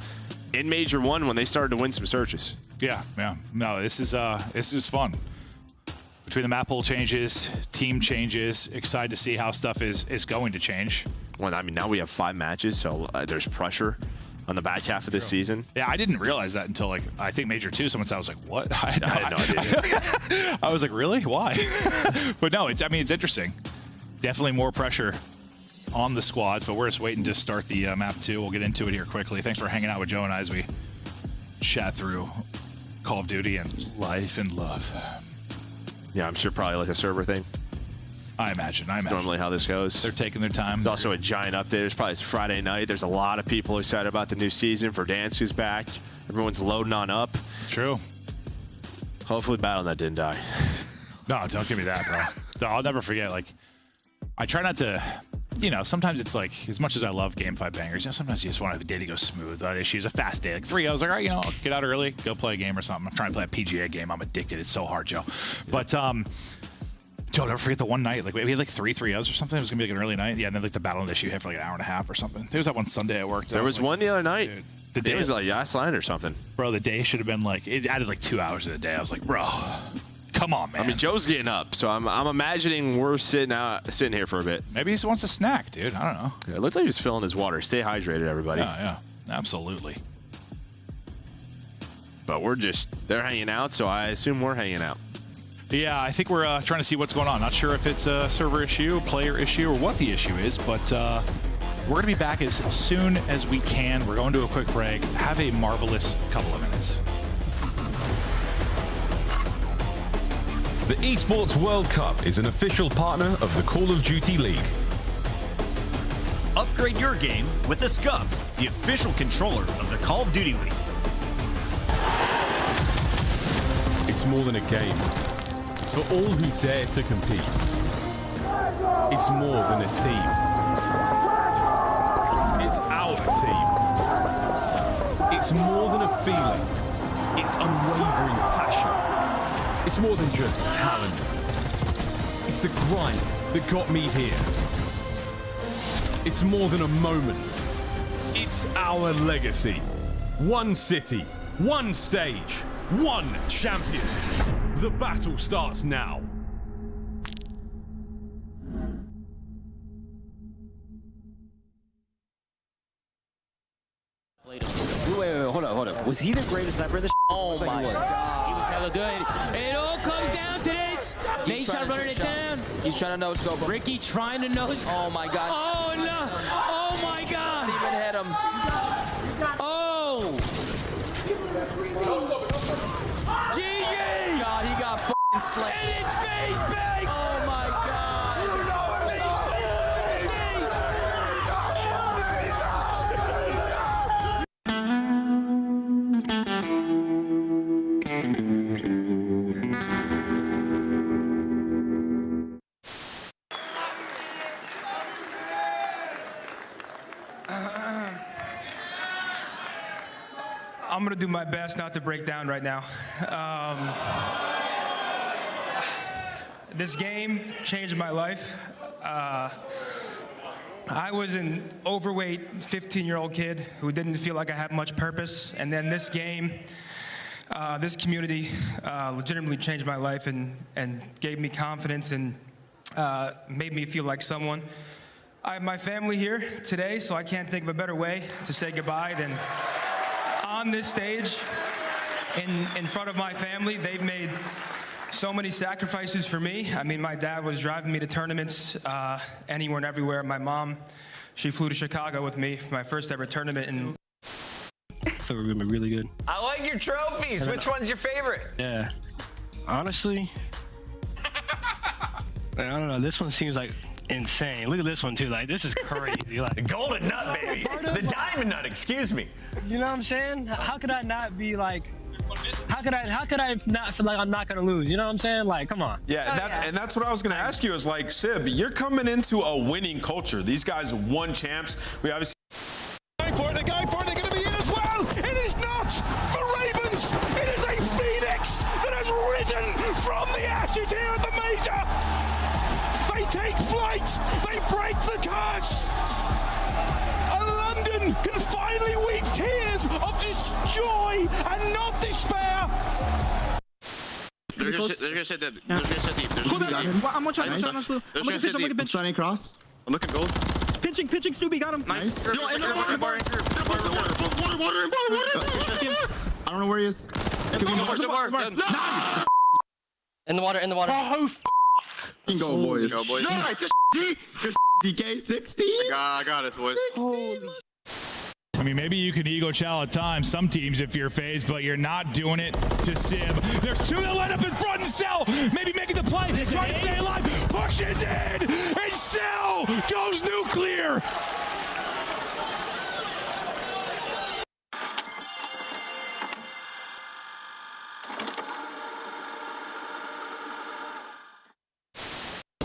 in Major 1 when they started to win some searches. Yeah. No, this is fun. Between the map pool changes, team changes, excited to see how stuff is going to change. Well, I mean, now we have 5 matches, so there's pressure on the back half of this season. Yeah, I didn't realize that until like I think Major 2. Someone said, I was like, what? I had no idea. I was like, really? Why? But no, it's interesting. Definitely more pressure on the squads, but we're just waiting to start the map 2. We'll get into it here quickly. Thanks for hanging out with Joe and I as we chat through Call of Duty and life and love. Yeah, I'm sure probably like a server thing. I imagine. It's normally how this goes. They're taking their time. There's also a giant update. It's Friday night. There's a lot of people excited about the new season. Verdansk is back. Everyone's loading on up. True. Hopefully Battle.net didn't die. No, don't give me that, bro. I'll never forget. Like, I try not to, you know, sometimes it's like, as much as I love Game 5 bangers, you know, sometimes you just want the day to go smooth. Issues, a fast day. Like 3, I was like, all right, you know, I'll get out early, go play a game or something. I'm trying to play a PGA game. I'm addicted. It's so hard, Joe. But, Joe, never forget the one night. Like, we had like 3 3-0s or something. It was going to be like an early night. Yeah, and then like the Battle.net issue hit for like an hour and a half or something. There was that one Sunday at work. There was one the other night. Dude, the day was like last line or something. Bro, the day should have been like, it added like 2 hours to the day. I was like, bro, come on, man. I mean, Joe's getting up, so I'm imagining we're sitting here for a bit. Maybe he just wants a snack, dude. I don't know. Yeah, it looked like he was filling his water. Stay hydrated, everybody. Yeah, absolutely. But they're hanging out, so I assume we're hanging out. Yeah, I think we're trying to see what's going on. Not sure if it's a server issue, player issue, or what the issue is, but we're going to be back as soon as we can. We're going to a quick break. Have a marvelous couple of minutes. The Esports World Cup is an official partner of the Call of Duty League. Upgrade your game with the SCUF, the official controller of the Call of Duty League. It's more than a game. It's for all who dare to compete. It's more than a team. It's our team. It's more than a feeling. It's unwavering passion. It's more than just talent. It's the grind that got me here. It's more than a moment. It's our legacy. One city, one stage, one champion. The battle starts now. Wait, hold up. Was he the greatest sniper in the Oh my god. He was hella good. It all comes down to this. Nation running it down. He's trying to no-scope him. Ricky trying to no-scope. Oh my god. Oh no. Oh my god. Didn't even hit him. Oh. GG. God, he got f***ing slayed. And it's FaZe Banks. Oh my god. I'm gonna do my best not to break down right now. This game changed my life. I was an overweight 15-year-old kid who didn't feel like I had much purpose, and then this game, this community legitimately changed my life and gave me confidence and made me feel like someone. I have my family here today, so I can't think of a better way to say goodbye than on this stage in front of my family. They've made so many sacrifices for me. I mean, my dad was driving me to tournaments anywhere and everywhere. My mom, she flew to Chicago with me for my first ever tournament. And we're gonna be really good. I like your trophies. Which one's your favorite? Yeah. Honestly, I don't know. This one seems like insane. Look at this one too. Like, this is crazy. Like the golden nut, baby. The diamond nut. Excuse me. You know what I'm saying? How could I not be like? How could I not feel like I'm not gonna lose? You know what I'm saying? Like, come on. Yeah, and that's what I was gonna ask you is like, Sib, you're coming into a winning culture. These guys won champs. We obviously They're going for it, they're gonna be in as well! It is not the Ravens! It is a Phoenix that has risen from the ashes here at the Major! They take flight! They break the curse! London can finally weep tears of joy and not despair! They're gonna sit deep. They're gonna sit deep. I'm watching. I'm gonna sit deep. I'm starting cross. I'm looking gold. Pinching, Snoopy, got him. Nice. Yo, in the water. Water. I don't know where he is. In the water. Oh, Go, boys. Go, boys. Nice. DK 60. I got us, boys. I mean, maybe you can ego chow at times, some teams if you're phased, but you're not doing it to Sib. There's two that line up in front and Cell, maybe making the play, trying to stay alive, pushes in, and Cell goes nuclear.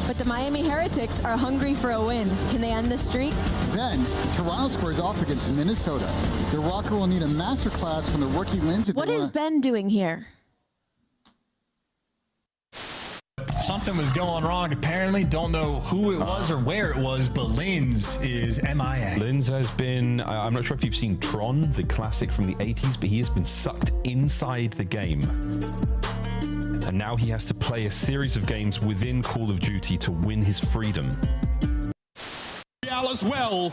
But the Miami Heretics are hungry for a win. Can they end this streak? Then, Toronto squares off against Minnesota. The Rocker will need a masterclass from the rookie Lindsay. What is Ben doing here? Something was going wrong. Apparently, don't know who it was or where it was, but Linz is MIA. Linz has been, I'm not sure if you've seen Tron, the classic from the 80s, but he has been sucked inside the game. And now he has to play a series of games within Call of Duty to win his freedom. Real as well.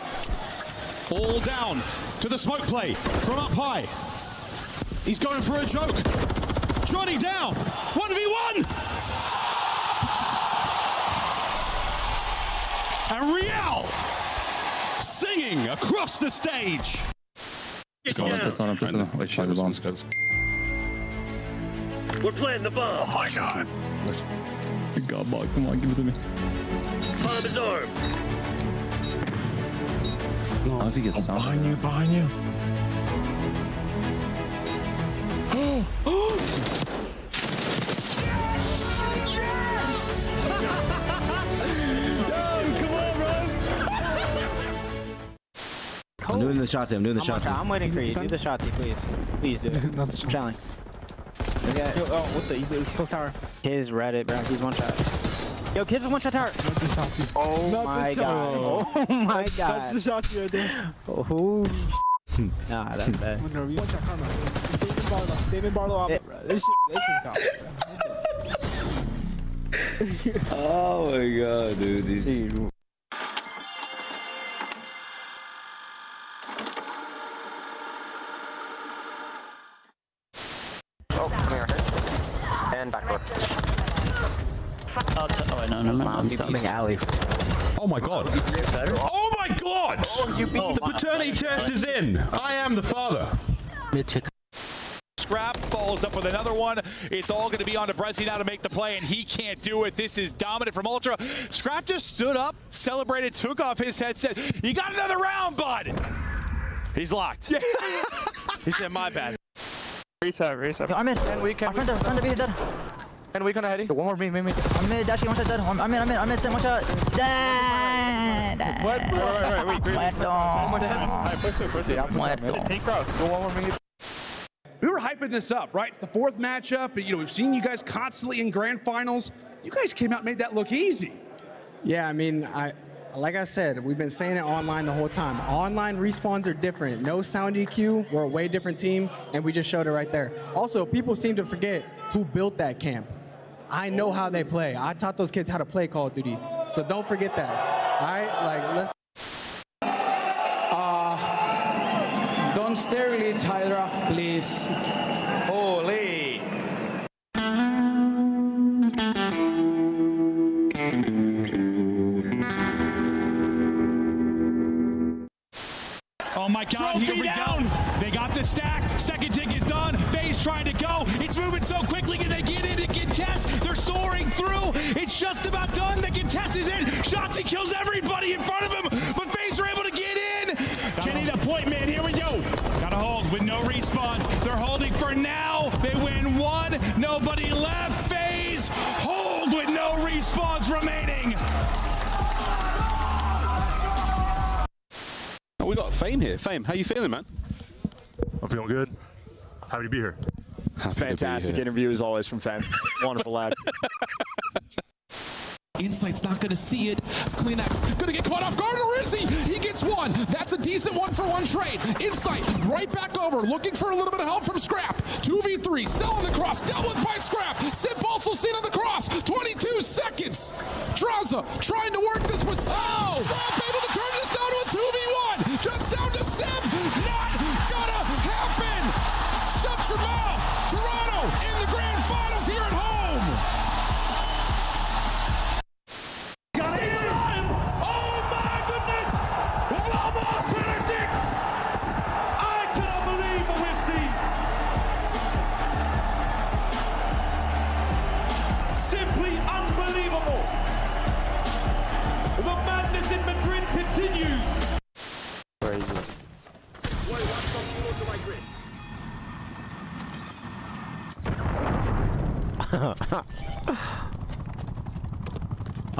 All down to the smoke play from up high. He's going for a joke. Johnny down. 1v1. And Real singing across the stage. We're playing the bomb. Oh my god. God, ball, come on, give it to me. Bomb is armed. No, I don't know if he gets behind you. Yes! I'm doing the shot. I'm waiting for you. Do the shot, please. Please do it. Not the challenge. Okay. Yo, what the? He's post tower. His Reddit, bro. He's one shot. Yo, kids is one shot tower. Oh my god. Oh my god. That's the shot right there. Oh. Nah, that's bad. One shot karma. David Barlow off. Bro. This is tough. Oh my god, dude. Dude. Oh, come here. And backdoor. Oh, no. I'm coming alley. Oh my god. Oh my god! The paternity test is in. I am the father. Scrap follows up with another one. It's all going to be on to Brezzy now to make the play, and he can't do it. This is dominant from Ultra. Scrap just stood up, celebrated, took off his headset. You got another round, bud. He's locked. He said, my bad. Reset. I'm in. And we can. Front of me dead. And we gonna head in. One more me. I'm in. Dashi, one shot dead. I'm in. One shot. Dead. What? Wait. One more dead. Alright, push it. Muerto. Pink cross. Go one more me. we were hyping this up, right? It's the 4th matchup. You know, we've seen you guys constantly in grand finals. You guys came out and made that look easy. Yeah, I mean, like I said, we've been saying it online the whole time. Online respawns are different. No sound EQ. We're a way different team, and we just showed it right there. Also, people seem to forget who built that camp. I know how they play. I taught those kids how to play Call of Duty, so don't forget that. All right, like let's. Don't stare glitch, Hydra, please. Holy. Oh my God, here we go. They got the stack. Second tick is done. FaZe trying to go. It's moving so quickly. Can they get in and contest? They're soaring through. It's just about done. The contest is in. Shotzzy kills everybody in front of him, but FaZe are able to get in. Getting the point, man. Here we go. Gotta hold with no respawns. They're holding for now. They win 1. Nobody left. FaZe hold with no respawns remaining. We got Fame here. Fame, how you feeling, man? I'm feeling good. Happy to be here. Fantastic interview as always from Fame. Wonderful lad. Insight's not going to see it. Kleenex going to get caught off guard, or is he? He gets one. That's a decent 1-for-1 trade. Insight right back over, looking for a little bit of help from Scrap. 2v3, selling the cross, dealt with by Scrap. Sip also seen on the cross. 22 seconds. Draza trying to work this with Scrap able to turn this down to a 2v1. Just down to Sip. Not gonna happen. Shut your mouth. Toronto in the grand finals here at home.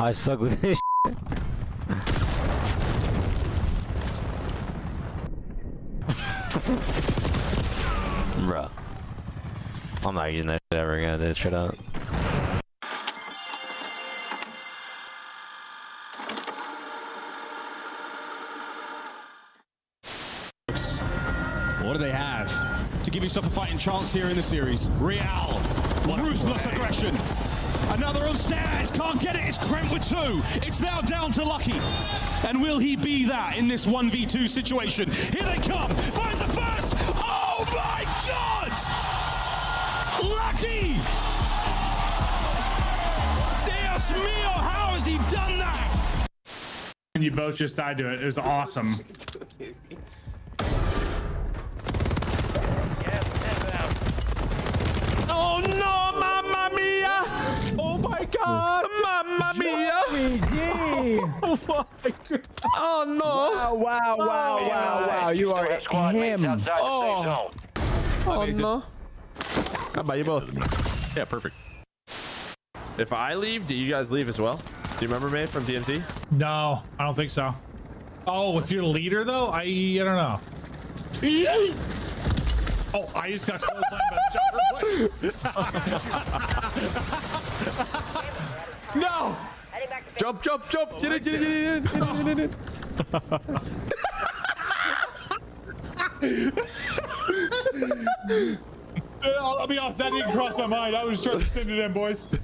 I suck with this. Bruh. I'm not using that shit ever again, dude. Shut up. What do they have to give yourself a fighting chance here in the series? Real, ruthless aggression. Another upstairs, can't get it, it's Kremp with 2. It's now down to Lucky. And will he be that in this 1v2 situation? Here they come, finds the first! Oh my God! Lucky! Dios mio, how has he done that? And you both just died to it. It was awesome. Oh no, mamma mia! Oh my God, mamma mia! Oh my God! Oh no! Wow! You are him. Oh no! How about you both? Yeah, perfect. If I leave, do you guys leave as well? Do you remember me from DMZ? No, I don't think so. Oh, if you're the leader though, I don't know. Oh, I just got clotheslined by the jumper. No! Jump! Get in! I'll be honest, that didn't cross my mind. I was trying to send it in, boys.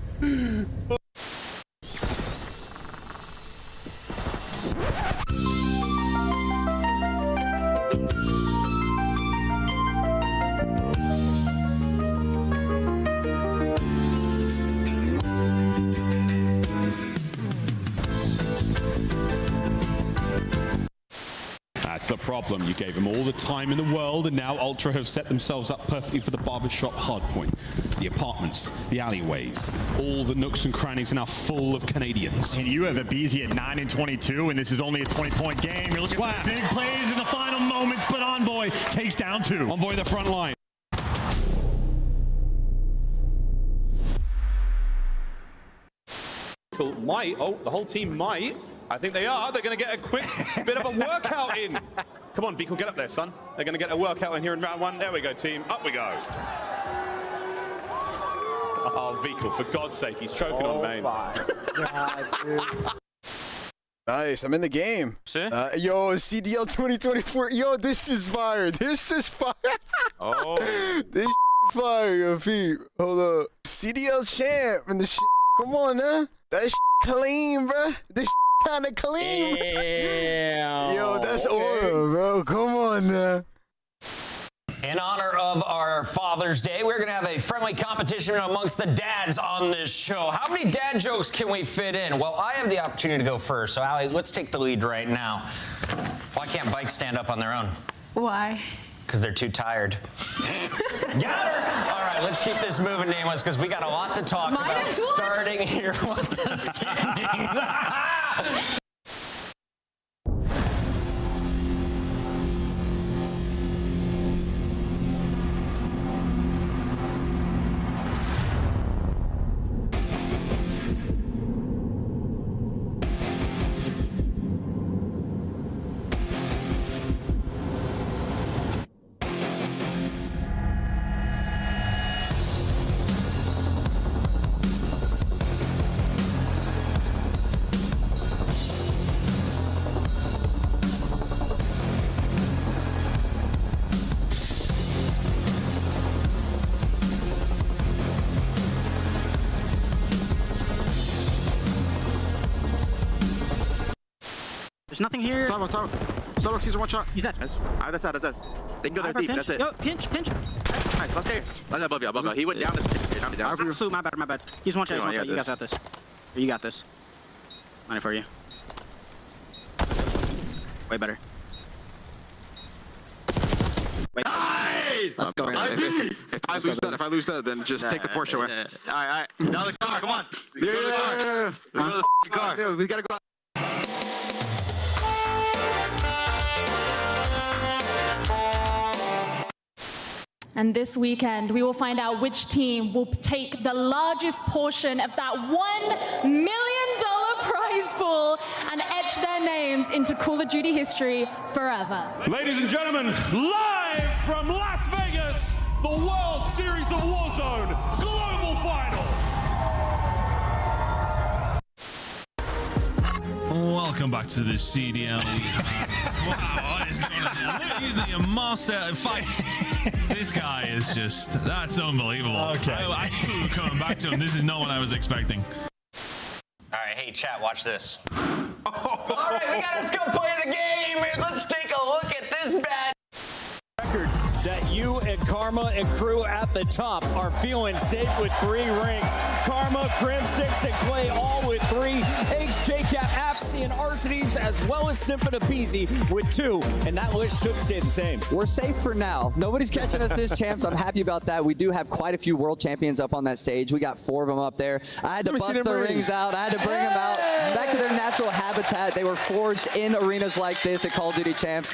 That's the problem. You gave them all the time in the world, and now Ultra have set themselves up perfectly for the barbershop hardpoint. The apartments, the alleyways, all the nooks and crannies are now full of Canadians. And you have a BZ at 9 and 22, and this is only a 20-point game. You're looking for big plays in the final moments, but Envoy takes down 2. Envoy the front line. Might, the whole team might. I think they are. They're going to get a quick bit of a workout in. Come on, Vico, get up there, son. They're going to get a workout in here in round 1. There we go, team. Up we go. Oh, Vico, for God's sake, he's choking on main. God, dude. Nice, I'm in the game. Yo, CDL 2024. Yo, this is fire. This is fire. Oh. This fire, yo, Pete. Hold up. CDL champ and the come on, huh? That clean, bro. This kind of clean. Yo, that's aura, bro. Come on, now. In honor of our Father's Day, we're going to have a friendly competition amongst the dads on this show. How many dad jokes can we fit in? Well, I have the opportunity to go first. So, Allie, let's take the lead right now. Why can't bikes stand up on their own? Why? Because they're too tired. Got her! All right, let's keep this moving, Nameless, because we got a lot to talk about starting here with the standings. There's nothing here. Starbucks, he's a one shot. He's dead. That's out. They can go there deep. That's it. Yo, pinch. Nice, left there. That's above you. He went down. Down. Absolute, my bad. He's one shot. You guys got this. You got this. Money for you. Way better. Wait. Nice! Let's go. If I lose that, then just take the Porsche away. All right. Another car. Come on. Yeah. Another car. Yeah, we gotta go. And this weekend, we will find out which team will take the largest portion of that $1 million prize pool and etch their names into Call of Duty history forever. Ladies and gentlemen, live from Las Vegas, the World Series of Warzone Global Final. Welcome back to the CDL. Wow, what is going on? He's the master fight. This guy is just, that's unbelievable. Okay. I knew we were coming back to him. This is not what I was expecting. All right, hey, chat, watch this. All right, let's go play the game. Let's take a look at this bad record that you and Karma and crew at the top are feeling safe with 3 rings. Karma, Crim, 6, and Clay all with 3. Eggs, JCap, Apathy, and Arsities, as well as Simpa and Peasy with 2. And that list should stay the same. We're safe for now. Nobody's catching us this champ, so I'm happy about that. We do have quite a few world champions up on that stage. We got 4 of them up there. I had to bust the rings out. I had to bring them out back to their natural habitat. They were forged in arenas like this at Call of Duty Champs.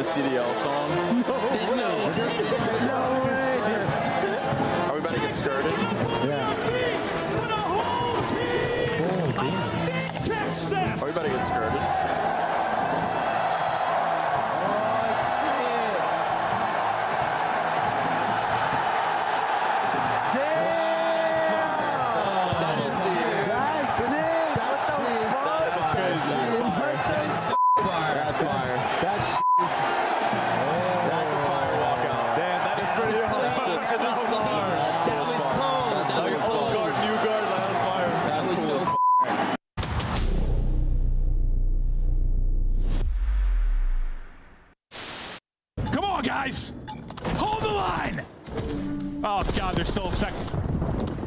CDL song. No way. Are we about to get started? Yeah. Are we about to get started? Guys, hold the line! Oh God, they're still second.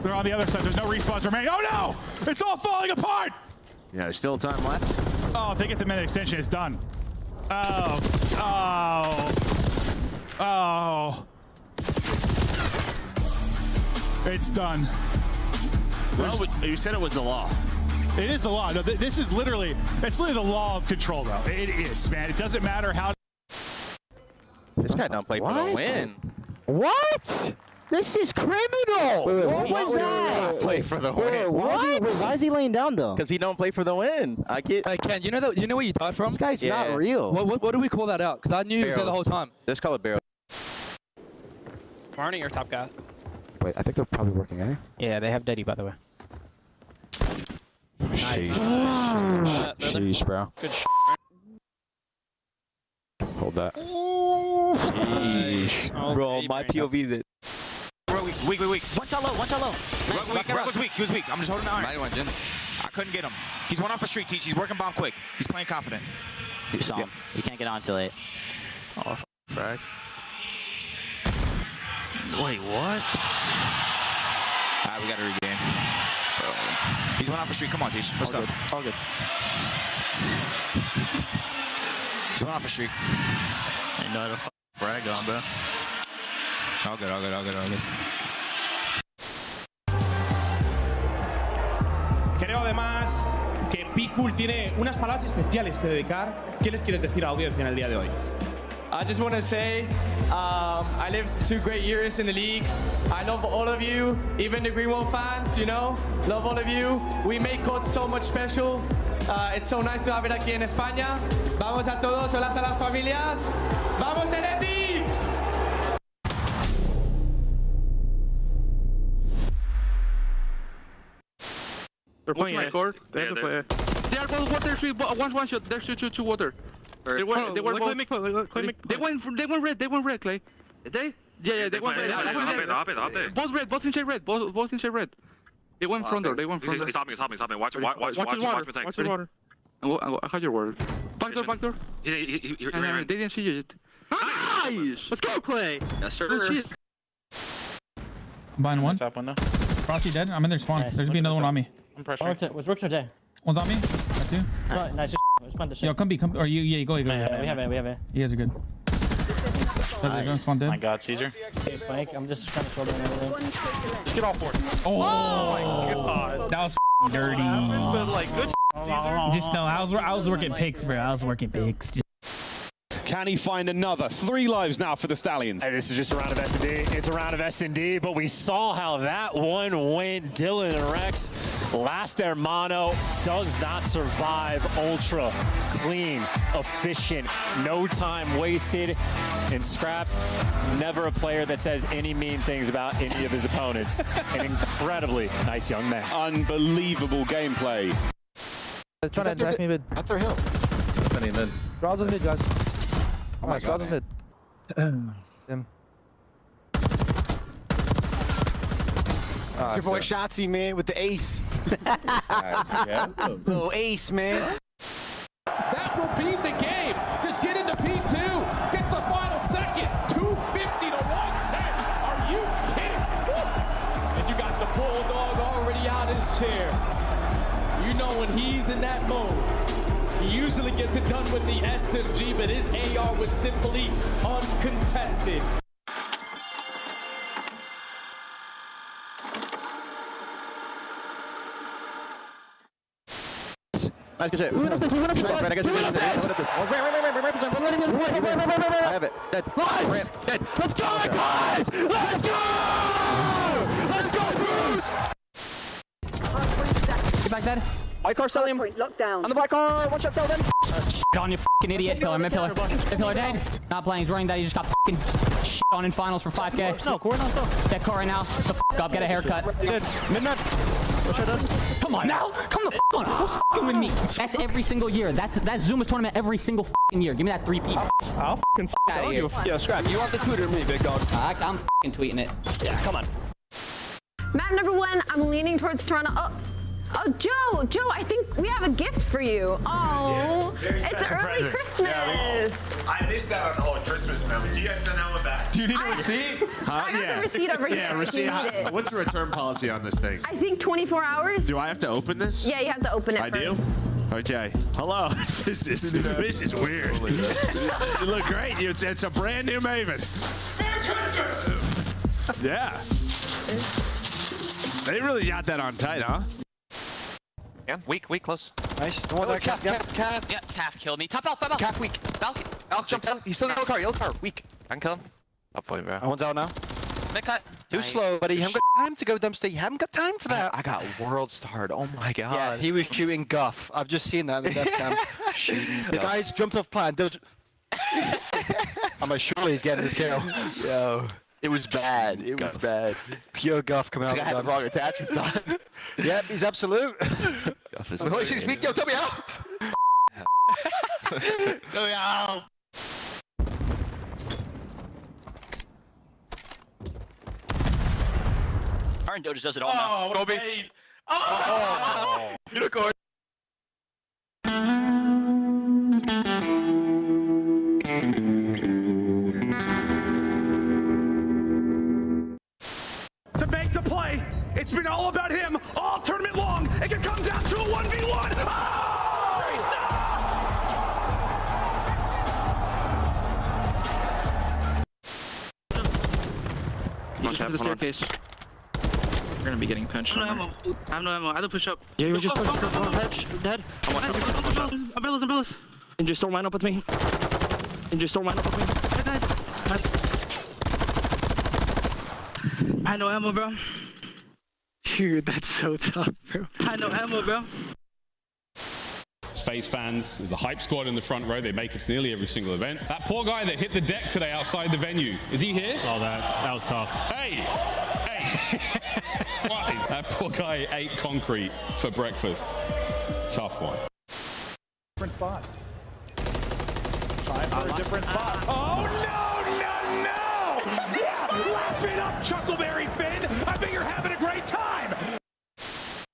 They're on the other side. There's no respawns remaining. Oh no! It's all falling apart! Yeah, there's still time left. Oh, if they get the minute extension, it's done. Oh. It's done. Well, you said it was the law. It is the law. No, this is literally, it's literally the law of control, though. It is, man. It doesn't matter how. This guy don't play for the win. What? This is criminal. What was that? Play for the win. What? Why is he laying down though? Because he don't play for the win. I get. Hey Ken, you know that? You know where you died from? This guy's not real. What do we call that out? Because I knew he was there the whole time. Let's call it barrel. Marnie, your top guy. Wait, I think they're probably working, eh? Yeah, they have Daddy, by the way. Nice. Sheesh, bro. Good Hold that. Sheesh. Bro, my POV that. Weak. One shot low. Nice. Rug was weak. He was weak. I'm just holding the iron. 91, Jin. I couldn't get him. He's one off a streak, Teach. He's working bomb quick. He's playing confident. You saw him. You can't get on until 8. Oh, frag. Wait, what? Alright, we gotta regain. Bro. He's one off a streak. Come on, Teach. Let's go. All good. He's one off a streak. Ain't no other frag on, bro. All good. Creo además que Pickle tiene unas palabras especiales que dedicar. ¿Qué les quieres decir a la audiencia en el día de hoy? I just want to say, I lived 2 great years in the league. I love all of you, even the Greenwell fans, you know. Love all of you. We make COD so much special. It's so nice to have it aquí en España. Vamos a todos, hola a las familias. Vamos Heretics! They're playing my court. They have to play. They are both water. One shot. There's two water. They were both. They went red. They went red, Clay. Did they? Yeah, they went red. Both red. Both inside red. Both inside red. They went front door. They went front door. He's hopping. Watch his water. I have your word. Back door. He they didn't see you yet. Nice! Let's go, Clay! Yes, sir. I'm buying one. Top one now. Frosty dead. I'm in their spawn. Nice. There's be another one on me. I'm pressuring. Was Rooks or Jay? One's on me. That's two. Nice. Respond to shit. Yo, come B. Or you go. We have it. You guys are good. They're going spawn dead. My God, Caesar. Okay, Frank, I'm just trying to shoulder and everything. Just get all 4. Oh my God. That was dirty. But like good. Just no. I was working picks, bro. I was working picks. Can he find another? 3 lives now for the Stallions. Hey, this is just a round of S&D. It's a round of S&D, but we saw how that one went. Dylan and Rex, last hermano, does not survive. Ultra clean, efficient, no time wasted. And Scrap, never a player that says any mean things about any of his opponents. An incredibly nice young man. Unbelievable gameplay. They're trying to attack me mid. At their hill. Draws on mid, guys. Oh my God. Draws on mid. Him. It's your boy Shotzi, man, with the ace. Little ace, man. That will be the game. Just get into P2. Get the final second. 250 to 110. Are you kidding? And you got the Bulldog already out his chair. You know when he's in that mode, he usually gets it done with the SMG, but his AR was simply uncontested. Nice, good shit. We went up this. Right, I got you. Right. I have it. Dead. Nice. Ramp. Dead. Let's go, guys! Let's go! Let's go, Bruce! Get back dead. White car, sell him. Lockdown. On the black car, one shot, sell them. Shit on you fucking idiot. Pillar, mid pillar. Mid pillar dead. Not playing. He's running that. He just got fucking shit on in finals for 5K. No, core, no. That car right now. Shut the fuck up. Get a haircut. Good. Midnight. Come on now. Come the fuck on. Who's fucking with me? That's every single year. That's Zuma's tournament every single fucking year. Give me that 3P. I'll fucking out of here. Yeah, Scrap, you want the Twitter me, big dog. I'm fucking tweeting it. Yeah, come on. Map number 1, I'm leaning towards Toronto. Oh, Joe, I think we have a gift for you. Oh, it's early Christmas. I missed out on all Christmas, man. Did you guys send that one back? Do you need a receipt? I got the receipt over here. Yeah, if receipt. you need it. What's the return policy on this thing? I think 24 hours. Do I have to open this? Yeah, you have to open it I first. do? Okay. Hello. This is weird. You look great. It's a brand new Maven. Yeah. They really got that on tight, huh? Yeah, weak, close. Nice. Don't want that calf. Yeah, calf killed me. Top out. Calf weak. Falcon. Alex, jump down. He's still in yellow car. Yellow car. Weak. I can kill him. I'll put him, bro. One's out now. Mid cut. Too slow, buddy. You haven't got time to go dumpster. You haven't got time for that. I got world starred. Oh my god. Yeah, he was shooting guff. I've just seen that in the death cam. The guy's jumped off plan. I'm like, surely he's getting his kill. Yo, it was bad. It was bad. Pure guff coming out. I had the wrong attachments on. Yep, he's absolute. Guff is holy shit, speak. Yo, tell me how. Tell me how. Aaron Doe just does it all now. Go big. Oh! Unicorn. To make the play. It's been all about him all tournament long. It can come down to a 1v1. Oh! He's You just to the staircase. We're gonna be getting punched. I have no ammo. I had to push up. Yeah, you just push. Dead. Umbrellas. And just don't line up with me. I had no ammo, bro. Dude, that's so tough, bro. I had no ammo, bro. FaZe fans, the hype squad in the front row, they make it to nearly every single event. That poor guy that hit the deck today outside the venue, is he here? Saw that. That was tough. Hey! What? That poor guy ate concrete for breakfast. Tough one. Different spot. Trying for a different spot. Oh, no! Laugh it up, Chuckleberry Finn! I bet you're having a great time!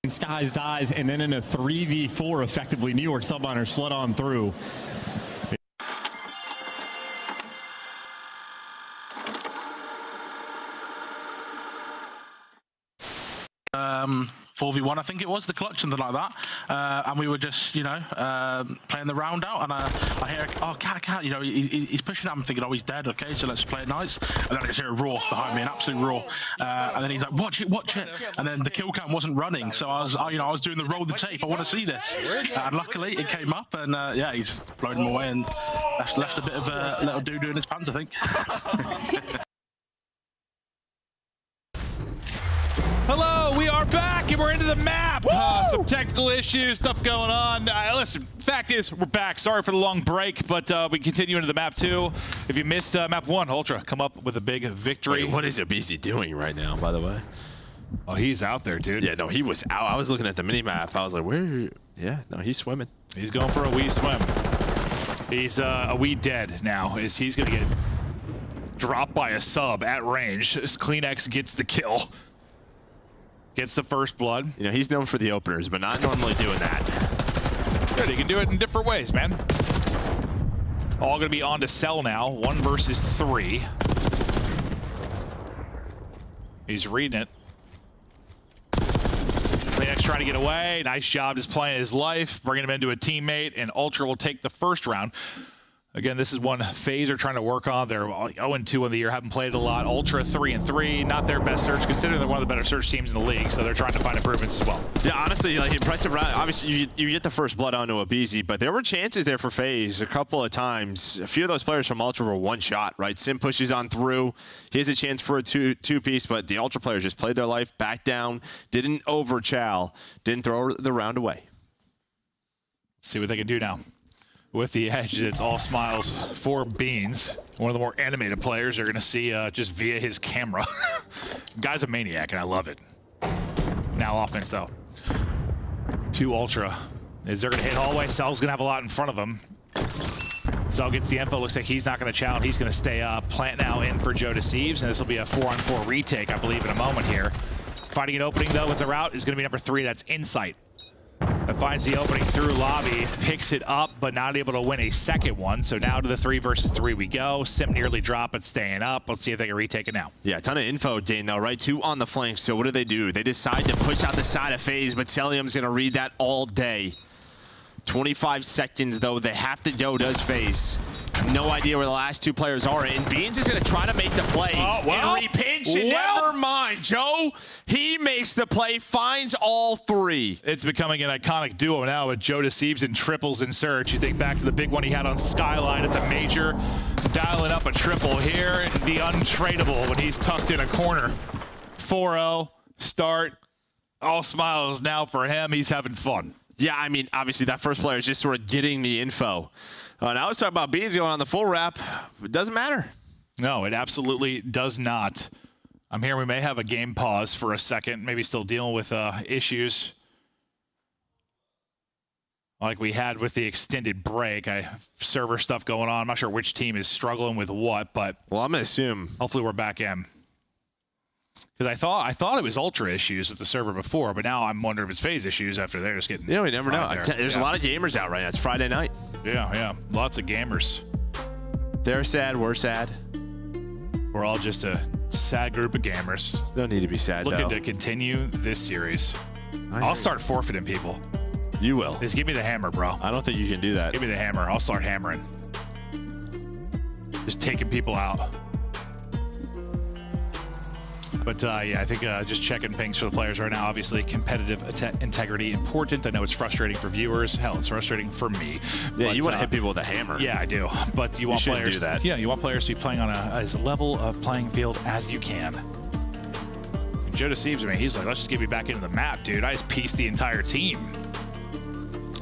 Skies dies, and then in a 3v4, effectively, New York Subliners slid on through. Um, 4v1, I think it was, the clutch, something like that. And we were just, you know, playing the round out, and I hear, oh, cat, you know, he's pushing at him, thinking, oh, he's dead, okay, so let's play it nice. And then I just hear a roar behind me, an absolute roar. And then he's like, watch it. And then the kill cam wasn't running, so I was doing the roll the tape, I want to see this. And luckily, it came up, and yeah, he's blown him away, and left a bit of a little doo-doo in his pants, I think. Hello, we are back and we're into the map. Some technical issues, stuff going on. Listen, fact is, we're back. Sorry for the long break, but we continue into the map 2. If you missed map 1, Ultra come up with a big victory. Wait, what is Obese doing right now, by the way? Oh, he's out there, dude. Yeah, no, he was out. I was looking at the mini map. I was like, where? Yeah, no, he's swimming. He's going for a wee swim. He's a wee dead now. He's going to get dropped by a sub at range. Kleenex gets the kill. Gets the first blood. You know, he's known for the openers, but not normally doing that. Good, he can do it in different ways, man. All gonna be on to Cell now. 1 versus 3. He's reading it. Kleenex trying to get away. Nice job just playing his life, bringing him into a teammate, and Ultra will take the first round. Again, this is one FaZe are trying to work on. They're 0-2 on the year, haven't played a lot. Ultra 3-3, not their best search, considering they're one of the better search teams in the league, so they're trying to find improvements as well. Yeah, honestly, like impressive round. Obviously, you get the first blood onto Obese, but there were chances there for FaZe a couple of times. A few of those players from Ultra were one shot, right? Sim pushes on through. He has a chance for a two-piece, but the Ultra players just played their life, back down, didn't over-chow, didn't throw the round away. Let's see what they can do now. With the edge, it's all smiles for Beans. One of the more animated players you're going to see just via his camera. Guy's a maniac, and I love it. Now offense, though. 2 Ultra. Is they're going to hit hallway. Cell's going to have a lot in front of him. Cell gets the info. Looks like he's not going to chow, and he's going to stay up. Plant now in for Joe Deceives, and this will be a 4-on-4 retake, I believe, in a moment here. Finding an opening, though, with the route is going to be number 3. That's Insight. That finds the opening through lobby, picks it up, but not able to win a second one. So now to the 3 versus 3 we go. Sim nearly drop, but staying up. Let's see if they can retake it now. Yeah, a ton of info, Dane, though, right? 2 on the flank. So what do? They decide to push out the side of FaZe, but Celium's going to read that all day. 25 seconds, though. The half the dough does face. No idea where the last 2 players are, and Beans is going to try to make the play. And repinch, and never mind, Joe. He makes the play, finds all 3. It's becoming an iconic duo now with Joe Deceives and triples in search. You think back to the big one he had on Skyline at the major, dialing up a triple here, and the untradeable when he's tucked in a corner. 4-0 start. All smiles now for him. He's having fun. Yeah, I mean, obviously that first player is just sort of getting the info. Now let's talk about Beans going on the full wrap. It doesn't matter. No, it absolutely does not. I'm here. We may have a game pause for a second, maybe still dealing with issues like we had with the extended break. Server stuff going on. I'm not sure which team is struggling with what, but well, I'm gonna assume hopefully we're back in. Because I thought it was Ultra issues with the server before, but now I'm wondering if it's phase issues after they're just getting. Yeah, we never know. There's a lot of gamers out right now. It's Friday night. Yeah, lots of gamers. They're sad. We're sad. We're all just a sad group of gamers. No need to be sad. Looking to continue this series. I'll start forfeiting people. You will. Just give me the hammer, bro. I don't think you can do that. Give me the hammer. I'll start hammering. Just taking people out. But, yeah, I think just checking things for the players right now. Obviously, competitive integrity important. I know it's frustrating for viewers. Hell, it's frustrating for me. Yeah, but, you want to hit people with a hammer. Yeah, I do. But you want players do that. Yeah, you want players to be playing on as level of playing field as you can. Joe Deceives me. He's like, let's just get me back into the map, dude. I just pieced the entire team.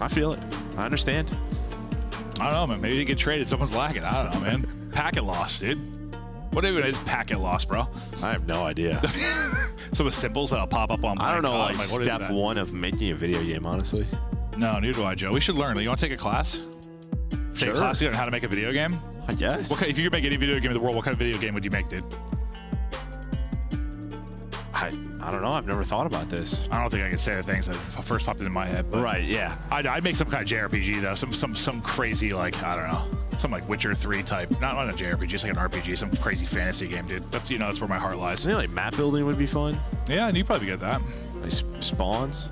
I feel it. I understand. I don't know, man. Maybe you get traded. Someone's lagging. I don't know, man. Packet loss, dude. What even is packet loss, bro? I have no idea. Some of the symbols that'll pop up on. I don't know. Like what step one of making a video game, honestly. No, neither do I, Joe. We should learn. You want to take a class? Take a class on how to make a video game? I guess. If you could make any video game in the world, what kind of video game would you make, dude? I don't know. I've never thought about this. I don't think I can say the things that first popped into my head. But right, yeah. I'd make some kind of JRPG, though. Some crazy, like, I don't know. Some, like, Witcher 3 type. Not a JRPG, just like an RPG. Some crazy fantasy game, dude. That's, that's where my heart lies. I think, like, map building would be fun. Yeah, and you'd probably get that. Like spawns.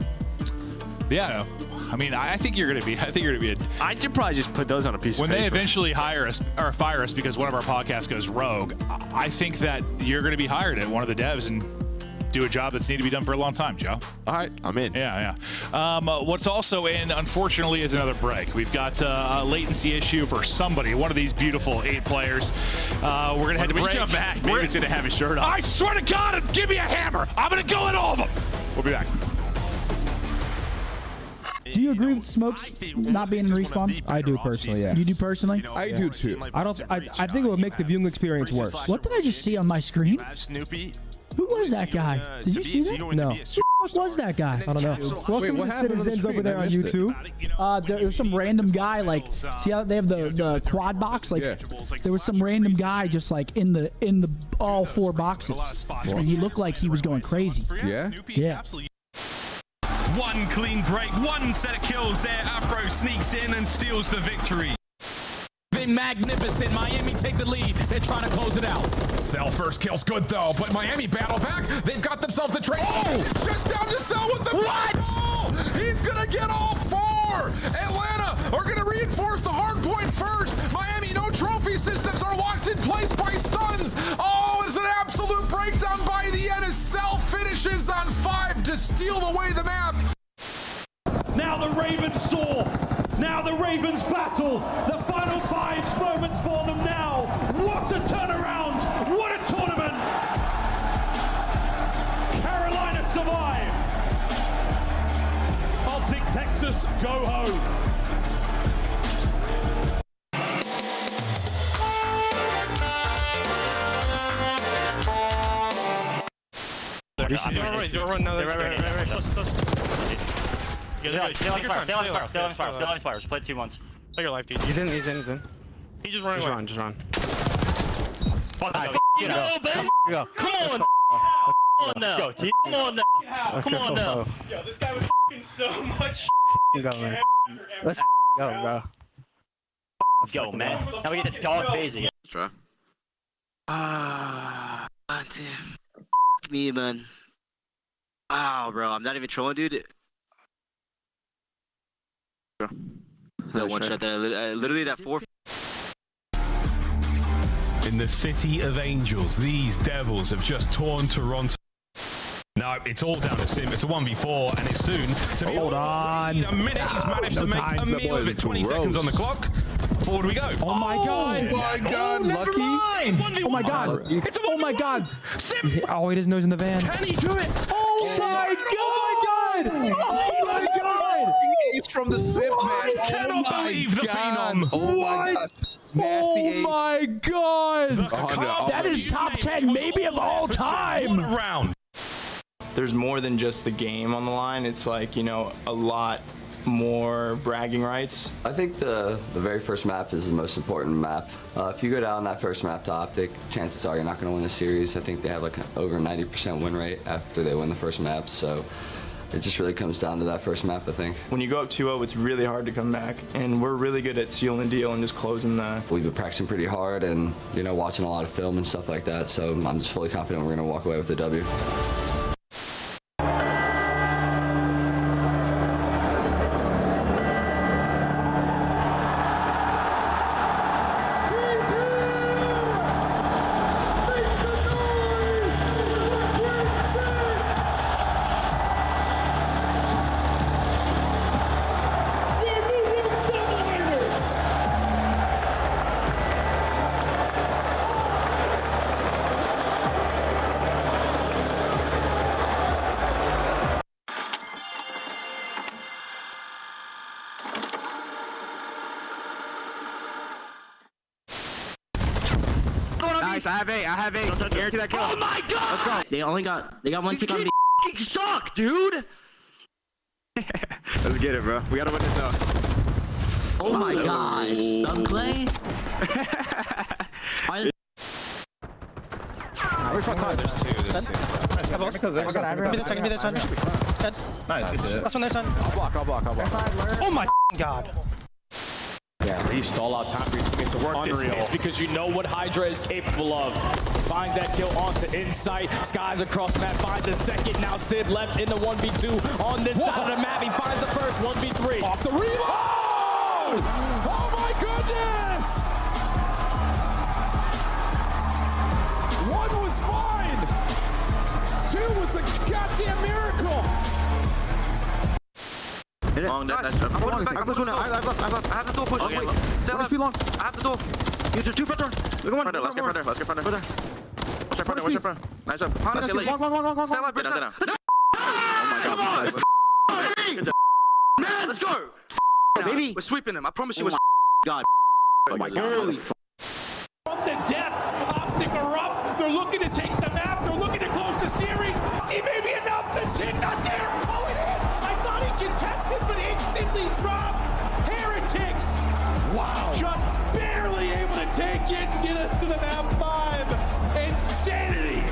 Yeah, I mean, I think you're gonna be. I could probably just put those on a piece of paper. When they eventually hire us or fire us because one of our podcasts goes rogue, I think that you're gonna be hired at one of the devs and do a job that's needed to be done for a long time, Joe. All right, I'm in. Yeah. What's also in, unfortunately, is another break. We've got a latency issue for somebody, one of these beautiful 8 players. We're going to head to break. Jump back. Maybe it's going to have his shirt on. I swear to God, give me a hammer. I'm going to go at all of them. We'll be back. Do you agree with Smokes not being in respawn? I do personally, yeah. You do personally? I do too. I think it would make the viewing experience worse. What did I just see on my screen? Snoopy. Who was that guy? Did you see that? No. Who the fuck was that guy? I don't know. Welcome to the citizens over there on YouTube. There was some random guy, like, see how they have the quad box? Like, there was some random guy just like in the all 4 boxes, and he looked like he was going crazy. Yeah. Yeah. One clean break, one set of kills there. Afro sneaks in and steals the victory. Been magnificent. Miami take the lead. They're trying to close it out. Cell first kill's good though, but Miami battle back. They've got themselves the trade. Oh! It's just down to Cell with the what? Oh! He's gonna get all 4. Atlanta are gonna reinforce the hard point first. Miami, no trophy systems are locked in place by stuns. Oh, it's an absolute breakdown by the end as Cell finishes on 5 to steal away the map. Now the Ravens soar. Now the Ravens battle. The final 5 moments for them now. What a turnaround. What a tournament. Carolina survive. Optic Texas go home. You're running now. Stay on Spire. Just play 2 months. Take your life, dude. He's in. He's just running away. Just run. Go. Come on. Come on now. Yo, this guy was so much. Go, man. Let's go, bro. Let's go, man. Now we get the dog phase again. Try. Damn. Me, man. Wow, bro. I'm not even trolling, dude. That one shot there, literally that 4. In the City of Angels, these Devils have just torn Toronto. No, it's all down to Sim. It's a 1v4, and it's soon to be. Hold on. A minute, he's managed to make a meal of it. 20 seconds on the clock. Forward we go. Oh my God. Oh my God, Never lucky. mind. fine. Oh my god. Oh my god. Oh, he doesn't know he's in the van. Can he do it? Oh my god. Oh my god. It's from the Simp, man. I cannot believe the phenom. Oh my god. Nasty Oh my god. That is top 10 maybe of all time. One round. There's more than just the game on the line. It's like, you know, a lot more bragging rights. I think the very first map is the most important map. If you go down that first map to Optic, chances are you're not going to win the series. I think they have like over 90% win rate after they win the first map, so it just really comes down to that first map, I think. When you go up 2-0, it's really hard to come back, and we're really good at sealing the deal and just closing the... We've been practicing pretty hard and, you know, watching a lot of film and stuff like that, so I'm just fully confident we're going to walk away with the W. Nice, I have eight. Guarantee that kill. Oh my god! Let's go. They got one tick on me. You suck, dude! Let's get it, bro. We gotta win this out. Oh my gosh. Subplay? We're for time. There's two. Give me this one. Nice. That's one there, son. I'll block. Oh my god. Yeah, leave stall out time for your teammates to work this pace because you know what Hydra is capable of. Finds that kill onto Insight. Skies across the map, finds the second. Now Sid left in the 1v2 on this side of the map. He finds the first 1v3. Off the reload! Oh my goodness! One was fine. Two was a goddamn miracle. Long, that's I have the door push. Okay, stay left. Long. I have the door. Use your two front door. Let's get front door. Watch your front. Nice job. Let's get late. Long. Stay left, bitch. Oh my god. Man, let's go. Baby. We're sweeping them. I promise you. God. Oh my god. Holy From the depths, Optic are up. They're looking to take the map. They're looking to close the series. It may be enough. The tick not there. Oh, it is. I thought he contested, but instantly drops. Heretics. Wow. Just barely able to take it and get us to the map 5. Insanity.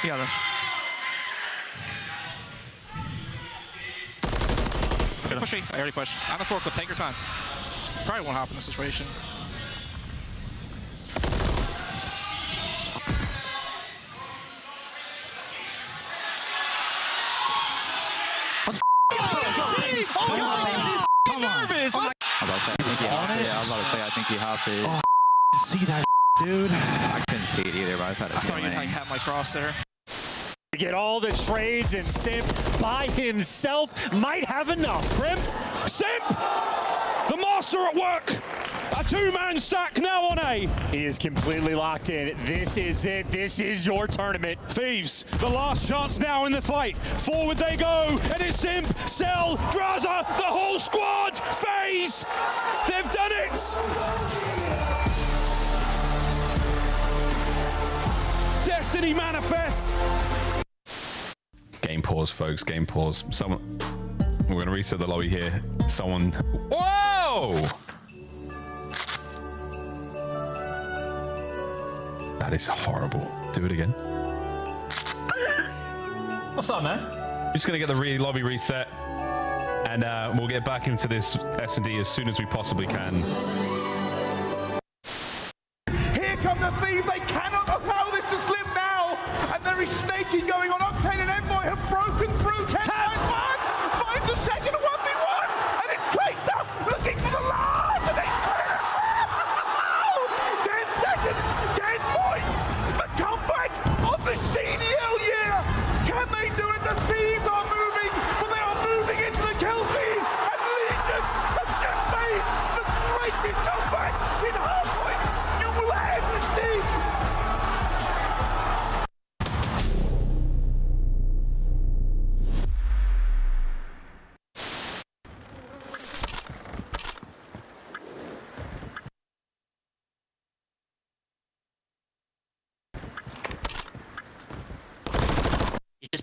Yeah, that's... Push me. I already pushed. I'm a forklift. Take your time. Probably won't hop in this situation. Come on. Nervous. I was about to say, I think you have to. Oh, see that, dude. I couldn't see it either, but I thought you'd have my cross there. Get all the trades, and Simp by himself might have enough. Grim? Simp! The master at work! A two-man stack now on A. He is completely locked in. This is it. This is your tournament. Thieves, the last chance now in the fight. Forward they go, and it's Simp, Cell, Draza, the whole squad! FaZe! They've done it! Destiny manifests! Game pause, folks. Game pause. Someone. We're gonna reset the lobby here. Someone. Whoa! That is horrible. Do it again. What's up, man? Just gonna get the lobby reset, and we'll get back into this S&D as soon as we possibly can. Here come the Thieves. They cannot allow this to slip now. And there is snaking going on. Octane and Envoy have broken through.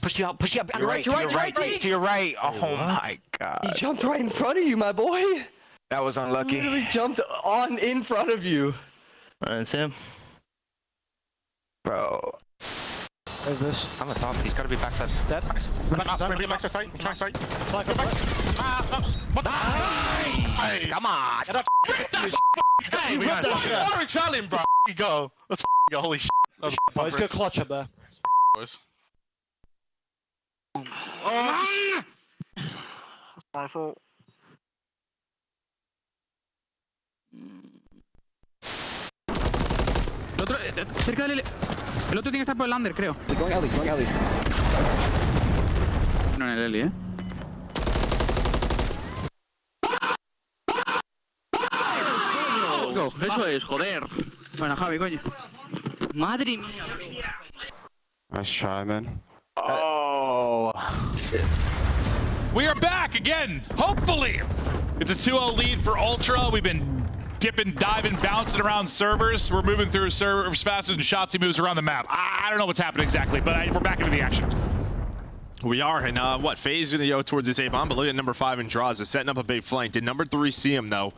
push you out. Push you up. To your right, to your right. Oh my god. He jumped right in front of you, my boy. That was unlucky. He literally jumped on in front of you. That's him. Bro. Where's this? On the top. He's got to be backside. Dead. Maybe backside side. Try side. Nice. Come on. Get up. Hey, we got that. Orange challenge, bro. You go. Let's go. Holy shit. Boys, go clutch up there. Boys. Oh. My fault. El otro, cerca del... El otro tiene que estar por el under, creo. Going alley, going alley. No en el Eli, Let's go. Eso es, joder. Bueno, Javi, coño. Madre mía. Nice try, man. Oh. We are back again, hopefully. It's a 2-0 lead for Ultra. We've been dipping, diving, bouncing around servers. We're moving through servers faster than Shotzzy moves around the map. I don't know what's happening exactly, but we're back into the action. We are, and FaZe going to go towards this A-bomb, but look at number 5 in draws. Is setting up a big flank. Did number 3 see him, though?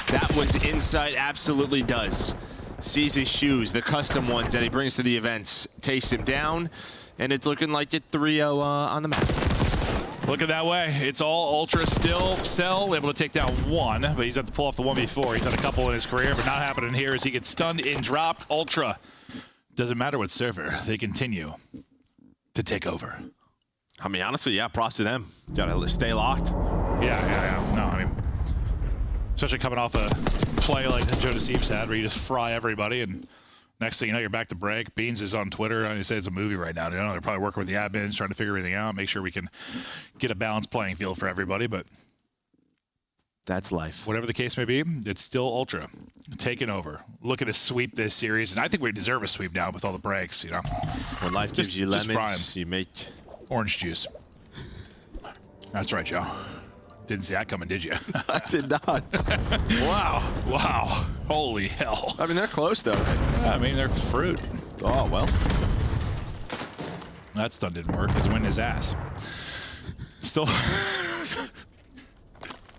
That was inside, absolutely does. Sees his shoes, the custom ones that he brings to the events. Takes him down, and it's looking like a 3-0 on the map. Looking that way. It's all Ultra still. Cell able to take down 1, but he's had to pull off the 1v4. He's had a couple in his career, but not happening here as he gets stunned and dropped. Ultra, doesn't matter what server, they continue to take over. I mean, honestly, yeah, props to them. Gotta stay locked. Yeah. No, I mean, especially coming off a play like Joe Deceiv's had, where you just fry everybody, and next thing you know, you're back to break. Beans is on Twitter. I say it's a movie right now. You know, they're probably working with the admins, trying to figure everything out, make sure we can get a balanced playing field for everybody. But that's life. Whatever the case may be, it's still Ultra taking over. Looking to sweep this series, and I think we deserve a sweep now with all the breaks. You know, when life gives you lemons, you make orange juice. That's right, Joe. Didn't see that coming, did you? I did not. Wow. Holy hell. I mean, they're close, though. Yeah, I mean, they're fruit. Oh, well. That stunt didn't work. He's winning his ass. Still.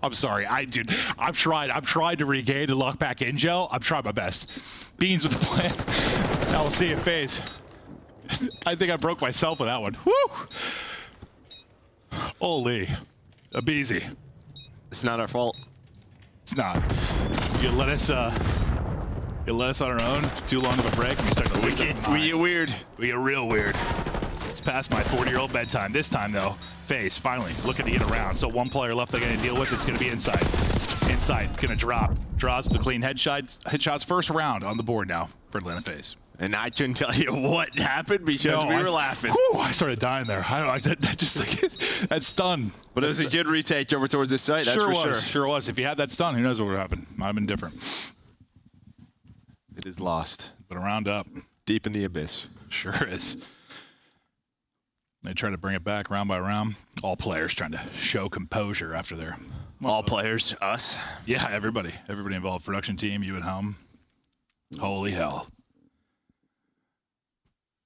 I'm sorry. I've tried to regain and lock back in, Joe. I'm trying my best. Beans with the plan. Now we'll see in phase. I think I broke myself with that one. Woo! Holy. Abeezy. It's not our fault. It's not. You let us on our own. Too long of a break. We start to lose our minds. We get weird. We get real weird. It's past my 40-year-old bedtime. This time, though, FaZe finally looking to get around. So one player left they're going to deal with. It's going to be inside. Inside, going to drop. Draws with the clean headshots. First round on the board now for Atlanta FaZe. And I couldn't tell you what happened because we were laughing. Whew, I started dying there. I don't know. That just like that stun. But it was a good retake over towards this site. That's sure for was. Sure was. If you had that stun, who knows what would happen? Might have been different. It is lost. But a round up. Deep in the abyss. Sure is. They try to bring it back round by round. All players trying to show composure after their... All players? Us? Yeah, everybody. Everybody involved. Production team, you at home. Holy hell.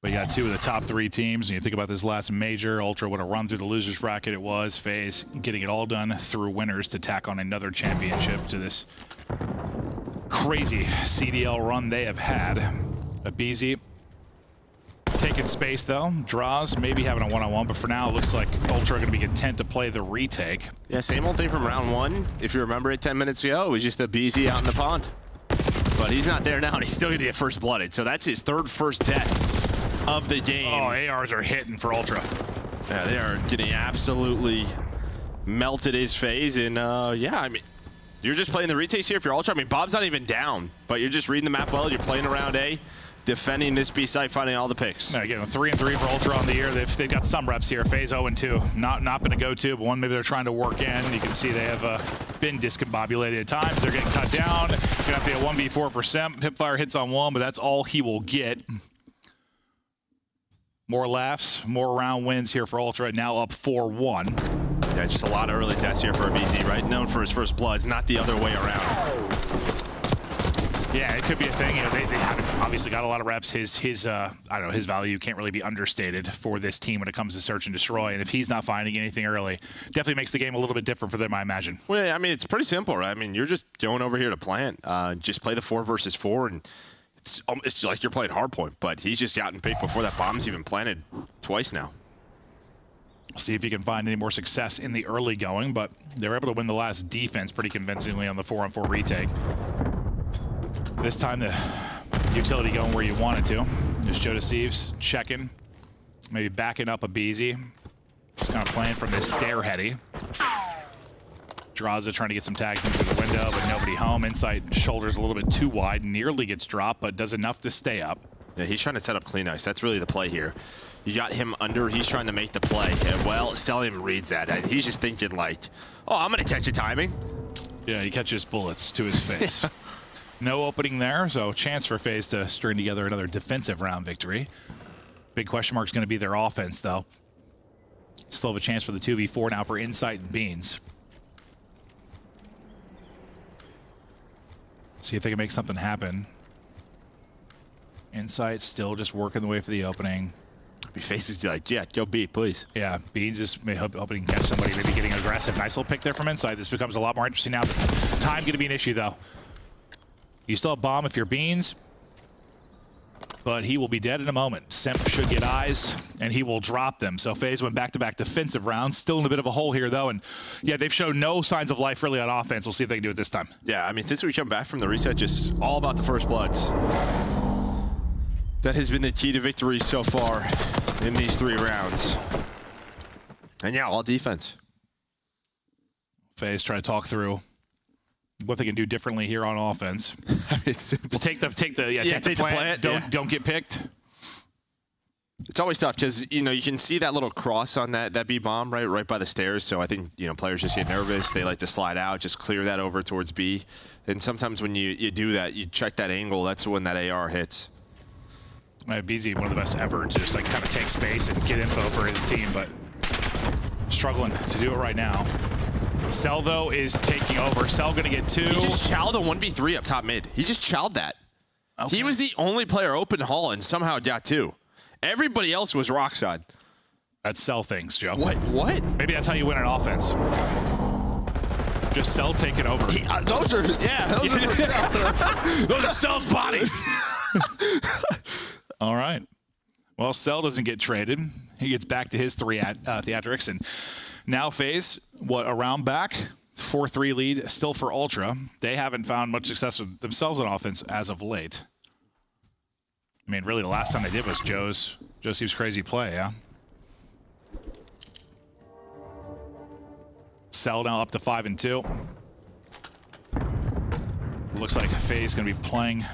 But you got 2 of the top 3 teams, and you think about this last major, Ultra, what a run through the losers bracket it was. FaZe getting it all done through winners to tack on another championship to this crazy CDL run they have had. Abeezy taking space, though. Draws, maybe having a one-on-one, but for now it looks like Ultra are going to be content to play the retake. Yeah, same old thing from round 1. If you remember it 10 minutes ago, it was just Abeezy out in the pond. But he's not there now, and he's still going to get first blooded. So that's his 3rd first death of the game. Oh, ARs are hitting for Ultra. Yeah, they are getting absolutely melted as FaZe. And yeah, I mean, you're just playing the retakes here if you're Ultra. I mean, Bob's not even down, but you're just reading the map well. You're playing around A, defending this B site, finding all the picks. Yeah, again, 3-3 for Ultra on the year. They've got some reps here. FaZe 0-2. Not been a go-to, but one maybe they're trying to work in. You can see they have been discombobulated at times. They're getting cut down. Gonna have to be a 1v4 for Semp. Hipfire hits on 1, but that's all he will get. More laughs, more round wins here for Ultra, now up 4-1. Yeah, just a lot of early deaths here for Abeezy, right? Known for his first bloods, not the other way around. Yeah, it could be a thing. You know, they haven't obviously got a lot of reps. His I don't know, his value can't really be understated for this team when it comes to search and destroy. And if he's not finding anything early, definitely makes the game a little bit different for them, I imagine. Well, yeah, I mean, it's pretty simple, right? I mean, you're just going over here to plant. Just play the 4 versus 4, and it's like you're playing hardpoint. But he's just gotten picked before that bomb's even planted twice now. See if he can find any more success in the early going, but they were able to win the last defense pretty convincingly on the 4-on-4 retake. This time the utility going where you want it to. There's Joe Deceives checking, maybe backing up a Beezy. Just kind of playing from this stairheady. Draza trying to get some tags into the window, but nobody home. Inside shoulders a little bit too wide, nearly gets dropped, but does enough to stay up. Yeah, he's trying to set up clean ice. That's really the play here. You got him under, he's trying to make the play. And well, Stellium reads that, and he's just thinking like, oh, I'm gonna catch a timing. Yeah, he catches bullets to his face. No opening there, so chance for FaZe to string together another defensive round victory. Big question mark is going to be their offense, though. Still have a chance for the 2v4 now for Insight and Beans. See if they can make something happen. Insight still just working the way for the opening. FaZe is like, yeah, go B, please. Yeah, Beans is hoping he can catch somebody, maybe getting aggressive. Nice little pick there from Insight. This becomes a lot more interesting now. Time going to be an issue, though. You still have bomb if you're Beans, but he will be dead in a moment. Simp should get eyes, and he will drop them. So FaZe went back-to-back defensive rounds. Still in a bit of a hole here, though. And, yeah, they've shown no signs of life really on offense. We'll see if they can do it this time. Yeah, I mean, since we come back from the reset, just all about the first bloods. That has been the key to victory so far in these 3 rounds. And, yeah, all defense. FaZe try to talk through what they can do differently here on offense. It's simple. Take the plant. Don't get picked. It's always tough because, you know, you can see that little cross on that B bomb right by the stairs. So I think, you know, players just get nervous. They like to slide out, just clear that over towards B. And sometimes when you do that, you check that angle. That's when that AR hits. BZ, one of the best ever to just like kind of take space and get info for his team, but struggling to do it right now. Cell, though, is taking over. Cell going to get 2. He just chowed a 1v3 up top mid. He just chowed that. Okay. He was the only player open hall and somehow got 2. Everybody else was rock side. That's Cell things, Joe. What? Maybe that's how you win an offense. Just Cell taking over. Those are for Cell. Those are Cell's bodies. All right. Well, Cell doesn't get traded. He gets back to his 3 theatrics, and now FaZe, a round back, 4-3 lead still for Ultra. They haven't found much success with themselves on offense as of late. I mean, really, the last time they did was Joseph's crazy play, yeah? Cell now up to 5-2. Looks like FaZe going to be playing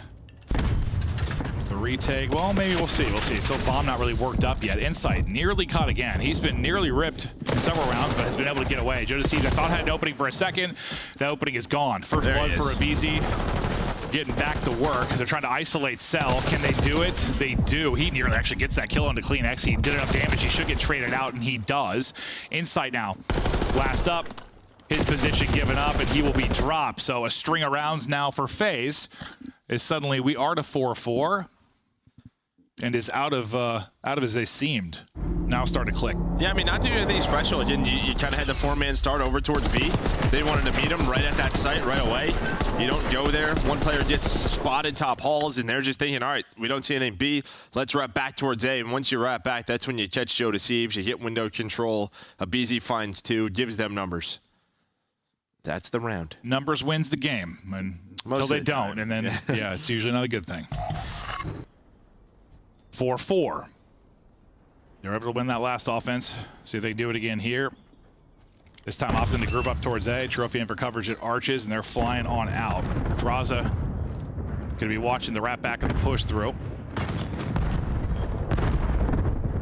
the retake. Well, maybe we'll see. Still bomb not really worked up yet. Insight nearly caught again. He's been nearly ripped in several rounds, but has been able to get away. Joe Deceives, I thought had an opening for a second. That opening is gone. First blood for Abizi. Getting back to work. They're trying to isolate Cell. Can they do it? They do. He nearly actually gets that kill onto Clean X. He did enough damage. He should get traded out, and he does. Insight now. Last up. His position given up, and he will be dropped. So a string of rounds now for FaZe is suddenly we are to 4-4. And is out of as they seemed. Now starting to click. Yeah, I mean, not doing anything special. Again, you kind of had the 4-man start over towards B. They wanted to meet him right at that site right away. You don't go there. One player gets spotted top halls, and they're just thinking, all right, we don't see anything B. Let's wrap back towards A. And once you wrap back, that's when you catch Joe Deceives. You hit window control. A BZ finds 2, gives them numbers. That's the round. Numbers wins the game until they don't, and then, yeah, it's usually not a good thing. 4-4. They're able to win that last offense. See if they can do it again here. This time often the group up towards A. Trophy in for coverage at Arches, and they're flying on out. Draza going to be watching the wrap back of the push through.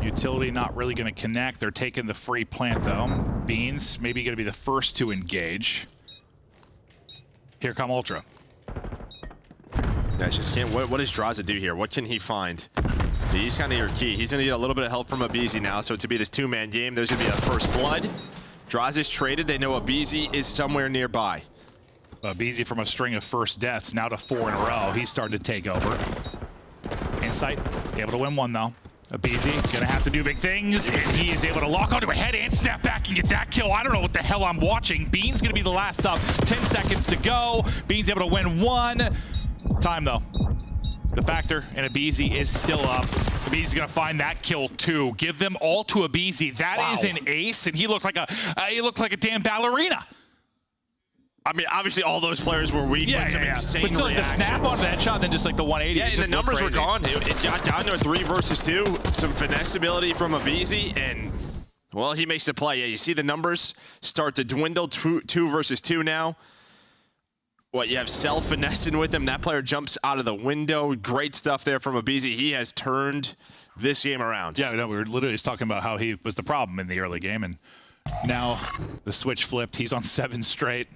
Utility not really going to connect. They're taking the free plant, though. Beans maybe going to be the first to engage. Here come Ultra. That's just what does Draza do here? What can he find? He's kind of your key. He's going to get a little bit of help from Abizi now, so to be this 2-man game, there's going to be a first blood. Draza's traded. They know Abizi is somewhere nearby. Beezy from a string of first deaths now to 4 in a row. He's started to take over. Insight, able to win one though. Beezy gonna have to do big things, and he is able to lock onto a head and snap back and get that kill. I don't know what the hell I'm watching. Bean's gonna be the last up. 10 seconds to go. Bean's able to win one. Time though. The factor and Abeezy is still up. Abeezy's gonna find that kill too. Give them all to Abeezy. That is an ace, and he looked like a damn ballerina. I mean, obviously all those players were weak. Yeah, insane but still, like the snap on that shot, then just like the 180. Yeah, and the numbers were gone. It got down to a 3 versus 2. Some finesse ability from Abeezy, and well, he makes the play. Yeah, you see the numbers start to dwindle. 2 versus 2 now. What, you have Cell finessing with him. That player jumps out of the window. Great stuff there from Abeezy. He has turned this game around. Yeah, we were literally just talking about how he was the problem in the early game, and now the switch flipped. He's on 7 straight.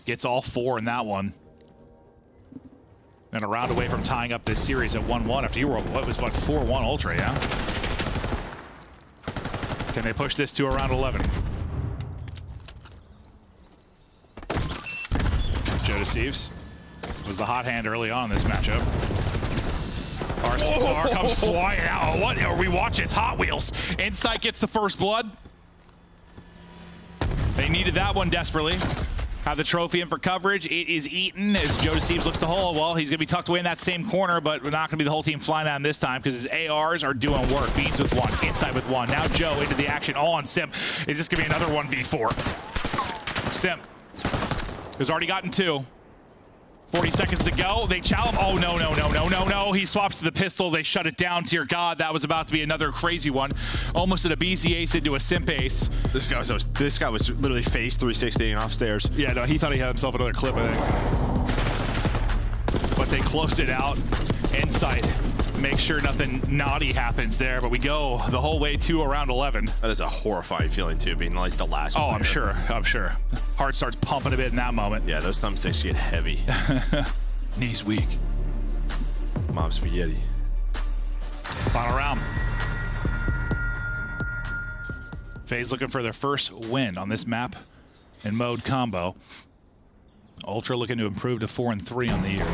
Gets all 4 in that one. And a round away from tying up this series at 1-1 after you were, what 4-1 Ultra, yeah? Can they push this to around 11? Joe Deceives was the hot hand early on in this matchup. RCR comes flying out. What are we watching? It's Hot Wheels. Insight gets the first blood. They needed that one desperately. Have the trophy in for coverage. It is eaten as Joe Deceives looks to hole. Well, he's going to be tucked away in that same corner, but we're not going to be the whole team flying at him this time because his ARs are doing work. Beans with 1, Insight with 1. Now Joe into the action, all on Sim. Is this going to be another 1v4? Sim has already gotten 2. 40 seconds to go. They chow him. Oh, no. He swaps to the pistol. They shut it down. Dear God, that was about to be another crazy one. Almost an Abeezy ace into a Simp ace. This guy was literally face 360 off stairs. Yeah, no, he thought he had himself another clip, I think. But they close it out. Insight. Make sure nothing naughty happens there, but we go the whole way to around 11. That is a horrifying feeling too, being like the last one. I'm sure. Heart starts pumping a bit in that moment. Yeah, those thumbsticks get heavy. Knees weak. Mom spaghetti. Final round. FaZe looking for their first win on this map in mode combo. Ultra looking to improve to 4-3 on the year.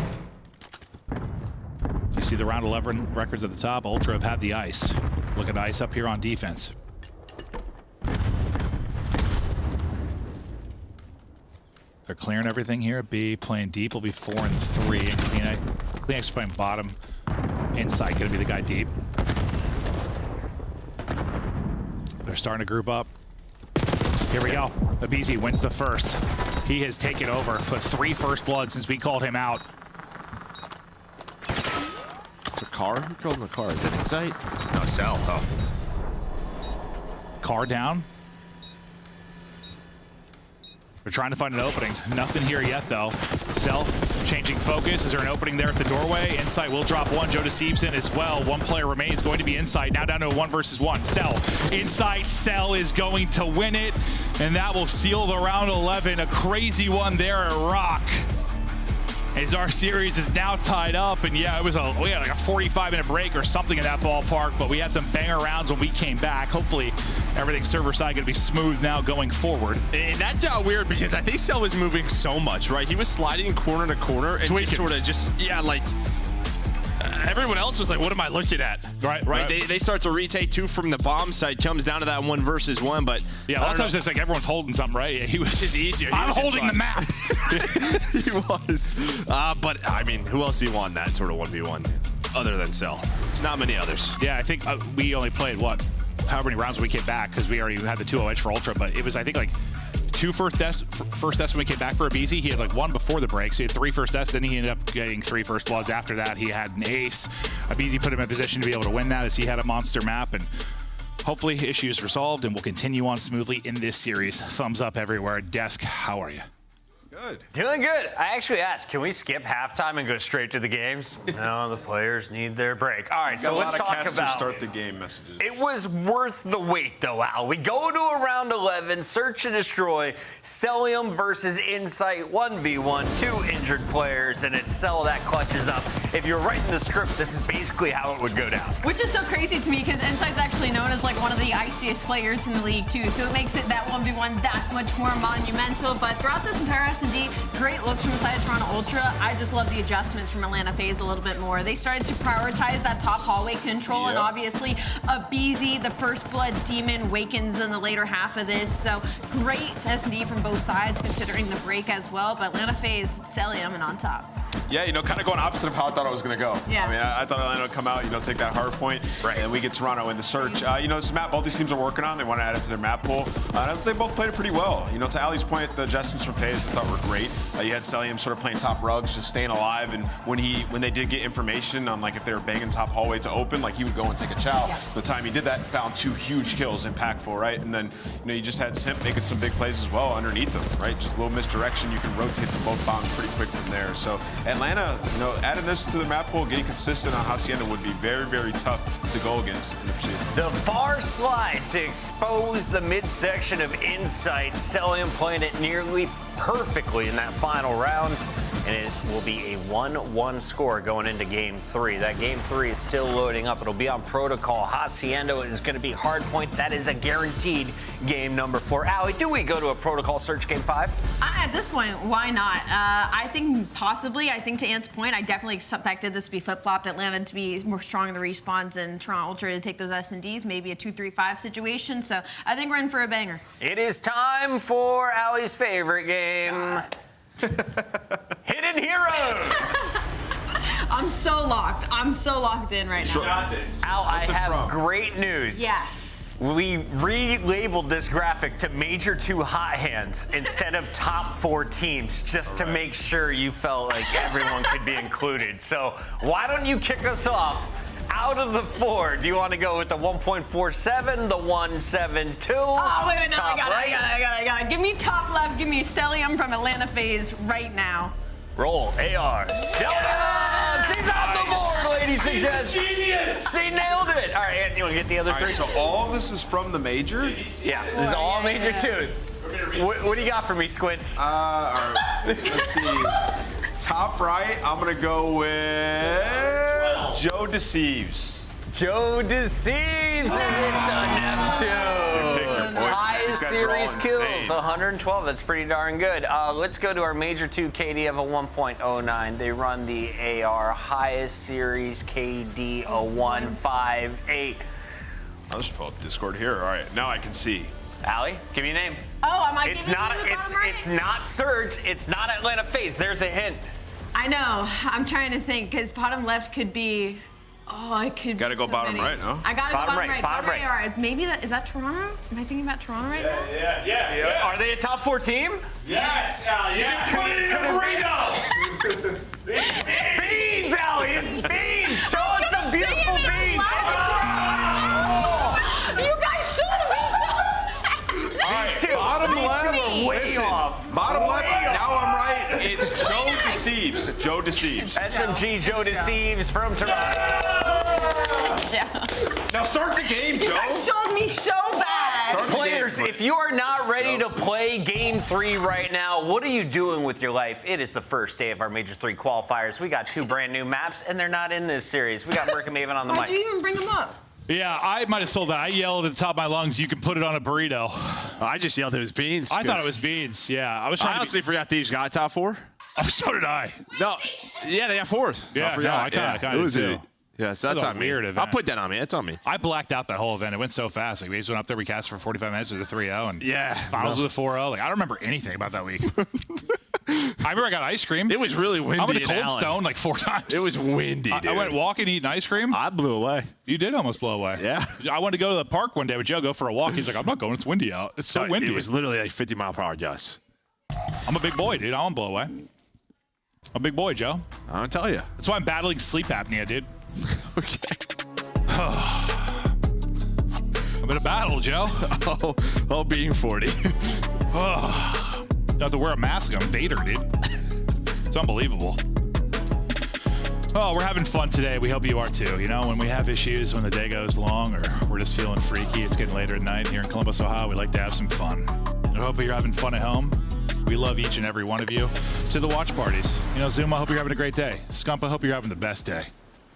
You see the round 11 records at the top. Ultra have had the ice. Look at ice up here on defense. They're clearing everything here. B playing deep will be 4-3, and Kleenex playing bottom. Insight gonna be the guy deep. They're starting to group up. Here we go. Abeezy wins the first. He has taken over, put 3 first blood since we called him out. It's a car? Who called him a car? Is that Insight? No, Cell. Oh. Car down. They're trying to find an opening. Nothing here yet, though. Cell changing focus. Is there an opening there at the doorway? Insight will drop 1. Joe Deceives in as well. 1 player remains, going to be Insight. Now down to a 1 versus 1. Cell. Insight. Cell is going to win it, and that will seal the round 11. A crazy one there at Rock. As our series is now tied up, and yeah, we had like a 45-minute break or something in that ballpark, but we had some banger rounds when we came back. Hopefully, everything server side going to be smooth now going forward. And that got weird because I think Cell was moving so much, right? He was sliding corner to corner and everyone else was like, what am I looking at? Right. They start to retake 2 from the bomb side, comes down to that 1 versus 1, but yeah, a lot of times it's like everyone's holding something, right? Yeah, he was just easier. I'm holding the map. He was. But I mean, who else do you want in that sort of 1v1 other than Cell? Not many others. Yeah, I think we only played however many rounds we came back because we already had the 2-0 edge for Ultra, but it was, I think, like 2 first deaths when we came back for Abeezy. He had like 1 before the break, so he had 3 first deaths, then he ended up getting 3 first bloods after that. He had an ace. Abeezy put him in position to be able to win that as he had a monster map, and hopefully issues resolved, and we'll continue on smoothly in this series. Thumbs up everywhere. Desk, how are you? Good. Doing good. I actually asked, can we skip halftime and go straight to the games? No, the players need their break. All right, so let's talk about start the game messages. It was worth the wait, though, Al. We go to a round 11, search and destroy, Cellium versus Insight, 1v1, 2 injured players, and it's Cell that clutches up if you're writing the script, this is basically how it would go down. Which is so crazy to me because Insight's actually known as like one of the iciest players in the league too, so it makes it that 1v1 that much more monumental. But throughout this entire S&D, great looks from the side of Toronto Ultra. I just love the adjustments from Atlanta FaZe a little bit more. They started to prioritize that top hallway control, and obviously a BZ, the First Blood Demon, wakens in the later half of this. So great S&D from both sides considering the break as well. But Atlanta FaZe, Celium on top. Yeah, you know, kind of going opposite of how I thought it was going to go. Yeah. I mean, I thought Atlanta would come out, you know, take that hard point, and then we get Toronto in the search. You know, this map both these teams are working on. They want to add it to their map pool. They both played it pretty well. You know, to Ali's point, the adjustments from FaZe I thought were great. You had Celium sort of playing top rugs, just staying alive, and when they did get information on like if they were banging top hallway to open, like he would go and take a chow. Yeah. The time he did that, found 2 huge kills, impactful, right? And then, you know, you just had Simp making some big plays as well underneath them, right? Just a little misdirection, you can rotate to both bombs pretty quick from there. So Atlanta, you know, adding this to the map pool, getting consistent on Hacienda would be very, very tough to go against in the future. The far slide to expose the midsection of Insight. Celium playing it nearly perfectly in that final round. And it will be a 1-1 score going into Game 3. That Game 3 is still loading up. It'll be on Protocol. Hacienda is going to be hardpoint. That is a guaranteed game number 4. Ali, do we go to a Protocol search Game 5? At this point, why not? I think possibly. I think to Ant's point, I definitely expected this to be flip-flopped. Atlanta to be more strong in the respawns and Toronto Ultra to take those S&Ds, maybe a 2-3-5 situation. So I think we're in for a banger. It is time for Ali's favorite game. Hidden Heroes! I'm so locked. I'm so locked in right now. Al, I have great news. Yes. We relabeled this graphic to Major 2 Hot Hands instead of top 4 teams, just to make sure you felt like everyone could be included. So why don't you kick us off? Out of the 4, do you want to go with the 1.47, the 1.72? Oh, wait, no, I got it. Give me top left. Give me Celium from Atlanta FaZe right now. Roll AR. Celium! She's on the board, ladies and gents. Genius! She nailed it. All right, Ant, you want to get the other 3? Right, so all of this is from the major? Yeah, this is all Major 2. What do you got for me, Squints? All right, let's see. Top right, I'm going to go with Joe Deceives. Joe Deceives, and it's a Neptune. Highest series kills, 112. That's pretty darn good. Let's go to our Major 2 KD of a 1.09. They run the AR. Highest series KD a 158. I'll just pull up Discord here. All right, now I can see. Ali, give me a name. Oh, am I It's not Surge. It's not Atlanta FaZe. There's a hint. I know. I'm trying to think because bottom left could be. Oh, I could. Gotta go bottom right, no? I gotta go bottom right. Bottom right. All right. Maybe is that Toronto? Am I thinking about Toronto right now? Yeah. Are they a top 4 team? Yes, yeah. Put it in a burrito. Beans, Ali. It's beans. Show us some beautiful beans. You guys should be. Bottom left, way off. Bottom left, now I'm right. It's Joe Deceives. Joe Deceives. SMG Joe Deceives from Toronto. Now start the game, Joe. You guys showed me so bad. Players, if you are not ready to play Game 3 right now, what are you doing with your life? It is the first day of our Major 3 qualifiers. We got 2 brand new maps, and they're not in this series. We got Merc and Maven on the mic. Why'd you even bring them up? Yeah, I might have sold that. I yelled at the top of my lungs, you can put it on a burrito. I just yelled it was beans. I thought it was beans, yeah. I honestly forgot these got top 4. Oh, so did I. No, yeah, they got 4th. Yeah, I forgot. I kind of too. too. Yeah, so that's on me. Weird event. I'll put that on me. That's on me. I blacked out that whole event. It went so fast. Like, we just went up there, we cast for 45 minutes with a 3-0, and finals with a 4-0. Like, I don't remember anything about that week. I remember I got ice cream. It was really windy. I went to Cold Stone like 4 times. It was windy, dude. I went walking, eating ice cream. I blew away. You did almost blow away. Yeah. I wanted to go to the park one day with Joe, go for a walk. He's like, I'm not going. It's windy out. It's so windy. It was literally like 50-mile-per-hour gusts. I'm a big boy, dude. I won't blow away. I'm a big boy, Joe. I don't tell you. That's why I'm battling sleep apnea, dude. Okay. I'm in a battle, Joe. Oh, being 40. Don't have to wear a mask. I'm Vader, dude. It's unbelievable. Oh, we're having fun today. We hope you are too. You know, when we have issues, when the day goes long, or we're just feeling freaky, it's getting later at night here in Columbus, Ohio, we like to have some fun. I hope you're having fun at home. We love each and every one of you. To the watch parties. You know, Zoom, I hope you're having a great day. Scump, I hope you're having the best day.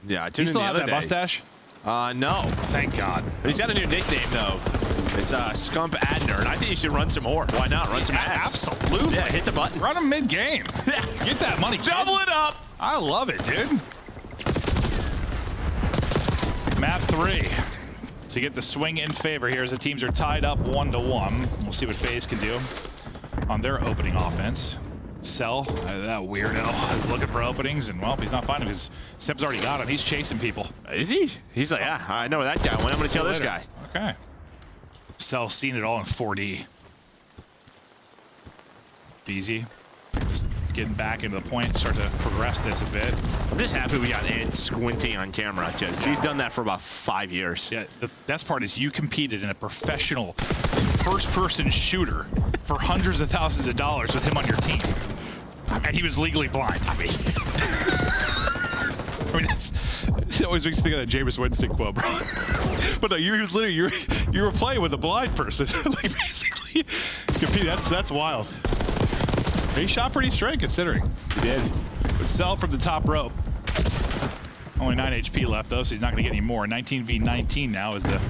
Yeah, I Do you still have that mustache? No. Thank God. He's got a new nickname, though. It's Scump Adner, and I think you should run some more. Why not? Run some ads. Absolutely. Yeah, hit the button. Run them mid-game. Yeah. Get that money. Double it up. I love it, dude. Map 3. To get the swing in favor here as the teams are tied up 1-1. We'll see what FaZe can do on their opening offense. Cell, that weirdo, is looking for openings, and well, he's not finding because Seb's already got him. He's chasing people. Is he? He's like, yeah, I know where that guy went. I'm going to kill this guy. Okay. Cell seen it all in 4D. BZ just getting back into the point, start to progress this a bit. I'm just happy we got Ed squinting on camera, because he's done that for about 5 years. Yeah, the best part is you competed in a professional first-person shooter for hundreds of thousands of dollars with him on your team. And he was legally blind. I mean, it always makes me think of that Jameis Winston quote, bro. But no, you was literally you were playing with a blind person, like basically competing. That's wild. He shot pretty straight considering. He did. But Cell from the top rope. Only 9 HP left though, so he's not going to get any more. 19v19 now is the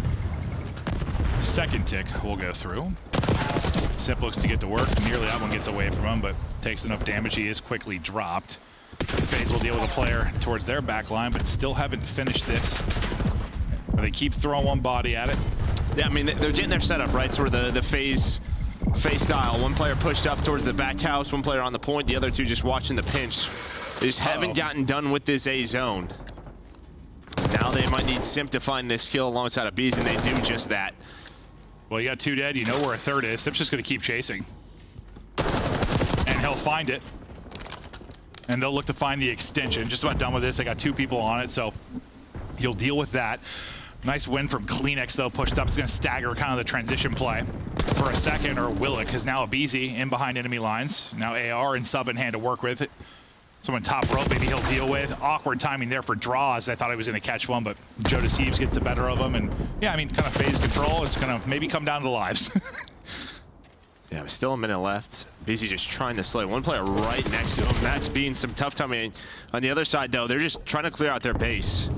second tick we'll go through. Simp looks to get to work. Nearly that one gets away from him, but takes enough damage. He is quickly dropped. FaZe will deal with a player towards their back line, but still haven't finished this. They keep throwing one body at it. Yeah, I mean, they're getting their setup, right? Sort of the FaZe style. One player pushed up towards the back house, one player on the point, the other two just watching the pinch. They just haven't gotten done with this A zone. Now they might need Simp to find this kill alongside of Bees, and they do just that. Well, you got 2 dead. You know where a third is. Simp's just going to keep chasing. And he'll find it. And they'll look to find the extension. Just about done with this. They got 2 people on it, so he'll deal with that. Nice win from Kleenex, though. Pushed up. It's going to stagger kind of the transition play for a second, or will it? Because now Abizi in behind enemy lines. Now AR and sub in hand to work with. Someone top rope, maybe he'll deal with. Awkward timing there for Draws. I thought he was going to catch one, but Joe Deceives gets the better of him. And yeah, I mean, kind of FaZe control. It's going to maybe come down to lives. Yeah, there's still a minute left. BZ just trying to slay one player right next to him. That's being some tough timing. On the other side, though, they're just trying to clear out their base.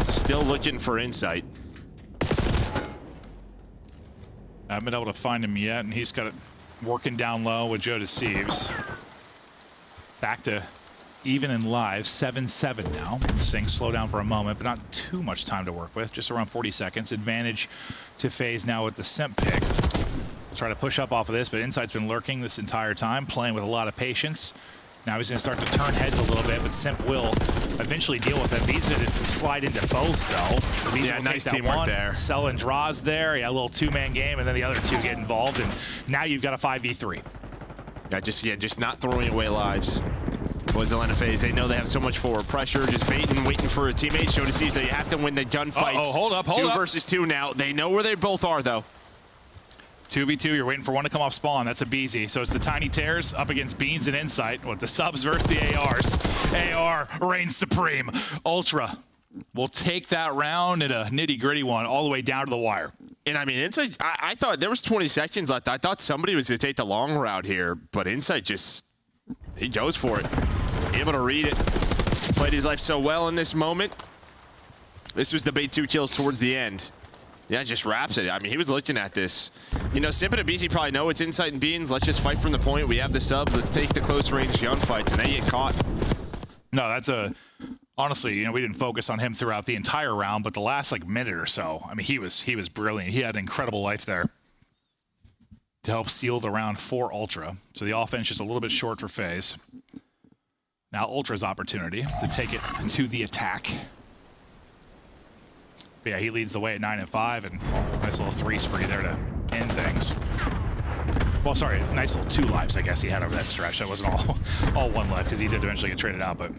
Still looking for insight. I haven't been able to find him yet, and he's got it working down low with Joe Deceives. Back to even in live, 7-7 now. This thing slow down for a moment, but not too much time to work with. Just around 40 seconds. Advantage to FaZe now with the Simp pick. Try to push up off of this, but Insight's been lurking this entire time, playing with a lot of patience. Now he's going to start to turn heads a little bit, but Simp will eventually deal with it. He's going to slide into both, though. Yeah, nice teamwork there. Cell and Draws there. Yeah, a little 2-man game, and then the other 2 get involved, and now you've got a 5v3. Just not throwing away lives. Was Atlanta FaZe. They know they have so much forward pressure, just baiting, waiting for a teammate. Show to see that you have to win the gunfights. Hold up. 2 versus 2 now. They know where they both are, though. 2v2, you're waiting for one to come off spawn. That's a BZ. So it's the Tiny Tears up against Beans and Insight with the subs versus the ARs. AR reigns supreme. Ultra will take that round in a nitty-gritty one all the way down to the wire. And I mean, Insight, I thought there was 20 seconds left. I thought somebody was going to take the long route here, but Insight just, he goes for it. Able to read it. Played his life so well in this moment. This was the bait 2 kills towards the end. Yeah, just wraps it. I mean, he was looking at this. You know, Simp and BZ probably know it's Insight and Beans. Let's just fight from the point. We have the subs. Let's take the close range gunfights, and they get caught. No, that's a... Honestly, you know, we didn't focus on him throughout the entire round, but the last, like, minute or so, I mean, he was brilliant. He had incredible life there to help seal the round for Ultra. So the offense just a little bit short for FaZe. Now Ultra's opportunity to take it to the attack. But yeah, he leads the way at 9-5, and nice little 3 spree there to end things. Well, sorry, nice little 2 lives, I guess he had over that stretch. That wasn't all 1 life, because he did eventually get traded out, but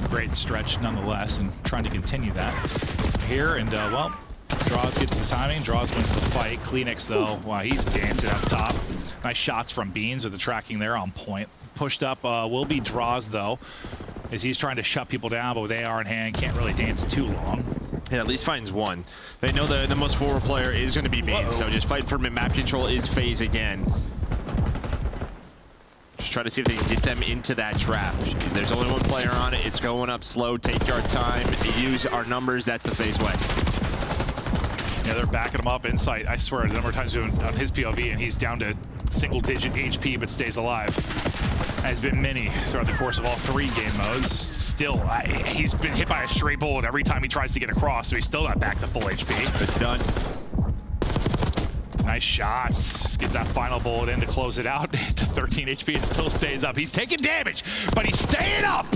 great stretch nonetheless, and trying to continue that here. And, well, Draws gets the timing. Draws wins the fight. Kleenex, though, wow, he's dancing up top. Nice shots from Beans with the tracking there on point. Pushed up will be Draws, though, as he's trying to shut people down, but with AR in hand, can't really dance too long. Yeah, at least finds one. They know the most forward player is going to be Beans, so just fighting for map control is FaZe again. Just try to see if they can get them into that trap. There's only one player on it. It's going up slow. Take our time. Use our numbers. That's the FaZe way. Yeah, they're backing him up inside. I swear, the number of times on his POV, and he's down to single-digit HP but stays alive. Has been many throughout the course of all 3 game modes. Still, he's been hit by a stray bullet every time he tries to get across, so he's still not back to full HP. It's done. Nice shots. Just gets that final bullet in to close it out to 13 HP and still stays up. He's taking damage, but he's staying up.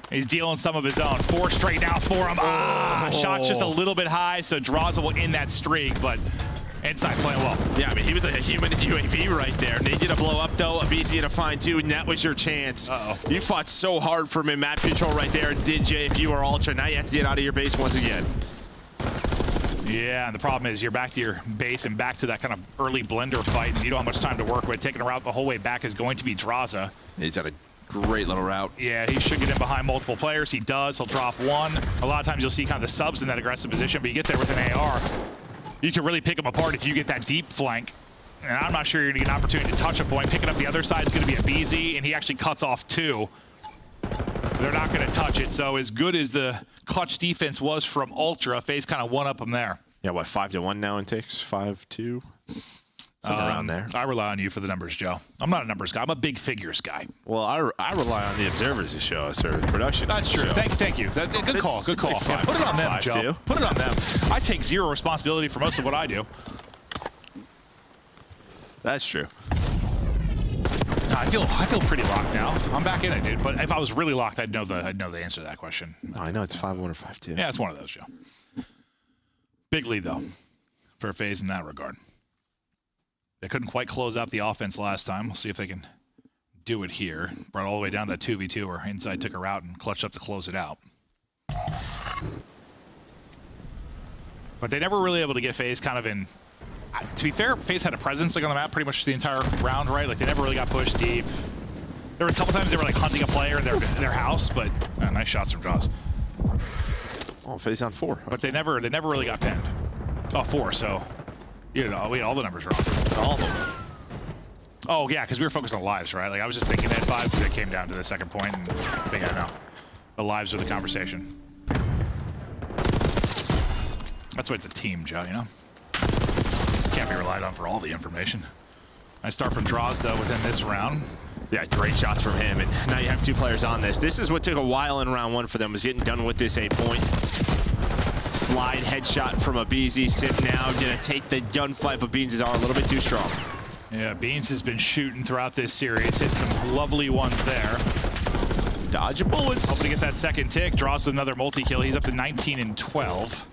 He's dealing some of his own. 4 straight now for him. Shot's just a little bit high, so Draza will end that streak, but inside playing well. Yeah, I mean, he was like a human UAV right there. They get a blow up, though. BZ to find 2, and that was your chance. You fought so hard for map control right there, did you? If you were Ultra, now you have to get out of your base once again. Yeah, and the problem is you're back to your base and back to that kind of early blender fight, and you don't have much time to work with. Taking a route the whole way back is going to be Draza. He's got a great little route. Yeah, he should get in behind multiple players. He does. He'll drop 1. A lot of times you'll see kind of the subs in that aggressive position, but you get there with an AR. You can really pick them apart if you get that deep flank. And I'm not sure you're going to get an opportunity to touch a point. Picking up the other side is going to be a BZ, and he actually cuts off 2. They're not going to touch it. So as good as the clutch defense was from Ultra, FaZe kind of one up them there. Yeah, what, 5-1 now in takes? 5-2? Around there. I rely on you for the numbers, Joe. I'm not a numbers guy. I'm a big figures guy. Well, I rely on the observers to show us, or the production. That's true. Thank you. Good call. Good call. Like Put it on them, 5-2. Joe. Put it on them. I take 0 responsibility for most of what I do. That's true. I feel pretty locked now. I'm back in it, dude. But if I was really locked, I'd know the answer to that question. Oh, I know it's 5-1 or 5-2. Yeah, it's one of those, Joe. Big lead though for FaZe in that regard. They couldn't quite close out the offense last time. We'll see if they can do it here. Brought all the way down to that 2v2 where Inside took her out and clutched up to close it out. But they never really able to get FaZe kind of in. To be fair, FaZe had a presence like on the map pretty much the entire round, right? Like they never really got pushed deep. There were a couple times they were like hunting a player in their house, but nice shots from Jaws. Oh, FaZe on 4. But they never really got pinned. Oh, 4. So you know, we had all the numbers wrong. All of them. Oh yeah, because we were focused on lives, right? Like I was just thinking that 5 because it came down to the second point, and yeah, no, the lives are the conversation. That's why it's a team, Joe. You know, can't be relied on for all the information. Nice start from Draws though within this round. Yeah, great shots from him, and now you have 2 players on this. This is what took a while in round 1 for them, was getting done with this 8-point. Slide headshot from a BZ. Sip now gonna take the gunfight, but Beans are a little bit too strong. Yeah, Beans has been shooting throughout this series. Hit some lovely ones there. Dodging bullets. Hoping to get that second tick. Draws another multi-kill. He's up to 19 and 12.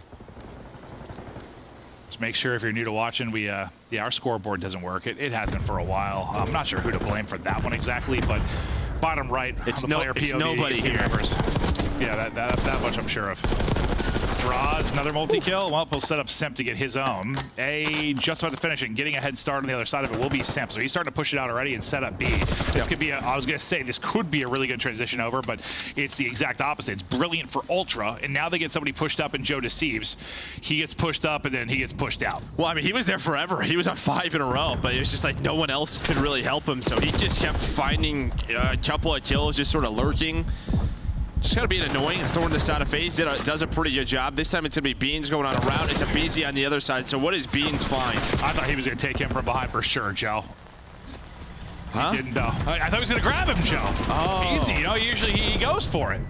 Just make sure if you're new to watching, yeah, our scoreboard doesn't work. It hasn't for a while. I'm not sure who to blame for that one exactly, but bottom right, it's on the player it's POV, nobody here. Members. Yeah, that much I'm sure of. Draws another multi-kill. Well, he'll set up Simp to get his own. Just about to finish it and getting a head start on the other side of it will be Simp. So he's starting to push it out already and set up B. This could be I was going to say, this could be a really good transition over, but it's the exact opposite. It's brilliant for Ultra, and now they get somebody pushed up and Joe deceives. He gets pushed up and then he gets pushed out. Well, I mean, he was there forever. He was on 5 in a row, but it was just like no one else could really help him. So he just kept finding a couple of kills, just sort of lurking. Just gotta be annoying. Throwing this out of FaZe does a pretty good job. This time it's gonna be Beans going on a route. It's a BZ on the other side. So what does Beans find? I thought he was gonna take him from behind for sure, Joe. Huh? He didn't though. I thought he was gonna grab him, Joe. Oh. Easy, you know, usually he goes for it.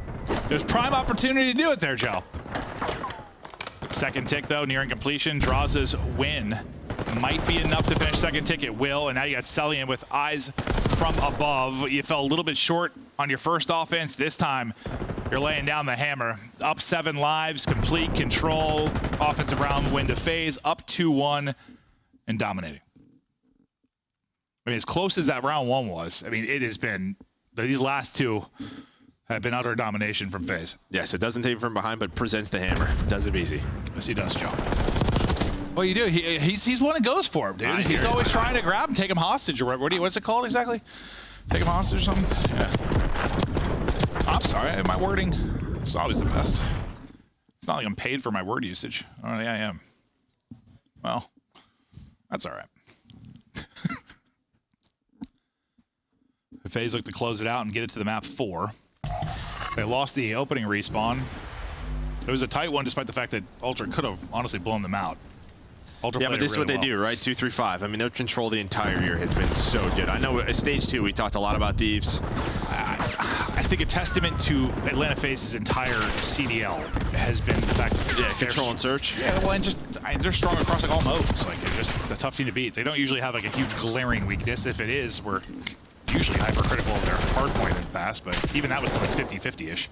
There's prime opportunity to do it there, Joe. Second tick though, nearing completion. Draws' win. Might be enough to finish second tick. It will, and now you got Celian with eyes from above. You fell a little bit short on your first offense. This time, you're laying down the hammer. Up 7 lives, complete control. Offensive round win to FaZe, up 2-1, and dominating. I mean, as close as that round 1 was, I mean, it has been, these last 2 have been utter domination from FaZe. Yeah, so it doesn't take him from behind, but presents the hammer. Does it easy. Yes, he does, Joe. Well, you do. He's one that goes for him, dude. He's always trying to grab him, take him hostage, or whatever. What's it called exactly? Take him hostage or something? Yeah. I'm sorry, my wording is always the best. It's not like I'm paid for my word usage. Oh, yeah, I am. Well, that's all right. FaZe look to close it out and get it to the map 4. They lost the opening respawn. It was a tight one despite the fact that Ultra could have honestly blown them out. Ultra yeah, but this is what they do, right? 2-3-5. I mean, their control the entire year has been so good. I know at stage 2 we talked a lot about Thieves. I think a testament to Atlanta FaZe's entire CDL has been the fact that control and search. Yeah, well, and just they're strong across like all modes. Like they're just a tough team to beat. They don't usually have like a huge glaring weakness. If it is, we're usually hypercritical of their hard point in the past, but even that was like 50-50-ish.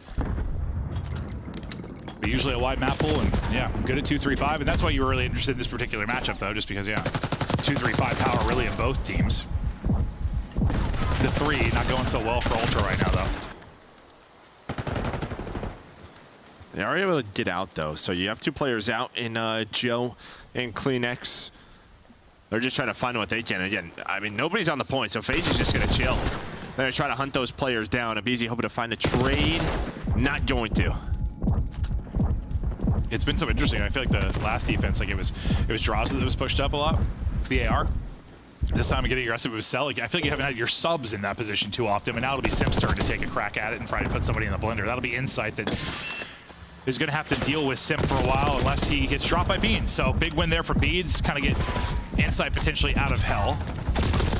But usually a wide map pool, and yeah, good at 2-3-5, and that's why you were really interested in this particular matchup, though, just because, yeah, 2-3-5 power really in both teams. The 3 not going so well for Ultra right now, though. They are able to get out, though, so you have 2 players out in Joe and CleanX. They're just trying to find what they can. Again, I mean, nobody's on the point, so FaZe is just going to chill. They're going to try to hunt those players down. aBeZy hoping to find a trade. Not going to. It's been so interesting. I feel like the last defense, like it was Draza that was pushed up a lot. It's the AR. This time, getting aggressive with Cell. Like, I feel like you haven't had your subs in that position too often, but now it'll be Sim's turn to take a crack at it and try to put somebody in the blender. That'll be Insight that is going to have to deal with Sim for a while unless he gets dropped by Beans. So big win there for Beans. Kind of get Insight potentially out of hell.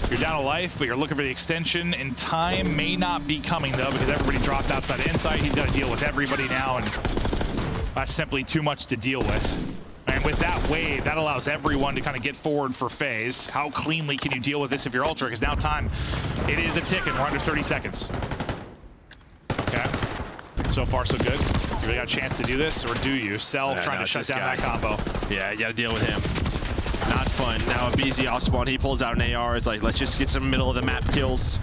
You're down a life, but you're looking for the extension, and time may not be coming, though, because everybody dropped outside Insight. He's got to deal with everybody now, and that's simply too much to deal with. And with that wave, that allows everyone to kind of get forward for FaZe. How cleanly can you deal with this if you're Ultra? Because now time, it is a tick, and we're under 30 seconds. Okay. So far, so good. You really got a chance to do this, or do you? Cell trying to shut down that combo. Yeah, you got to deal with him. Not fun. Now aBeZy off spawn, he pulls out an AR. It's like, let's just get some middle of the map kills.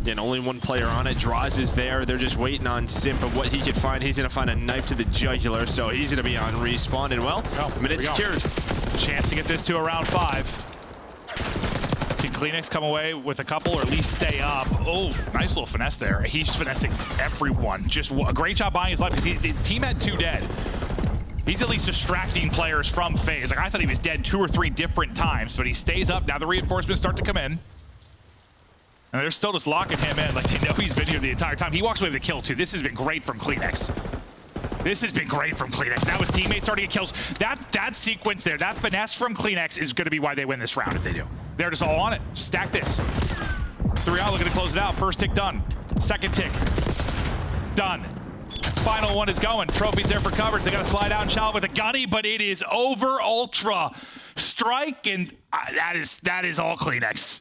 Again, only 1 player on it. Draws is there. They're just waiting on Sim, but what he could find, he's going to find a knife to the jugular, so he's going to be on respawn. And well, minute secured. Chance to get this to around 5. Can CleanX come away with a couple or at least stay up? Oh, nice little finesse there. He's finessing everyone. Just a great job buying his life because the team had 2 dead. He's at least distracting players from FaZe. Like, I thought he was dead 2 or 3 different times, but he stays up. Now the reinforcements start to come in. And they're still just locking him in. Like, they know he's been here the entire time. He walks away with a kill, too. This has been great from CleanX. This has been great from CleanX. Now his teammates starting to get kills. That sequence there, that finesse from CleanX is going to be why they win this round if they do. They're just all on it. Stack this. 3 out, looking to close it out. First tick done. Second tick. Done. Final one is going. Trophy's there for coverage. They got to slide out and shallow with a gunny, but it is over. Ultra strike, and that is all CleanX.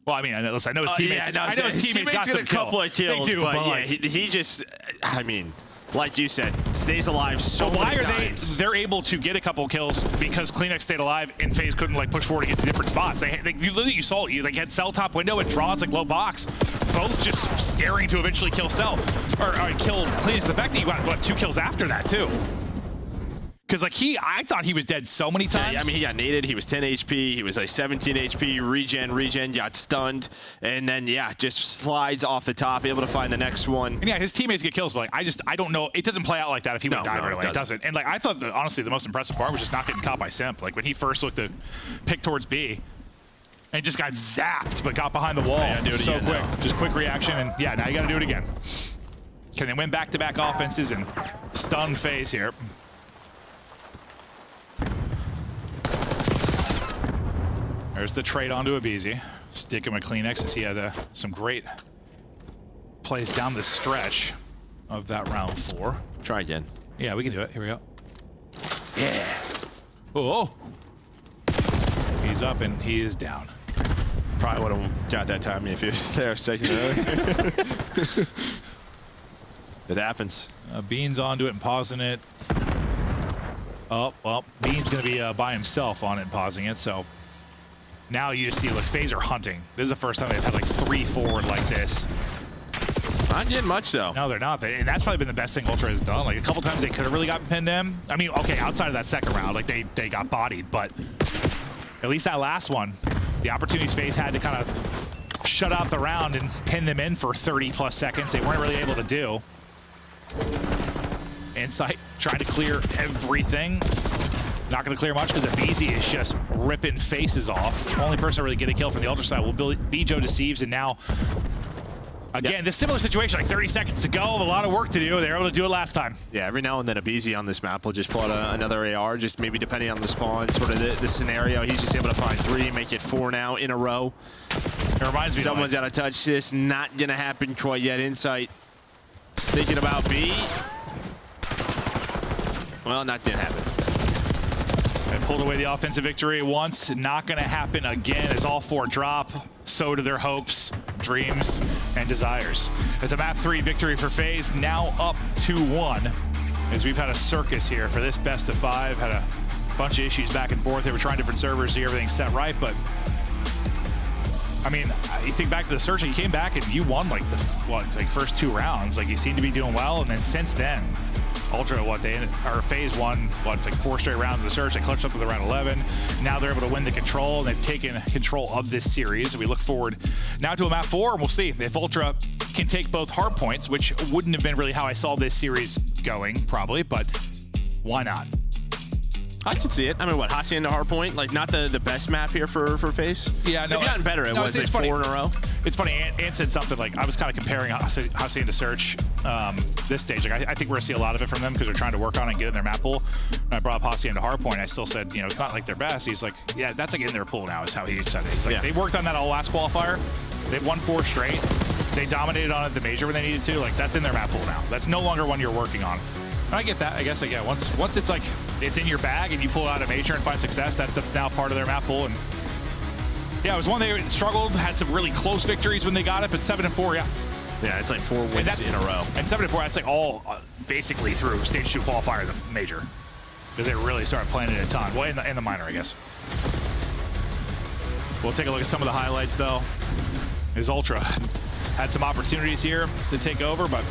Well, I mean, I know his teammates. I know his teammates got some a couple of kills, they do, but yeah, he just, I mean, like you said, stays alive so why many are times. they're able to get a couple of kills because CleanX stayed alive and FaZe couldn't like push forward to get to different spots. You saw it. Like had Cell top window and Draws like low box, both just staring to eventually kill Cell or kill CleanX. The fact that you got what 2 kills after that too. Because like I thought he was dead so many times. Yeah, I mean, he got naded. He was 10 HP. He was like 17 HP. Regen, got stunned, and then yeah, just slides off the top, able to find the next one. And yeah, his teammates get kills, but like I don't know. It doesn't play out like that if he would die right away. It doesn't. And like I thought, honestly, the most impressive part was just not getting caught by Simp. Like when he first looked to pick towards B, and just got zapped, but got behind the wall. Yeah, do it so again quick, now. just quick reaction, and yeah, now you got to do it again. Can they win back-to-back offenses and stun FaZe here? There's the trade onto aBeZy. Stick him with CleanX as he had some great plays down the stretch of that round 4. Try again. Yeah, we can do it. Here we go. Yeah. Oh. He's up and he is down. Probably would have got that time if he was there a second earlier. It happens. Beans onto it and pausing it. Oh, well, Beans going to be by himself on it and pausing it, so now you just see, look, FaZe are hunting. This is the first time they've had like 3 forward like this. Not getting much, though. No, they're not. And that's probably been the best thing Ultra has done. Like, a couple times they could have really gotten pinned in. I mean, okay, outside of that second round, like, they got bodied, but at least that last one, the opportunities FaZe had to kind of shut out the round and pin them in for 30-plus seconds. They weren't really able to do. Insight trying to clear everything. Not going to clear much because Abizi is just ripping faces off. Only person to really get a kill from the Ultra side will be Joe Deceives, and now, again, this similar situation, like 30 seconds to go, a lot of work to do. They were able to do it last time. Yeah, every now and then Abizi on this map will just pull out another AR, just maybe depending on the spawn, sort of the scenario. He's just able to find 3, make it 4 now in a row. It reminds me someone's got to touch this. Not going to happen quite yet. Insight thinking about B. Well, not going to happen. They pulled away the offensive victory once. Not going to happen again as all 4 drop. So do their hopes, dreams, and desires. It's a map 3 victory for FaZe, now up 2-1. As we've had a circus here for this best of 5. Had a bunch of issues back and forth. They were trying different servers to get everything set right, but I mean, you think back to the search, and you came back and you won like the first 2 rounds. Like, you seem to be doing well, and then since then, Ultra, FaZe won, like 4 straight rounds of the search. They clutched up to the round 11. Now they're able to win the control, and they've taken control of this series. We look forward now to a map 4, and we'll see if Ultra can take both hard points, which wouldn't have been really how I saw this series going, probably, but why not? I could see it. I mean, what, Hacienda Hardpoint? Like, not the best map here for FaZe? Yeah, no. They've gotten better. It was like 4 in a row. It's funny, Ant said something like, I was kind of comparing Hacienda Search this stage. Like, I think we're going to see a lot of it from them because they're trying to work on it and get in their map pool. When I brought up Hacienda Hardpoint, I still said, it's not like their best. He's like, yeah, that's like in their pool now is how he said it. He's like, they worked on that all last qualifier. They've won 4 straight. They dominated on it the major when they needed to. Like, that's in their map pool now. That's no longer one you're working on. And I get that. I guess, yeah, once it's like, it's in your bag and you pull out a major and find success, that's now part of their map pool. And yeah, it was one they struggled, had some really close victories when they got it, but 7-4, yeah. Yeah, it's like 4 wins in a row. And 7-4, that's like all basically through stage 2 qualifier, the major. Because they really started playing it a ton. Well, in the minor, I guess. We'll take a look at some of the highlights, though. Is Ultra had some opportunities here to take over, but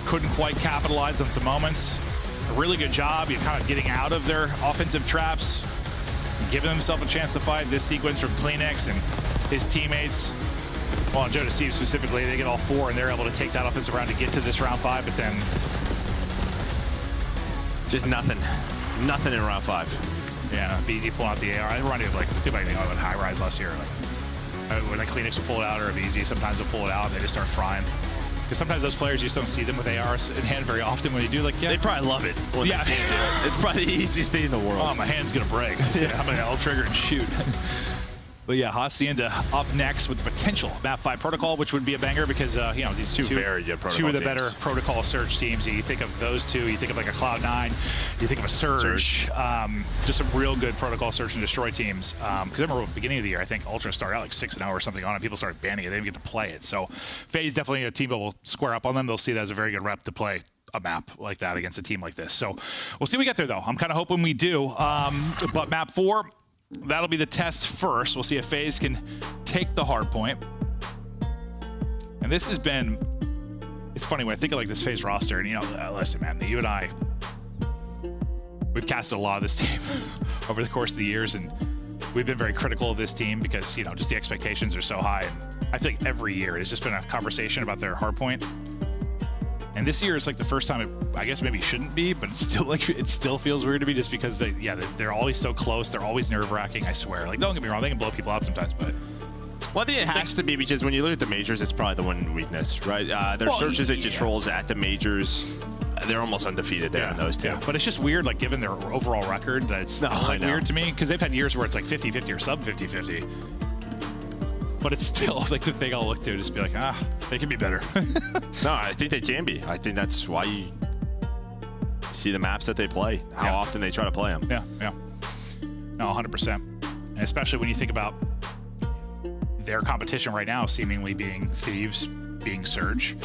couldn't quite capitalize on some moments. A really good job, kind of getting out of their offensive traps, giving themselves a chance to fight. This sequence from Kleenex and his teammates, well, and Joe Deceives specifically, they get all 4 and they're able to take that offensive round to get to this round 5, but then just nothing in round 5. Yeah, BZ pulling out the AR. I remind you of like anything on High Rise last year. Like when Kleenex will pull it out, or BZ sometimes will pull it out and they just start frying. Because sometimes those players, you just don't see them with ARs in hand very often. When you do, like, yeah. They probably love it. Yeah. It's probably the easiest thing in the world. Oh, my hand's going to break. I'm going to L-trigger and shoot. But yeah, Hacienda up next with the potential map 5 protocol, which would be a banger because, these two very good protocol two of the teams. better protocol search teams. You think of those two, you think of like a Cloud9, you think of a Surge. Just some real good protocol search and destroy teams. Because I remember at the beginning of the year, I think Ultra started out like 6-0 or something on it. People started banning it. They didn't get to play it. So FaZe definitely a team that will square up on them. They'll see that as a very good rep to play a map like that against a team like this. So we'll see if we get there, though. I'm kind of hoping we do. But map 4, that'll be the test first. We'll see if FaZe can take the hard point. And this has been, it's funny when I think of like this FaZe roster, and listen, man, you and I, we've casted a lot of this team over the course of the years, and we've been very critical of this team because, just the expectations are so high. And I think every year it's just been a conversation about their hard point. And this year it's like the first time I guess maybe it shouldn't be, but it's still like it still feels weird to me just because they're always so close. They're always nerve-wracking, I swear. Like, don't get me wrong, they can blow people out sometimes, but well, I think it has to be because when you look at the majors, it's probably the one weakness, right? Their searches and controls at the majors, they're almost undefeated there in those two. Yeah. But it's just weird, like given their overall record, that's weird to me because they've had years where it's like 50-50 or sub 50-50. But it's still like the thing I'll look to just be like, they can be better. No, I think they can be. I think that's why you see the maps that they play, how often they try to play them. Yeah. No, 100%. And especially when you think about their competition right now seemingly being Thieves, being Surge.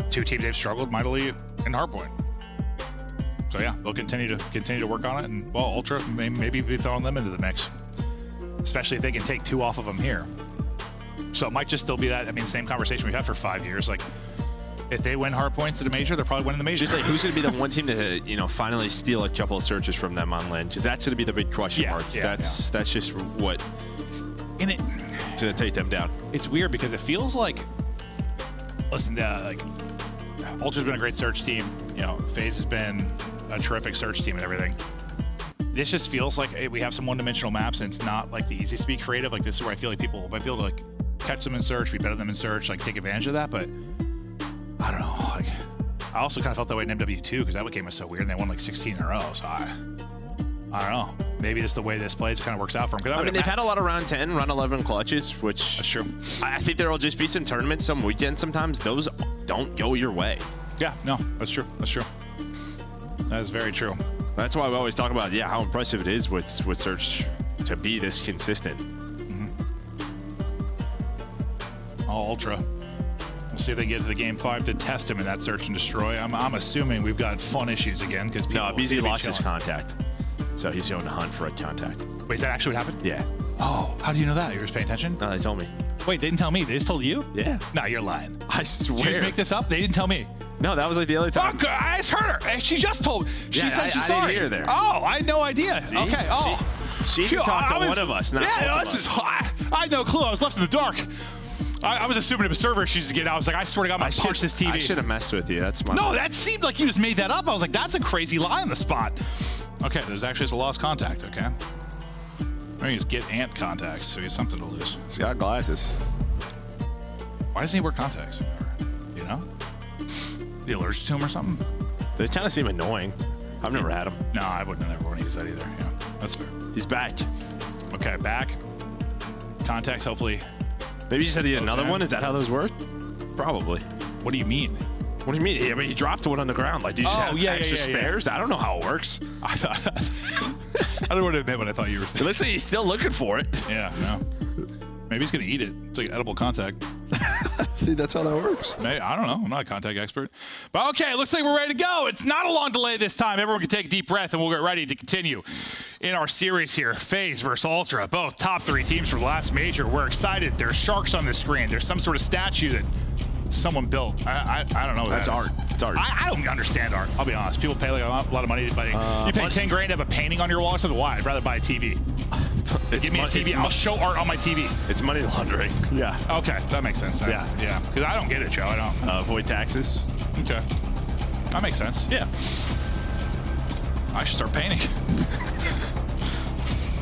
2 teams they've struggled mightily in Hardpoint. So yeah, they'll continue to work on it, and well, Ultra maybe be throwing them into the mix. Especially if they can take 2 off of them here. So it might just still be that, same conversation we've had for 5 years. Like, if they win hard points at a major, they're probably winning the major. Just like, who's going to be the one team to, finally steal a couple of searches from them on land? Because that's going to be the big question mark. That's just what it's going to take them down. It's weird because it feels like, listen, Ultra's been a great search team. You know, FaZe has been a terrific search team and everything. This just feels like we have some one-dimensional maps, and it's not like the easiest to be creative. Like, this is where I feel like people might be able to like catch them in search, be better than them in search, like take advantage of that. But I don't know. Like, I also kind of felt that way in MW2 because that game was so weird, and they won like 16 in a row. So I don't know. Maybe just the way this plays kind of works out for them. I mean, they've had a lot of round 10, round 11 clutches, which that's true. I think there will just be some tournaments, some weekends. Sometimes those don't go your way. Yeah, no, that's true. That's true. That is very true. That's why we always talk about, yeah, how impressive it is with Search to be this consistent. All Ultra. We'll see if they can get to the game 5 to test him in that search and destroy. I'm assuming we've got fun issues again because no, BZ lost his contact, so he's going to hunt for a contact. Wait, is that actually what happened? Yeah. Oh, how do you know that? You were just paying attention? No, they told me. Wait, they didn't tell me. They just told you? Yeah. No, you're lying. I swear. Did you just make this up? They didn't tell me. No, that was like the other time. Oh, I just heard her. She just told. She said she's sorry. I didn't hear there. Oh, I had no idea. See? Okay. Oh, she talked to one of us. Not yeah, no, both this of us. is. I had no clue. I was left in the dark. I was assuming it was server issues again. I was like, I swear to God, I'm gonna punch this TV. I should have messed with you. That's my. No, that seemed like you just made that up. I was like, that's a crazy lie on the spot. Okay, there's actually a lost contact. Okay. Maybe just get Ant contacts so he has something to lose. He's got glasses. Why doesn't he wear contacts? You know? Are you allergic to him or something? They kind of seem annoying. I've never had them. No, I wouldn't have ever want to use that either. Yeah, that's fair. He's back. Okay, back. Contacts, hopefully. Maybe you said he had another one? Is that how those work? Probably. What do you mean? What do you mean? I mean, he dropped one on the ground. Like, did you just have extra spares? I don't know how it works. I thought. I don't know what it meant, but I thought you were thinking. It looks like he's still looking for it. Yeah, no. Maybe he's going to eat it. It's like an edible contact. See, that's how that works. Maybe, I don't know. I'm not a contact expert. But okay, looks like we're ready to go. It's not a long delay this time. Everyone can take a deep breath, and we'll get ready to continue in our series here. FaZe versus Ultra, both top 3 teams for the last major. We're excited. There's sharks on the screen. There's some sort of statue that someone built. I don't know what that's art. It's art. I don't understand art. I'll be honest. People pay like a lot of money to buy. You pay 10 grand to have a painting on your wall. So why? I'd rather buy a TV. Give me a TV. I'll show art on my TV. It's money laundering. Yeah. Okay, that makes sense. Then. Yeah. Yeah. Because I don't get it, Joe. I don't. Avoid taxes. Okay. That makes sense. Yeah. I should start painting.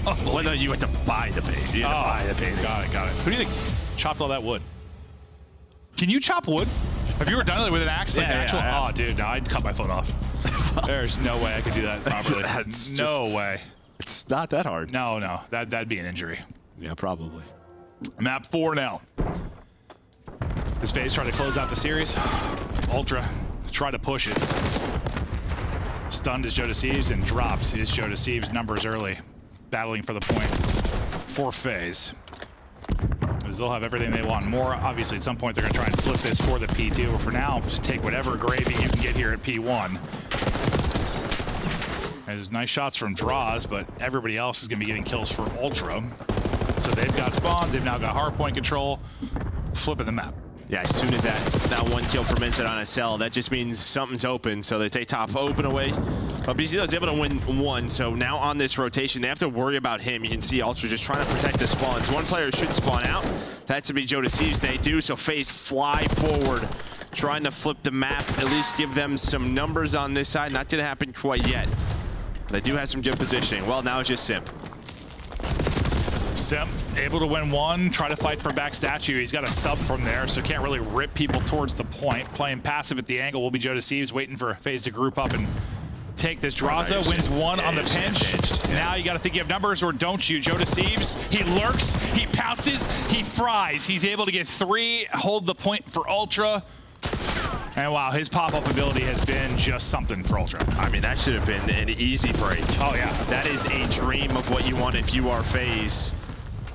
Well, no, you have to buy the paint. You have to buy the painting. Got it. Who do you think chopped all that wood? Can you chop wood? Have you ever done it with an axe? Like actual? Oh, dude, no, I'd cut my foot off. There's no way I could do that properly. No way. It's not that hard. No, that'd be an injury. Yeah, probably. Map 4 now. Is FaZe trying to close out the series? Ultra try to push it. Stunned is Joe Deceives and dropped is Joe Deceives' numbers early. Battling for the point for FaZe. As they'll have everything they want. More, obviously, at some point they're going to try and flip this for the P2. But for now, just take whatever gravy you can get here at P1. There's nice shots from Draws, but everybody else is going to be getting kills for Ultra. So they've got spawns. They've now got hardpoint control. Flipping the map. Yeah, as soon as that one kill from Inside on a cell, that just means something's open. So they take top open away. But BZ was able to win one. So now on this rotation, they have to worry about him. You can see Ultra just trying to protect the spawns. One player should spawn out. That's to be Joe Deceives. They do. So FaZe fly forward, trying to flip the map, at least give them some numbers on this side. Not going to happen quite yet. They do have some good positioning. Well, now it's just Simp. Simp able to win one, try to fight for back statue. He's got a sub from there, so can't really rip people towards the point. Playing passive at the angle will be Joe Deceives, waiting for FaZe to group up and take this. Draza wins one on the pinch. Now you got to think you have numbers, or don't you? Joe Deceives, he lurks, he pounces, he fries. He's able to get 3, hold the point for Ultra. And wow, his pop-up ability has been just something for Ultra. I mean, that should have been an easy break. Oh, yeah. That is a dream of what you want if you are FaZe.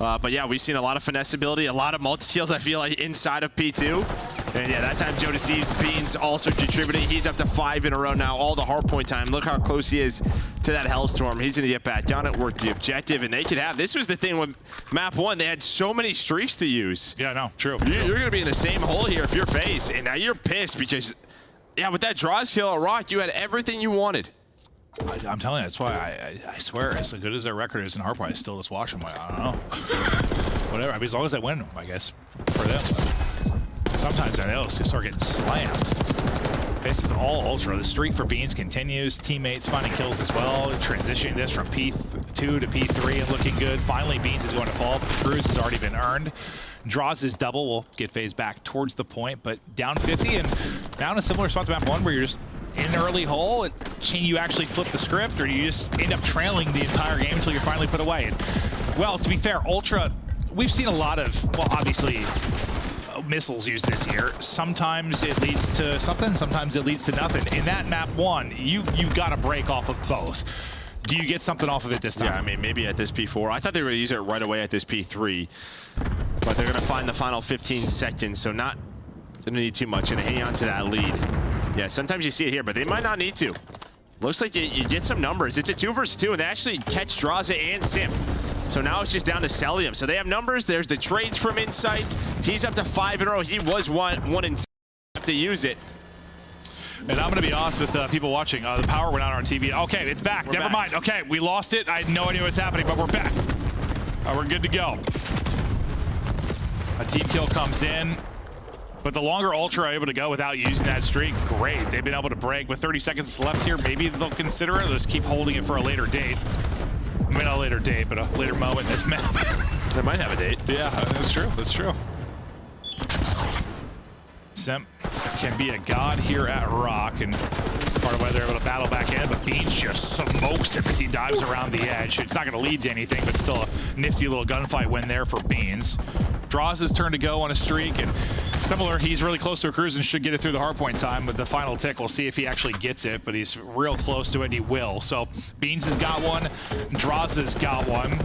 But yeah, we've seen a lot of finesse ability, a lot of multi-kills, I feel like, inside of P2. And yeah, that time Joe Deceives, Beans also contributing. He's up to 5 in a row now, all the hardpoint time. Look how close he is to that Hellstorm. He's going to get back on it, work the objective, and they could have. This was the thing with map 1. They had so many streaks to use. Yeah, no, true. You're going to be in the same hole here if you're FaZe. And now you're pissed because, yeah, with that Draws kill at Rock, you had everything you wanted. I'm telling you, that's why I swear, as good as their record is in hardpoint, I still just watch them. I don't know. Whatever. I mean, as long as they win, I guess, for them. Sometimes they'll just start getting slammed. This is all Ultra. The streak for Beans continues. Teammates finding kills as well. Transitioning this from P2 to P3 and looking good. Finally, Beans is going to fall, but the cruise has already been earned. Draws his double. Will get phased back towards the point, but down 50 and now in a similar spot to map 1 where you're just in an early hole. Can you actually flip the script, or do you just end up trailing the entire game until you're finally put away? And, well, to be fair, Ultra, we've seen a lot of, well, obviously, missiles used this year. Sometimes it leads to something, sometimes it leads to nothing. In that map 1, you got to break off of both. Do you get something off of it this time? Yeah, I mean, maybe at this P4. I thought they were going to use it right away at this P3, but they're going to find the final 15 seconds, so not going to need too much and hang on to that lead. Yeah, sometimes you see it here, but they might not need to. Looks like you get some numbers. It's a 2 versus 2, and they actually catch Draza and Simp. So now it's just down to Celium. So they have numbers. There's the trades from Insight. He's up to 5 in a row. He was one in to use it. And I'm going to be honest with people watching. The power went out on our TV. Okay, it's back. Never mind. Okay, we lost it. I had no idea what's happening, but we're back. We're good to go. A team kill comes in. But the longer Ultra are able to go without using that streak, great. They've been able to break with 30 seconds left here. Maybe they'll consider it. They'll just keep holding it for a later date. I mean, not a later date, but a later moment in this map. They might have a date. Yeah, that's true. That's true. Simp can be a god here at Rock, and part of why they're able to battle back in, but Beans just smokes him as he dives around the edge. It's not going to lead to anything, but still a nifty little gunfight win there for Beans. Draws his turn to go on a streak, and similar, he's really close to a cruise and should get it through the hardpoint time with the final tick. We'll see if he actually gets it, but he's real close to it, and he will. So Beans has got one, Draws has got one.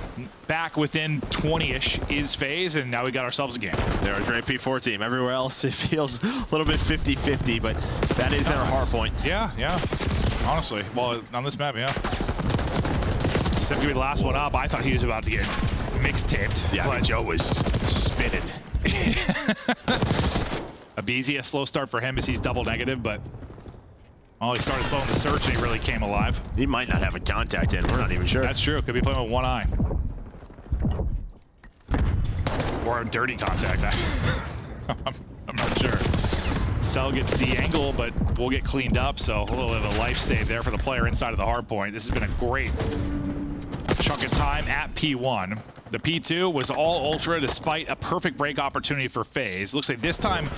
Back within 20-ish is FaZe, and now we got ourselves a game. They're a great P4 team. Everywhere else, it feels a little bit 50-50, but that is their hardpoint. Yeah, yeah. Honestly, well, on this map, yeah. Simp gonna be the last one up. I thought he was about to get mixtaped. Yeah, but Joe was spinning. Abizi, a slow start for him as he's double negative, but he started slow in the search and he really came alive. He might not have a contact in. We're not even sure. That's true. Could be playing with one eye. Or a dirty contact. I'm not sure. Cell gets the angle, but we'll get cleaned up, so a little bit of a life save there for the player inside of the hard point. This has been a great chunk of time at P1. The P2 was all Ultra despite a perfect break opportunity for FaZe. Looks like this time,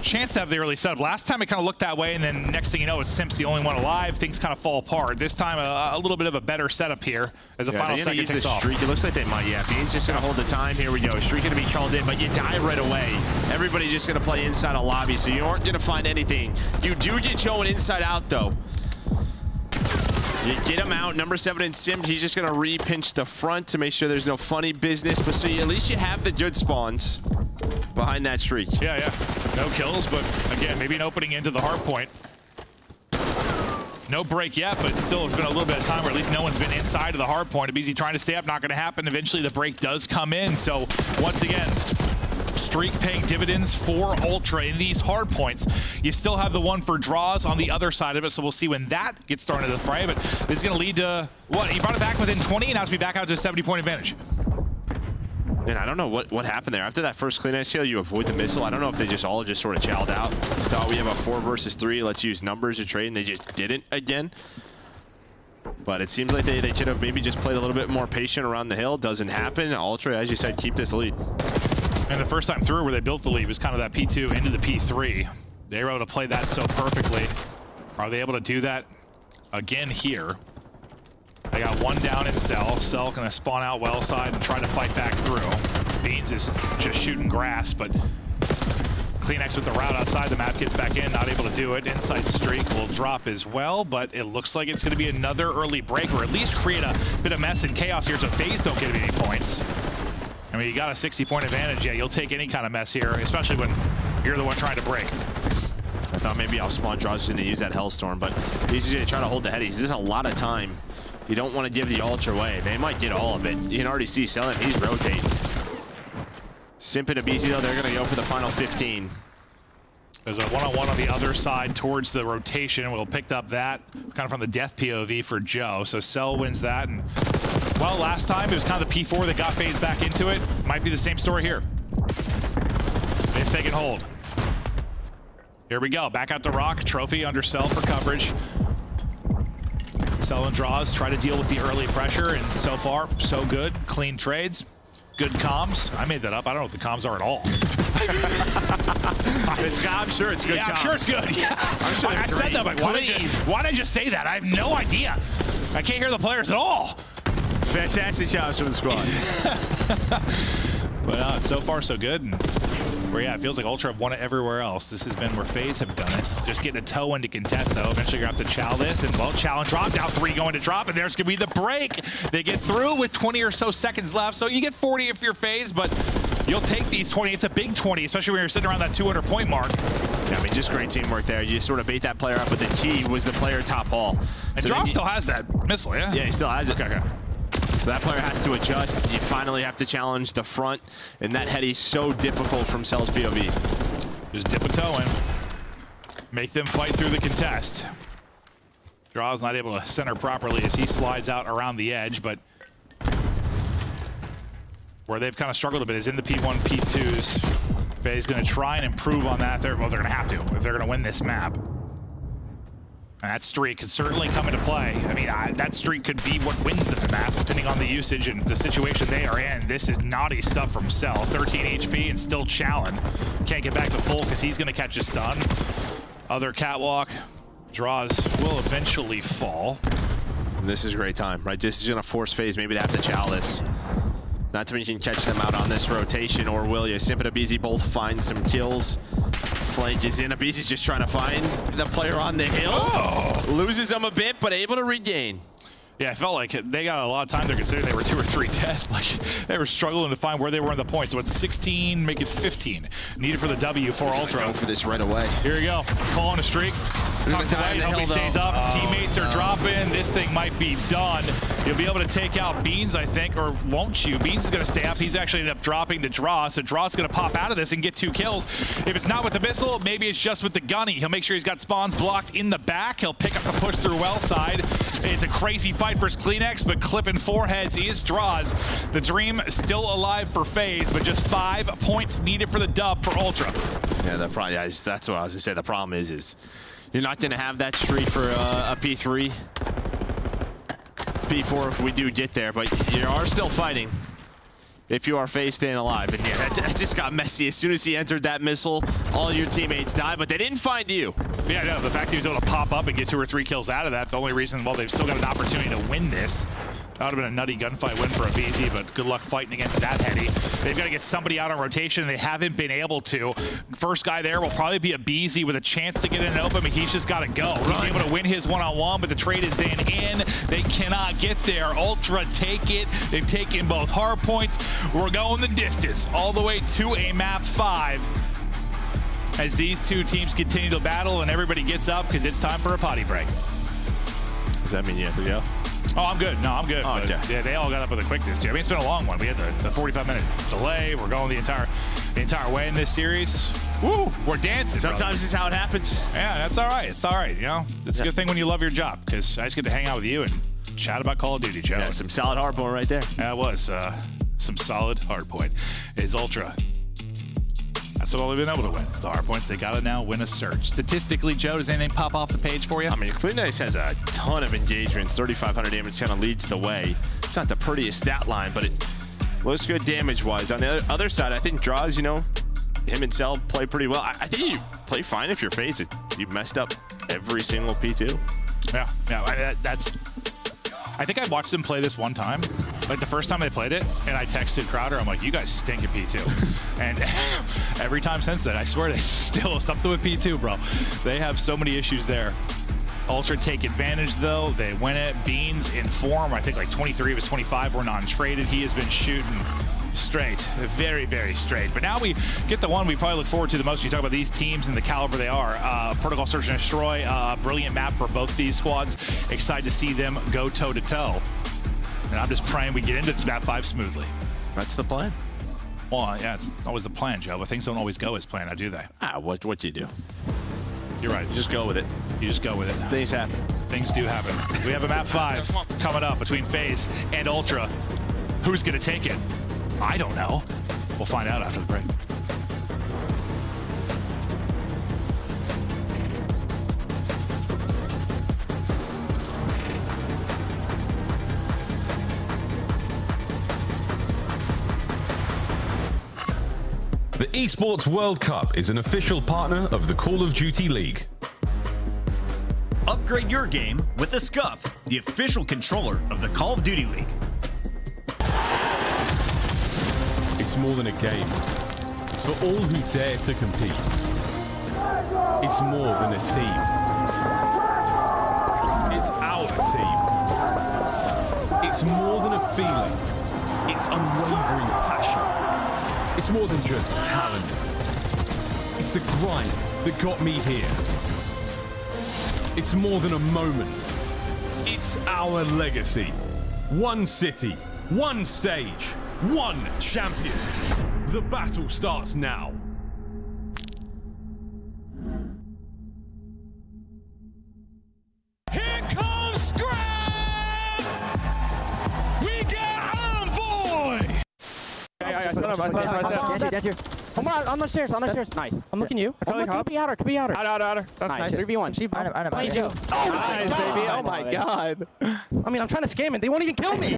chance to have the early setup. Last time it kind of looked that way, and then next thing you know, it's Simp's the only one alive. Things kind of fall apart. This time, a little bit of a better setup here as the final second takes off. Streak. It looks like they might, yeah. Bean's just going to hold the time. Here we go. Streak going to be called in, but you die right away. Everybody's just going to play inside a lobby, so you aren't going to find anything. You do get Joe an inside out, though. You get him out. Number 7 in Sim, he's just going to re-pinch the front to make sure there's no funny business. But so at least you have the good spawns behind that streak. Yeah, yeah. No kills, but again, maybe an opening into the hard point. No break yet, but still it's been a little bit of time where at least no one's been inside of the hard point. Abizi trying to stay up, not going to happen. Eventually the break does come in. So once again, streak paying dividends for Ultra in these hard points. You still have the one for Draws on the other side of it, so we'll see when that gets thrown into the fray. But this is going to lead to, what, he brought it back within 20, and now it's be back out to a 70-point advantage. And I don't know what happened there. After that first clean ice kill, you avoid the missile. I don't know if they just all sort of chowed out. Thought we have a 4 versus 3, let's use numbers to trade, and they just didn't again. But it seems like they should have maybe just played a little bit more patient around the hill. Doesn't happen. Ultra, as you said, keep this lead. And the first time through where they built the lead was kind of that P2 into the P3. They were able to play that so perfectly. Are they able to do that again here? They got one down in Cell. Cell gonna spawn out well side and try to fight back through. Beans is just shooting grass, but Kleenex with the route outside the map gets back in, not able to do it. Inside streak will drop as well, but it looks like it's gonna be another early break, or at least create a bit of mess and chaos here so FaZe don't get any points. I mean, you got a 60-point advantage. Yeah, you'll take any kind of mess here, especially when you're the one trying to break. I thought maybe I'll spawn Draws was going to use that Hellstorm, but he's going to try to hold the heady. There's a lot of time. You don't want to give the Ultra away. They might get all of it. You can already see Celium. He's rotating. Simp and Abizi, though, they're going to go for the final 15. There's a one-on-one on the other side towards the rotation. We'll pick up that kind of from the death POV for Joe. So Cell wins that. And, well, last time it was kind of the P4 that got FaZe back into it. Might be the same story here. If they can hold. Here we go. Back out the rock. Trophy under cell for coverage. Cell and draws. Try to deal with the early pressure, and so far, so good. Clean trades. Good comms. I made that up. I don't know what the comms are at all. I'm sure it's good. Yeah, comms. I'm sure it's good. Yeah. I said that, but why did I just say that? I have no idea. I can't hear the players at all. Fantastic jobs from the squad. But so far, so good. And it feels like Ultra have won it everywhere else. This has been where FaZe have done it. Just getting a toe into contest, though. Eventually, you're going to have to chow this. And, well, chow and drop. Now 3 going to drop, and there's going to be the break. They get through with 20 or so seconds left. So you get 40 if you're FaZe, but you'll take these 20. It's a big 20, especially when you're sitting around that 200-point mark. Yeah, I mean, just great teamwork there. You just sort of bait that player up, but the key was the player top hall. And Draw still has that missile, yeah? Yeah, he still has it. Okay. So that player has to adjust. You finally have to challenge the front, and that heady's so difficult from Cell's POV. Just dip a toe in. Make them fight through the contest. Draw's not able to center properly as he slides out around the edge, but where they've kind of struggled a bit is in the P1, P2s. FaZe going to try and improve on that. They're going to have to if they're going to win this map. And that streak could certainly come into play. I mean, that streak could be what wins them the map, depending on the usage and the situation they are in. This is naughty stuff from Cell. 13 HP and still challenge. Can't get back to full because he's going to catch a stun. Other catwalk. Draws will eventually fall. And this is a great time, right? This is going to force FaZe maybe to have to chow this. Not to mention catch them out on this rotation, or will you? Simp and Abizi both find some kills. Flank is in. Abizi's just trying to find the player on the hill. Oh. Loses him a bit, but able to regain. Yeah, I felt like they got a lot of time there considering they were 2 or 3 dead. Like, they were struggling to find where they were in the points. So it's 16, make it 15. Needed for the W for Ultra. Go for this right away. Here we go. Fall on a streak. Tucked away. Hope he stays up. Teammates are dropping. This thing might be done. You'll be able to take out Beans, I think, or won't you? Beans is going to stay up. He's actually ended up dropping to Draw. So Draw's going to pop out of this and get 2 kills. If it's not with the missile, maybe it's just with the gunny. He'll make sure he's got spawns blocked in the back. He'll pick up the push through well side. It's a crazy fight versus Kleenex, but clipping 4 heads is Draws. The dream still alive for FaZe, but just 5 points needed for the dub for Ultra. Yeah, that's what I was going to say. The problem is you're not going to have that streak for a P3. P4 if we do get there, but you are still fighting if you are FaZe staying alive. And yeah, that just got messy. As soon as he entered that missile, all your teammates died, but they didn't find you. Yeah, no, the fact he was able to pop up and get 2 or 3 kills out of that, the only reason, well, they've still got an opportunity to win this. That would have been a nutty gunfight win for Abizi, but good luck fighting against that heady. They've got to get somebody out on rotation, and they haven't been able to. First guy there will probably be Abizi with a chance to get in an open, but he's just got to go. He's able to win his one-on-one, but the trade is then in. They cannot get there. Ultra take it. They've taken both hard points. We're going the distance all the way to a map 5 as these 2 teams continue to battle and everybody gets up because it's time for a potty break. Does that mean you have to go? Oh, I'm good. No, I'm good. Oh, okay. Yeah, they all got up with the quickness here. I mean, it's been a long one. We had the 45-minute delay. We're going the entire way in this series. Woo! We're dancing. Sometimes it's how it happens. Yeah, that's all right. It's all right. You know, it's a good thing when you love your job because I just get to hang out with you and chat about Call of Duty, Joe. Yeah, some solid hardpoint right there. Yeah, it was some solid hardpoint. It's Ultra. That's all they've been able to win. It's the hard points. They got to now win a search. Statistically, Joe, does anything pop off the page for you? I mean, Kleenex has a ton of engagements. 3,500 damage kind of leads the way. It's not the prettiest stat line, but it looks good damage-wise. On the other side, I think Draws, you know, him and Cell play pretty well. I think you play fine if you're FaZe. You messed up every single P2. Yeah, that's... I think I watched them play this one time, like the first time they played it, and I texted Crowder, I'm like, you guys stink at P2. And every time since then, I swear they still something with P2, bro. They have so many issues there. Ultra take advantage, though. They win it. Beans in form. I think like 23 of his 25 were non-traded. He has been shooting straight, very, very straight. But now we get the one we probably look forward to the most. You talk about these teams and the caliber they are. Protocol Search and Destroy, brilliant map for both these squads. Excited to see them go toe-to-toe. And I'm just praying we get into this map 5 smoothly. That's the plan. Well, yeah, it's always the plan, Joe, but things don't always go as planned, now do they? What you do? You're right. You just go with it. You just go with it. Things happen. Things do happen. We have a map 5 coming up between FaZe and Ultra. Who's going to take it? I don't know. We'll find out after the break. The Esports World Cup is an official partner of the Call of Duty League. Upgrade your game with the Scuff, the official controller of the Call of Duty League. It's more than a game. It's for all who dare to compete. It's more than a team. It's our team. It's more than a feeling. It's unwavering passion. It's more than just talent. It's the grind that got me here. It's more than a moment. It's our legacy. One city, one stage, one champion. The battle starts now. Here comes Scrap! We got Envoy! I set up. Come on the stairs, Nice. I'm looking you. Could be outer. Outer. Nice. 3v1. Nice. Oh, nice, baby. Oh my god. I mean, I'm trying to scam it. They won't even kill me.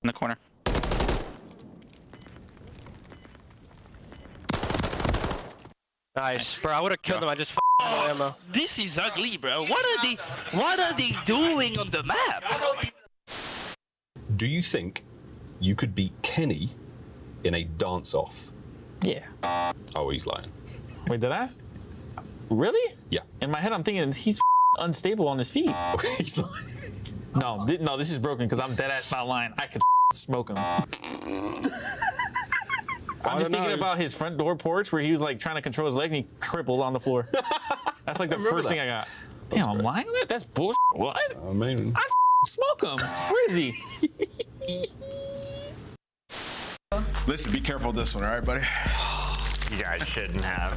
In the corner. Nice, bro. I would have killed him. I just ammo. This is ugly, bro. What are they doing on the map? Do you think you could beat Kenny in a dance-off? Yeah. Oh, he's lying. Wait, did I? Really? Yeah. In my head, I'm thinking he's unstable on his feet. He's lying. No, this is broken because I'm dead ass not lying. I could smoke him. I'm just thinking about his front door porch where he was like trying to control his legs and he crippled on the floor. That's like the first thing I got. Damn, I'm lying on that? That's bullshit. What? I mean, I smoke him. Where is he? Listen, be careful with this one, all right, buddy? You guys shouldn't have.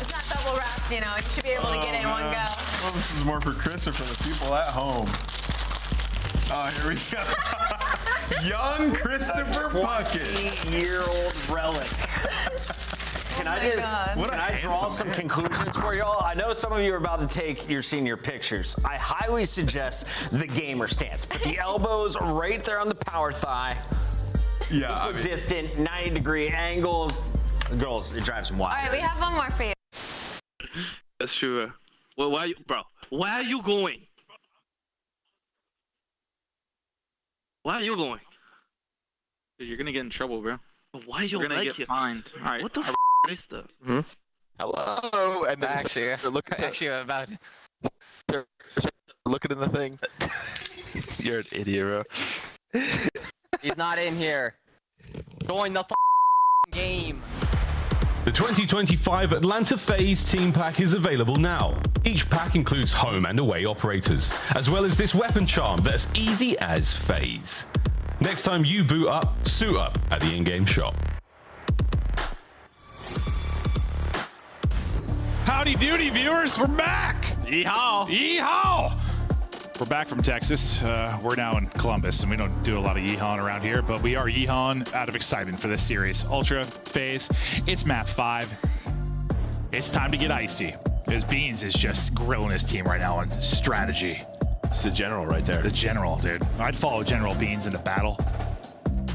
It's not double wrapped, you know. You should be able to get it in one go. Well, this is more for Chris or for the people at home. Oh, here we go. Young Christopher Puckett. 20-year-old relic. Can I draw some conclusions for y'all? I know some of you are about to take your senior pictures. I highly suggest the gamer stance. Put the elbows right there on the power thigh. Yeah, distant, 90-degree angles. Girls, it drives them wild. All right, we have one more for you. That's true. Well, why are you going? Why are you going? Dude, you're gonna get in trouble, bro. Why are you gonna like get fined? All right. What the is that? Hello, and then actually about Looking in the thing. You're an idiot, bro. He's not in here. Join the game. The 2025 Atlanta FaZe Team Pack is available now. Each pack includes home and away operators, as well as this weapon charm that's easy as FaZe. Next time you boot up, suit up at the in-game shop. Howdy doody, viewers. We're back. Yeehaw. Yeehaw. We're back from Texas. We're now in Columbus, and we don't do a lot of yeehawing around here, but we are yeehawing out of excitement for this series. Ultra FaZe. It's map 5. It's time to get icy, as Beans is just grilling his team right now on strategy. It's the general right there. The general, dude. I'd follow General Beans into battle.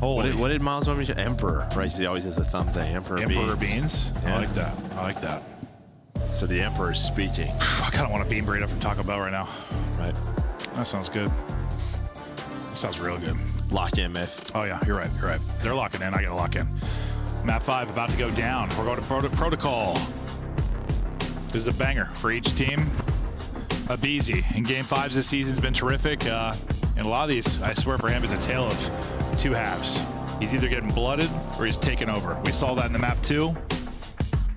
What did Miles want me to? Emperor, right? He always has a thumb thing. Emperor Beans. Yeah. I like that. So the Emperor is speaking. I kind of want a bean burrito from Taco Bell right now. Right. That sounds good. That sounds real good. Lock in, Myth. Oh, yeah, you're right. They're locking in. I got to lock in. Map 5 about to go down. We're going to protocol. This is a banger for each team. A Beezy in Game 5s this season's been terrific. And a lot of these, I swear for him, is a tale of two halves. He's either getting blooded or he's taken over. We saw that in the map 2.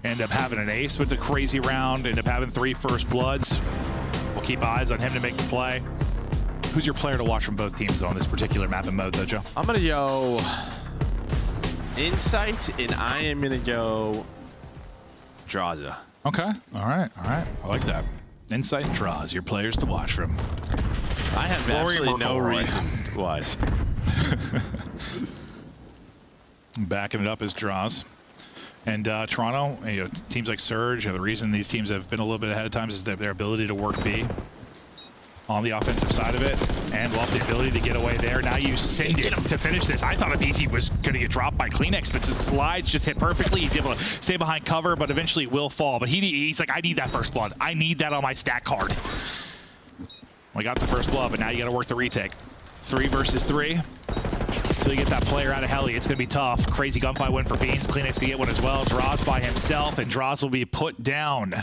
End up having an ace with a crazy round. End up having 3 first bloods. We'll keep eyes on him to make the play. Who's your player to watch from both teams, though, on this particular map and mode, though, Joe? I'm going to go Insight, and I am going to go Draza. Okay. All right. I like that. Insight and Draws, your players to watch from. I have absolutely no reason why. Backing it up as Draws. And Toronto, teams like Surge, the reason these teams have been a little bit ahead of time is their ability to work B. on the offensive side of it, and well, the ability to get away there. Now you send it to finish this. I thought Abizi was going to get dropped by Kleenex, but his slides just hit perfectly. He's able to stay behind cover, but eventually will fall. But he's like, I need that first blood. I need that on my stat card. We got the first blood, but now you got to work the retake. 3 versus 3. Until you get that player out of heli, it's going to be tough. Crazy gunfight win for Beans. Kleenex can get one as well. Draws by himself, and Draws will be put down.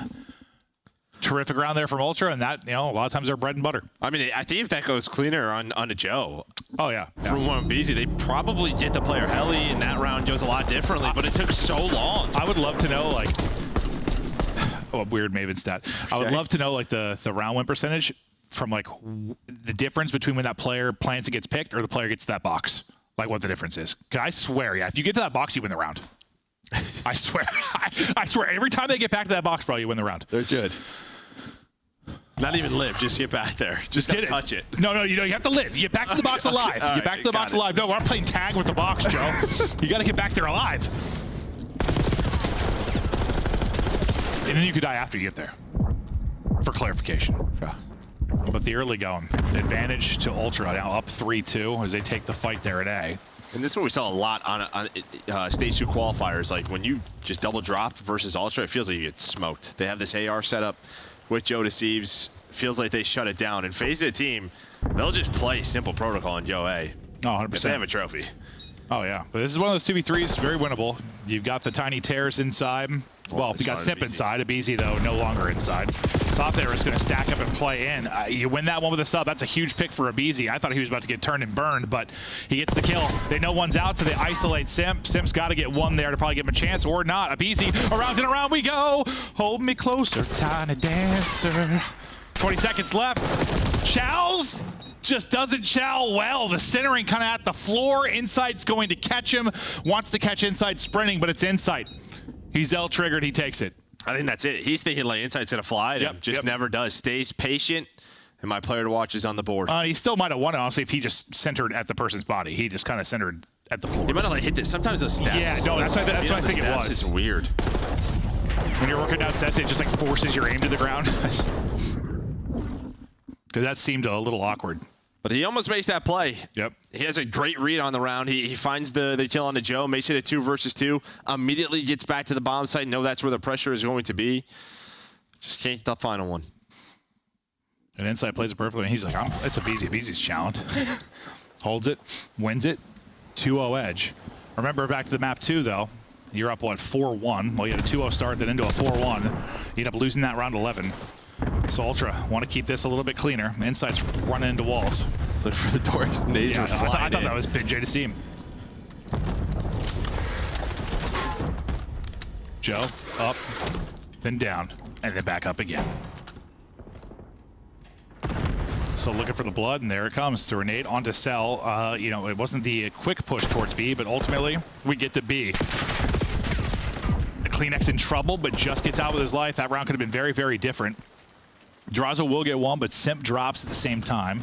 Terrific round there from Ultra, and that, a lot of times they're bread and butter. I mean, I think if that goes cleaner on a Joe. Oh, yeah. From one BZ, they probably get the player heli, and that round goes a lot differently, but it took so long. I would love to know, like, a weird Maven stat. I would love to know, like, the round win percentage from, like, the difference between when that player plans and gets picked or the player gets to that box. Like, what the difference is. 'Cause I swear, if you get to that box, you win the round. I swear. I swear, every time they get back to that box, bro, you win the round. They're good. Not even live, just get back there. Just get it. Touch it. No, you have to live. You get back to the box alive. Okay. Get back to the box alive. No, we're not playing tag with the box, Joe. You got to get back there alive. And then you could die after you get there. For clarification. Yeah. But the early going, advantage to Ultra, now up 3-2 as they take the fight there at A. And this is what we saw a lot on Stage 2 qualifiers. Like, when you just double drop versus Ultra, it feels like you get smoked. They have this AR setup with Joe Deceives. Feels like they shut it down. And FaZe the team, they'll just play simple protocol in Yo A. Oh, 100%. If they have a trophy. Oh, yeah. But this is one of those 2v3s, very winnable. You've got the tiny tears inside. Well, you got Simp inside. Abizi, though, no longer inside. Thought they were just going to stack up and play in. You win that one with a sub. That's a huge pick for Abizi. I thought he was about to get turned and burned, but he gets the kill. They know one's out, so they isolate Simp. Simp's got to get one there to probably give him a chance, or not. Abizi, around and around we go. Hold me closer, tiny dancer. 20 seconds left. Chows just doesn't chow well. The centering kind of at the floor. Insight's going to catch him. Wants to catch Insight sprinting, but it's Insight. He's L-triggered. He takes it. I think that's it. He's thinking like Insight's going to fly at him. Just never does. Stays patient, and my player to watch is on the board. He still might have won it, honestly, if he just centered at the person's body. He just kind of centered at the floor. He might have like hit this. Sometimes those steps. Yeah, no, that's what I think it was. It's weird. When you're working down sets, it just like forces your aim to the ground. Because that seemed a little awkward. But he almost makes that play. Yep. He has a great read on the round. He finds the kill on the Joe, makes it a 2 versus 2. Immediately gets back to the bomb site. Know that's where the pressure is going to be. Just can't get the final one. And Insight plays it perfectly. And he's like, it's Abizi. Abizi's challenged. Holds it, wins it, 2-0 edge. Remember back to the map 2, though. You're up, what, 4-1. Well, you had a 2-0 start, then into a 4-1. You end up losing that round 11. So Ultra want to keep this a little bit cleaner. Insight's running into walls. Look for the doors. Yeah, I thought that was Big J to see him. Joe, up, then down, and then back up again. So looking for the blood, and there it comes. To Renate onto Cell. It wasn't the quick push towards B, but ultimately we get to B. Kleenex in trouble, but just gets out with his life. That round could have been very, very different. Draza will get one, but Simp drops at the same time.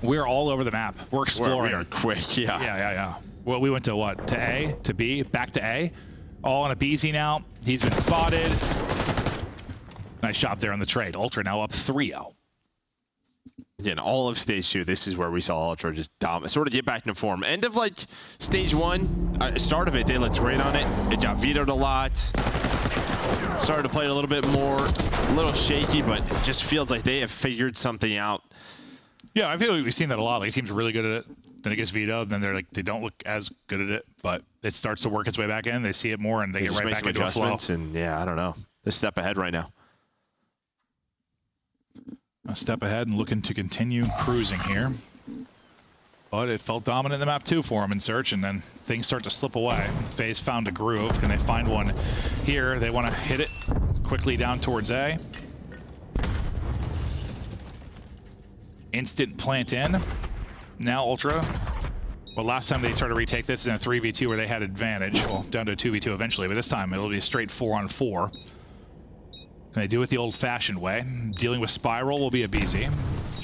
We're all over the map. We're exploring. We are quick, yeah. Yeah. Well, we went to what? To A, to B, back to A. All on Abizi now. He's been spotted. Nice shot there on the trade. Ultra now up 3-0. Again, all of Stage 2, this is where we saw Ultra just dominate, sort of get back into form. End of like Stage 1, start of it, they looked great on it. It got vetoed a lot. Started to play it a little bit more, a little shaky, but it just feels like they have figured something out. Yeah, I feel like we've seen that a lot. Like, teams are really good at it, then it gets vetoed, then they don't look as good at it, but it starts to work its way back in. They see it more, and they get right back into a flow. And yeah, I don't know. They're a step ahead right now. A step ahead and looking to continue cruising here. But it felt dominant in the map too for him in search, and then things start to slip away. FaZe found a groove. Can they find one here? They want to hit it quickly down towards A. Instant plant in. Now Ultra. Well, last time they tried to retake this in a 3v2 where they had advantage. Well, down to a 2v2 eventually, but this time it'll be a straight 4-on-4. And they do it the old-fashioned way. Dealing with Spiral will be Abizi.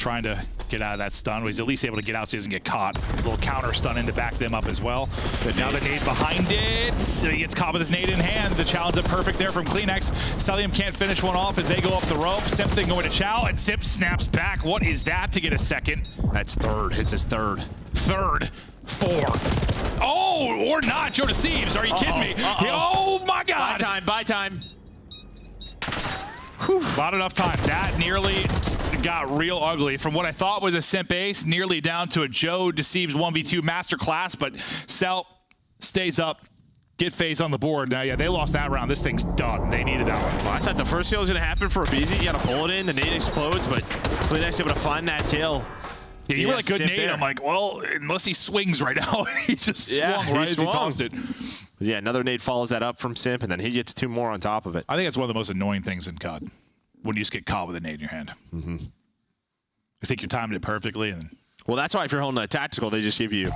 trying to get out of that stun. He's at least able to get out so he doesn't get caught. A little counter stun in to back them up as well. But now the nade behind it. So he gets caught with his nade in hand. The challenge is perfect there from Kleenex. Stellium can't finish one off as they go up the rope. Simp then going to Chow, and Simp snaps back. What is that to get a second? That's third. Hits his third. Third. 4. Oh, or not. Joe Deceives. Are you kidding me? Oh, my God. Buy time. Whew. Not enough time. That nearly got real ugly. From what I thought was a Simp ace, nearly down to a Joe Deceives 1v2 masterclass, but Cell stays up. Get FaZe on the board. Now, yeah, they lost that round. This thing's done. They needed that one. Well, I thought the first kill was going to happen for aBeZy. You got a bullet in, the nade explodes, but Kleenex able to find that kill. Yeah, you were like, good nade. There. I'm like, well, unless he swings right now. He just swung right as he tossed it. Yeah, another nade follows that up from Simp, and then he gets 2 more on top of it. I think that's one of the most annoying things in COD, when you just get caught with a nade in your hand. Mm-hmm. I think you timed it perfectly. And well, that's why if you're holding a tactical, they just give you...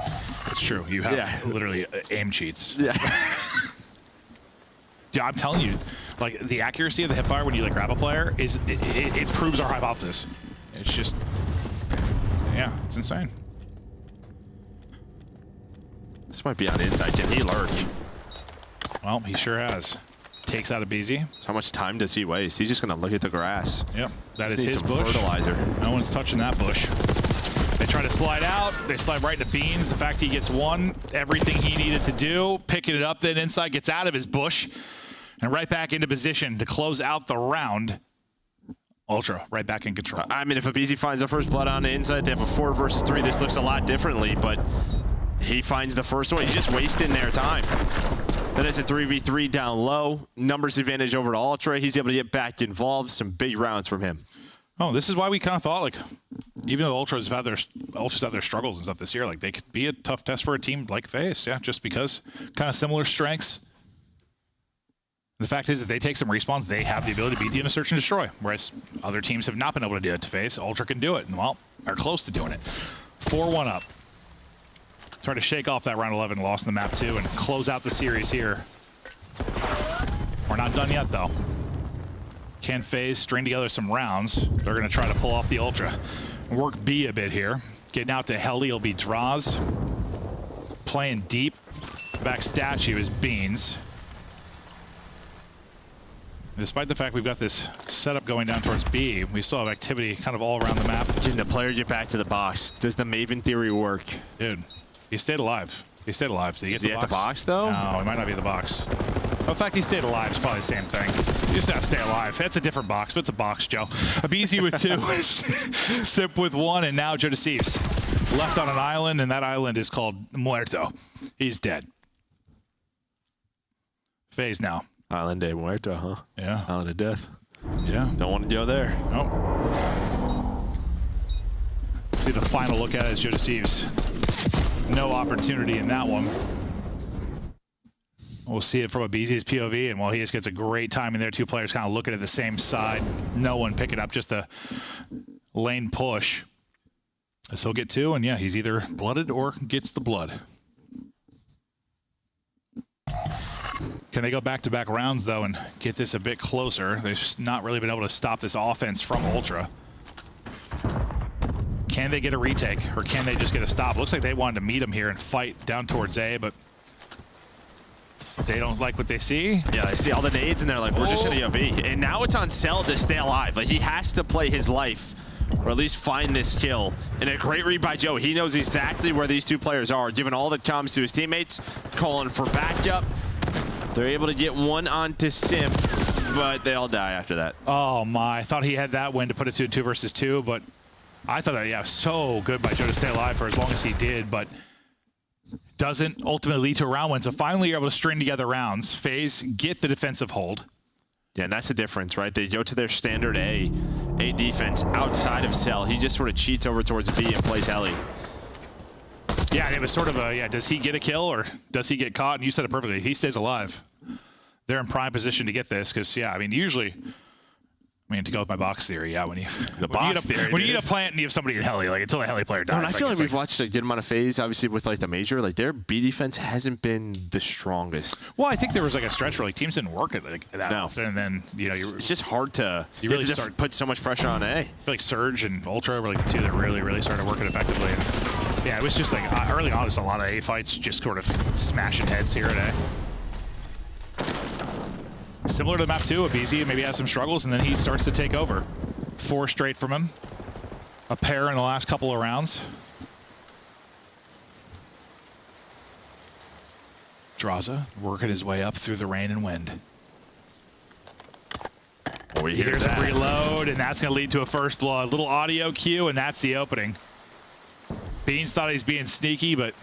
It's true. You have literally aim cheats. Yeah. Dude, I'm telling you, like, the accuracy of the hipfire when you like grab a player is it proves our hypothesis. It's just... Yeah, it's insane. This might be on inside. Can he lurk? Well, he sure has. Takes out aBeZy. How much time does he waste? He's just going to look at the grass. Yep, that just is his bush. Fertilizer. No one's touching that bush. They try to slide out. They slide right into Beans. The fact he gets one, everything he needed to do, picking it up, then inside gets out of his bush, and right back into position to close out the round. Ultra, right back in control. I mean, if aBeZy finds the first blood on the inside, they have a 4 versus 3. This looks a lot differently, but he finds the first one. He's just wasting their time. Then it's a 3v3 down low. Numbers advantage over to Ultra. He's able to get back involved. Some big rounds from him. Oh, this is why we kind of thought, like, even though Ultras have their struggles and stuff this year, like, they could be a tough test for a team like FaZe. Yeah, just because kind of similar strengths. The fact is that they take some respawns, they have the ability to beat you in a search and destroy, whereas other teams have not been able to do it to FaZe. Ultra can do it, and well, are close to doing it. 4-1 up. Try to shake off that round 11 loss in the map too and close out the series here. We're not done yet though. Can FaZe string together some rounds? They're going to try to pull off the Ultra. Work B a bit here. Getting out to Heli will be Draws. Playing deep. Back statue is Beans. Despite the fact we've got this setup going down towards B, we still have activity kind of all around the map. Can the player get back to the box? Does the Maven theory work? Dude, he stayed alive. He stayed alive. Did he get Is he the at box? the box, though? No, he might not be at the box. Well, in fact, he stayed alive. It's probably the same thing. You just have to stay alive. That's a different box, but it's a box, Joe. aBeZy with 2, Simp with 1, and now Joe Deceives. Left on an island, and that island is called Muerto. He's dead. FaZe now. Island de Muerto, huh? Yeah. Island of Death. Yeah. Don't want to go there. Nope. See the final look at it as Joe Deceives. No opportunity in that one. We'll see it from aBeZy's POV, and while he just gets a great time in there, 2 players kind of looking at the same side. No one picking up, just a lane push. So he'll get 2, and yeah, he's either blooded or gets the blood. Can they go back-to-back rounds, though, and get this a bit closer? They've not really been able to stop this offense from Ultra. Can they get a retake, or can they just get a stop? Looks like they wanted to meet him here and fight down towards A, but they don't like what they see. Yeah, they see all the nades, and they're like, we're just going to go B. And now it's on Cell to stay alive. Like, he has to play his life, or at least find this kill. And a great read by Joe. He knows exactly where these 2 players are, giving all the comms to his teammates, calling for backup. They're able to get 1 onto Simp, but they all die after that. Oh my, I thought he had that win to put it to a 2 versus 2, but I thought that, yeah, so good by Joe to stay alive for as long as he did, but doesn't ultimately lead to a round win. So finally you're able to string together rounds. FaZe get the defensive hold. Yeah, and that's the difference, right? They go to their standard A defense outside of Cell. He just sort of cheats over towards B and plays Heli. Yeah, and it was sort of a, yeah, does he get a kill or does he get caught? And you said it perfectly. He stays alive. They're in prime position to get this because, yeah, I mean, usually I mean, to go with my box theory, yeah. When you when you need a plant and you have somebody in heli, like until a heli player dies. And I feel like we've watched a good amount of phase, obviously with like the major. Like their B defense hasn't been the strongest. Well, I think there was like a stretch where like teams didn't work it like that often, and then it's just hard to you really start put so much pressure on A. I feel like Surge and Ultra were like the two that really started working effectively. And yeah, it was just like early on, just a lot of A fights, just sort of smashing heads here at A. Similar to the map too, Abizi maybe has some struggles, and then he starts to take over. 4 straight from him. A pair in the last couple of rounds. Draza working his way up through the rain and wind. Oh, he hears a reload, and that's going to lead to a first blood. Little audio cue, and that's the opening. Beans thought he's being sneaky, but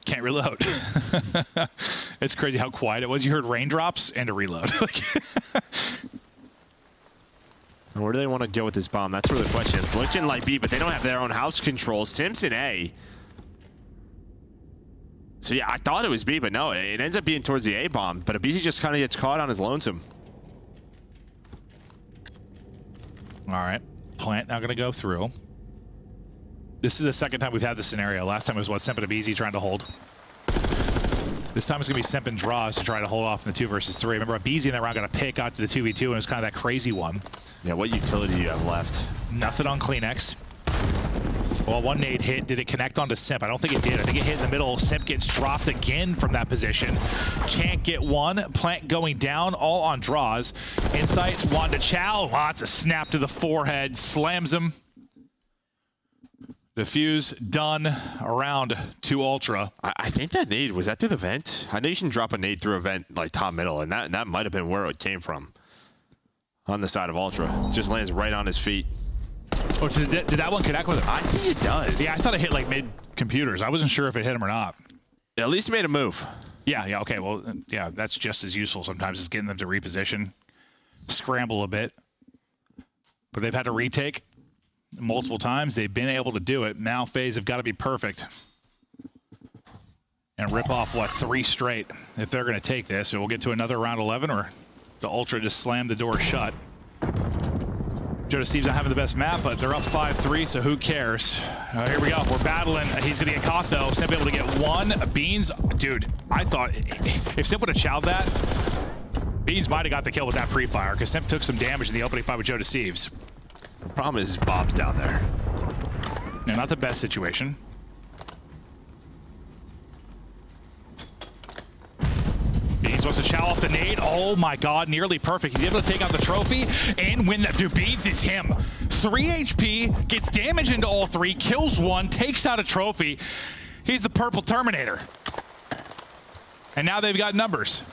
can't reload. It's crazy how quiet it was. You heard raindrops and a reload. Where do they want to go with this bomb? That's really the question. It's looking like B, but they don't have their own house control. Simpson A. So yeah, I thought it was B, but no, it ends up being towards the A bomb. But Abizi just kind of gets caught on his lonesome. All right, plant now going to go through. This is the second time we've had this scenario. Last time it was what, Simp and Abizi trying to hold. This time it's going to be Simp and Draws to try to hold off in the 2 versus 3. Remember, Abizi in that round got a pick out to the 2v2, and it was kind of that crazy one. Yeah, what utility do you have left? Nothing on Kleenex. Well, one nade hit. Did it connect onto Simp? I don't think it did. I think it hit in the middle. Simp gets dropped again from that position. Can't get one. Plant going down, all on Draws. Insight, Wanda Chow. Lots of snap to the forehead. Slams him. Defuse done around 2 Ultra. I think that nade, was that through the vent? I know you can drop a nade through a vent like top middle, and that might have been where it came from. On the side of Ultra. Just lands right on his feet. Oh, did that one connect with him? I think it does. Yeah, I thought it hit like mid-computers. I wasn't sure if it hit him or not. At least it made a move. Yeah, okay. Well, yeah, that's just as useful sometimes as getting them to reposition, scramble a bit. But they've had to retake multiple times. They've been able to do it. Now FaZe have got to be perfect and rip off, what, 3 straight if they're going to take this. So we'll get to another round 11, or the Ultra just slammed the door shut. Joe Steve's not having the best map, but they're up 5-3, so who cares? Here we go. We're battling. He's going to get caught, though. Simp able to get one. Beans, dude, I thought if Simp would have chowed that, Beans might have got the kill with that pre-fire, because Simp took some damage in the opening fight with Joe Deceives. The problem is Bob's down there. Yeah, not the best situation. Beans wants to chow off the nade. Oh my god, nearly perfect. He's able to take out the trophy and win that. Dude, Beans is him. 3 HP, gets damage into all 3, kills 1, takes out a trophy. He's the purple Terminator. And now they've got numbers.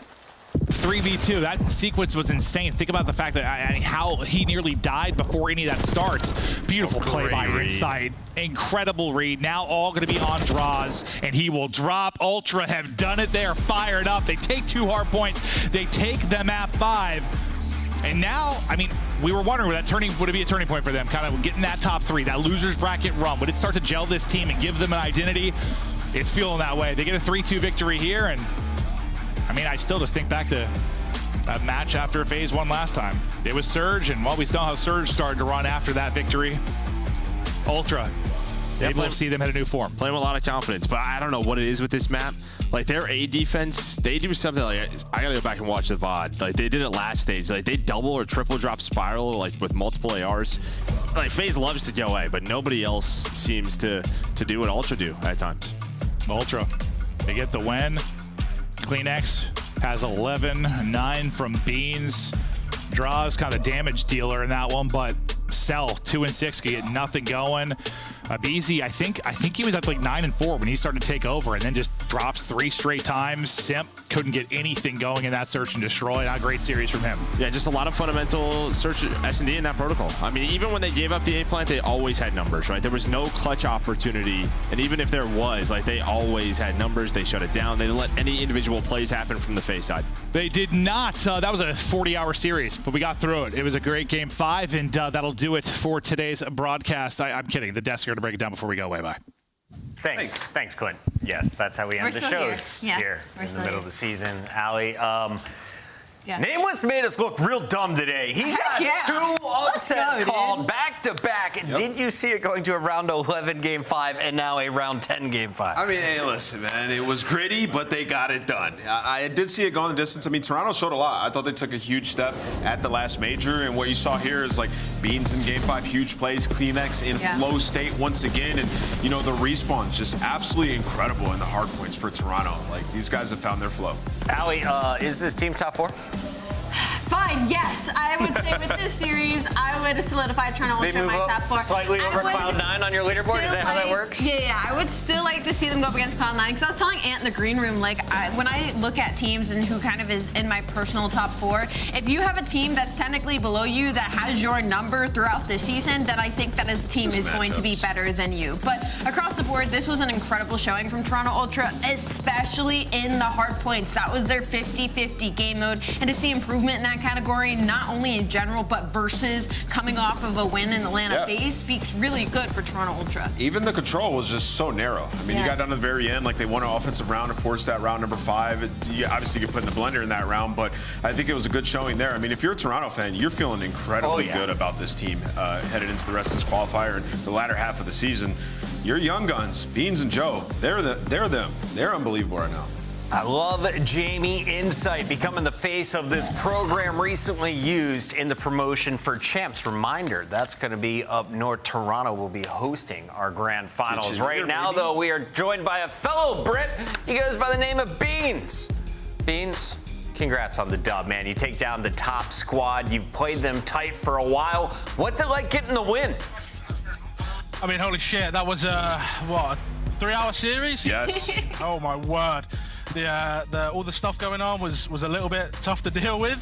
3v2, that sequence was insane. Think about the fact that how he nearly died before any of that starts. Beautiful play by Insight. Incredible read. Now all going to be on Draws, and he will drop. Ultra have done it. They are fired up. They take 2 hard points. They take the map 5. And now, I mean, we were wondering would it be a turning point for them, kind of getting that top 3, that losers bracket run. Would it start to gel this team and give them an identity? It's feeling that way. They get a 3-2 victory here, and I mean, I still just think back to that match after FaZe won last time. It was Surge, and well, we saw how Surge started to run after that victory. Ultra, able to see them hit a new form. Playing with a lot of confidence, but I don't know what it is with this map. Like, their A defense, they do something like, I gotta go back and watch the VOD. Like, they did it last stage. Like, they double or triple drop spiral, like, with multiple ARs. Like, FaZe loves to go A, but nobody else seems to do what Ultra do at times. Ultra, they get the win. Kleenex has 11, 9 from Beans. Draws kind of damage dealer in that one, but Cell 2 and 6 can get nothing going. Abizi, I think he was at like 9 and 4 when he started to take over, and then just drops 3 straight times. Simp couldn't get anything going in that search and destroy. Not a great series from him. Yeah, just a lot of fundamental search S&D in that protocol. I mean, even when they gave up the A plant, they always had numbers, right? There was no clutch opportunity, and even if there was, like, they always had numbers. They shut it down. They didn't let any individual plays happen from the FaZe side. They did not. That was a 40-hour series, but we got through it. It was a great game 5, and that'll do it for today's broadcast. I'm kidding. The desk here to break it down before we go. Bye. Thanks, Clint. Yes, that's how we end the shows here in the middle of the season. Allie, Yeah. Nameless made us look real dumb today. He got two upsets called back-to-back. Did you see it going to a round 11 game 5 and now a round 10 game 5? I mean, hey, listen, man, it was gritty, but they got it done. I did see it go the distance. I mean, Toronto showed a lot. I thought they took a huge step at the last major, and what you saw here is like Beans in game 5, huge plays, Kleenex in flow state once again, and you know, the respawn's just absolutely incredible in the hard points for Toronto. Like, these guys have found their flow. Allie, is this team top 4? Fine, yes. I would say with this series, I would solidify Toronto Ultra in my top 4. Slightly over Cloud9 on your leaderboard? Is that how that works? Yeah. I would still like to see them go up against Cloud9 because I was telling Ant in the green room, like, when I look at teams and who kind of is in my personal top 4, if you have a team that's technically below you that has your number throughout the season, then I think that a team is going to be better than you. But across the board, this was an incredible showing from Toronto Ultra, especially in the hard points. That was their 50-50 game mode, and to see improvement in that category, not only in general, but versus coming off of a win in Atlanta FaZe, speaks really good for Toronto Ultra. Even the control was just so narrow. I mean, you got down to the very end, like they won an offensive round and forced that round number 5. You obviously get put in the blender in that round, but I think it was a good showing there. I mean, if you're a Toronto fan, you're feeling incredibly good about this team headed into the rest of this qualifier and the latter half of the season. Your young guns, Beans and Joe, they're them. They're unbelievable right now. I love Jamie Insight becoming the face of this program recently used in the promotion for champs. Reminder, that's going to be up north. Toronto will be hosting our grand finals. Right now, though, we are joined by a fellow Brit. He goes by the name of Beans. Beans, congrats on the dub, man. You take down the top squad. You've played them tight for a while. What's it like getting the win? I mean, holy shit, that was a 3-hour series? Yes. Oh my word. All the stuff going on was a little bit tough to deal with,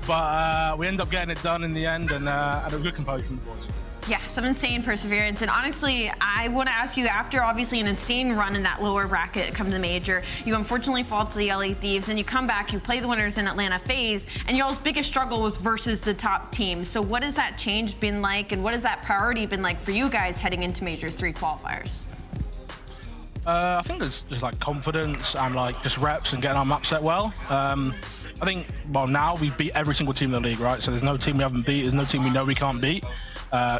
but we ended up getting it done in the end, and a good composure from the boys. Yeah, some insane perseverance. And honestly, I want to ask you, after obviously an insane run in that lower bracket come the major, you unfortunately fall to the LA Thieves, and you come back, you play the winners in Atlanta FaZe, and y'all's biggest struggle was versus the top team. So what has that change been like, and what has that priority been like for you guys heading into Major 3 qualifiers? I think there's just like confidence and like just reps and getting our map set well. I think, well, now we've beat every single team in the league, right? So there's no team we haven't beat, there's no team we know we can't beat.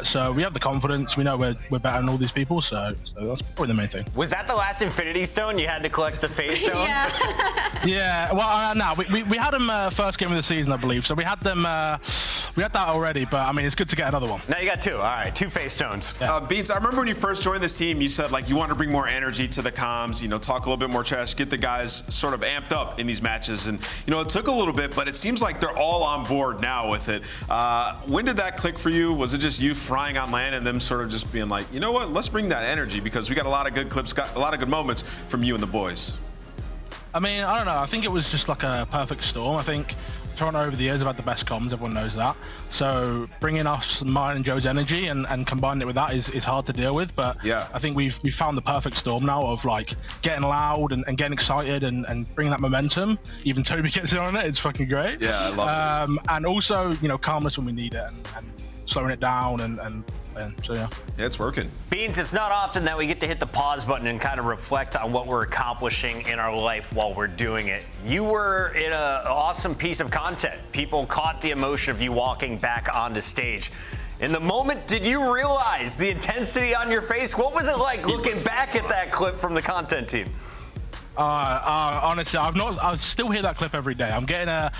So we have the confidence, we know we're better than all these people, so that's probably the main thing. Was that the last Infinity Stone? You had to collect the FaZe Stone? Yeah, well, no, we had them first game of the season, I believe, so we had them, we had that already, but I mean, it's good to get another one. Now you got 2, all right, 2 FaZe Stones. Beats, I remember when you first joined this team, you said like you want to bring more energy to the comms, you know, talk a little bit more trash, get the guys sort of amped up in these matches, and you know, it took a little bit, but it seems like they're all on board now with it. When did that click for you? Was it just you frying on land and them sort of just being like, you know what, let's bring that energy, because we got a lot of good clips, got a lot of good moments from you and the boys? I mean, I don't know, I think it was just like a perfect storm. I think Toronto over the years have had the best comms, everyone knows that. So bringing us mine and Joe's energy and combining it with that is hard to deal with. But yeah, I think we've found the perfect storm now of like getting loud and getting excited and bringing that momentum. Even Toby gets in on it, it's fucking great. Yeah, I love it. And also, you know, calmness when we need it and slowing it down and so yeah. It's working. Beans, it's not often that we get to hit the pause button and kind of reflect on what we're accomplishing in our life while we're doing it. You were in an awesome piece of content. People caught the emotion of you walking back onto stage. In the moment, did you realize the intensity on your face? What was it like looking back at that clip from the content team? Honestly, I still hear that clip every day. I'm getting a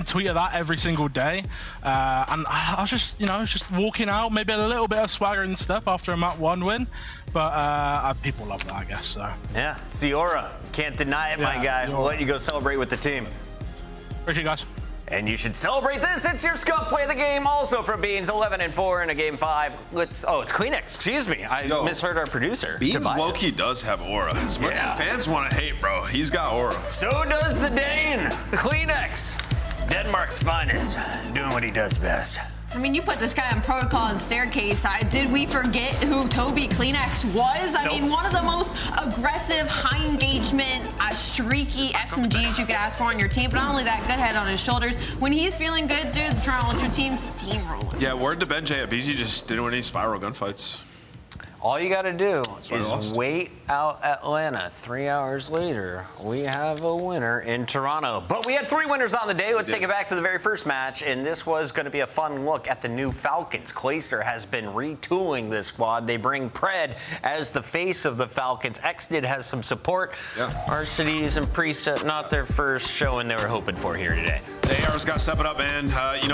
tweet of that every single day, and I was just, you know, just walking out, maybe a little bit of swagger and stuff after a Map 1 win, but people love that, I guess. So yeah, it's the aura. Can't deny it, my guy. We'll let you go celebrate with the team. Appreciate it, guys. And you should celebrate this. It's your Scuff Play of the Game, also from Beans, 11-4 in a game 5. It's Kleenex, excuse me. I misheard our producer. Beans low-key does have aura. As much as fans want to hate, bro, he's got aura. So does the Dane. Kleenex, Denmark's finest, doing what he does best. I mean, you put this guy on protocol and staircase. Did we forget who Toby Kleenex was? I mean, one of the most aggressive, high engagement, streaky SMGs you could ask for on your team. But not only that, good head on his shoulders. When he's feeling good, dude, the Toronto Ultra team steamrolling. Yeah, word to Benjay, BZ just didn't win any spiral gunfights. All you got to do is wait out Atlanta. 3 hours later, we have a winner in Toronto. But we had 3 winners on the day. Let's take it back to the very first match, and this was going to be a fun look at the new Falcons. Clayster has been retooling this squad. They bring Pred as the face of the Falcons. Xnid has some support. Arcides and Priest, not their first showing they were hoping for here today. The AR's got to step it up, man.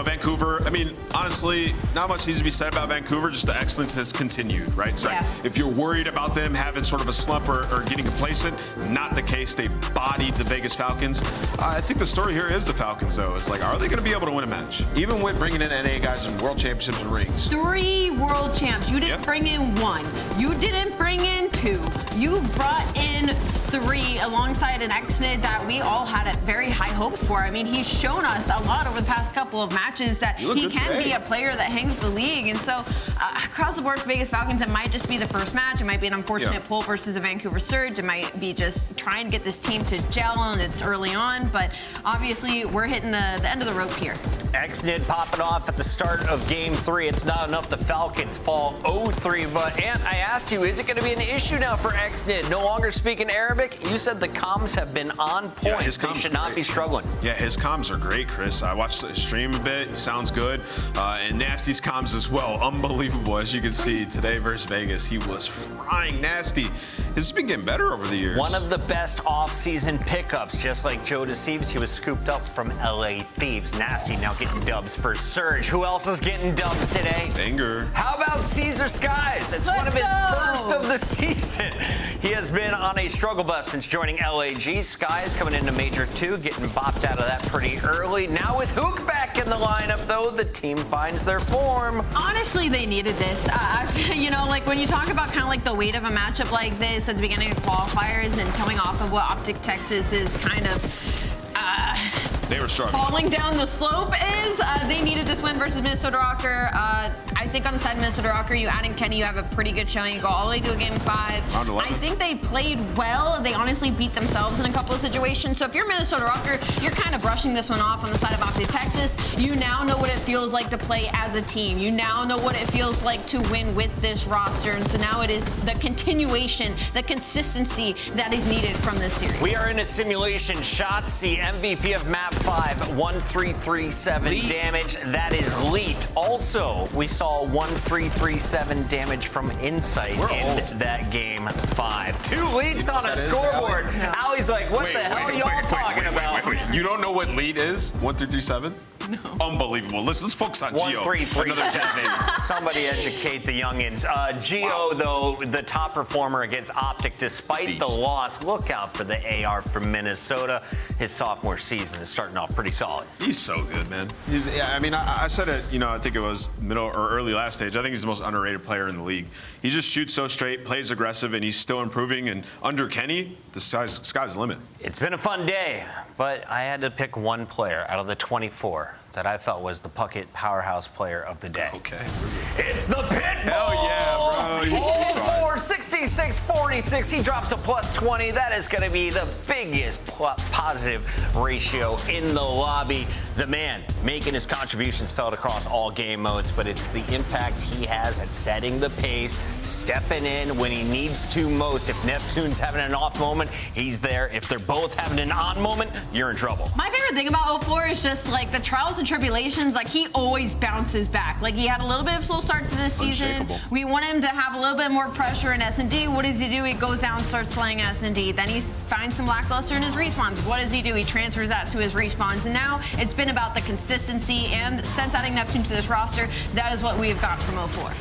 Vancouver, I mean, honestly, not much needs to be said about Vancouver. Just the excellence has continued, right? So if you're worried about them having sort of a slump or getting complacent, not the case. They bodied the Vegas Falcons. I think the story here is the Falcons, though. It's like, are they going to be able to win a match? Even with bringing in NA guys in world championships and rings. 3 world champs. You didn't bring in 1. You didn't bring in 2. You brought in 3 alongside an Xnid that we all had very high hopes for. I mean, he's shown us a lot over the past couple of matches that he can be a player that hangs with the league. And so across the board for Vegas Falcons, it might just be the first match. It might be an unfortunate pull versus the Vancouver Surge. It might be just trying to get this team to gel, and it's early on. But obviously, we're hitting the end of the rope here. Xnid popping off at the start of Game 3. It's not enough. The Falcons fall 0-3. But, Ant, I asked you, is it going to be an issue now for Xnid? No longer speaking Arabic? You said the comms have been on point. Yeah, his they comms should not be struggling. Yeah, his comms are great, Chris. I watched the stream a bit. It sounds good. And Nasty's comms as well. Unbelievable. As you can see, today versus Vegas, he was frying Nasty. This has been getting better over the years. One of the best off-season pickups, just like Joe Deceives, he was scooped up from LA Thieves. Nasty now getting dubs for Surge. Who else is getting dubs today? Banger. How about Caesar Skies? It's one of his first of the season. He has been on a struggle bus since joining LAG. Skies coming into Major 2, getting bopped out of that pretty early. Now with Hook back in the lineup, though, the team finds their form. Honestly, they needed this. Like when you talk about kind of like the weight of a matchup like this at the beginning of qualifiers and coming off of what Optic Texas is kind of they were struggling. Falling down the slope is. They needed this win versus Minnesota Rocker. I think on the side of Minnesota Rocker, you add in Kenny, you have a pretty good showing. You go all the way to a Game 5. I think they played well. They honestly beat themselves in a couple of situations. So if you're Minnesota Rocker, you're kind of brushing this one off on the side of Optic Texas. You now know what it feels like to play as a team. You now know what it feels like to win with this roster. And so now it is the continuation, the consistency that is needed from this series. We are in a simulation. Shotzi, MVP of Map 5, 1337 damage. That is Leet. Also, we saw 1337 damage from Insight in that Game 5. 2 Leets on a scoreboard. Allie's like, what the hell are y'all talking about? Wait. You don't know what lead is? 1337? No. Unbelievable. Let's focus on Geo. 1337. Somebody educate the youngins. Geo, though, the top performer against Optic, despite the loss. Look out for the AR from Minnesota. His sophomore season is starting off pretty solid. He's so good, man. I said it, I think it was middle or early last stage. I think he's the most underrated player in the league. He just shoots so straight, plays aggressive, and he's still improving. And under Kenny, the sky's the limit. It's been a fun day, but I had to pick one player out of the 24 that I felt was the Puckett powerhouse player of the day. Okay. It's the Pitbull! Hell yeah, bro. All 4, 66-46. He drops a +20. That is going to be the biggest positive ratio in the lobby. The man making his contributions felt across all game modes, but it's the impact he has at setting the pace, stepping in when he needs to most. If Neptune's having an off moment, he's there. If they're both having an on moment, you're in trouble. My favorite thing about 04 is just like the trials and tribulations. Like he always bounces back. Like he had a little bit of a slow start to this season. We want him to have a little bit more pressure in S&D. What does he do? He goes down and starts playing S&D. Then he finds some lackluster in his respawns. What does he do? He transfers that to his respawns. And now it's been about the consistency, and since adding Neptune to this roster, that is what we have got from 04.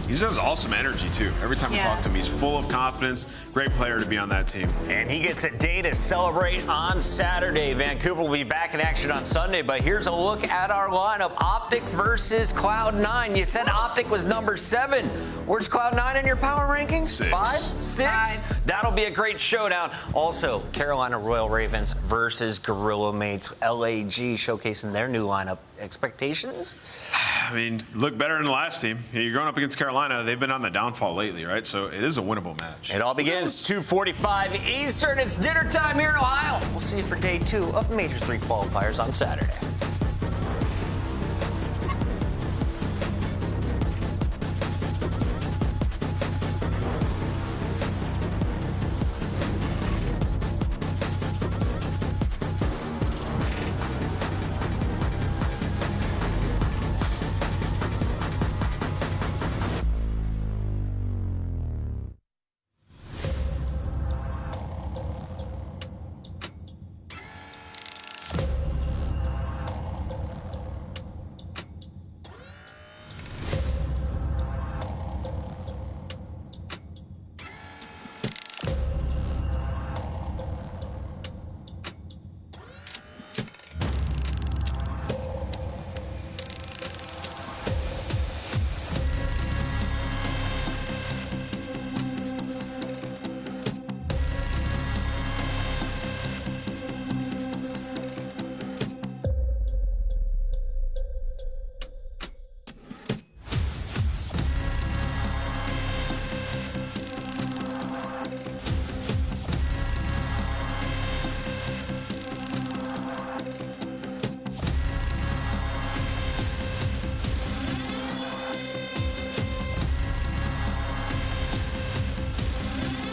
He just has awesome energy, too. Every time we talk to him, he's full of confidence. Great player to be on that team. And he gets a day to celebrate on Saturday. Vancouver will be back in action on Sunday, but here's a look at our lineup. Optic versus Cloud9. You said Optic was number 7. Where's Cloud9 in your power rankings? 6. 5? 6? That'll be a great showdown. Also, Carolina Royal Ravens versus Gorilla Mates. LAG showcasing their new lineup. Expectations? I mean, look better than the last team. You're going up against Carolina. They've been on the downfall lately, right? So it is a winnable match. It all begins 2:45 Eastern. It's dinner time here in Ohio. We'll see you for day 2 of Major 3 qualifiers on Saturday.